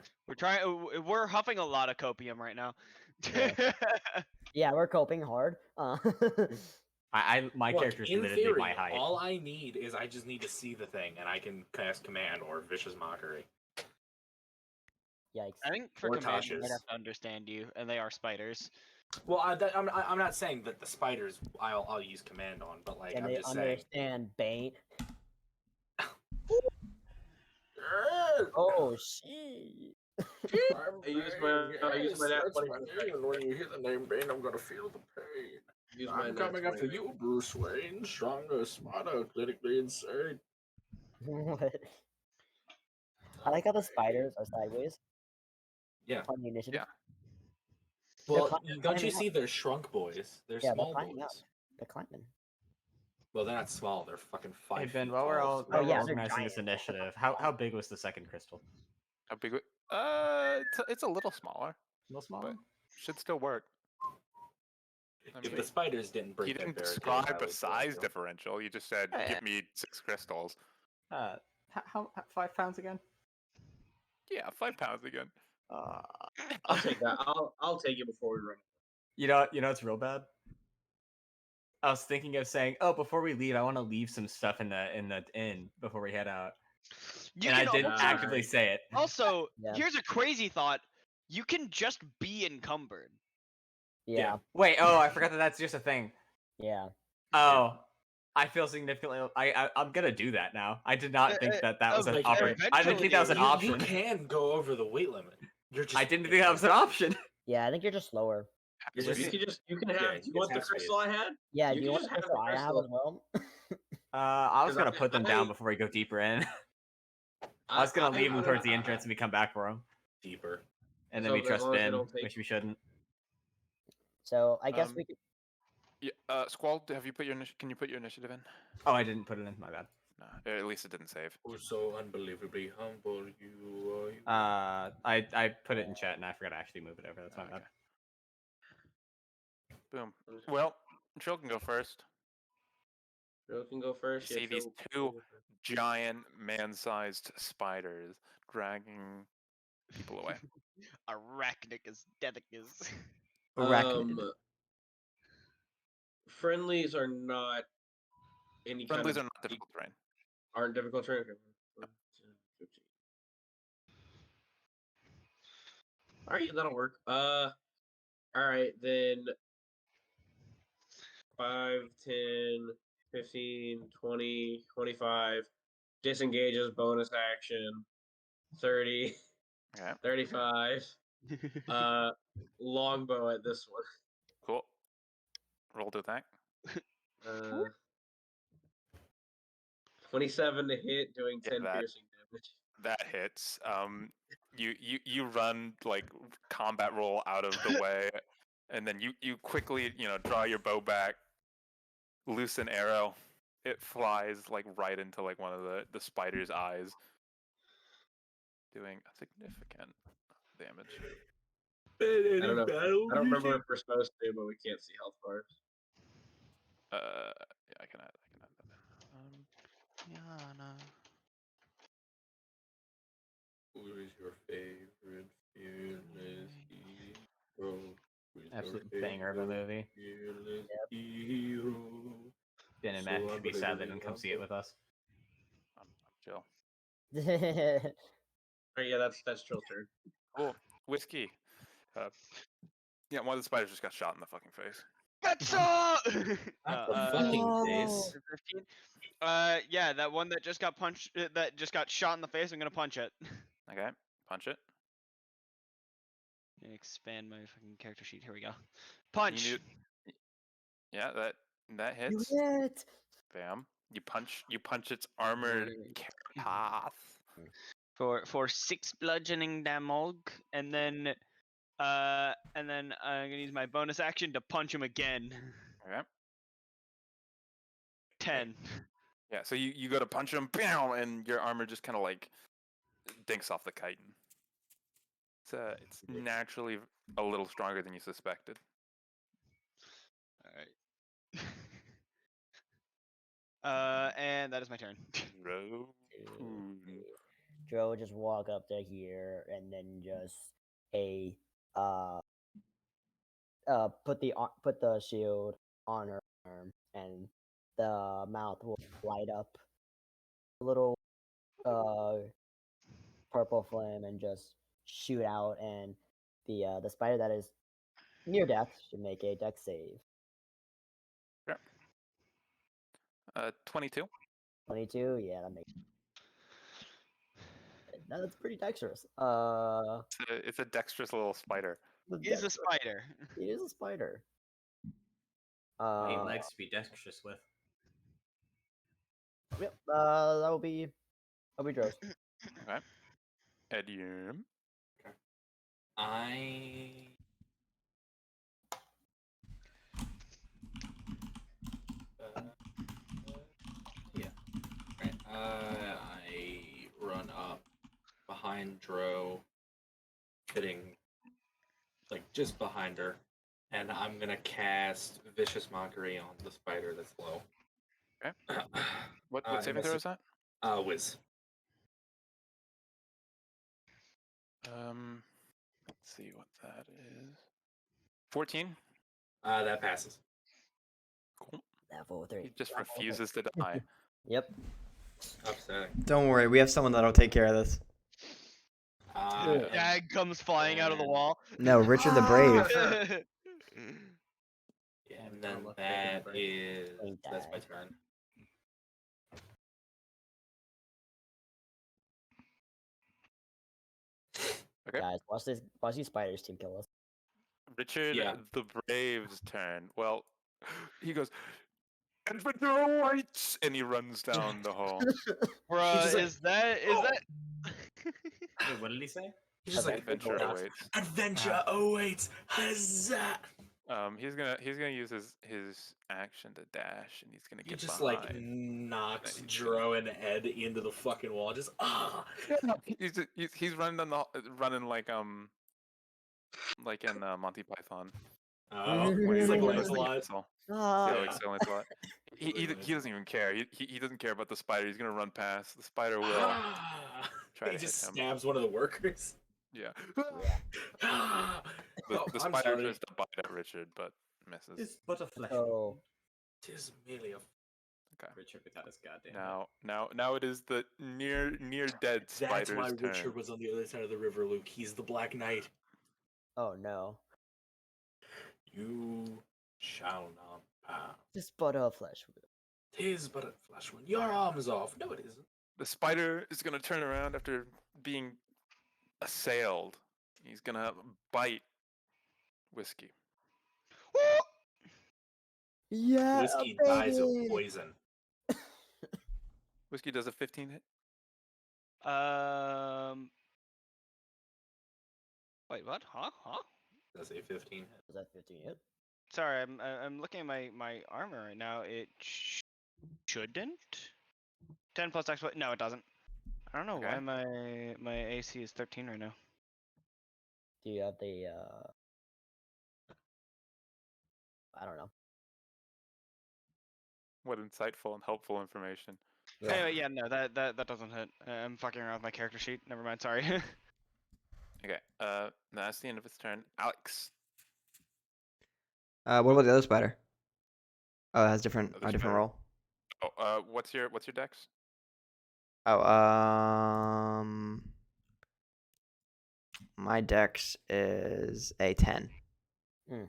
Speaker 5: We're huffing a lot of copium right now.
Speaker 6: Yeah. Yeah, we're coping hard.
Speaker 8: My
Speaker 3: Look,
Speaker 8: character is
Speaker 3: in
Speaker 8: literally
Speaker 3: theory,
Speaker 8: my height.
Speaker 3: all I need is I just need to see the thing, and I can cast command or vicious mockery.
Speaker 6: Yikes.
Speaker 5: I think for
Speaker 3: Or
Speaker 5: command, you might
Speaker 3: Tasha's.
Speaker 5: have to understand you, and they are spiders.
Speaker 3: Well, I'm not saying that the spiders I'll use command on, but like
Speaker 6: And
Speaker 3: I'm
Speaker 6: they
Speaker 3: just saying.
Speaker 6: understand Bane. Oh shit.
Speaker 7: I use my nat 20 for
Speaker 3: and when you hear the name Bane, I'm gonna feel the pain.
Speaker 7: use my
Speaker 3: I'm
Speaker 7: nat
Speaker 3: coming
Speaker 7: 20.
Speaker 3: after you, Bruce Wayne. Stronger, smarter, clinically insane.
Speaker 6: What? I like how the spiders are sideways.
Speaker 3: Yeah.
Speaker 6: On the initiative.
Speaker 2: Yeah.
Speaker 3: Well,
Speaker 6: they're
Speaker 3: don't you
Speaker 6: climbing
Speaker 3: see they're shrunk boys? They're
Speaker 6: Yeah,
Speaker 3: small
Speaker 6: they're climbing
Speaker 3: boys.
Speaker 6: up. They're climbing.
Speaker 3: Well, they're not small. They're fucking 5
Speaker 8: Hey Ben,
Speaker 3: feet
Speaker 8: while we're
Speaker 3: tall,
Speaker 8: all
Speaker 3: so
Speaker 8: while
Speaker 6: Oh,
Speaker 8: we're
Speaker 6: yeah, they're
Speaker 8: organizing this
Speaker 6: giant.
Speaker 8: initiative, how big was the second crystal?
Speaker 2: How big? It's a little smaller,
Speaker 8: A little small.
Speaker 2: but should still work. I
Speaker 3: if
Speaker 2: mean,
Speaker 3: the spiders didn't break
Speaker 2: he
Speaker 3: that
Speaker 2: didn't
Speaker 3: barricade,
Speaker 2: describe
Speaker 3: I
Speaker 2: a
Speaker 3: would
Speaker 2: size
Speaker 3: go.
Speaker 2: differential. You just said,
Speaker 8: Yeah.
Speaker 2: "Give me 6 crystals."
Speaker 8: How 5 pounds again?
Speaker 2: Yeah, 5 pounds again.
Speaker 7: I'll take that. I'll take it before we run.
Speaker 8: You know it's real bad. I was thinking of saying, "Oh, before we leave, I want to leave some stuff in the inn before we head out."
Speaker 5: You
Speaker 8: And I
Speaker 5: can
Speaker 8: didn't
Speaker 5: also,
Speaker 8: actively say it.
Speaker 5: also
Speaker 6: Yeah.
Speaker 5: here's a crazy thought: you can just be encumbered.
Speaker 6: Yeah.
Speaker 8: Wait, oh, I forgot that that's just a thing.
Speaker 6: Yeah.
Speaker 8: Oh, I feel significantly. I'm gonna do that now. I did not think that was an
Speaker 3: like,
Speaker 8: option. I didn't think that was an
Speaker 3: You
Speaker 8: option.
Speaker 3: can go over the weight limit. You're just.
Speaker 8: I didn't think that was an option.
Speaker 6: Yeah, I think you're just slower.
Speaker 3: You're
Speaker 7: You can have.
Speaker 3: Yeah,
Speaker 7: Do you want the
Speaker 3: it's half
Speaker 7: crystal I had?
Speaker 6: Yeah,
Speaker 7: You
Speaker 6: do you
Speaker 7: can
Speaker 6: want
Speaker 7: just
Speaker 6: the
Speaker 7: have the
Speaker 6: crystal I have
Speaker 7: crystal.
Speaker 6: as well?
Speaker 8: I was
Speaker 7: 'Cause
Speaker 8: gonna put them
Speaker 7: I-
Speaker 8: down before we go deeper in. I was gonna leave them towards the entrance and we come back for them,
Speaker 3: deeper.
Speaker 8: and then
Speaker 7: So
Speaker 8: we
Speaker 7: as
Speaker 8: trust
Speaker 7: long as they
Speaker 8: Ben,
Speaker 7: don't take-
Speaker 8: which we shouldn't.
Speaker 6: So I guess we could.
Speaker 2: Yeah, Squall, have you put your can you put your initiative in?
Speaker 8: Oh, I didn't put it in. My bad.
Speaker 2: No, at least it didn't save.
Speaker 3: Oh, so unbelievably humble you are.
Speaker 8: I put it in chat and I forgot to actually move it over. That's my bad.
Speaker 2: Okay. Boom. Well, Trill can go first.
Speaker 7: Joe can go first.
Speaker 2: You see these two giant man-sized spiders dragging people away.
Speaker 5: Arachnicus, dedicus.
Speaker 7: Friendlies are not any
Speaker 2: Friendlies are
Speaker 7: kind
Speaker 2: not difficult terrain.
Speaker 7: aren't difficult terrain. Okay. All right, that'll work. All right, then 5, 10, 15, 20, 25. Disengages bonus action. 30,
Speaker 2: Okay.
Speaker 7: 35. Longbow at this one.
Speaker 2: Cool. Roll to attack.
Speaker 7: 27 to hit, doing 10
Speaker 2: that-
Speaker 7: piercing damage.
Speaker 2: That hits. You run like combat roll out of the way, and then you quickly draw your bow back, loose an arrow. It flies like right into like one of the spider's eyes, doing significant damage.
Speaker 7: I don't know. I don't remember if we're supposed to, but we can't see health bars.
Speaker 2: Yeah, I can add that in.
Speaker 5: Yana.
Speaker 3: Who is your favorite fearless hero?
Speaker 8: Absolute banger of a movie.
Speaker 3: Fearless hero.
Speaker 8: Ben and
Speaker 3: So
Speaker 8: Matt should be sad they
Speaker 3: unbelievably
Speaker 8: didn't come see it with us.
Speaker 2: I'm chill.
Speaker 7: Alright, yeah, that's Trill's turn.
Speaker 2: Cool. Whiskey. Yeah, one of the spiders just got shot in the fucking face.
Speaker 5: Gotcha!
Speaker 3: Not the fucking face.
Speaker 5: 15. Yeah, that one that just got punched, that just got shot in the face. I'm gonna punch it.
Speaker 2: Okay. Punch it.
Speaker 10: Expand my fucking character sheet. Here we go. Punch.
Speaker 2: Yeah, that
Speaker 6: You
Speaker 2: hits.
Speaker 6: hit.
Speaker 2: Bam. You punch its armored path.
Speaker 10: For 6 bludgeoning damage, and then I'm gonna use my bonus action to punch him again.
Speaker 2: Okay.
Speaker 10: 10.
Speaker 2: Yeah, so you go to punch him, bam, and your armor just kind of like dinks off the chitin. It's naturally a little stronger than you suspected.
Speaker 10: Alright. And that is my turn.
Speaker 6: Joe will just walk up to here and then just put the shield on her arm, and the mouth will light up a little purple flame and just shoot out, and the spider that is near death should make a dex save.
Speaker 2: 22.
Speaker 6: 22, yeah, that makes. That's pretty dexterous.
Speaker 2: It's a dexterous little spider.
Speaker 10: He's a spider.
Speaker 6: He is a spider.
Speaker 8: 8 legs to be dexterous with.
Speaker 6: Yep. That'll be Dro's.
Speaker 2: Okay. Edium.
Speaker 3: I run up behind Dro, hitting like just behind her, and I'm gonna cast Vicious Mockery on the spider that's low.
Speaker 2: Okay. What saving throw is that?
Speaker 3: Whiz.
Speaker 2: Let's see what that is. 14.
Speaker 3: That passes.
Speaker 2: Cool.
Speaker 6: Level 3.
Speaker 2: He just refuses to die.
Speaker 6: Yep.
Speaker 3: Upsetting.
Speaker 1: Don't worry, we have someone that'll take care of this.
Speaker 10: Dag comes flying out of the wall.
Speaker 1: No, Richard the Brave.
Speaker 3: Yeah, and then that's my turn.
Speaker 2: Okay.
Speaker 6: Guys, watch these spiders team kill us.
Speaker 2: Richard the Brave's turn. Well, he goes, "Adventure awaits!" and he runs down the hall.
Speaker 10: Bruh, is that?
Speaker 8: Wait, what did he say?
Speaker 3: He's just like,
Speaker 2: Adventure awaits.
Speaker 3: Adventure awaits. Huzzah!
Speaker 2: He's gonna use his action to dash, and he's gonna get
Speaker 3: He just
Speaker 2: behind.
Speaker 3: like knocks Dro and Ed into the fucking wall. Just
Speaker 2: He's running like in Monty Python.
Speaker 3: Oh,
Speaker 2: When
Speaker 3: he's like
Speaker 2: goes to
Speaker 3: Lancelot.
Speaker 2: castle. Yeah, like so Lancelot. He doesn't even care. He doesn't care about the spider. He's gonna run past. The spider will try to
Speaker 3: He just
Speaker 2: hit him.
Speaker 3: stabs one of the workers.
Speaker 2: Yeah.
Speaker 3: Oh,
Speaker 2: The
Speaker 3: I'm
Speaker 2: spider
Speaker 3: sorry.
Speaker 2: tries to bite at Richard, but misses.
Speaker 8: It's but a flesh.
Speaker 6: Oh,
Speaker 3: Tis merely a.
Speaker 2: Okay.
Speaker 8: Richard without his goddamn.
Speaker 2: Now it is the near dead spider's
Speaker 3: That's why
Speaker 2: turn.
Speaker 3: Richard was on the other side of the river, Luke. He's the Black Knight.
Speaker 6: oh no.
Speaker 3: You shall not pass.
Speaker 6: Just but a flesh wound.
Speaker 3: Tis but a flesh wound. Your arm is off. No, it isn't.
Speaker 2: The spider is gonna turn around after being assailed. He's gonna bite Whiskey.
Speaker 6: Yeah.
Speaker 3: Whiskey dies of poison.
Speaker 2: Whiskey does a 15 hit.
Speaker 10: Wait, what? Huh?
Speaker 3: Does a 15 hit?
Speaker 6: Was that 15 hit?
Speaker 10: Sorry, I'm looking at my armor right now. It shouldn't. 10 plus X. No, it doesn't. I don't know
Speaker 2: Okay.
Speaker 10: why my AC is 13 right now.
Speaker 6: Do you have the I don't know.
Speaker 2: What insightful and helpful information.
Speaker 10: Anyway, yeah, no, that doesn't hit. I'm fucking around with my character sheet. Never mind. Sorry.
Speaker 2: Okay. That's the end of its turn. Alex.
Speaker 1: What about the other spider? Oh, it has different
Speaker 2: Other spider.
Speaker 1: roll.
Speaker 2: Oh, what's your dex?
Speaker 1: Oh, my dex is a 10.
Speaker 2: Oh,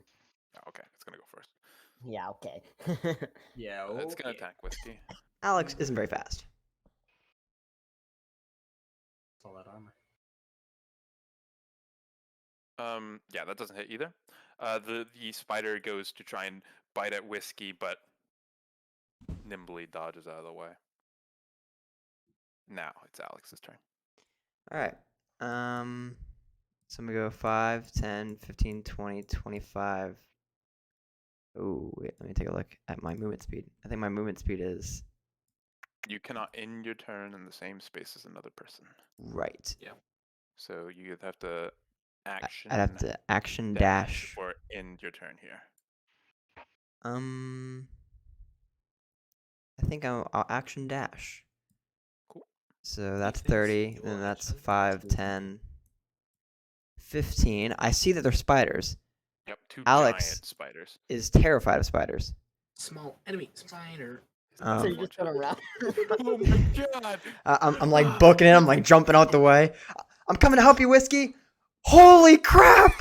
Speaker 2: okay, it's gonna go first.
Speaker 6: Yeah, okay.
Speaker 8: Yeah,
Speaker 2: It's gonna attack Whiskey.
Speaker 1: Alex isn't very fast.
Speaker 8: All that armor.
Speaker 2: Yeah, that doesn't hit either. The spider goes to try and bite at Whiskey, but nimbly dodges out of the way. Now it's Alex's turn.
Speaker 1: All right. So I'm gonna go 5, 10, 15, 20, 25. Oh, wait, let me take a look at my movement speed. I think my movement speed is
Speaker 2: You cannot end your turn in the same space as another person.
Speaker 1: right.
Speaker 2: So you have to action
Speaker 1: I'd have to action dash.
Speaker 2: or end your turn here.
Speaker 1: I think I'll action dash.
Speaker 2: Cool.
Speaker 1: So that's
Speaker 3: finish
Speaker 1: 30,
Speaker 3: your
Speaker 1: then that's
Speaker 3: action?
Speaker 1: 5, 10, 15. I see that they're spiders.
Speaker 2: Yep, two
Speaker 1: Alex
Speaker 2: giant spiders.
Speaker 1: is terrified of spiders.
Speaker 3: Small enemy spider.
Speaker 1: Um,
Speaker 6: So you just turn around.
Speaker 2: Oh my god!
Speaker 1: I'm like booking it. I'm like jumping out the way. I'm coming to help you, Whiskey. Holy crap!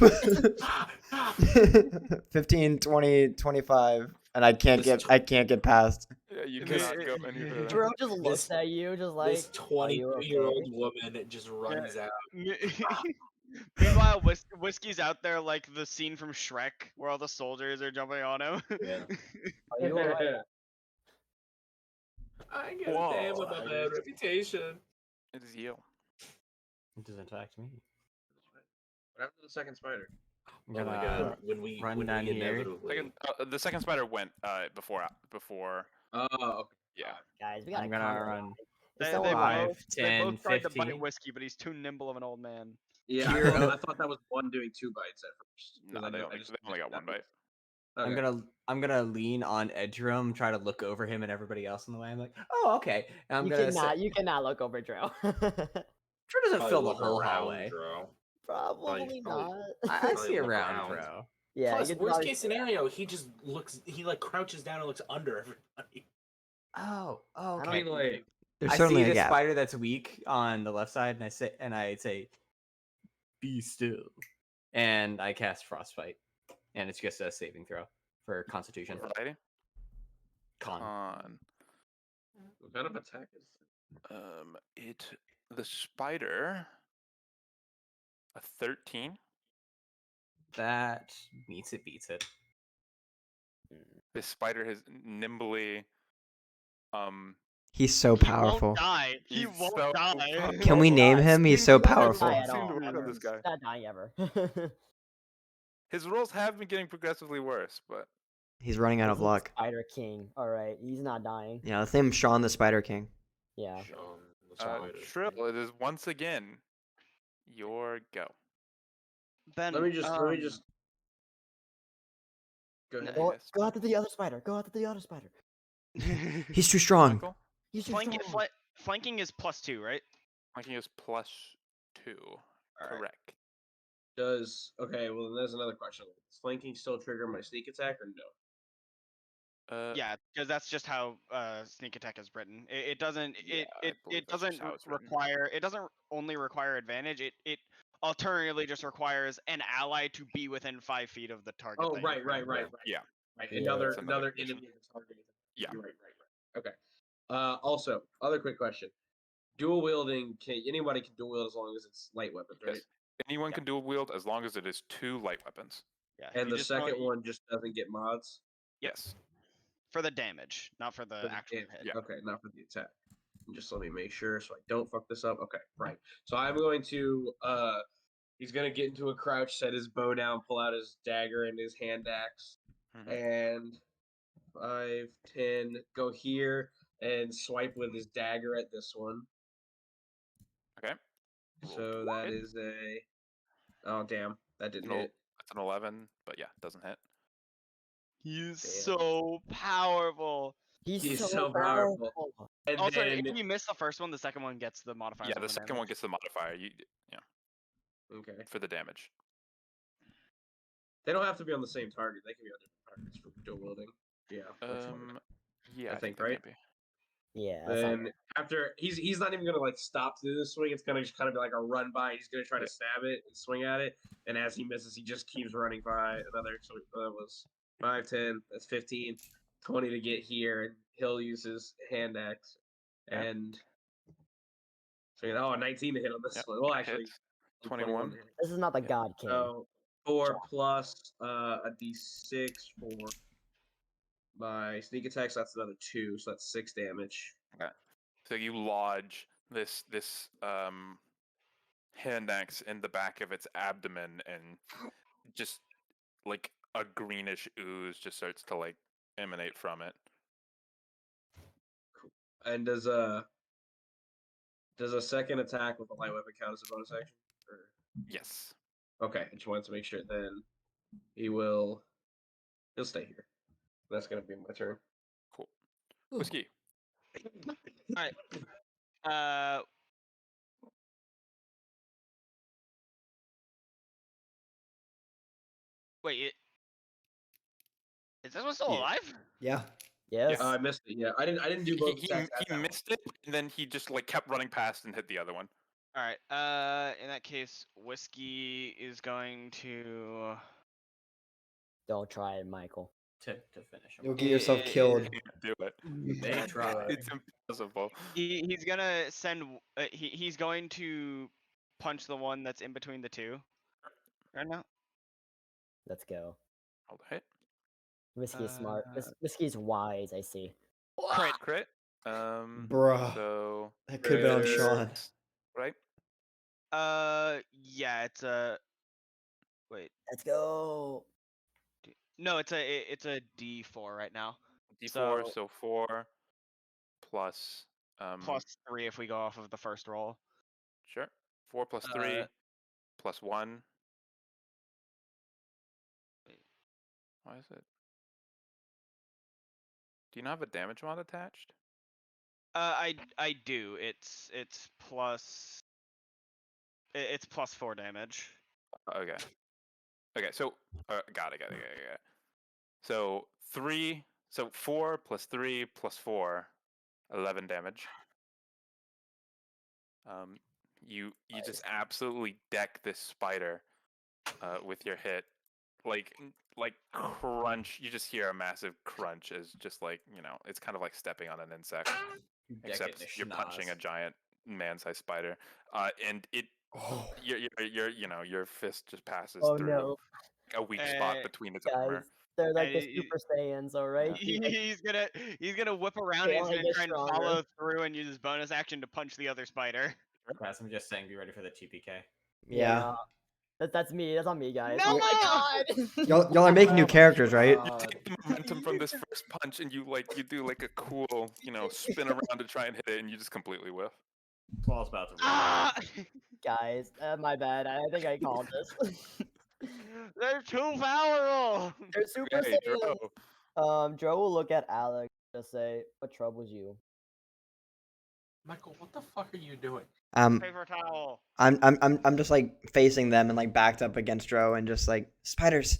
Speaker 1: 15, 20, 25, and I can't get past.
Speaker 2: Yeah, you
Speaker 3: This-
Speaker 2: cannot go any further.
Speaker 6: Dro just looks at you, just like,
Speaker 3: This
Speaker 6: "Are you
Speaker 3: 22-year-old
Speaker 6: okay?"
Speaker 3: woman just runs out.
Speaker 5: Meanwhile, Whiskey's out there like the scene from Shrek where all the soldiers are jumping on him.
Speaker 3: Yeah.
Speaker 6: Are you alright?
Speaker 3: I get a damn
Speaker 2: Whoa.
Speaker 3: about bad reputation.
Speaker 2: It is you.
Speaker 8: It doesn't attack me.
Speaker 7: What happened to the second spider?
Speaker 8: I'm
Speaker 3: Oh my
Speaker 8: gonna
Speaker 3: god! When we
Speaker 8: run down here.
Speaker 3: inevitably
Speaker 2: The second spider went before.
Speaker 7: Oh, okay.
Speaker 2: Yeah.
Speaker 6: Guys, we gotta
Speaker 8: I'm gonna
Speaker 6: calm down.
Speaker 8: run.
Speaker 6: It's
Speaker 5: They,
Speaker 6: so
Speaker 5: they,
Speaker 8: Five,
Speaker 5: both, they
Speaker 8: 10,
Speaker 5: both tried to bite
Speaker 8: 15.
Speaker 5: Whiskey, but he's too nimble of an old man.
Speaker 7: Yeah,
Speaker 8: Here-
Speaker 7: I thought that was one doing 2 bites at first. 'cause
Speaker 2: No,
Speaker 7: I
Speaker 2: they
Speaker 7: know-
Speaker 2: only,
Speaker 7: I just
Speaker 2: they only got one bite.
Speaker 7: Okay.
Speaker 8: I'm gonna lean on Edrum, try to look over him and everybody else in the way. I'm like, oh, okay. And I'm gonna say,
Speaker 6: You cannot look over Dro.
Speaker 8: Dro doesn't fill the whole hallway.
Speaker 6: Probably
Speaker 3: Probably-
Speaker 6: not.
Speaker 8: I
Speaker 3: Probably
Speaker 8: see
Speaker 3: look
Speaker 8: around,
Speaker 3: around.
Speaker 8: bro.
Speaker 6: Yeah.
Speaker 3: Plus,
Speaker 6: you can
Speaker 3: worst
Speaker 6: probably-
Speaker 3: case scenario, he just looks. He like crouches down and looks under everybody.
Speaker 8: Oh,
Speaker 7: I
Speaker 8: okay.
Speaker 7: mean, like,
Speaker 1: There's
Speaker 8: I
Speaker 1: certainly
Speaker 8: see
Speaker 1: a
Speaker 8: the
Speaker 1: gap.
Speaker 8: spider that's weak on the left side, and I'd say, "Be still," and I cast Frostbite, and it's just a saving throw for Constitution.
Speaker 2: Variety.
Speaker 8: Con.
Speaker 2: On.
Speaker 7: what kind of attack is
Speaker 2: The spider. A 13.
Speaker 8: That meets it, beats it.
Speaker 2: This spider has nimbly.
Speaker 1: He's so
Speaker 5: He
Speaker 1: powerful.
Speaker 5: won't die. He
Speaker 2: He's
Speaker 5: won't
Speaker 2: so
Speaker 5: die.
Speaker 2: powerful.
Speaker 1: Can we name him? He's so powerful.
Speaker 6: die at
Speaker 2: Seem to
Speaker 6: all.
Speaker 2: work on this guy.
Speaker 6: He's not dying ever.
Speaker 2: His rolls have been getting progressively worse, but
Speaker 1: He's running out of
Speaker 6: He's the
Speaker 1: luck.
Speaker 6: Spider King. All right, he's not dying.
Speaker 1: Yeah, let's name him Sean the Spider King.
Speaker 6: Yeah.
Speaker 3: Sean, the spider.
Speaker 2: Trill, it is once again your go.
Speaker 5: Ben,
Speaker 7: Let me just. Go ahead.
Speaker 6: Go,
Speaker 2: Yes.
Speaker 6: go after the other spider. Go after the other spider.
Speaker 1: He's too strong.
Speaker 2: Michael?
Speaker 6: He's too strong.
Speaker 5: Flanking is +2, right?
Speaker 2: Flanking is +2.
Speaker 5: Alright.
Speaker 2: Correct.
Speaker 7: Does okay? Well, then there's another question. Does flanking still trigger my sneak attack or no?
Speaker 5: Yeah, because that's just how sneak attack is written. It doesn't.
Speaker 2: Yeah, I believe
Speaker 5: It
Speaker 2: that's just
Speaker 5: doesn't
Speaker 2: how it's written.
Speaker 5: require. It doesn't only require advantage. It alternatively just requires an ally to be within 5 feet of the target.
Speaker 7: Oh,
Speaker 5: that you're
Speaker 7: right.
Speaker 5: trying to kill.
Speaker 2: Yeah.
Speaker 7: Right.
Speaker 6: Yeah.
Speaker 7: Another
Speaker 2: That's another
Speaker 7: enemy
Speaker 2: condition.
Speaker 7: in the target.
Speaker 2: Yeah.
Speaker 7: You're right. Okay. Also, other quick question. Dual wielding, anybody can dual wield as long as it's light weapons, right?
Speaker 2: Yes. Anyone
Speaker 5: Yeah.
Speaker 2: can dual wield as long as it is 2 light weapons.
Speaker 5: Yeah.
Speaker 7: And
Speaker 5: you
Speaker 7: the
Speaker 5: just don't-
Speaker 7: second one just doesn't get mods.
Speaker 2: Yes.
Speaker 5: for the damage, not for the
Speaker 7: For the
Speaker 5: actual
Speaker 7: damage.
Speaker 5: hit.
Speaker 2: Yeah.
Speaker 7: Okay, not for the attack. Just let me make sure so I don't fuck this up. Okay, right. So I'm going to he's gonna get into a crouch, set his bow down, pull out his dagger and his hand axe, and 5, 10, go here and swipe with his dagger at this one.
Speaker 2: Okay.
Speaker 7: So
Speaker 2: Roll
Speaker 7: that
Speaker 2: hit.
Speaker 7: is a oh damn, that didn't
Speaker 2: Roll-
Speaker 7: hit.
Speaker 2: That's an 11, but yeah, doesn't hit.
Speaker 5: He's
Speaker 7: Damn.
Speaker 5: so powerful.
Speaker 7: He's
Speaker 6: so
Speaker 7: so powerful. And
Speaker 5: Also,
Speaker 7: then,
Speaker 5: if you miss the first one, the second one gets the modifier.
Speaker 2: Yeah, the second one gets the modifier. Yeah,
Speaker 7: okay,
Speaker 2: for the damage.
Speaker 7: they don't have to be on the same target. They can be on different targets for dual wielding. Yeah. that's fine.
Speaker 2: Yeah,
Speaker 7: I think,
Speaker 2: they
Speaker 7: right?
Speaker 2: can be.
Speaker 6: Yeah. That's not
Speaker 7: Then after he's not even gonna like stop to do the swing. It's gonna just kind of be like a run by. He's gonna try to stab it and swing at it, and as he misses, he just keeps running by another. So that was 5, 10. That's 15, 20 to get here, and he'll use his hand axe
Speaker 2: Yeah.
Speaker 7: and swing it. Oh, 19 to hit on this
Speaker 2: Yep,
Speaker 7: one. Well,
Speaker 2: that
Speaker 7: actually,
Speaker 2: hits. 21.
Speaker 6: This is not the God King.
Speaker 7: So 4 plus a d6 for my sneak attacks. That's another 2, so that's 6 damage.
Speaker 2: Okay. So you lodge this hand axe in the back of its abdomen, and just like a greenish ooze just starts to like emanate from it.
Speaker 7: And does a second attack with a light weapon count as a bonus action? Or...
Speaker 2: Yes.
Speaker 7: Okay, I just wanted to make sure. Then he'll stay here. That's gonna be my turn.
Speaker 2: Cool. Whiskey.
Speaker 5: Alright. Uh. Wait. Is this one still
Speaker 2: Yeah.
Speaker 5: alive?
Speaker 1: Yeah.
Speaker 6: Yes.
Speaker 7: I missed it. Yeah, I didn't do both attacks. at
Speaker 2: He
Speaker 7: that
Speaker 2: missed it, and then he just like kept running past and hit the other one.
Speaker 5: All right. In that case, Whiskey is going to.
Speaker 6: Don't try it, Michael.
Speaker 8: To finish him.
Speaker 1: You'll
Speaker 8: off.
Speaker 1: get yourself killed.
Speaker 2: You can't do it.
Speaker 6: You
Speaker 8: They
Speaker 6: can't do
Speaker 8: try.
Speaker 6: it.
Speaker 2: It's impossible.
Speaker 5: He's gonna send. He's going to punch the one that's in between the two. Right now.
Speaker 6: Let's go.
Speaker 2: Hold the hit.
Speaker 6: Whiskey's smart. Whiskey's wise, I see.
Speaker 2: Crit.
Speaker 1: Bruh.
Speaker 2: So
Speaker 1: That could have been on
Speaker 2: it's-
Speaker 1: Sean.
Speaker 2: right?
Speaker 5: Yeah. It's a. Wait.
Speaker 6: Let's go.
Speaker 5: No, it's a D4 right now.
Speaker 2: D4, so 4 plus
Speaker 5: Plus 3 if we go off of the first roll.
Speaker 2: Sure. 4 plus 3 plus 1.
Speaker 5: Wait.
Speaker 2: Why is it? Do you not have a damage mod attached?
Speaker 5: I do. It's plus. It's plus 4 damage.
Speaker 2: Okay. Okay, so got it. So 4 plus 3 plus 4, 11 damage. You just absolutely deck this spider with your hit, like crunch. You just hear a massive crunch as just like, it's kind of like stepping on an insect,
Speaker 8: You deck it
Speaker 2: except
Speaker 8: in a
Speaker 2: you're punching a
Speaker 8: schnoz.
Speaker 2: giant man-sized spider, and it
Speaker 1: Oh.
Speaker 2: your fist just passes
Speaker 6: Oh
Speaker 2: through
Speaker 6: no,
Speaker 2: a weak spot between its
Speaker 6: guys.
Speaker 2: armor.
Speaker 6: They're like the
Speaker 5: And
Speaker 6: Super Saiyans, alright?
Speaker 5: He's gonna whip around.
Speaker 6: They
Speaker 5: He's
Speaker 6: only
Speaker 5: gonna
Speaker 6: get
Speaker 5: try and
Speaker 6: stronger.
Speaker 5: follow through and use his bonus action to punch the other spider.
Speaker 8: Guys, I'm just saying, be ready for the TPK.
Speaker 1: Yeah.
Speaker 6: That's me. That's on me, guys.
Speaker 5: No!
Speaker 6: Oh my god!
Speaker 1: Y'all are making new characters, right?
Speaker 2: You take the momentum from this first punch, and you do like a cool, spin around to try and hit it, and you just completely whiff.
Speaker 8: Claw's about to run.
Speaker 5: Ah!
Speaker 6: Guys, my bad. I think I called this.
Speaker 5: They're too powerful.
Speaker 6: They're Super
Speaker 2: Hey,
Speaker 6: Saiyans.
Speaker 2: Dro.
Speaker 6: Joe will look at Alex and just say, "What troubles you?"
Speaker 9: Michael, what the fuck are you doing?
Speaker 5: Paper towel.
Speaker 1: I'm just like facing them and like backed up against Dro and just like spiders.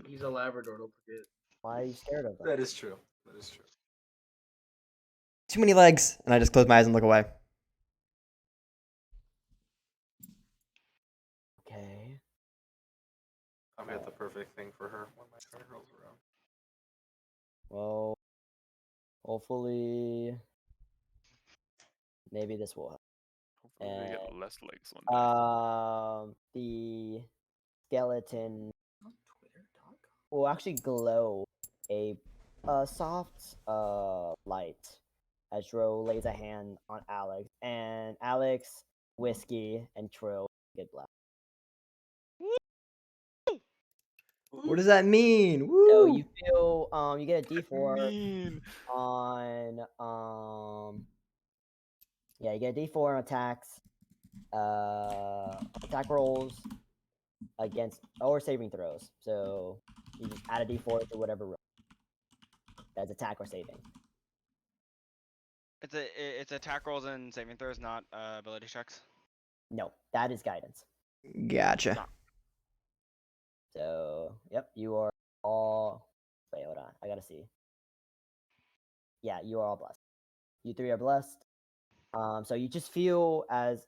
Speaker 7: He's a Labrador, don't forget.
Speaker 6: Why are you scared of them?
Speaker 9: That is true. That is true.
Speaker 1: Too many legs, and I just close my eyes and look away.
Speaker 6: Okay.
Speaker 9: I had the perfect thing for her when my turn rolls around.
Speaker 6: Well, hopefully, maybe this will help.
Speaker 2: Hopefully we get less legs one day.
Speaker 6: The skeleton
Speaker 8: On Twitter.com.
Speaker 6: will actually glow a soft light as Tro lays a hand on Alex, and Alex, Whiskey, and Tro get blessed.
Speaker 1: What does that mean?
Speaker 6: So
Speaker 1: Woo!
Speaker 6: you feel you get a D4
Speaker 2: Mean.
Speaker 6: on yeah, you get a D4 on attacks, attack rolls against or saving throws. So you just add a D4 to whatever roll. That's attack or saving.
Speaker 5: It's attack rolls and saving throws, not ability checks.
Speaker 6: No, that is guidance.
Speaker 1: Gotcha.
Speaker 6: So yep, you are all. Wait, hold on. I gotta see. Yeah, you are all blessed. You three are blessed. So you just feel as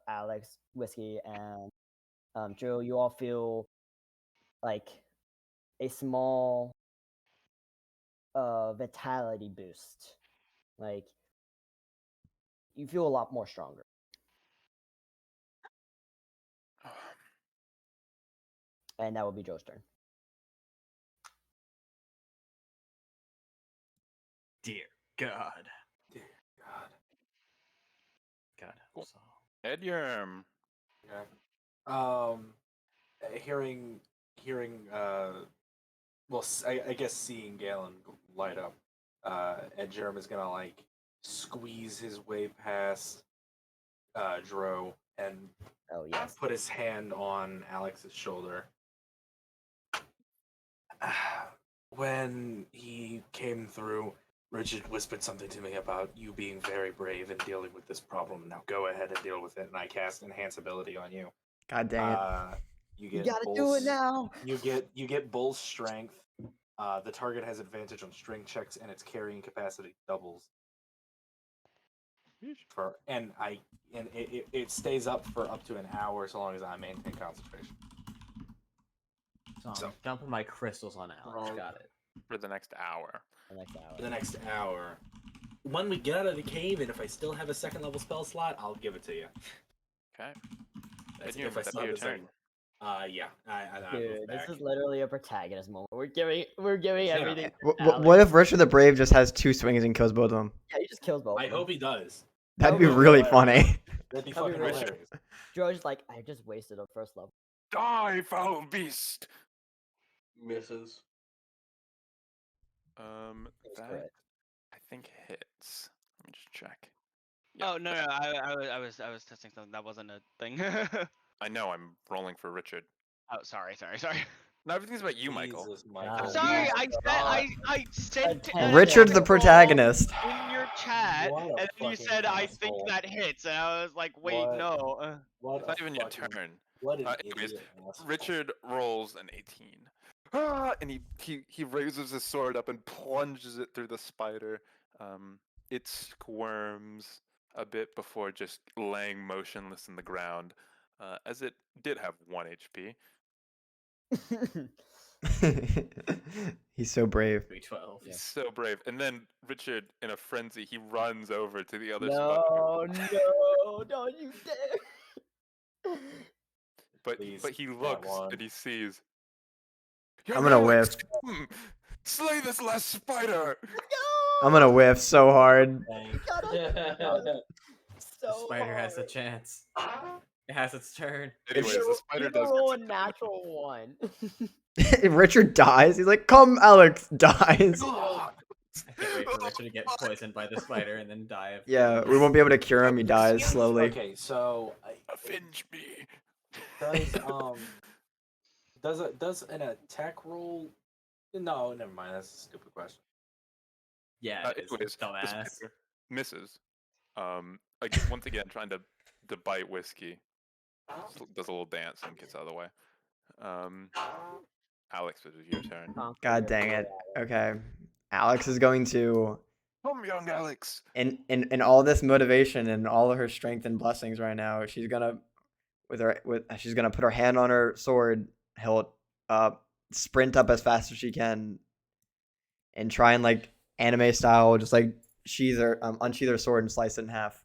Speaker 6: Alex, Whiskey, and Joe, you all feel like a small vitality boost. Like you feel a lot more stronger. And that will be Joe's turn.
Speaker 8: Dear God.
Speaker 3: Dear God.
Speaker 8: God.
Speaker 2: Cool.
Speaker 8: So.
Speaker 2: Edyarm.
Speaker 3: Okay. Hearing, well, I guess seeing Galen light up, Edyarm is gonna like squeeze his way past Dro and
Speaker 6: Oh yes.
Speaker 3: put his hand on Alex's shoulder. When he came through, Richard whispered something to me about you being very brave in dealing with this problem. Now go ahead and deal with it, and I cast Enhance Ability on you.
Speaker 1: God dang it.
Speaker 3: You
Speaker 6: You
Speaker 3: get
Speaker 6: gotta do it now.
Speaker 3: You get Bull's strength. The target has advantage on strength checks, and its carrying capacity doubles. It stays up for up to an hour so long as I maintain concentration.
Speaker 8: So I'm
Speaker 3: So-
Speaker 8: dumping my crystals on Alex.
Speaker 3: Wrong.
Speaker 8: Got it.
Speaker 2: For the next hour.
Speaker 6: The next hour.
Speaker 3: For the next hour. When we get out of the cave, and if I still have a second level spell slot, I'll give it to you.
Speaker 2: Okay.
Speaker 3: That's
Speaker 2: Edyarm,
Speaker 3: if I
Speaker 2: that'd
Speaker 3: still
Speaker 2: be
Speaker 3: have
Speaker 2: your
Speaker 3: a second.
Speaker 2: turn.
Speaker 3: Yeah. I
Speaker 6: Dude,
Speaker 3: move
Speaker 6: this
Speaker 3: back.
Speaker 6: is literally a protagonist moment. We're giving
Speaker 3: Yeah.
Speaker 6: everything.
Speaker 1: What,
Speaker 6: to
Speaker 1: what
Speaker 6: Alex.
Speaker 1: if Richard the Brave just has 2 swings and kills both of them?
Speaker 6: Yeah, he just kills both.
Speaker 3: I
Speaker 6: of them.
Speaker 3: hope he does.
Speaker 1: That'd be
Speaker 6: That would be
Speaker 1: really
Speaker 3: hilarious.
Speaker 1: funny.
Speaker 3: That'd be
Speaker 6: That'd be
Speaker 3: fucking
Speaker 6: really
Speaker 3: hilarious.
Speaker 6: Joe's like, I just wasted a first level.
Speaker 2: Die, foul beast!
Speaker 7: Misses.
Speaker 6: That's
Speaker 2: That
Speaker 6: correct.
Speaker 2: I think hits. Let me just check.
Speaker 5: Oh no, I was testing something. That wasn't a thing.
Speaker 2: I know I'm rolling for Richard.
Speaker 5: Oh, sorry.
Speaker 2: No, everything's about you, Michael.
Speaker 3: Jesus,
Speaker 6: I'm
Speaker 5: I'm
Speaker 3: Michael.
Speaker 5: sorry.
Speaker 6: Oh,
Speaker 5: I said
Speaker 6: God.
Speaker 5: I sent
Speaker 1: Richard the
Speaker 5: roll
Speaker 1: protagonist.
Speaker 5: in your chat,
Speaker 3: What a
Speaker 5: and then you
Speaker 3: fucking
Speaker 5: said I think
Speaker 3: asshole.
Speaker 5: that hits, and I was like, wait,
Speaker 3: What?
Speaker 5: no.
Speaker 3: What
Speaker 2: It's not
Speaker 3: a
Speaker 2: even your
Speaker 3: fucking-
Speaker 2: turn.
Speaker 3: What an
Speaker 2: Anyways,
Speaker 3: idiot asshole.
Speaker 2: Richard rolls an 18. And he raises his sword up and plunges it through the spider. It squirms a bit before just laying motionless in the ground, as it did have 1 HP.
Speaker 1: He's so brave.
Speaker 8: 312.
Speaker 2: He's so brave. And then Richard, in a frenzy, he runs over to the other spider.
Speaker 6: No, don't you dare.
Speaker 2: But
Speaker 3: Please,
Speaker 2: he
Speaker 3: that
Speaker 2: looks
Speaker 3: one.
Speaker 2: and he sees.
Speaker 1: I'm gonna
Speaker 2: Alex,
Speaker 1: whiff.
Speaker 2: come! Slay this last spider!
Speaker 1: I'm gonna whiff so hard.
Speaker 8: The spider has a chance. It has its turn.
Speaker 2: Anyways, the spider does get
Speaker 6: roll a
Speaker 2: some damage.
Speaker 6: natural one.
Speaker 1: Richard dies. He's like, "Come, Alex," dies.
Speaker 8: I can't wait for Richard to get poisoned by the spider and then die of.
Speaker 1: Yeah, we won't be able to cure him. He dies slowly.
Speaker 3: Okay, so
Speaker 2: Avenge me.
Speaker 3: does an attack roll? No, never mind. That's a stupid question.
Speaker 8: Yeah, it is.
Speaker 2: Anyways, the
Speaker 8: Dumbass.
Speaker 2: spider misses. Once again, trying to bite whiskey. Does a little dance and gets out of the way. Alex, it is your turn.
Speaker 1: God dang it. Okay, Alex is going to,
Speaker 2: Come, young Alex.
Speaker 1: in all this motivation and all of her strength and blessings right now, she's gonna she's gonna put her hand on her sword hilt, sprint up as fast as she can, and try and like anime style, just like unsheath her sword and slice it in half.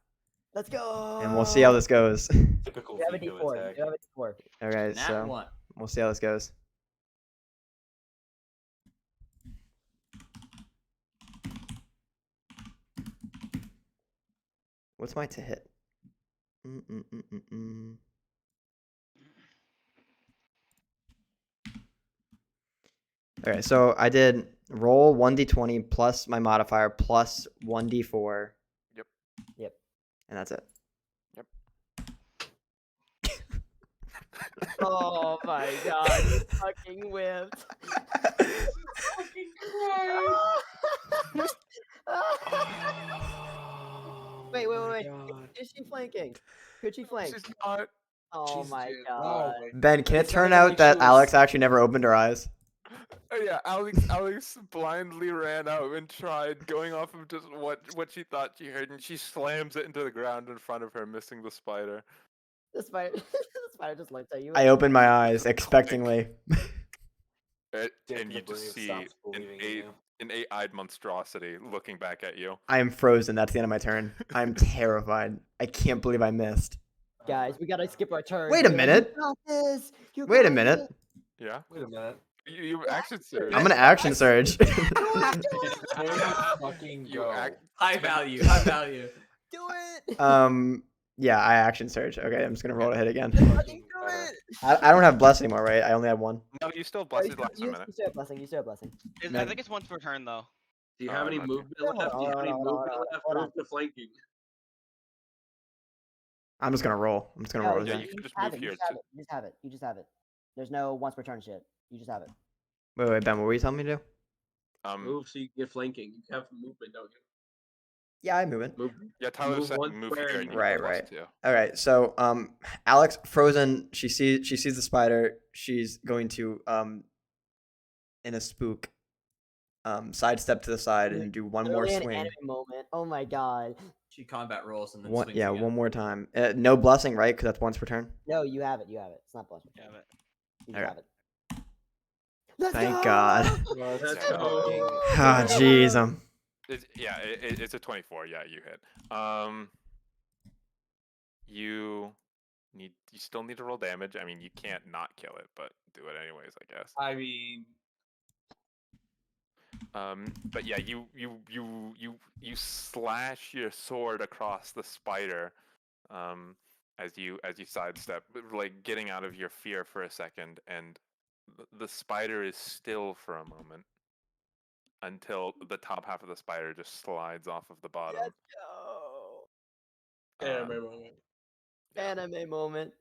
Speaker 6: Let's go.
Speaker 1: And we'll see how this goes.
Speaker 3: Typical
Speaker 6: You have a
Speaker 3: Vigo
Speaker 6: D4.
Speaker 3: attack.
Speaker 6: You have a D4.
Speaker 1: Okay,
Speaker 8: Nat
Speaker 1: so
Speaker 8: one.
Speaker 1: we'll see how this goes. What's my to hit? Okay, so I did roll 1d20 plus my modifier plus 1d4.
Speaker 2: Yep.
Speaker 6: Yep.
Speaker 1: And that's it.
Speaker 6: Oh my god, you fucking whipped. Fucking Christ. Wait. Is she flanking? Could she flank?
Speaker 2: She's not.
Speaker 6: Oh
Speaker 7: Jesus,
Speaker 6: my
Speaker 7: dude.
Speaker 6: god.
Speaker 7: Oh my
Speaker 1: Ben, can it
Speaker 3: It
Speaker 1: turn
Speaker 3: sounded
Speaker 1: out
Speaker 3: like
Speaker 1: that
Speaker 3: she was-
Speaker 1: Alex actually never opened her eyes?
Speaker 2: Oh, yeah, Alex blindly ran out and tried, going off of just what she thought she heard, and she slams it into the ground in front of her, missing the spider.
Speaker 6: The spider, the spider just looked at you.
Speaker 1: I opened my eyes expectingly.
Speaker 2: And
Speaker 3: Dick
Speaker 2: you
Speaker 3: the Brave
Speaker 2: just see
Speaker 3: stops believing in you.
Speaker 2: an 8-eyed monstrosity looking back at you.
Speaker 1: I am frozen. That's the end of my turn. I'm terrified. I can't believe I missed.
Speaker 6: Guys, we gotta skip our turn.
Speaker 1: Wait a
Speaker 6: dude.
Speaker 1: minute.
Speaker 6: You got this. You
Speaker 1: Wait a
Speaker 6: got
Speaker 1: minute.
Speaker 6: it.
Speaker 2: Yeah.
Speaker 3: Wait a minute.
Speaker 2: You action surge.
Speaker 1: I'm gonna action surge.
Speaker 3: There you fucking
Speaker 2: You
Speaker 3: go.
Speaker 2: act.
Speaker 8: High value. High value.
Speaker 6: Do it.
Speaker 1: Yeah, I action surge. Okay, I'm just gonna roll to hit again.
Speaker 3: Fucking better.
Speaker 1: I don't have bless anymore, right? I only have one.
Speaker 2: No, you still
Speaker 6: Oh,
Speaker 2: blessed last
Speaker 6: you
Speaker 2: minute.
Speaker 6: still have blessing. You still have blessing.
Speaker 5: I
Speaker 1: Man.
Speaker 5: think it's once per turn though.
Speaker 7: Do you have any
Speaker 2: okay.
Speaker 7: movement
Speaker 6: Hold
Speaker 7: left?
Speaker 6: on,
Speaker 7: Do you have any
Speaker 6: hold on,
Speaker 7: movement
Speaker 6: hold on,
Speaker 7: left?
Speaker 6: hold on.
Speaker 7: Move to flanking.
Speaker 1: I'm just gonna roll. I'm just gonna
Speaker 6: No,
Speaker 1: roll.
Speaker 2: Yeah,
Speaker 1: Again.
Speaker 2: you can just
Speaker 6: have
Speaker 2: move
Speaker 6: it. You
Speaker 2: here
Speaker 6: just have
Speaker 2: too.
Speaker 6: it. You just have it. You just have it. There's no once per turn shit. You just have it.
Speaker 1: Wait, Ben, what were you telling me to do?
Speaker 7: Move so you can get flanking. You have movement, don't you?
Speaker 1: Yeah, I'm moving.
Speaker 7: Move.
Speaker 2: Yeah, Tyler
Speaker 7: Move
Speaker 2: said
Speaker 7: one
Speaker 2: move
Speaker 7: square
Speaker 2: here
Speaker 7: and
Speaker 2: and you
Speaker 1: Right,
Speaker 2: get plus
Speaker 1: right.
Speaker 2: 2.
Speaker 1: All right, so Alex frozen. She sees the spider. She's going to in a spook sidestep to the side and do one more
Speaker 6: Literally an
Speaker 1: swing.
Speaker 6: anime moment. Oh my god.
Speaker 8: She combat rolls and then
Speaker 1: One,
Speaker 8: swings
Speaker 1: yeah,
Speaker 8: again.
Speaker 1: one more time. No blessing, right? Because that's once per turn.
Speaker 6: No, you have it. You have it. It's not blessing.
Speaker 5: Yeah, but
Speaker 6: You just
Speaker 1: Okay.
Speaker 6: have it. Let's
Speaker 1: Thank
Speaker 6: go!
Speaker 1: God.
Speaker 3: Let's
Speaker 2: Yeah.
Speaker 3: go.
Speaker 1: Ah, jeez.
Speaker 2: It's a 24. Yeah, you hit. You still need to roll damage. I mean, you can't not kill it, but do it anyways, I guess.
Speaker 3: I mean,
Speaker 2: But yeah, you slash your sword across the spider, as you sidestep, like getting out of your fear for a second, and the spider is still for a moment until the top half of the spider just slides off of the bottom.
Speaker 6: Let's go!
Speaker 7: Anime moment.
Speaker 6: Anime moment.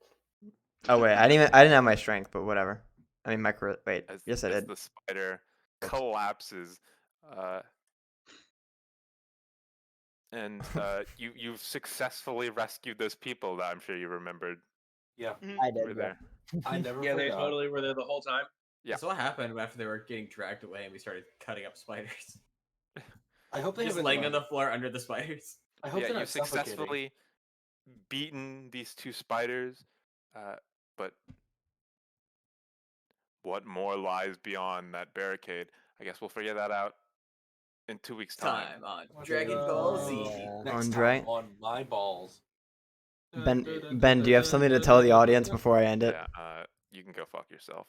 Speaker 1: Oh wait, I didn't have my strength, but whatever. I mean, wait. Yes, I
Speaker 2: As
Speaker 1: did.
Speaker 2: the spider collapses, and you've successfully rescued those people that I'm sure you remembered
Speaker 3: yeah.
Speaker 6: I
Speaker 2: were
Speaker 6: did. Yeah.
Speaker 2: there.
Speaker 3: I never
Speaker 7: Yeah, they
Speaker 3: forgot.
Speaker 7: totally were there the whole time.
Speaker 2: Yeah.
Speaker 8: So what happened after they were getting dragged away and we started cutting up spiders?
Speaker 3: I hope they
Speaker 8: Just
Speaker 3: haven't,
Speaker 8: laying on
Speaker 3: like-
Speaker 8: the floor under the spiders.
Speaker 3: I hope
Speaker 2: Yeah,
Speaker 3: they're
Speaker 2: you've
Speaker 3: not suffocating.
Speaker 2: successfully beaten these 2 spiders, but what more lies beyond that barricade? I guess we'll figure that out in 2 weeks' time.
Speaker 8: Time on
Speaker 3: Let's
Speaker 8: Dragon
Speaker 3: go.
Speaker 8: Ball Z.
Speaker 3: Next
Speaker 1: Andre?
Speaker 3: time on my balls.
Speaker 1: Ben, do you have something to tell the audience before I end it?
Speaker 2: Yeah, you can go fuck yourself.